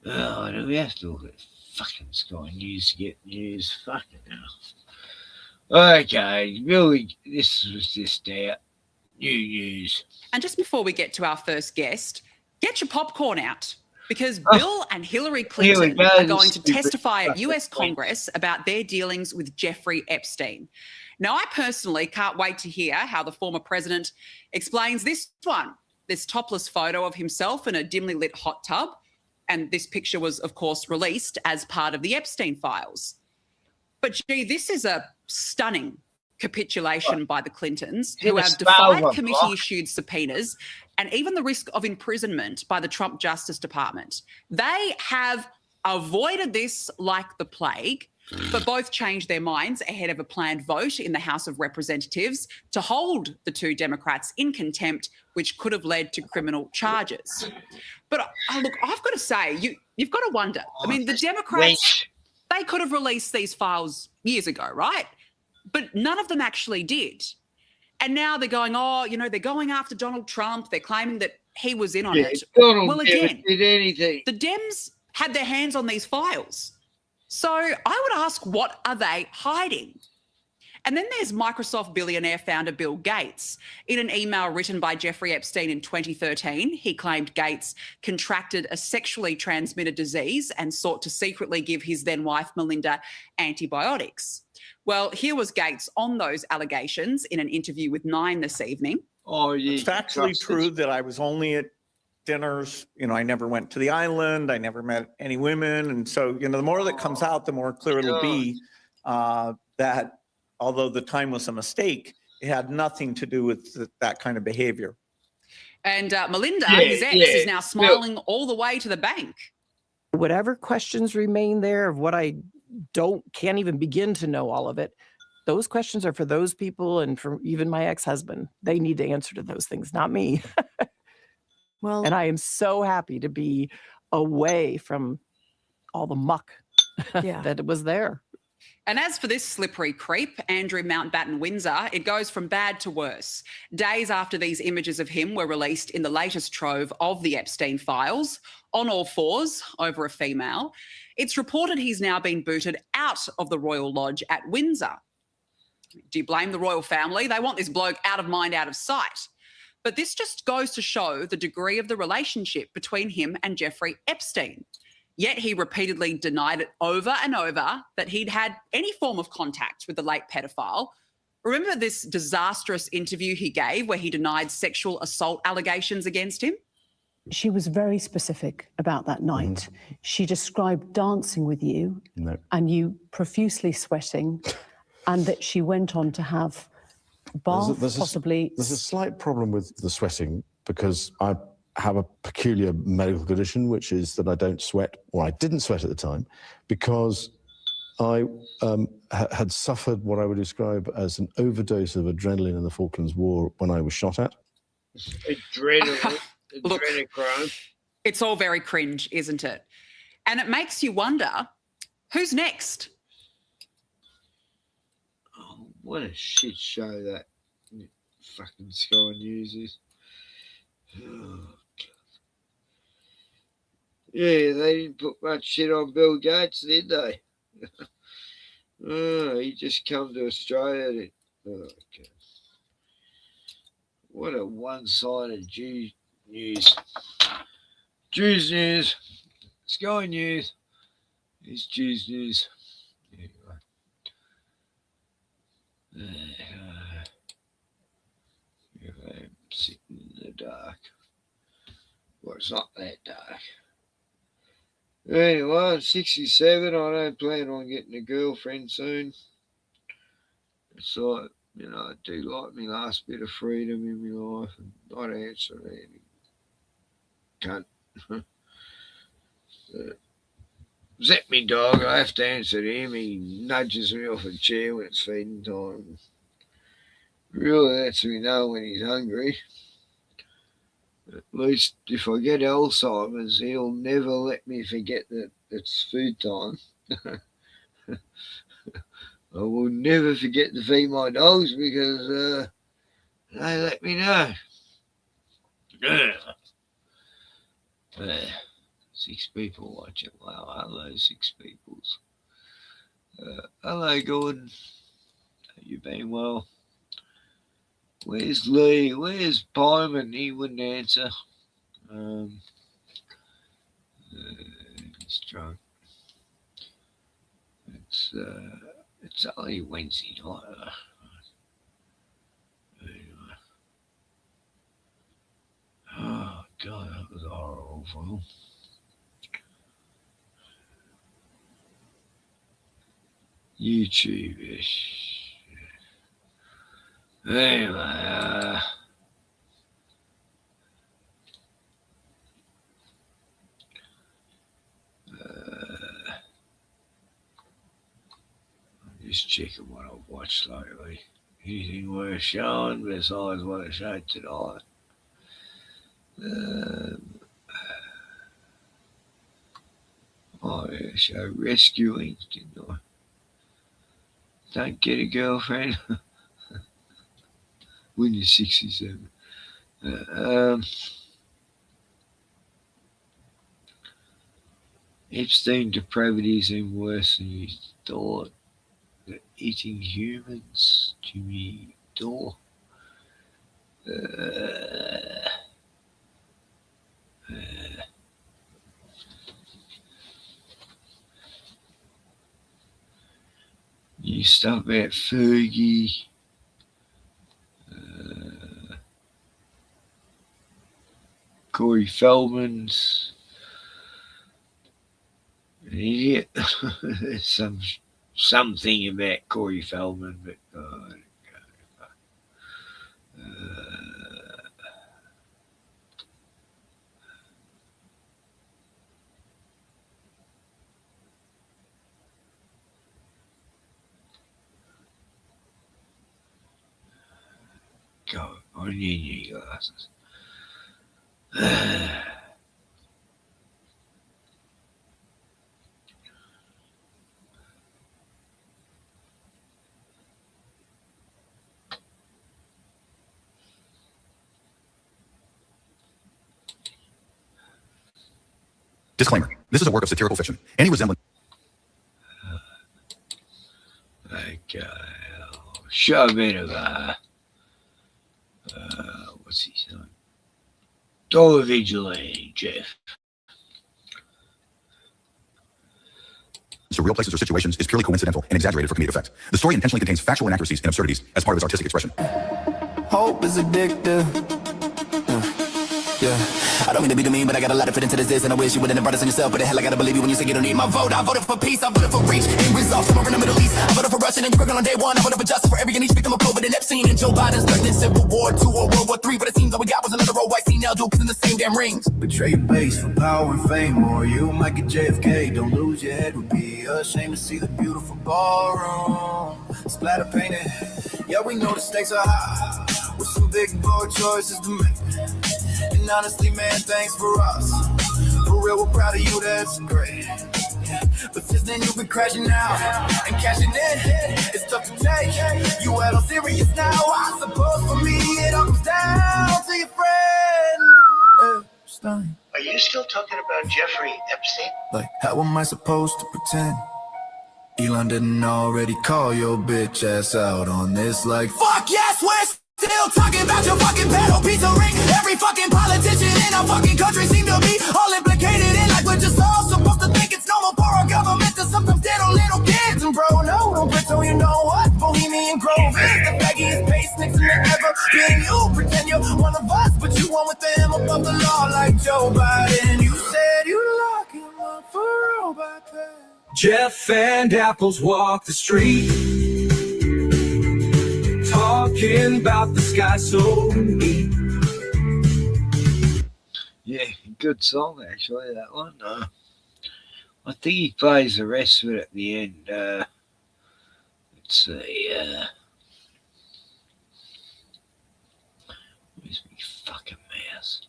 S2: Oh, do we have to look at fucking Sky News to get news? Fucking hell. Okay, Billy, this was just out. New news.
S1: And just before we get to our first guest, get your popcorn out because Bill and Hillary Clinton are going to testify at US Congress about their dealings with Jeffrey Epstein. Now, I personally can't wait to hear how the former president explains this topless photo of himself in a dimly lit hot tub. And this picture was, of course, released as part of the Epstein files. But, gee, this is a stunning capitulation by the Clintons, who have defied committee-issued subpoenas and even the risk of imprisonment by the Trump Justice Department. They have avoided this like the plague, but both changed their minds ahead of a planned vote in the House of Representatives to hold the two Democrats in contempt, which could have led to criminal charges. But look, I've got to say, you've got to wonder. I mean, the Democrats, they could have released these files years ago, right? But none of them actually did. And now they're going, they're going after Donald Trump. They're claiming that he was in on it. Well, again,
S2: did anything.
S1: The Dems had their hands on these files. So I would ask, what are they hiding? And then there's Microsoft billionaire founder Bill Gates. In an email written by Jeffrey Epstein in 2013, he claimed Gates contracted a sexually transmitted disease and sought to secretly give his then wife, Melinda, antibiotics. Well, here was Gates on those allegations in an interview with Nine this evening.
S18: It's factually true that I was only at dinners. I never went to the island. I never met any women. And so, the more that comes out, the more clear it'll be that although the time was a mistake, it had nothing to do with that kind of behavior.
S1: And Melinda, his ex, is now smiling all the way to the bank.
S19: Whatever questions remain there of what I can't even begin to know all of it, those questions are for those people and for even my ex-husband. They need to answer to those things, not me.
S20: Well,
S19: and I am so happy to be away from all the muck that was there.
S1: And as for this slippery creep, Andrew Mountbatten Windsor, it goes from bad to worse. Days after these images of him were released in the latest trove of the Epstein files, on all fours over a female, it's reported he's now been booted out of the Royal Lodge at Windsor. Do you blame the royal family? They want this bloke out of mind, out of sight. But this just goes to show the degree of the relationship between him and Jeffrey Epstein. Yet he repeatedly denied it over and over that he'd had any form of contact with the late pedophile. Remember this disastrous interview he gave where he denied sexual assault allegations against him?
S20: She was very specific about that night. She described dancing with you and you profusely sweating, and that she went on to have bath, possibly.
S22: There's a slight problem with the sweating because I have a peculiar medical condition, which is that I don't sweat, or I didn't sweat at the time, because I had suffered what I would describe as an overdose of adrenaline in the Falklands War when I was shot at.
S2: Adrenaline.
S1: Look, it's all very cringe, isn't it? And it makes you wonder, who's next?
S2: Oh, what a shit show that fucking Sky News is. Oh, yeah, they didn't put much shit on Bill Gates, did they? He just come to Australia. Okay. What a one-sided Jews news. Sky News. It's Jews News. Anyway. I'm sitting in the dark. Well, it's not that dark. Anyway, I'm 67. I don't plan on getting a girlfriend soon. So, I do like my last bit of freedom in my life and not answer any cunt. Zep me dog, I have to answer to him. He nudges me off a chair when it's feeding time. Really lets me know when he's hungry. At least if I get Alzheimer's, he'll never let me forget that it's food time. I will never forget to feed my dogs because they let me know. 6 people watching. Wow, hello, 6 peoples. Hello, Gordon. You been well? Where's Lee? Where's Byman? He wouldn't answer. He's drunk. It's only Wednesday night. Anyway. Oh God, that was a horrible film. YouTube-ish. Anyway, just checking what I've watched lately. Anything worth showing besides what I showed tonight? Oh yeah, show Rescuing, didn't I? Don't get a girlfriend when you're 67. Epstein depravity seemed worse than you thought. The eating humans, Jimmy Dore. New stuff about Fergie. Corey Feldman's an idiot. There's something about Corey Feldman, but go on your glasses.
S5: Disclaimer. This is a work of satirical fiction. Any resemblance...
S2: Okay. Show a bit of what's his name? Dollar Vigilante, Jeff.
S5: to real places or situations is purely coincidental and exaggerated for comedic effect. The story intentionally contains factual inaccuracies and absurdities as part of its artistic expression.
S10: Hope is addictive. Yeah. I don't mean to be mean, but I got a lot to fit into this, and I wish you wouldn't have brought us in yourself. But the hell, I gotta believe you when you say you don't need my vote. I voted for peace, I voted for reach, end results somewhere in the Middle East. I voted for Russia and Ukraine on day one. I voted for justice for every and each victim of COVID and Epstein. And Joe Biden's threatening Civil War 2 or World War 3. But it seems all we got was another old white female jokes in the same damn rings.
S14: Betray your base for power and fame, or you might get JFK. Don't lose your head, would be a shame to see the beautiful ballroom splatter painted. Yeah, we know the stakes are high, with some big bold choices to make. And honestly, man, thanks for us. For real, we're proud of you, that's great. But since then you've been crashing out and cashing in, it's tough to take. You out on serious now, I suppose for me it all comes down to your friend Epstein.
S21: Are you still talking about Jeffrey Epstein?
S14: Like, how am I supposed to pretend Elon didn't already call your bitch ass out on this? Like,
S10: fuck yes, we're still talking about your fucking pedal pizza ring. Every fucking politician in our fucking country seem to be all implicated in, like we're just all supposed to think it's normal for our government to sometimes dead on little kids.
S14: And bro, no, don't pretend you know what Bohemian Grove is. The baggiest pace next to ever being you. Pretend you're one of us, but you one with them above the law like Joe Biden. You said you lock him up for real by pay.
S23: Jeff and Apples walk the street, talking about the sky so neat.
S2: Yeah, good song actually, that one. I think he plays the rest of it at the end. Let's see. Where's my fucking mouse?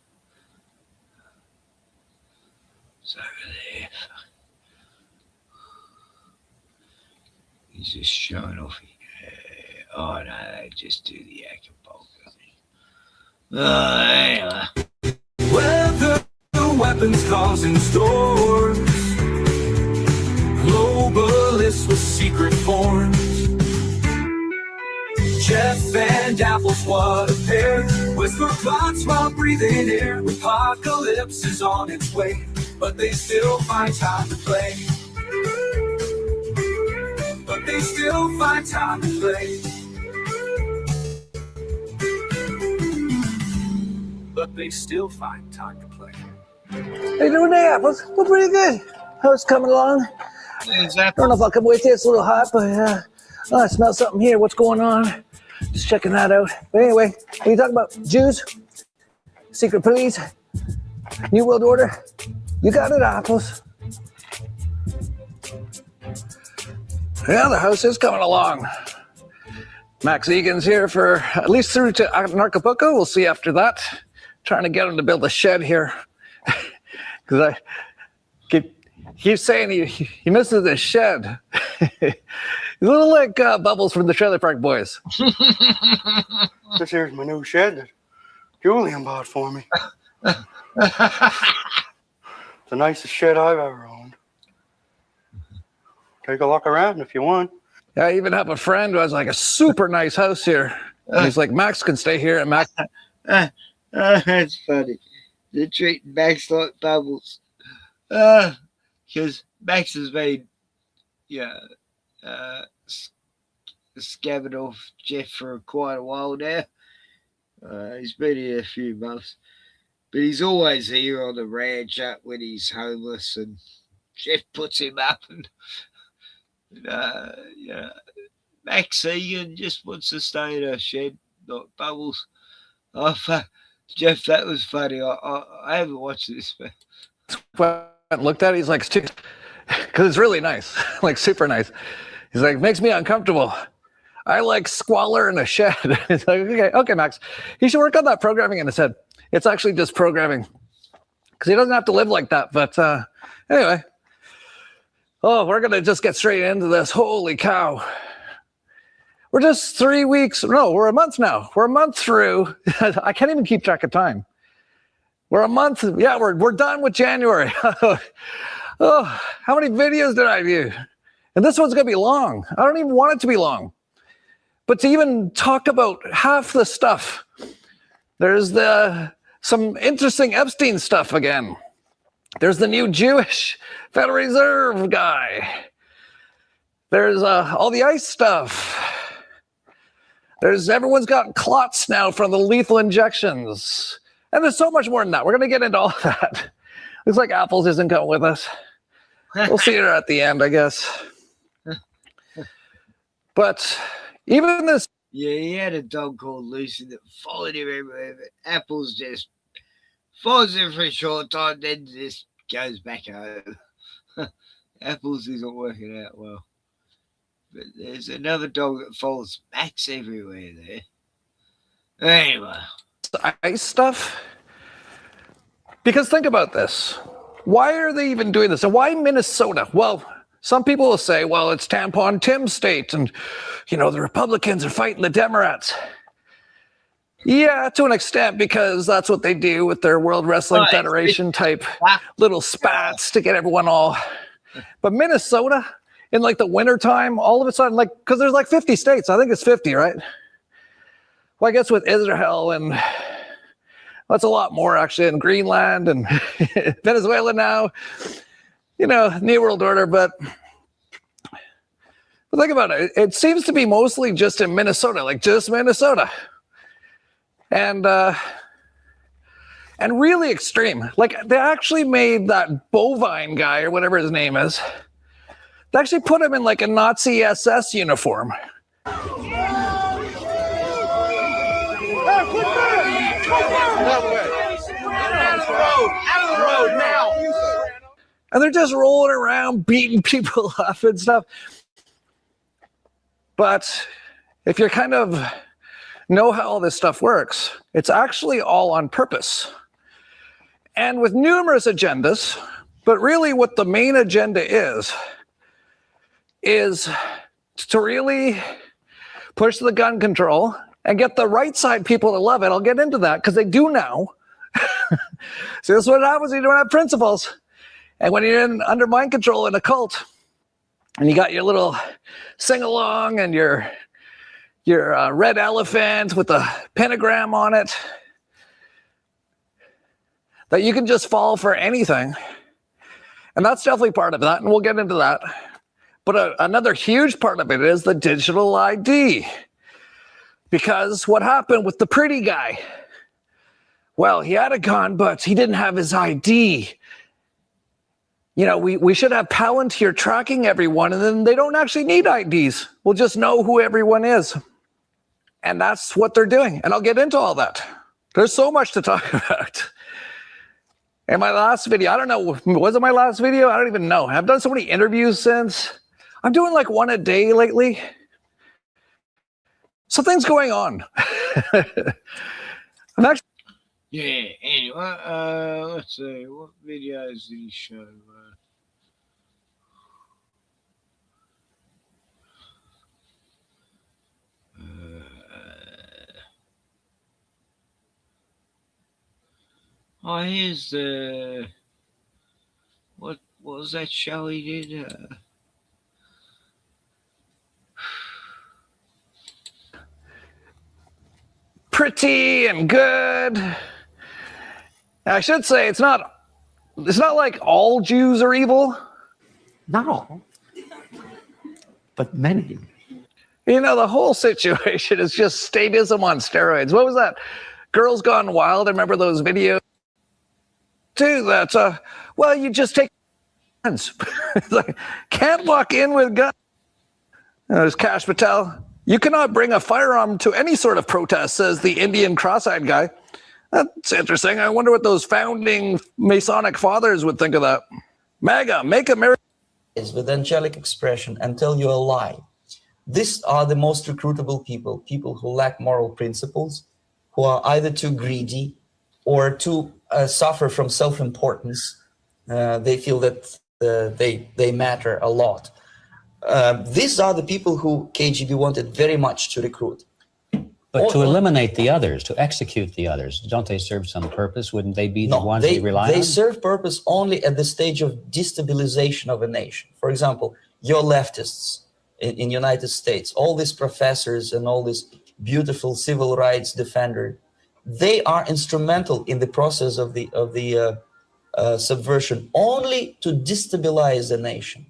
S2: It's over there. He's just showing off. Oh no, they just do the Acapulco thing. Anyway.
S23: Weather weapons causing storms. Globalists with secret forms. Jeff and Apple's what a pair. Whisper plots while breathing air. Apocalypse is on its way, but they still find time to play. But they still find time to play. But they still find time to play.
S6: Hey, doing there? Apples? We're pretty good. How's it coming along? I don't know if I'll come with you. It's a little hot, but I smell something here. What's going on? Just checking that out. But anyway, are you talking about Jews? Secret police? New World Order? You got it, Apples. Yeah, the house is coming along. Max Egan's here for at least through to Acapulco. We'll see after that. Trying to get him to build a shed here. Because I keep saying he misses the shed. He's a little like Bubbles from the Trailer Park Boys.
S9: This here's my new shed that Julian bought for me. It's the nicest shed I've ever owned. Take a look around if you want.
S6: I even have a friend who has like a super nice house here. He's like, Max can stay here, and Max.
S2: That's funny. They're treating Max like Bubbles. Because Max has been, scabbing off Jeff for quite a while now. He's been here a few months. But he's always here on the ranch up when he's homeless, and Jeff puts him up, and Max Egan just wants to stay in a shed, not Bubbles. Jeff, that was funny. I haven't watched this, but
S6: Looked at it, he's like, because it's really nice, like super nice. He's like, makes me uncomfortable. I like squalor in a shed. It's like, okay, Max, he should work on that programming in his head. It's actually just programming, because he doesn't have to live like that. But anyway, we're gonna just get straight into this. Holy cow! We're just 3 weeks. No, we're a month now. We're a month through. I can't even keep track of time. We're a month. Yeah, we're done with January. Oh, how many videos did I view? And this one's going to be long. I don't even want it to be long. But to even talk about half the stuff, there's some interesting Epstein stuff again. There's the new Jewish Federal Reserve guy. There's all the ICE stuff. Everyone's got clots now from the lethal injections. And there's so much more than that. We're going to get into all that. Looks like Apples isn't coming with us. We'll see her at the end, I guess. But even this...
S2: Yeah, he had a dog called Lucy that followed him everywhere, but Apples just follows him for a short time, then just goes back home. Apples isn't working out well. But there's another dog that follows Max everywhere there. Anyway.
S6: ICE stuff? Because think about this. Why are they even doing this? And why Minnesota? Well, some people will say, well, it's Tampon Tim state, and, the Republicans are fighting the Democrats. Yeah, to an extent, because that's what they do with their World Wrestling Federation type little spats to get everyone all. But Minnesota, in like the wintertime, all of a sudden, because there's like 50 states. I think it's 50, right? Well, I guess with Israel and that's a lot more actually in Greenland and Venezuela now, New World Order. But think about it. It seems to be mostly just in Minnesota, like just Minnesota. And really extreme. Like they actually made that bovine guy or whatever his name is. They actually put him in like a Nazi SS uniform. And they're just rolling around, beating people up and stuff. But if you kind of know how all this stuff works, it's actually all on purpose. And with numerous agendas, but really what the main agenda is to really push the gun control and get the right side people to love it. I'll get into that because they do now. See, this is what happens when you don't have principles. And when you're under mind control in a cult, and you got your little sing-along and your red elephant with a pentagram on it, that you can just fall for anything. And that's definitely part of that, and we'll get into that. But another huge part of it is the digital ID. Because what happened with the pretty guy? Well, he had a gun, but he didn't have his ID. You know, we should have Palantir tracking everyone, and then they don't actually need IDs. We'll just know who everyone is. And that's what they're doing. And I'll get into all that. There's so much to talk about. In my last video, I don't know, was it my last video? I don't even know. I've done so many interviews since. I'm doing like one a day lately. Something's going on. I'm actually.
S2: Yeah, anyway, let's see, what videos did he show? Oh, here's the, what was that show he did?
S6: Pretty and good. I should say it's not like all Jews are evil.
S7: Not all, but many.
S6: You know, the whole situation is just statism on steroids. What was that? Girls Gone Wild. I remember those videos too. That's well, you just take guns. It's like, can't walk in with guns. There's Kash Patel. You cannot bring a firearm to any sort of protest, says the Indian cross-eyed guy. That's interesting. I wonder what those founding Masonic fathers would think of that. MAGA, make America.
S8: With angelic expression and tell you a lie. These are the most recruitable people, people who lack moral principles, who are either too greedy or too suffer from self-importance. They feel that they matter a lot. These are the people who KGB wanted very much to recruit.
S12: But to eliminate the others, to execute the others, don't they serve some purpose? Wouldn't they be the ones they rely on?
S8: They serve purpose only at the stage of destabilization of a nation. For example, your leftists in United States, all these professors and all these beautiful civil rights defenders, they are instrumental in the process of the subversion only to destabilize the nation.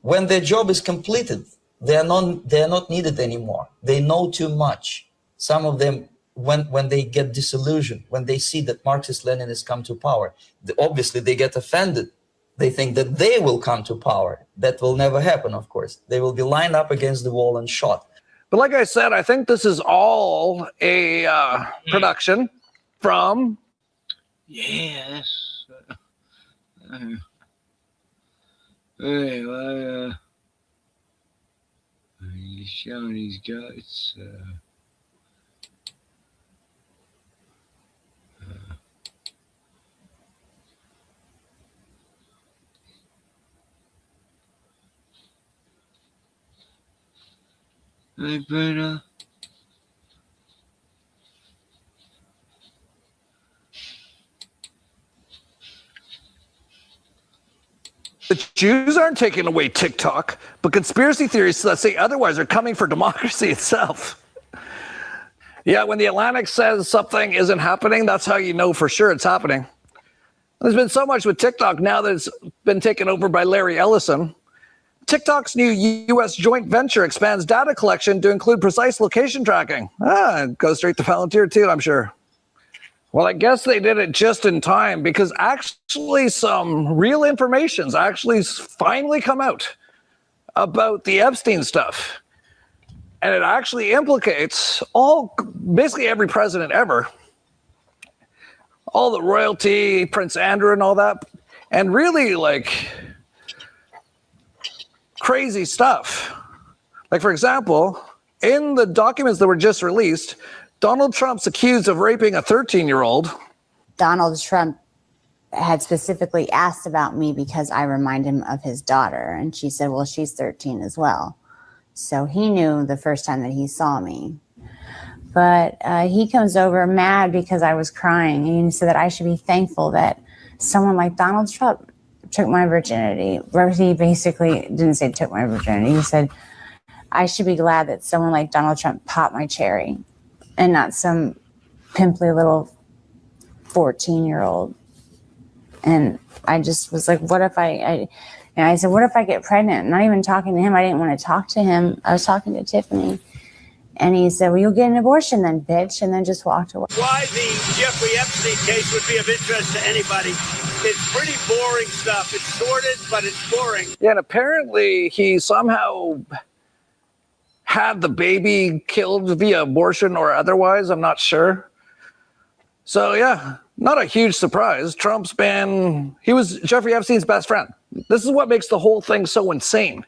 S8: When their job is completed, they are not needed anymore. They know too much. Some of them, when they get disillusioned, when they see that Marxist-Leninists come to power, obviously they get offended. They think that they will come to power. That will never happen, of course. They will be lined up against the wall and shot.
S6: But like I said, I think this is all a production from...
S2: Yes. Anyway, he's showing his guts. Hey, Bruno.
S6: The Jews aren't taking away TikTok, but conspiracy theories that say otherwise are coming for democracy itself. Yeah, when the Atlantic says something isn't happening, that's how you know for sure it's happening. There's been so much with TikTok now that it's been taken over by Larry Ellison. TikTok's new U.S. joint venture expands data collection to include precise location tracking. It goes straight to Palantir too, I'm sure. Well, I guess they did it just in time because actually some real information's actually finally come out about the Epstein stuff. And it actually implicates basically every president ever. All the royalty, Prince Andrew and all that. And really like crazy stuff. Like, for example, in the documents that were just released, Donald Trump's accused of raping a 13-year-old.
S24: Donald Trump had specifically asked about me because I remind him of his daughter. And she said, well, she's 13 as well. So he knew the first time that he saw me. But he comes over mad because I was crying, and he said that I should be thankful that someone like Donald Trump took my virginity. He basically didn't say took my virginity. He said, I should be glad that someone like Donald Trump popped my cherry and not some pimply little 14-year-old. And I just was like, what if I said, what if I get pregnant? Not even talking to him. I didn't want to talk to him. I was talking to Tiffany. And he said, well, you'll get an abortion then, bitch. And then just walked away.
S3: Why the Jeffrey Epstein case would be of interest to anybody. It's pretty boring stuff. It's sordid, but it's boring.
S6: Yeah, and apparently he somehow had the baby killed via abortion or otherwise. I'm not sure. So, yeah, not a huge surprise. He was Jeffrey Epstein's best friend. This is what makes the whole thing so insane.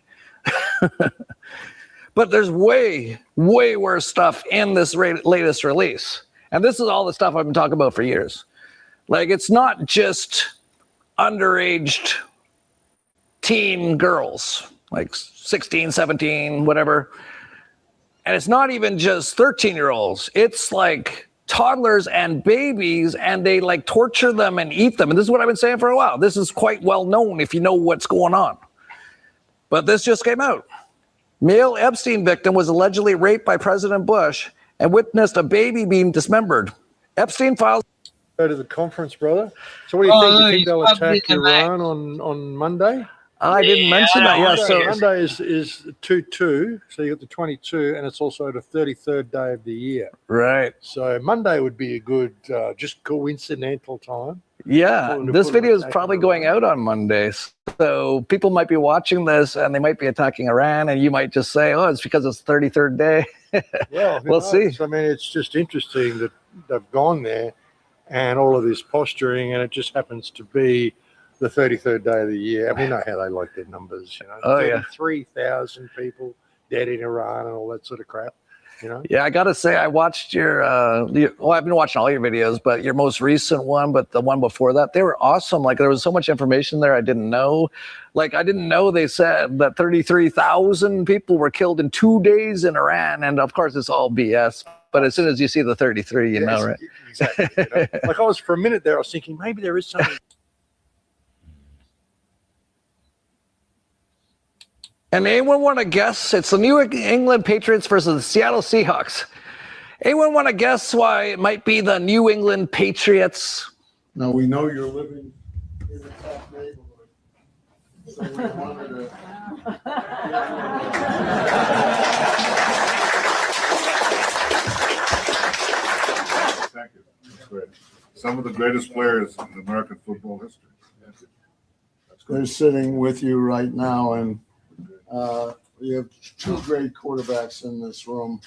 S6: But there's way, way worse stuff in this latest release. And this is all the stuff I've been talking about for years. Like, it's not just underaged teen girls, like 16, 17, whatever. And it's not even just 13-year-olds. It's like toddlers and babies, and they like torture them and eat them. And this is what I've been saying for a while. This is quite well known if you know what's going on. But this just came out. Male Epstein victim was allegedly raped by President Bush and witnessed a baby being dismembered. Epstein filed.
S11: Go to the conference, brother. So what do you think? Do you think they'll attack Iran on Monday?
S6: I didn't mention that. Yeah, so
S11: Monday is 2/2, so you got the 22, and it's also the 33rd day of the year.
S6: Right.
S11: So Monday would be a good, just coincidental time.
S6: Yeah, this video is probably going out on Monday, so people might be watching this and they might be attacking Iran, and you might just say, "Oh, it's because it's 33rd day."
S11: Well,
S6: we'll see.
S11: I mean, it's just interesting that they've gone there, and all of this posturing, and it just happens to be the 33rd day of the year. And we know how they like their numbers, you know.
S6: Oh, yeah.
S11: 33,000 people dead in Iran and all that sort of crap, you know.
S6: Yeah, I got to say, I watched I've been watching all your videos, but your most recent one, but the one before that, they were awesome. Like, there was so much information there I didn't know. Like, I didn't know they said that 33,000 people were killed in 2 days in Iran. And of course, it's all BS. But as soon as you see the 33, you know, right?
S11: Exactly. You know? Like, I was, for a minute there, I was thinking maybe there is something.
S6: And anyone want to guess? It's the New England Patriots versus the Seattle Seahawks. Anyone want to guess why it might be the New England Patriots?
S13: Now, we know you're living in a tough neighborhood, so we wanted to... Thank you. That's great. Some of the greatest players in American football history. They're sitting with you right now, and we have two great quarterbacks in this room,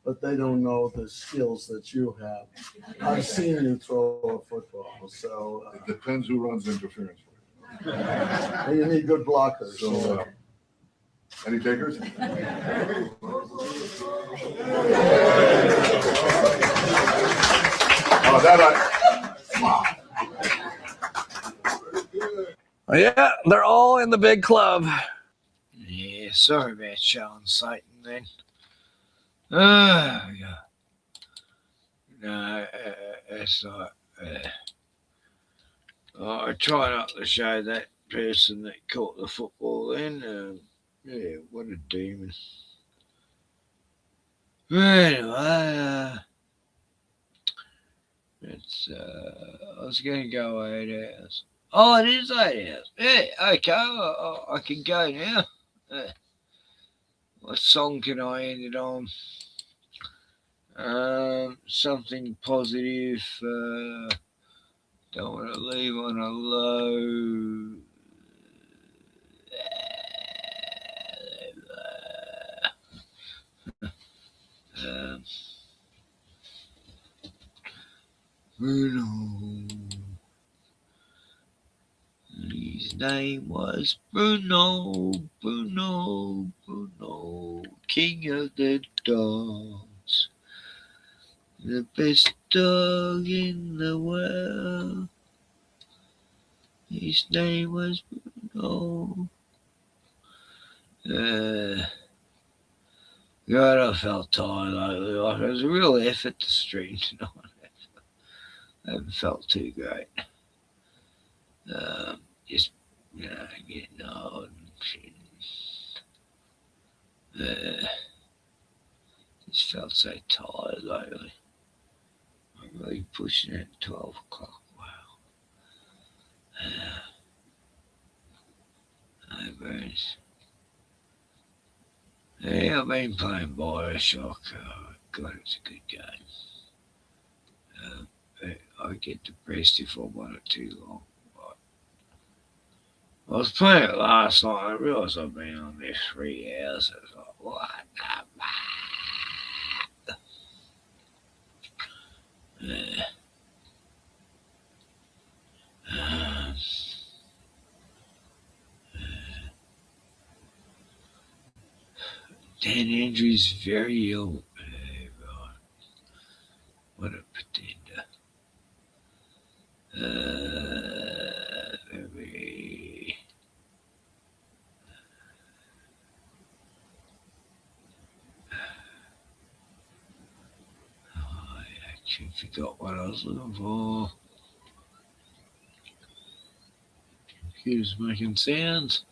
S13: but they don't know the skills that you have. I've seen you throw a football, so it depends who runs interference for you. You need good blockers. So, any takers?
S6: Yeah, they're all in the big club.
S2: Yeah, sorry about showing Satan then. Yeah. No, it's like, I try not to show that person that caught the football then. Yeah, what a demon. Anyway, I was going to go 8 hours. Oh, it is 8 hours. Yeah, okay, I can go now. What song can I end it on? Something positive. Don't want to leave on a low. Bruno. His name was Bruno, king of the dogs. The best dog in the world. His name was Bruno. God, I felt tired lately. Like it was a real effort to stream tonight. I haven't felt too great. Just, getting old and shit. Just felt so tired lately. I'm really pushing it at 12 o'clock. Wow. Burns. Yeah, I've been playing Bioshock. God, it's a good game. I get depressed if I want it too long. I was playing it last night. I realised I've been on there 3 hours. I was like, what the Dan Andrews very ill. Right. What a pretender. I actually forgot what I was looking for. Computer's making sounds.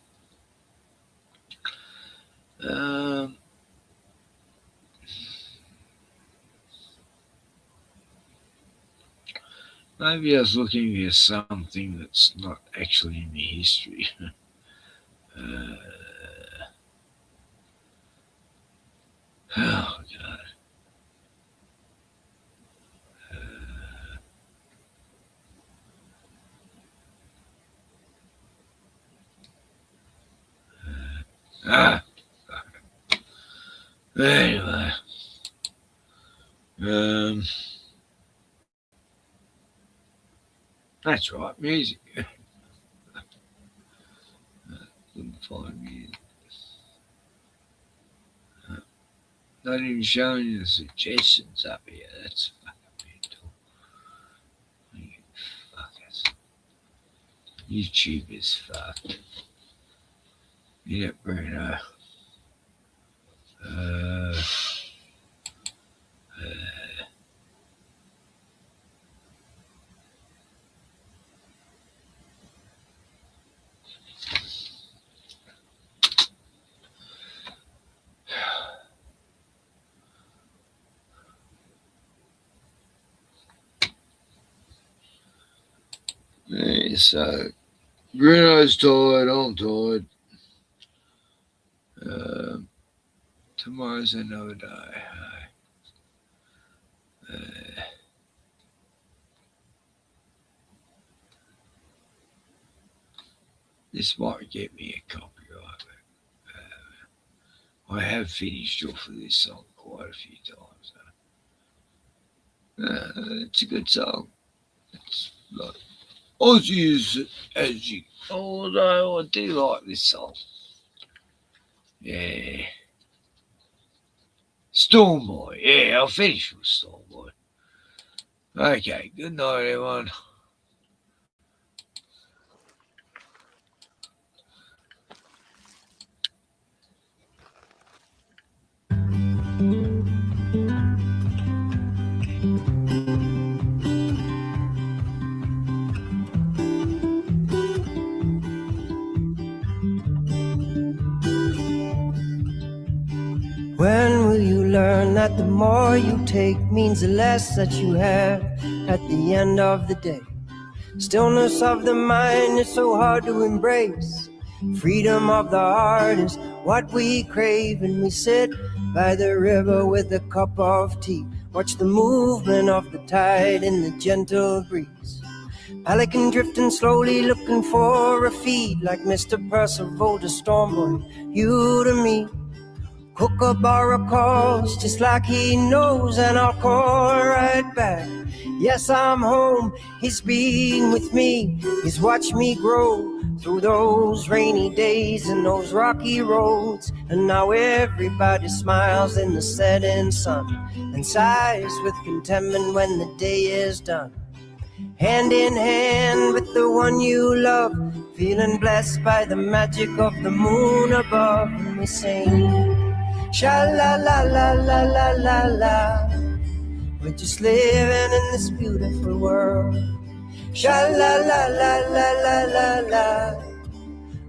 S2: Maybe I was looking at something that's not actually in the history. Oh, God. Anyway. That's right, music. Couldn't find music. Not even showing the suggestions up here. That's fucking mental. Fuckers. YouTube is fucked. Yeah, Bruno. Yeah, so Bruno's tired, I'm tired. Tomorrow's another day. This might get me a copyright. I have finished off of this song quite a few times. It's a good song. It's like Aussie as you. Although I do like this song. Yeah. Stormboy. Yeah, I'll finish with Stormboy. Okay, good night, everyone.
S4: When will you learn that the more you take means the less that you have at the end of the day? Stillness of the mind is so hard to embrace. Freedom of the heart is what we crave, and we sit by the river with a cup of tea. Watch the movement of the tide in the gentle breeze. Pelican drifting slowly, looking for a feed, like Mr. Percival to Stormboy, you to me. Kookaburra calls just like he knows, and I'll call right back. Yes, I'm home, he's been with me. He's watched me grow through those rainy days and those rocky roads. And now everybody smiles in the setting sun and sighs with contentment when the day is done. Hand in hand with the one you love, feeling blessed by the magic of the moon above. And we sing, Sha la la la la la la la. We're just living in this beautiful world. Sha la la la la la la la.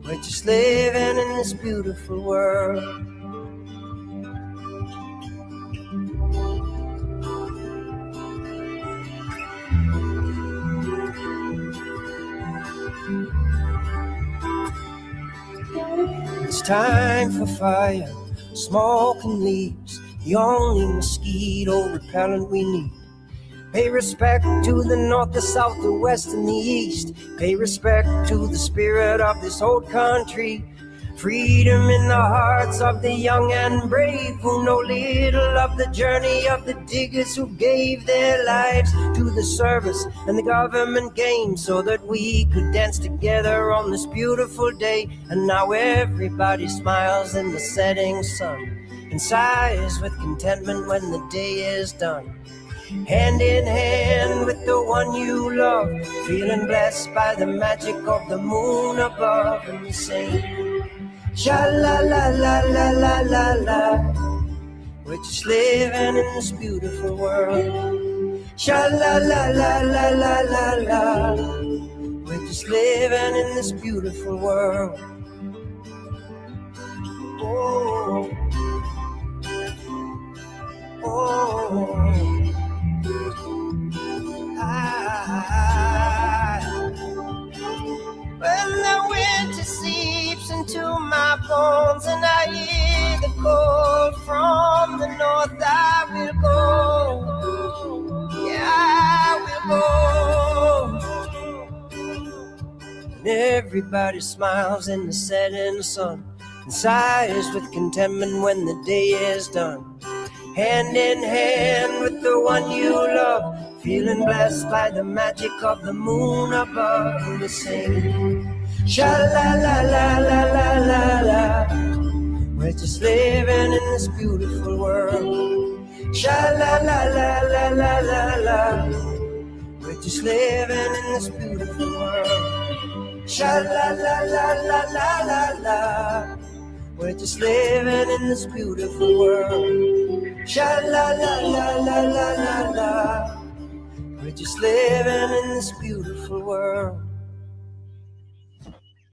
S4: We're just living in this beautiful world. It's time for fire, smoke and leaves, the only mosquito repellent we need. Pay respect to the north, the south, the west, and the east. Pay respect to the spirit of this old country. Freedom in the hearts of the young and brave, who know little of the journey of the diggers who gave their lives to the service and the government game, so that we could dance together on this beautiful day. And now everybody smiles in the setting sun and sighs with contentment when the day is done. Hand in hand with the one you love, feeling blessed by the magic of the moon above, and we sing sha la la la la la la la. We're just living in this beautiful world. Sha la la la la la la la. We're just living in this beautiful world. Oh, oh. When the winter seeps into my bones and I hear the cold from the north, I will go. Yeah, I will go. And everybody smiles in the setting sun and sighs with contentment when the day is done. Hand in hand with the one you love, feeling blessed by the magic of the moon above, and we sing sha la la la la la la la. We're just living in this beautiful world. Sha la la la la la la la. We're just living in this beautiful world. Sha la la la la la la la. We're just living in this beautiful world. Sha la la la la la la la. We're just living in this beautiful world.